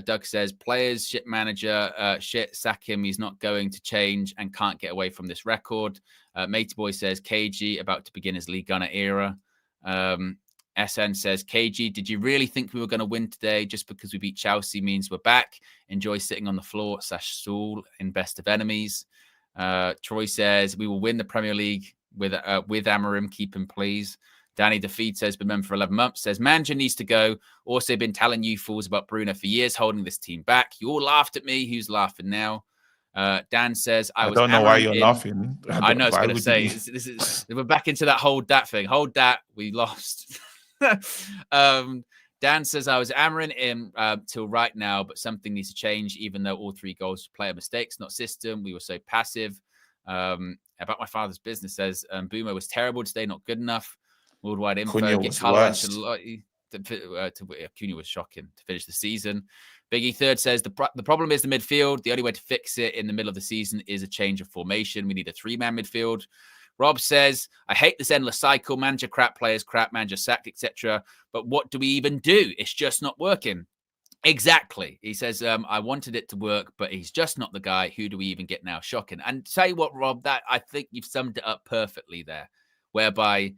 Doug says, players, shit manager, sack him. He's not going to change and can't get away from this record. Matey Boy says, KG about to begin his Lee Gunner era. SN says, KG, did you really think we were going to win today? Just because we beat Chelsea means we're back. Enjoy sitting on the floor / stool in best of enemies. Troy says, we will win the Premier League with Amorim. Keep him, please. Danny Defeat says, been member for 11 months. Says, manager needs to go. Also been telling you fools about Bruno for years, holding this team back. You all laughed at me. Who's laughing now? Dan says, I don't know why you're laughing. I know, I was going to say, we're back into that hold that thing. Hold that. We lost. Dan says, I was hammering him till right now, but something needs to change, even though all 3 goals were player mistakes, not system. We were so passive. About my father's business says, Boomer was terrible today, not good enough. Worldwide info. Cunha was shocking to finish the season. Biggie Third says, the problem is the midfield. The only way to fix it in the middle of the season is a change of formation. We need a 3-man midfield. Rob says, I hate this endless cycle. Manager crap, players crap, manager sacked, etc. But what do we even do? It's just not working. Exactly. He says, I wanted it to work, but he's just not the guy. Who do we even get now? Shocking. And tell you what, Rob, that I think you've summed it up perfectly there, whereby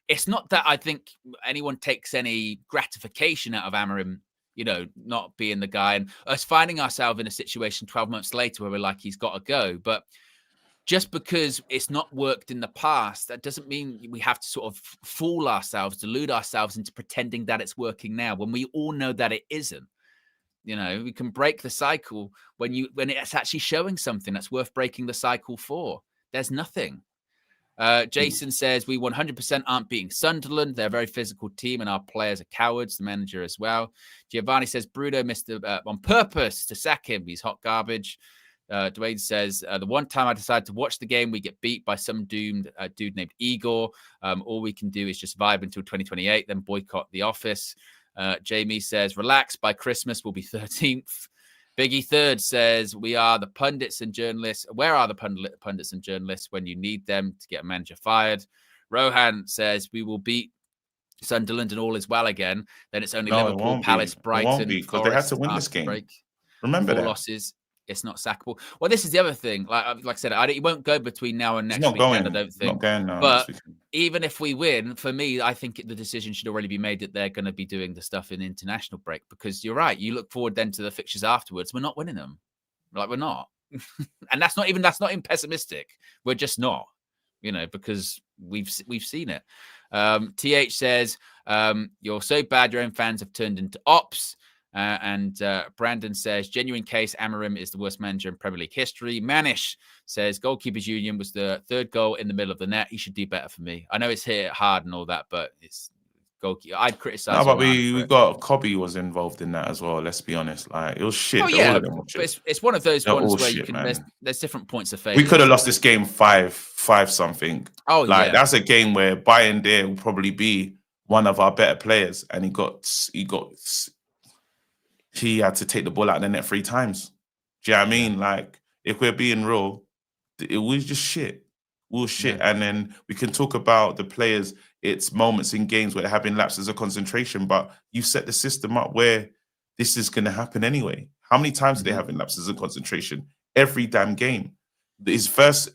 it's not that I think anyone takes any gratification out of Amorim, not being the guy and us finding ourselves in a situation 12 months later where we're like, he's got to go. But just because it's not worked in the past, that doesn't mean we have to sort of fool ourselves, delude ourselves into pretending that it's working now when we all know that it isn't. You know, we can break the cycle when it's actually showing something that's worth breaking the cycle for. There's nothing. Jason says we 100% aren't beating Sunderland. They're a very physical team and our players are cowards, the manager as well. Giovanni says Bruno missed on purpose to sack him. He's hot garbage. Dwayne says, the one time I decided to watch the game, we get beat by some doomed dude named Igor. All we can do is just vibe until 2028, then boycott The Office. Jamie says, relax, by Christmas we'll be 13th. Biggie Third says, we are the pundits and journalists. Where are the pundits and journalists when you need them to get a manager fired? Rohan says, we will beat Sunderland and all is well again. Then it's only Liverpool, Palace, Brighton, because they had to win this game. Remember that. 4 losses. It's not sackable. Well, this is the other thing. Like I said, it won't go between now and next weekend, I don't think. Not going now. But even if we win, for me, I think the decision should already be made that they're going to be doing the stuff in the international break. Because you're right. You look forward then to the fixtures afterwards. We're not winning them. Like, we're not. And that's not even pessimistic. We're just not. You know, because we've seen it. TH says, you're so bad your own fans have turned into ops. And Brandon says, genuine case, Amorim is the worst manager in Premier League history. Manish says, goalkeepers union was the 3rd goal in the middle of the net. He should do better for me. I know it's hit hard and all that, but it's goalkeeper. I'd criticize. No, but we got Cobby was involved in that as well. Let's be honest. Like, it was shit. Oh, yeah, but it's one of those ones where you can. There's different points of failure. We could have lost this game 5 something. Oh, like, that's a game where Bayern there will probably be one of our better players, and he had to take the ball out of the net 3 times. Do you know what I mean? Like, if we're being real, it was just shit. We were shit. Yeah. And then we can talk about the players. It's moments in games where they're having lapses of concentration, but you set the system up where this is going to happen anyway. How many times are they having lapses of concentration? Every damn game. His first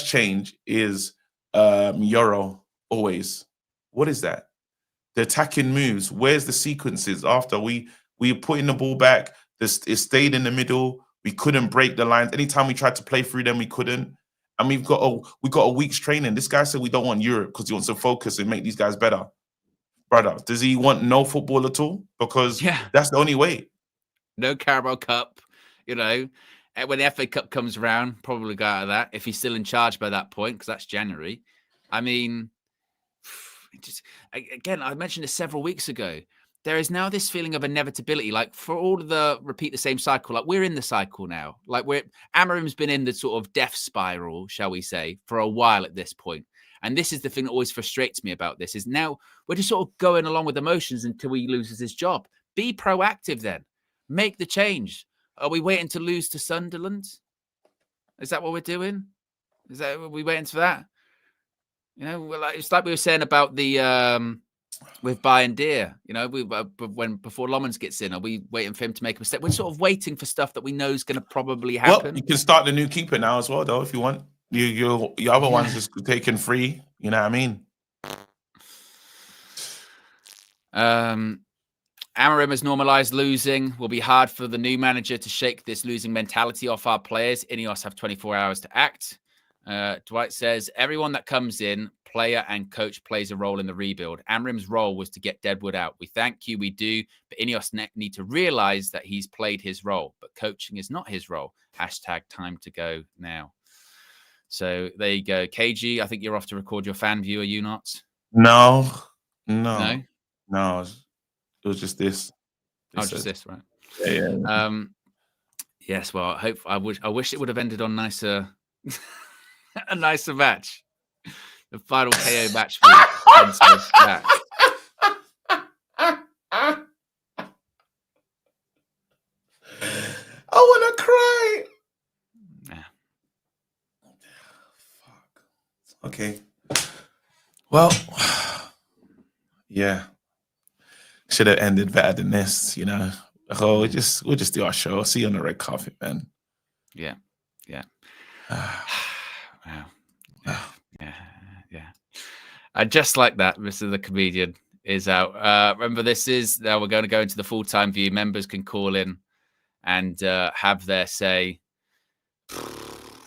change is Euro always. What is that? The attacking moves. Where's the sequences after we putting the ball back? It stayed in the middle. We couldn't break the lines. Anytime we tried to play through them, we couldn't. And we got a week's training. This guy said we don't want Europe because he wants to focus and make these guys better. Brother, does he want no football at all? Because that's the only way. No Carabao Cup, you know. When the FA Cup comes around, probably go out of that if he's still in charge by that point, because that's January. I mean, again, I mentioned this several weeks ago. There is now this feeling of inevitability, like for all of the repeat the same cycle, like we're in the cycle now. Like Amorim's been in the sort of death spiral, shall we say, for a while at this point. And this is the thing that always frustrates me about this, is now we're just sort of going along with emotions until he loses his job. Be proactive then. Make the change. Are we waiting to lose to Sunderland? Is that what we're doing? Are we waiting for that? You know, it's like we were saying about the with Bayern Deer, you know, before Lommans gets in, are we waiting for him to make a mistake? We're sort of waiting for stuff that we know is going to probably happen. Well, you can start the new keeper now as well, though, if you want. Your other ones just taken free. You know what I mean? Amorim has normalized losing. Will be hard for the new manager to shake this losing mentality off our players. Ineos have 24 hours to act. Dwight says, everyone that comes in, player and coach, plays a role in the rebuild. Amorim's role was to get Deadwood out. We thank you, we do, but Ineos need to realize that he's played his role, but coaching is not his role. # time to go now. So there you go. KG, I think you're off to record your fan view, are you not? No. It was just this. Just this, right? Yeah. Yes, well, I wish it would have ended on a nicer match. The final KO match for back. I want to cry. Yeah. Fuck. Okay. Well, yeah. Should have ended better than this, you know. Oh, we'll just do our show. I'll see you on the red carpet, man. Yeah. Wow. Yeah. Just like that, Mr. the Comedian is out. Remember, now we're going to go into the full-time view. Members can call in and have their say.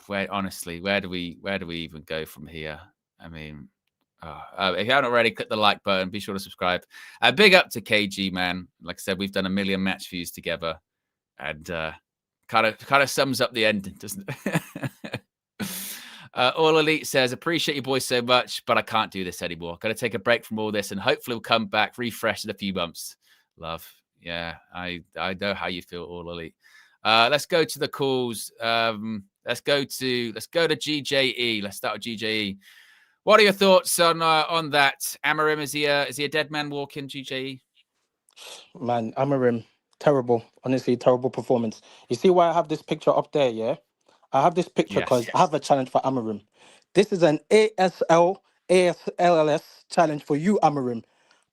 where do we even go from here? I mean, if you haven't already, click the like button. Be sure to subscribe. Big up to KG, man. Like I said, we've done 1 million match views together, and kind of sums up the ending, doesn't it? All Elite says, appreciate you boys so much, but I can't do this anymore. Got to take a break from all this, and hopefully we'll come back refreshed in a few months. Love. Yeah, I know how you feel, All Elite. Let's go to the calls. Let's go to GJE. Let's start with GJE. What are your thoughts on that? Amarim, is he a dead man walking, GJE? Man, Amarim, terrible. Honestly, terrible performance. You see why I have this picture up there, yeah? I have this picture because I have a challenge for Amarim. This is an ASLS challenge for you, Amarim.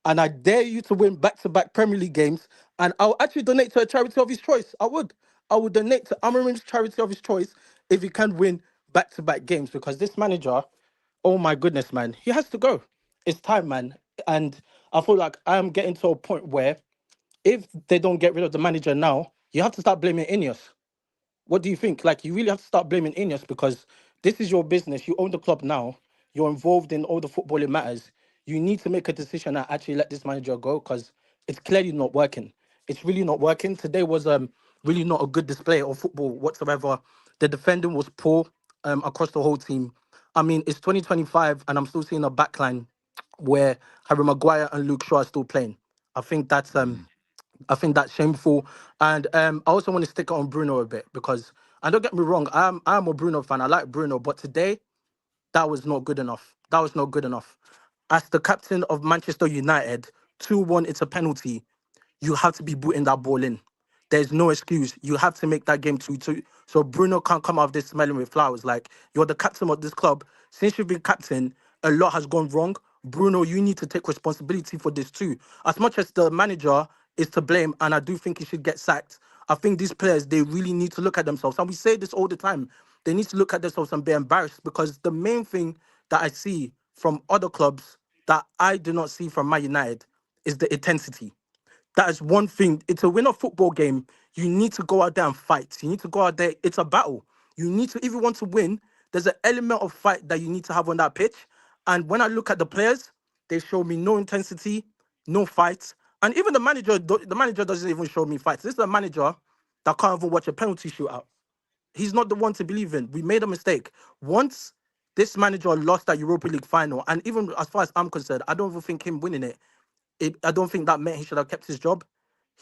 And I dare you to win back-to-back Premier League games. And I'll actually donate to a charity of his choice. I would donate to Amarim's charity of his choice if he can win back-to-back games. Because this manager, oh my goodness, man, he has to go. It's time, man. And I feel like I am getting to a point where if they don't get rid of the manager now, you have to start blaming Ineos. What do you think? Like, you really have to start blaming Ineos because this is your business. You own the club now. You're involved in all the footballing matters. You need to make a decision and actually let this manager go because it's clearly not working. It's really not working. Today was really not a good display of football whatsoever. The defending was poor across the whole team. I mean, it's 2025 and I'm still seeing a backline where Harry Maguire and Luke Shaw are still playing. I think that's shameful. And I also want to stick on Bruno a bit because, and don't get me wrong, I'm a Bruno fan. I like Bruno, but today that was not good enough. That was not good enough. As the captain of Manchester United, 2-1, it's a penalty. You have to be booting that ball in. There's no excuse. You have to make that game 2-2. So Bruno can't come out of this smelling with flowers. Like, you're the captain of this club. Since you've been captain, a lot has gone wrong. Bruno, you need to take responsibility for this too. As much as the manager is to blame, and I do think he should get sacked, I think these players, they really need to look at themselves. And we say this all the time. They need to look at themselves and be embarrassed because the main thing that I see from other clubs that I do not see from Man United is the intensity. That is one thing. To win a football game, you need to go out there and fight. You need to go out there. It's a battle. You need to, if you want to win, there's an element of fight that you need to have on that pitch. And when I look at the players, they show me no intensity, no fights. And even the manager doesn't even show me fights. This is a manager that can't even watch a penalty shootout. He's not the one to believe in. We made a mistake. Once this manager lost that Europa League final, and even as far as I'm concerned, I don't even think him winning it, I don't think that meant he should have kept his job.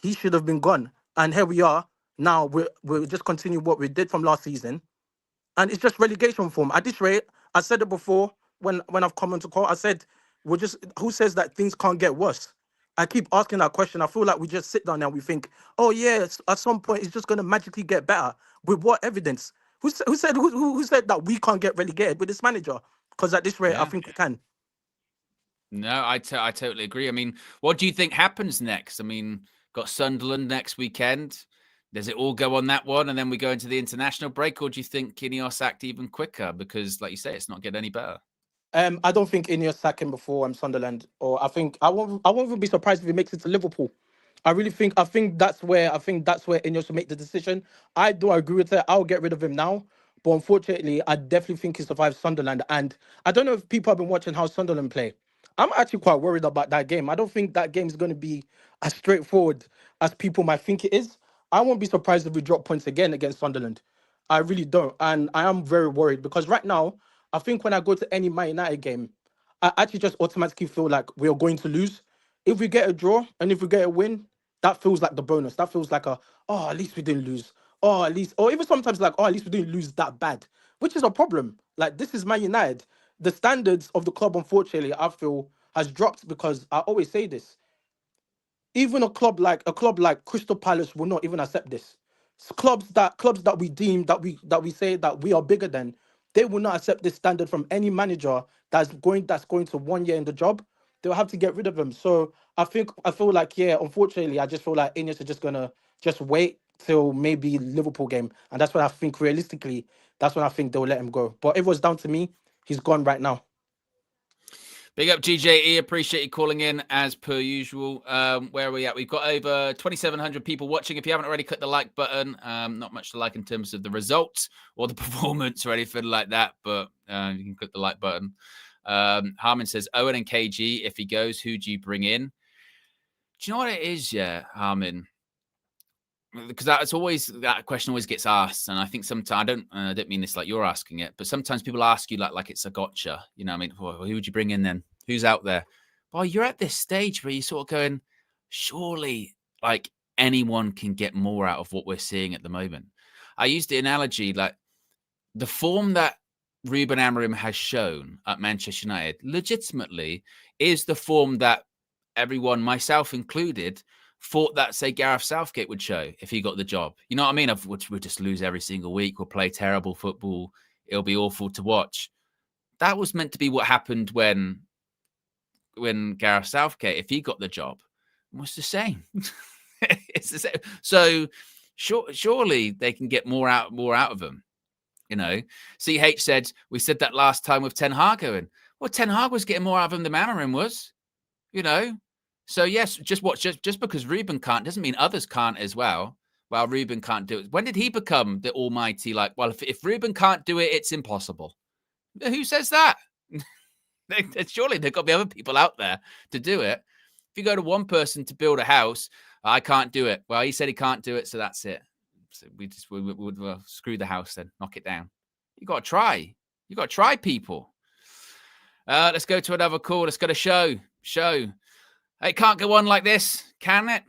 He should have been gone. And here we are. Now we're just continue what we did from last season. And it's just relegation form. At this rate, I said it before when I've come on to call, I said, who says that things can't get worse? I keep asking that question. I feel like we just sit down and we think, oh yeah, at some point it's just going to magically get better. With what evidence? Who said that we can't get relegated with this manager? Because at this rate, I think we can. No, I totally agree. I mean, what do you think happens next? I mean, got Sunderland next weekend. Does it all go on that one and then we go into the international break? Or do you think Ineos act even quicker? Because, like you say, it's not getting any better. I don't think Ineos sack him before Sunderland. Or I won't even be surprised if he makes it to Liverpool. I think that's where Ineos will make the decision. I do agree with it. I'll get rid of him now. But unfortunately, I definitely think he survives Sunderland. And I don't know if people have been watching how Sunderland play. I'm actually quite worried about that game. I don't think that game is going to be as straightforward as people might think it is. I won't be surprised if we drop points again against Sunderland. I really don't. And I am very worried because right now, I think when I go to any Man United game, I actually just automatically feel like we are going to lose. If we get a draw and if we get a win, that feels like the bonus. That feels like at least we didn't lose. Or even sometimes like, at least we didn't lose that bad, which is a problem. Like, this is Man United. The standards of the club, unfortunately, I feel has dropped because I always say this. Even a club like Crystal Palace will not even accept this. Clubs that we deem that we say that we are bigger than, they will not accept this standard from any manager that's going to 1 year in the job. They'll have to get rid of him. So I feel like, yeah, unfortunately, I just feel like Ineos are just gonna just wait till maybe Liverpool game, and that's when I think realistically, that's when I think they'll let him go. But if it was down to me, he's gone right now. Big up GJE. Appreciate you calling in as per usual. Where are we at? We've got over 2,700 people watching. If you haven't already, click the like button. Not much to like in terms of the results or the performance or anything like that, but you can click the like button. Harmon says, Owen and KG, if he goes, who do you bring in? Do you know what it is? Yeah, Harmon. Because that question always gets asked, and I think sometimes I don't mean this like you're asking it, but sometimes people ask you like it's a gotcha. You know, I mean, well, who would you bring in then? Who's out there? Well, you're at this stage where you're sort of going, surely, like anyone can get more out of what we're seeing at the moment. I used the analogy like the form that Ruben Amorim has shown at Manchester United legitimately is the form that everyone, myself included, thought that, say, Gareth Southgate would show if he got the job. You know what I mean? We'll just lose every single week. We'll play terrible football. It'll be awful to watch. That was meant to be what happened when Gareth Southgate, if he got the job, was the same. It's the same. So surely they can get more out of them. You know, CH said, we said that last time with Ten Hag going. Well, Ten Hag was getting more out of him than Amorim was, you know. So, yes, just because Ruben can't doesn't mean others can't as well. Well, Ruben can't do it. When did he become the almighty, like, well, if Ruben can't do it, it's impossible? Who says that? Surely there got to be other people out there to do it. If you go to one person to build a house, I can't do it. Well, he said he can't do it, so that's it. So we would screw the house then, knock it down. You got to try. You got to try, people. Let's go to another call. Let's go to show. It can't go on like this, can it?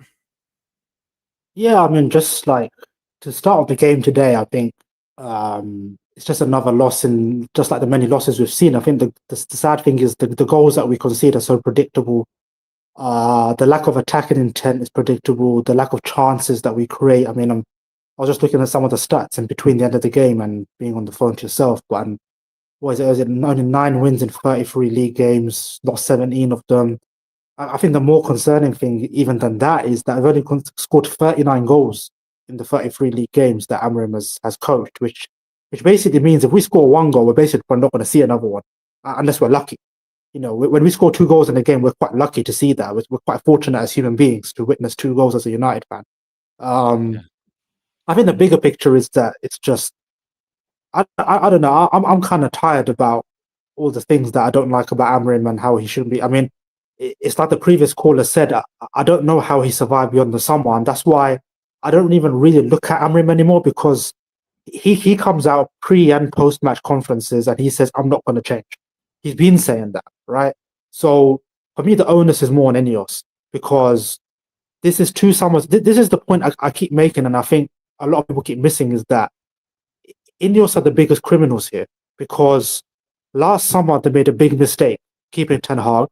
Yeah, I mean, just like to start off the game today, I think it's just another loss in just like the many losses we've seen. I think the sad thing is the goals that we concede are so predictable. The lack of attacking intent is predictable. The lack of chances that we create. I mean, I was just looking at some of the stats in between the end of the game and being on the phone to yourself. But was it only 9 wins in 33 league games, lost 17 of them. I think the more concerning thing, even than that, is that we've only scored 39 goals in the 33 league games that Amorim has coached, which basically means if we score 1 goal, we're basically not going to see another one, unless we're lucky. You know, when we score 2 goals in a game, we're quite lucky to see that. We're quite fortunate as human beings to witness 2 goals as a United fan. I think the bigger picture is that it's just, I don't know, I'm kind of tired about all the things that I don't like about Amorim and how he shouldn't be. I mean, it's like the previous caller said, I don't know how he survived beyond the summer, and that's why I don't even really look at Amorim anymore, because he comes out pre and post match conferences and he says, I'm not going to change. He's been saying that, right? So for me, the onus is more on Ineos, because this is 2 summers. This is the point I keep making, and I think a lot of people keep missing, is that Ineos are the biggest criminals here, because last summer they made a big mistake keeping Ten Hag.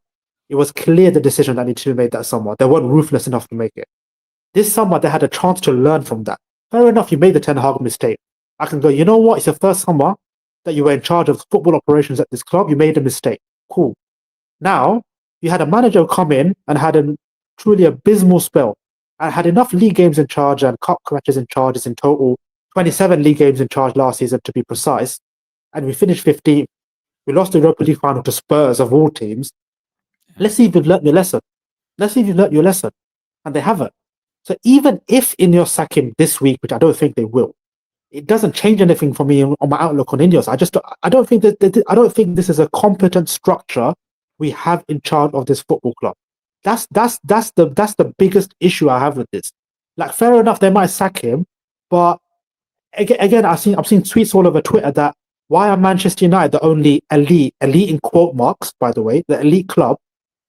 It was clear the decision that needed to be made that summer. They weren't ruthless enough to make it. This summer, they had a chance to learn from that. Fair enough, you made the Ten Hag mistake. I can go, you know what? It's your first summer that you were in charge of football operations at this club. You made a mistake. Cool. Now, you had a manager come in and had a truly abysmal spell and had enough league games in charge and cup matches in charges in total. 27 league games in charge last season, to be precise. And we finished 15th. We lost the Europa League final to Spurs, of all teams. Let's see if you've learnt your lesson. And they haven't. So even if Ineos sack him this week, which I don't think they will, it doesn't change anything for me on my outlook on Ineos. I don't think this is a competent structure we have in charge of this football club. That's the biggest issue I have with this. Like, fair enough, they might sack him, but again, I've seen tweets all over Twitter that why are Manchester United the only elite in quote marks, by the way, the elite club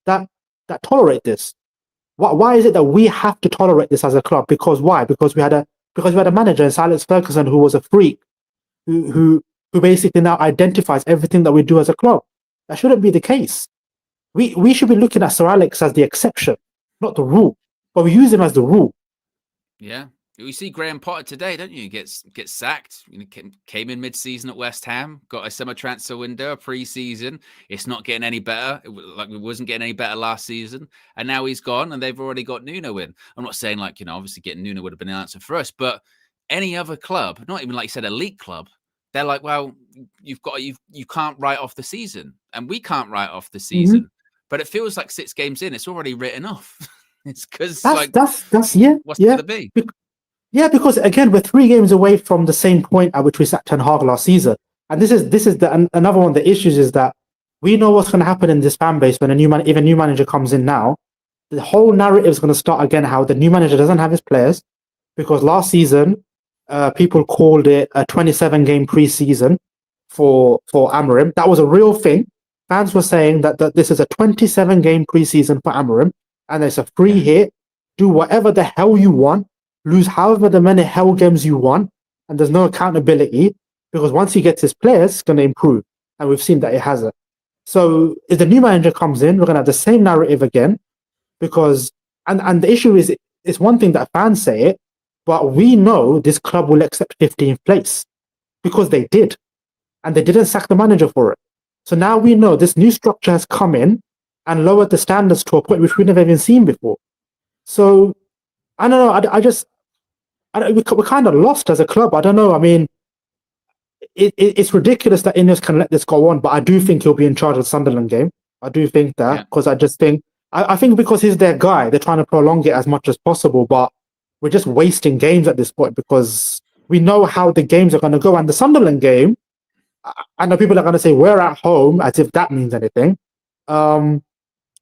that tolerate this? Why is it that we have to tolerate this as a club? Because why? Because we had a manager in Sir Alex Ferguson who was a freak, who basically now identifies everything that we do as a club. That shouldn't be the case. We should be looking at Sir Alex as the exception, not the rule. But we use him as the rule. Yeah. You see Graham Potter today, don't you? Gets sacked. You know, came in mid-season at West Ham, got a summer transfer window, a pre-season. It's not getting any better. It wasn't getting any better last season, and now he's gone, and they've already got Nuno in. I'm not saying obviously getting Nuno would have been the answer for us, but any other club, not even like you said, elite club, they're like, well, you can't write off the season, and we can't write off the season. But it feels like 6 games in, it's already written off. It's because that's yeah, what's it going to be? Yeah, because again, we're 3 games away from the same point at which we sat Ten Hag last season, and this is another one of the issues is that we know what's going to happen in this fan base when if a new manager comes in now. The whole narrative is going to start again. How the new manager doesn't have his players, because last season, people called it a 27-game preseason for Amorim. That was a real thing. Fans were saying that this is a 27-game preseason for Amorim, and it's a free hit. Do whatever the hell you want, lose however the many hell games you want, and there's no accountability, because once he gets his players, it's going to improve, and we've seen that it hasn't. So if the new manager comes in, we're going to have the same narrative again, because and the issue is, it's one thing that fans say it, but we know this club will accept 15th place because they did, and they didn't sack the manager for it. So now we know this new structure has come in and lowered the standards to a point which we've never even seen before. So I don't know. We're kind of lost as a club. I don't know. I mean, it's ridiculous that Ineos can let this go on, but I do think he'll be in charge of the Sunderland game. I do think that, because I just think, I think because he's their guy, they're trying to prolong it as much as possible, but we're just wasting games at this point because we know how the games are going to go. And the Sunderland game, I know people are going to say we're at home, as if that means anything. I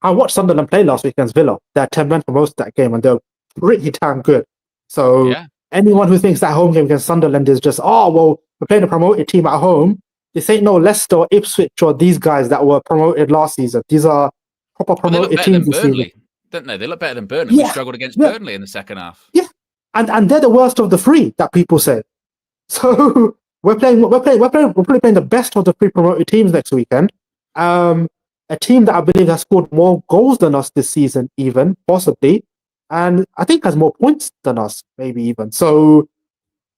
watched Sunderland play last week against Villa. They're 10 men for most of that game, and they're pretty damn good. So anyone who thinks that home game against Sunderland is just, oh, well, we're playing a promoted team at home. This ain't no Leicester or Ipswich or these guys that were promoted last season. These are proper promoted teams this season. Don't they? They look better than Burnley. We struggled against Burnley in the second half. Yeah, and they're the worst of the 3 that people say. So we're probably playing the best of the 3 promoted teams next weekend. A team that I believe has scored more goals than us this season, even possibly, and I think has more points than us, maybe even. So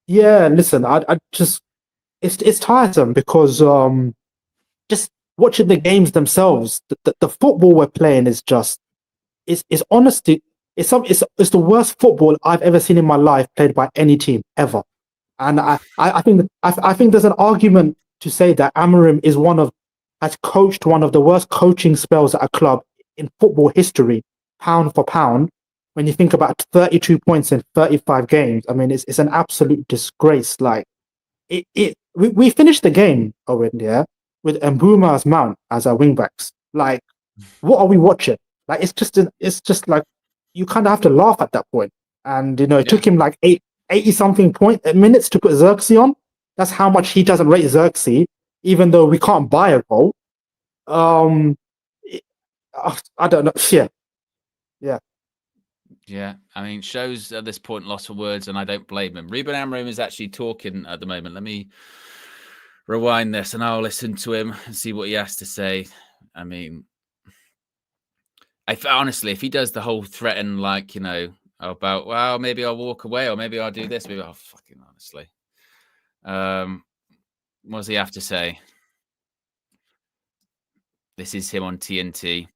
yeah, listen, I just it's tiresome because just watching the games themselves, the football we're playing is just it's honestly it's the worst football I've ever seen in my life played by any team ever. And I think there's an argument to say that Amorim has coached one of the worst coaching spells at a club in football history, pound for pound. When you think about 32 points in 35 games, I mean, it's an absolute disgrace. Like we finished the game, Owen, with Mbuma as Mount as our wingbacks. Like, what are we watching? Like, it's just like you kind of have to laugh at that point. And it took him like 80 something minutes to put Xerxes on. That's how much he doesn't rate Xerxes, even though we can't buy a goal. I don't know. Yeah. I mean, shows at this point lost for words, and I don't blame him. Ruben Amorim is actually talking at the moment. Let me rewind this, and I'll listen to him and see what he has to say. I mean, honestly, if he does the whole threaten, like, about, well, maybe I'll walk away, or maybe I'll do this, maybe fucking honestly. What does he have to say? This is him on TNT.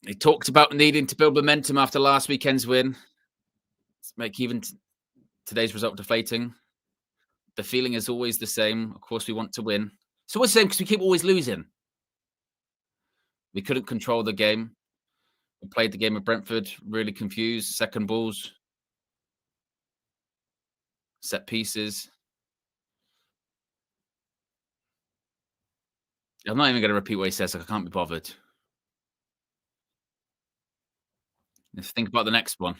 He talked about needing to build momentum after last weekend's win. Let's make even today's result deflating. The feeling is always the same. Of course, we want to win. It's always the same because we keep always losing. We couldn't control the game. We played the game of Brentford, really confused. Second balls. Set pieces. I'm not even going to repeat what he says. Like, I can't be bothered. Let's think about the next one.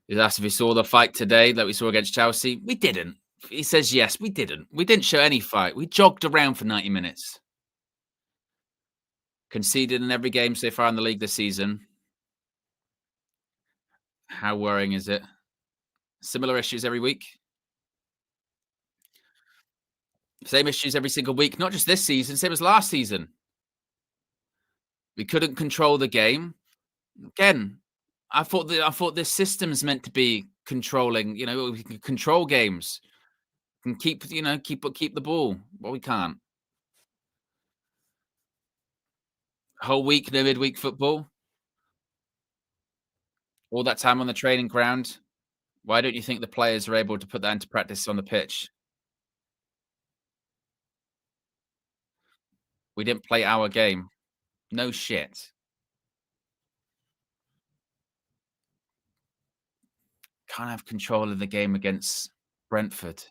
He's asked if he saw the fight today that we saw against Chelsea. We didn't. He says yes, we didn't. We didn't show any fight. We jogged around for 90 minutes. Conceded in every game so far in the league this season. How worrying is it? Similar issues every week. Same issues every single week. Not just this season, same as last season. We couldn't control the game. Again, I thought this system's meant to be controlling. We can control games and keep the ball. Well, we can't. Whole week, no midweek football. All that time on the training ground. Why don't you think the players are able to put that into practice on the pitch? We didn't play our game. No shit. Can't have control of the game against Brentford.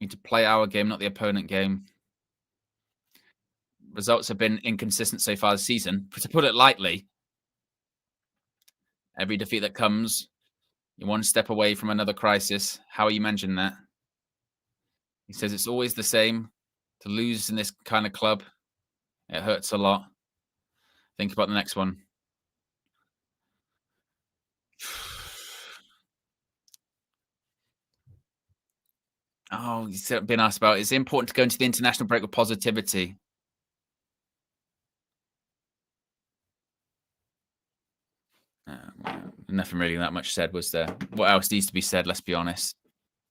Need to play our game, not the opponent game. Results have been inconsistent so far this season. To put it lightly, every defeat that comes, you're one step away from another crisis. How are you managing that? He says it's always the same. To lose in this kind of club, it hurts a lot. Think about the next one. Oh, he's been asked about, it's important to go into the international break with positivity. Nothing really that much said, was there? What else needs to be said? Let's be honest.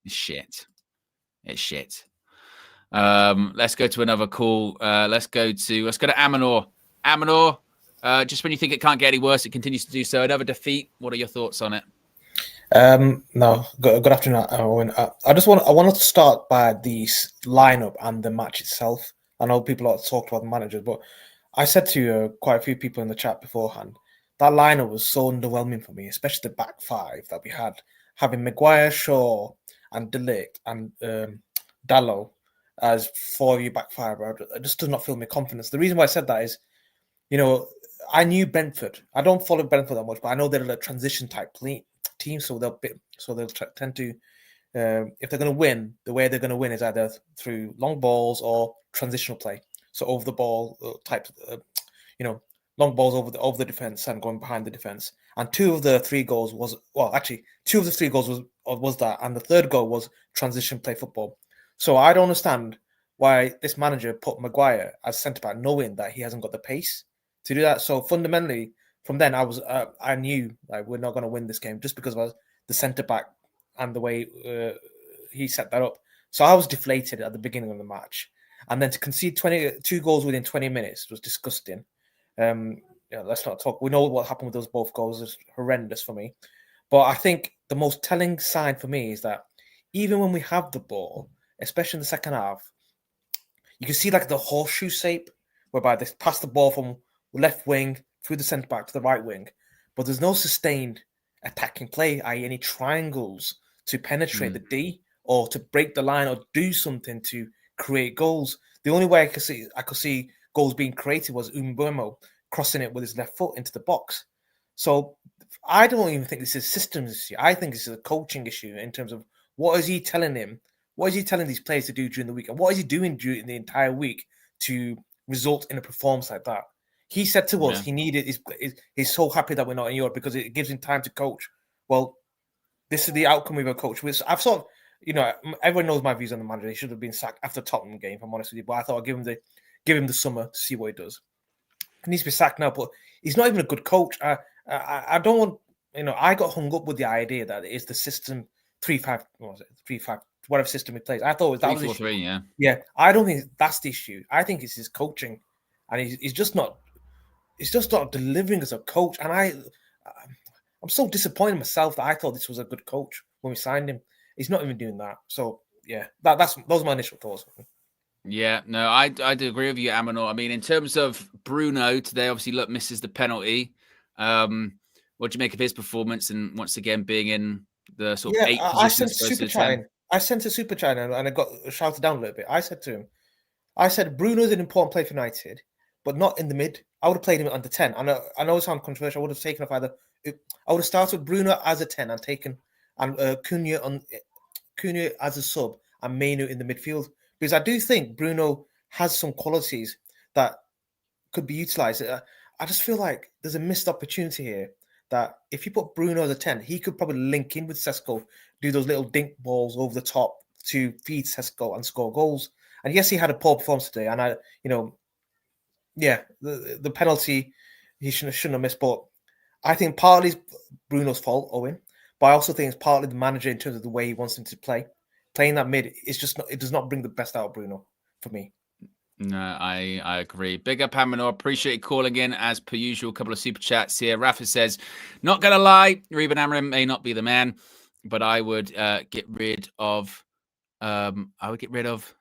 It's shit. It's shit. Let's go to another call. Let's go to Amanor. Amanor, just when you think it can't get any worse, it continues to do so. Another defeat. What are your thoughts on it? No. Good afternoon, Owen. I wanted to start by the lineup and the match itself. I know people have talked about the managers, but I said to quite a few people in the chat beforehand, that lineup was so underwhelming for me, especially the back five that we had, having Maguire, Shaw, and De Ligt and Dalot as 4 back five. It just does not fill me confidence. The reason why I said that is, I knew Brentford. I don't follow Brentford that much, but I know they're a transition type team, so they'll tend to, if they're going to win, the way they're going to win is either through long balls or transitional play. So over the ball type, long balls over the defense and going behind the defense. And two of the three goals was that, and the third goal was transition play football. So I don't understand why this manager put Maguire as centre back, knowing that he hasn't got the pace to do that. So fundamentally, from then I knew we're not going to win this game just because of the centre back and the way he set that up. So I was deflated at the beginning of the match, and then to concede 22 goals within 20 minutes was disgusting. Let's not talk. We know what happened with those both goals. It's horrendous for me. But I think the most telling sign for me is that even when we have the ball, especially in the second half, you can see like the horseshoe shape, whereby they pass the ball from left wing through the centre back to the right wing, but there's no sustained attacking play, i.e. any triangles to penetrate the D or to break the line or do something to create goals. The only way I could see goals being created was Mbeumo crossing it with his left foot into the box. So I don't even think this is a systems issue. I think this is a coaching issue in terms of what is he telling him? What is he telling these players to do during the week? And what is he doing during the entire week to result in a performance like that? He said to us, he's so happy that we're not in Europe because it gives him time to coach. Well, this is the outcome of a coach. Which I've sort of, everyone knows my views on the manager. He should have been sacked after the Tottenham game, if I'm honest with you. But I thought I'd give him the summer to see what he does. He needs to be sacked now, but he's not even a good coach. I don't want, I got hung up with the idea that it's the system 3-5, what was it? 3-5, whatever system he plays. I thought that was 3-4-3, yeah. Yeah, I don't think that's the issue. I think it's his coaching, and he's just not delivering as a coach. And I'm so disappointed myself that I thought this was a good coach when we signed him. He's not even doing that. So yeah, those are my initial thoughts. Yeah, no, I do agree with you, Amanor. I mean, in terms of Bruno today, obviously, misses the penalty. What do you make of his performance? And once again, being in the sort of 8 positions. I sent a super chat and I got shouted down a little bit. I said Bruno's an important player for United, but not in the mid. I would have played him under 10. I know it sounds controversial. I would have taken off I would have started with Bruno as a 10 and taken Cunha as a sub and Mainu in the midfield. Because I do think Bruno has some qualities that could be utilised. I just feel like there's a missed opportunity here that if you put Bruno as a 10, he could probably link in with Sesko, do those little dink balls over the top to feed Sesko and score goals. And yes, he had a poor performance today. And the penalty he shouldn't have missed. But I think partly it's Bruno's fault, Owen. But I also think it's partly the manager in terms of the way he wants him to play. Playing that mid, it does not bring the best out of Bruno for me. No, I agree. Big up, Amanor. Appreciate you calling in as per usual. A couple of super chats here. Rafa says, not going to lie, Ruben Amorim may not be the man, but I would get rid of I would get rid of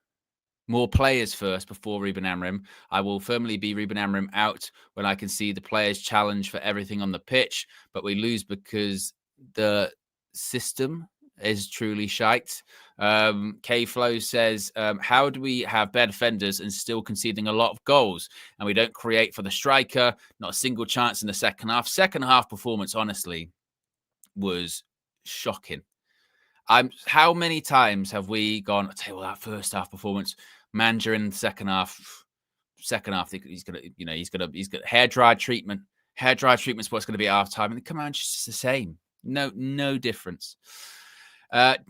more players first before Ruben Amorim. I will firmly be Ruben Amorim out when I can see the players challenge for everything on the pitch, but we lose because the system is truly shite. K-Flow says, how do we have bad defenders and still conceding a lot of goals? And we don't create for the striker, not a single chance in the second half. Second half performance, honestly, was shocking. How many times have we gone, I tell you what, that first half performance, manager in the second half, he's gonna hair dry treatment. Hair dry treatment's what's gonna be at half time, and come on, just the same. No difference.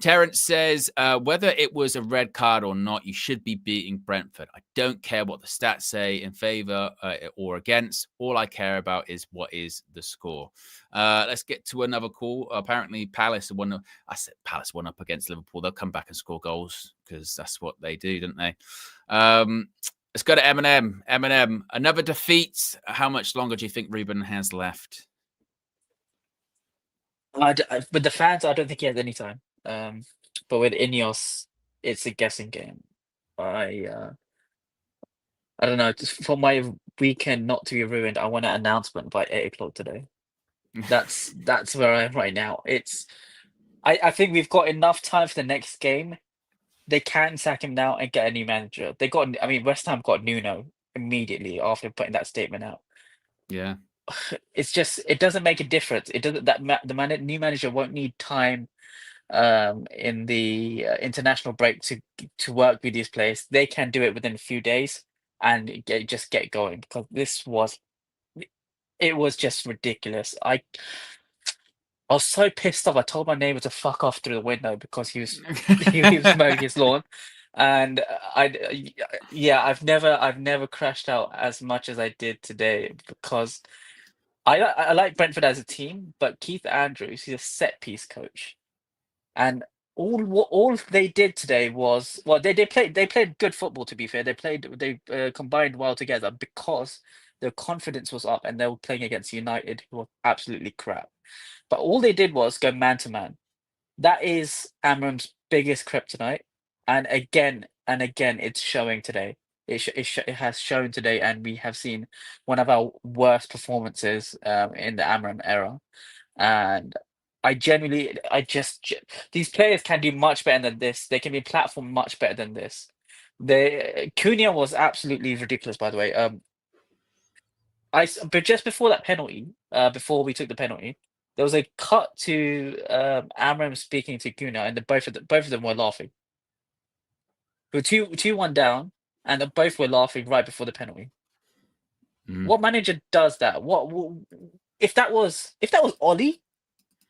Terrence says, whether it was a red card or not, you should be beating Brentford. I don't care what the stats say in favour or against. All I care about is what is the score. Let's get to another call. Apparently, Palace won up against Liverpool. They'll come back and score goals because that's what they do, don't they? Let's go to Eminem. Eminem, another defeat. How much longer do you think Ruben has left? With the fans, I don't think he has any time. But with Ineos, it's a guessing game. I don't know. Just for my weekend not to be ruined, I want an announcement by 8 o'clock today. That's where I am right now. I think we've got enough time for the next game. They can sack him now and get a new manager. West Ham got Nuno immediately after putting that statement out. Yeah. It's just, it doesn't make a difference. It doesn't, new manager won't need time in the international break to work with these players. They can do it within a few days and just get going, because it was just ridiculous. I was so pissed off. I told my neighbor to fuck off through the window because he was mowing his lawn, and I've never crashed out as much as I did today, because I like Brentford as a team, but Keith Andrews, he's a set piece coach, and all they did today was, well, they played good football, to be fair. They combined well together because their confidence was up and they were playing against United, who were absolutely crap. But all they did was go man to man. That is Amram's biggest kryptonite, and again, it's showing today. It has shown today, and we have seen one of our worst performances in the Amram era. And these players can do much better than this. They can be platformed much better than this. Cunha was absolutely ridiculous, by the way. But just before that penalty, before we took the penalty, there was a cut to Amram speaking to Cunha, and both of them were laughing. We were 2-1 down, and both were laughing right before the penalty. What manager does that? What if that was Ollie?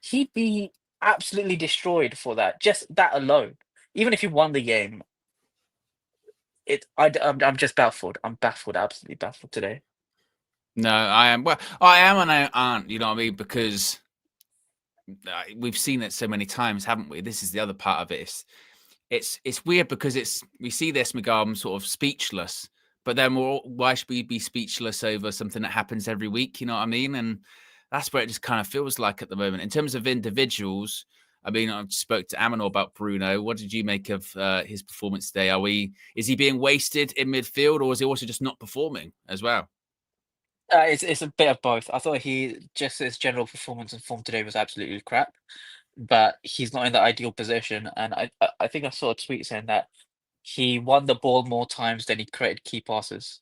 He'd be absolutely destroyed for that. Just that alone. Even if he won the game, I'm just baffled. I'm baffled, absolutely baffled today. No, I am. Well, I am and I aren't. You know what I mean? Because we've seen it so many times, haven't we? This is the other part of it. It's weird because we see this, and we go, I'm sort of speechless. But then why should we be speechless over something that happens every week? You know what I mean? And that's where it just kind of feels like at the moment. In terms of individuals, I mean, I spoke to Amanor about Bruno. What did you make of his performance today? Is he being wasted in midfield, or is he also just not performing as well? It's a bit of both. I thought his general performance and form today was absolutely crap, but he's not in the ideal position. And I think I saw a tweet saying that he won the ball more times than he created key passes,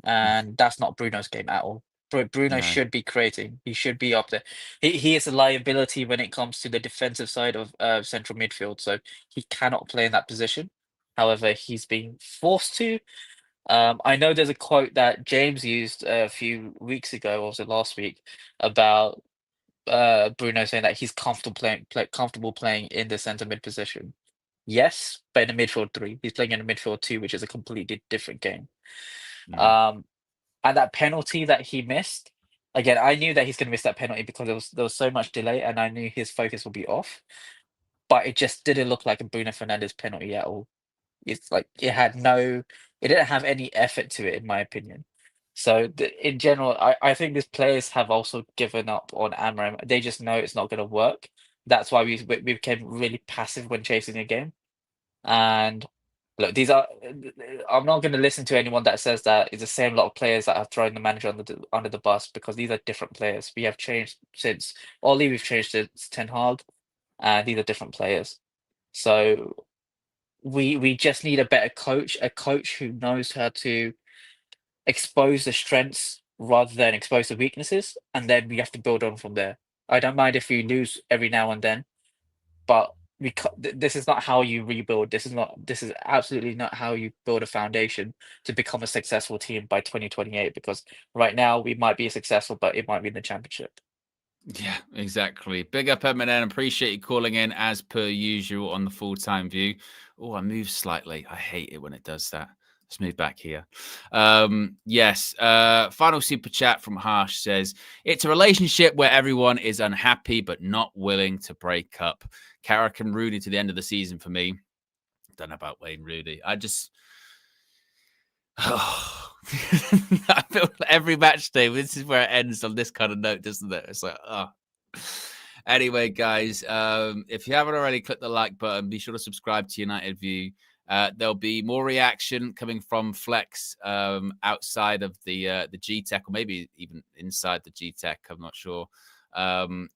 and that's not Bruno's game at all. Bruno should be creating. He should be up there. He is a liability when it comes to the defensive side of central midfield, so he cannot play in that position. However, he's being forced to. I know there's a quote that James used a few weeks ago, or was it last week, about Bruno saying that he's comfortable playing in the centre mid position. Yes, but in a midfield 3. He's playing in a midfield 2, which is a completely different game. And that penalty that he missed, again, I knew that he's going to miss that penalty because there was so much delay, and I knew his focus would be off. But it just didn't look like a Bruno Fernandes penalty at all. It's like it didn't have any effort to it, in my opinion. So in general, I think these players have also given up on Amram. They just know it's not going to work. That's why we became really passive when chasing a game. And look, I'm not going to listen to anyone that says that it's the same lot of players that have thrown the manager under the bus, because these are different players. We have changed since Oli, we've changed since Ten Hag, and these are different players. So we just need a better coach, a coach who knows how to expose the strengths rather than expose the weaknesses, and then we have to build on from there. I don't mind if we lose every now and then, but this is not how you rebuild. This is absolutely not how you build a foundation to become a successful team by 2028, because right now we might be successful, but it might be in the championship. Yeah, exactly. Big up, Eminem. Appreciate you calling in as per usual on the full-time view. Oh, I moved slightly. I hate it when it does that. Let's move back here. Yes. Final super chat from Harsh says, it's a relationship where everyone is unhappy but not willing to break up. Carrick and Rooney to the end of the season for me. Don't know about Wayne Rooney. I feel like every match day, this is where it ends on this kind of note, doesn't it? It's like, oh. Anyway, guys, if you haven't already, click the like button. Be sure to subscribe to United View. There'll be more reaction coming from Flex outside of the G-Tech, or maybe even inside the G-Tech. I'm not sure. And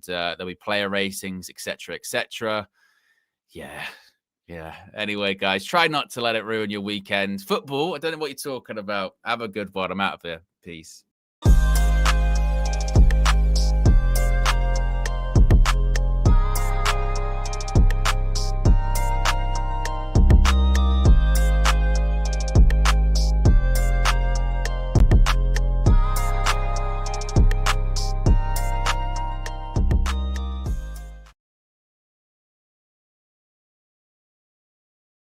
there'll be player ratings, etc., etc. Yeah. Anyway, guys, try not to let it ruin your weekend. Football, I don't know what you're talking about. Have a good one. I'm out of here. Peace.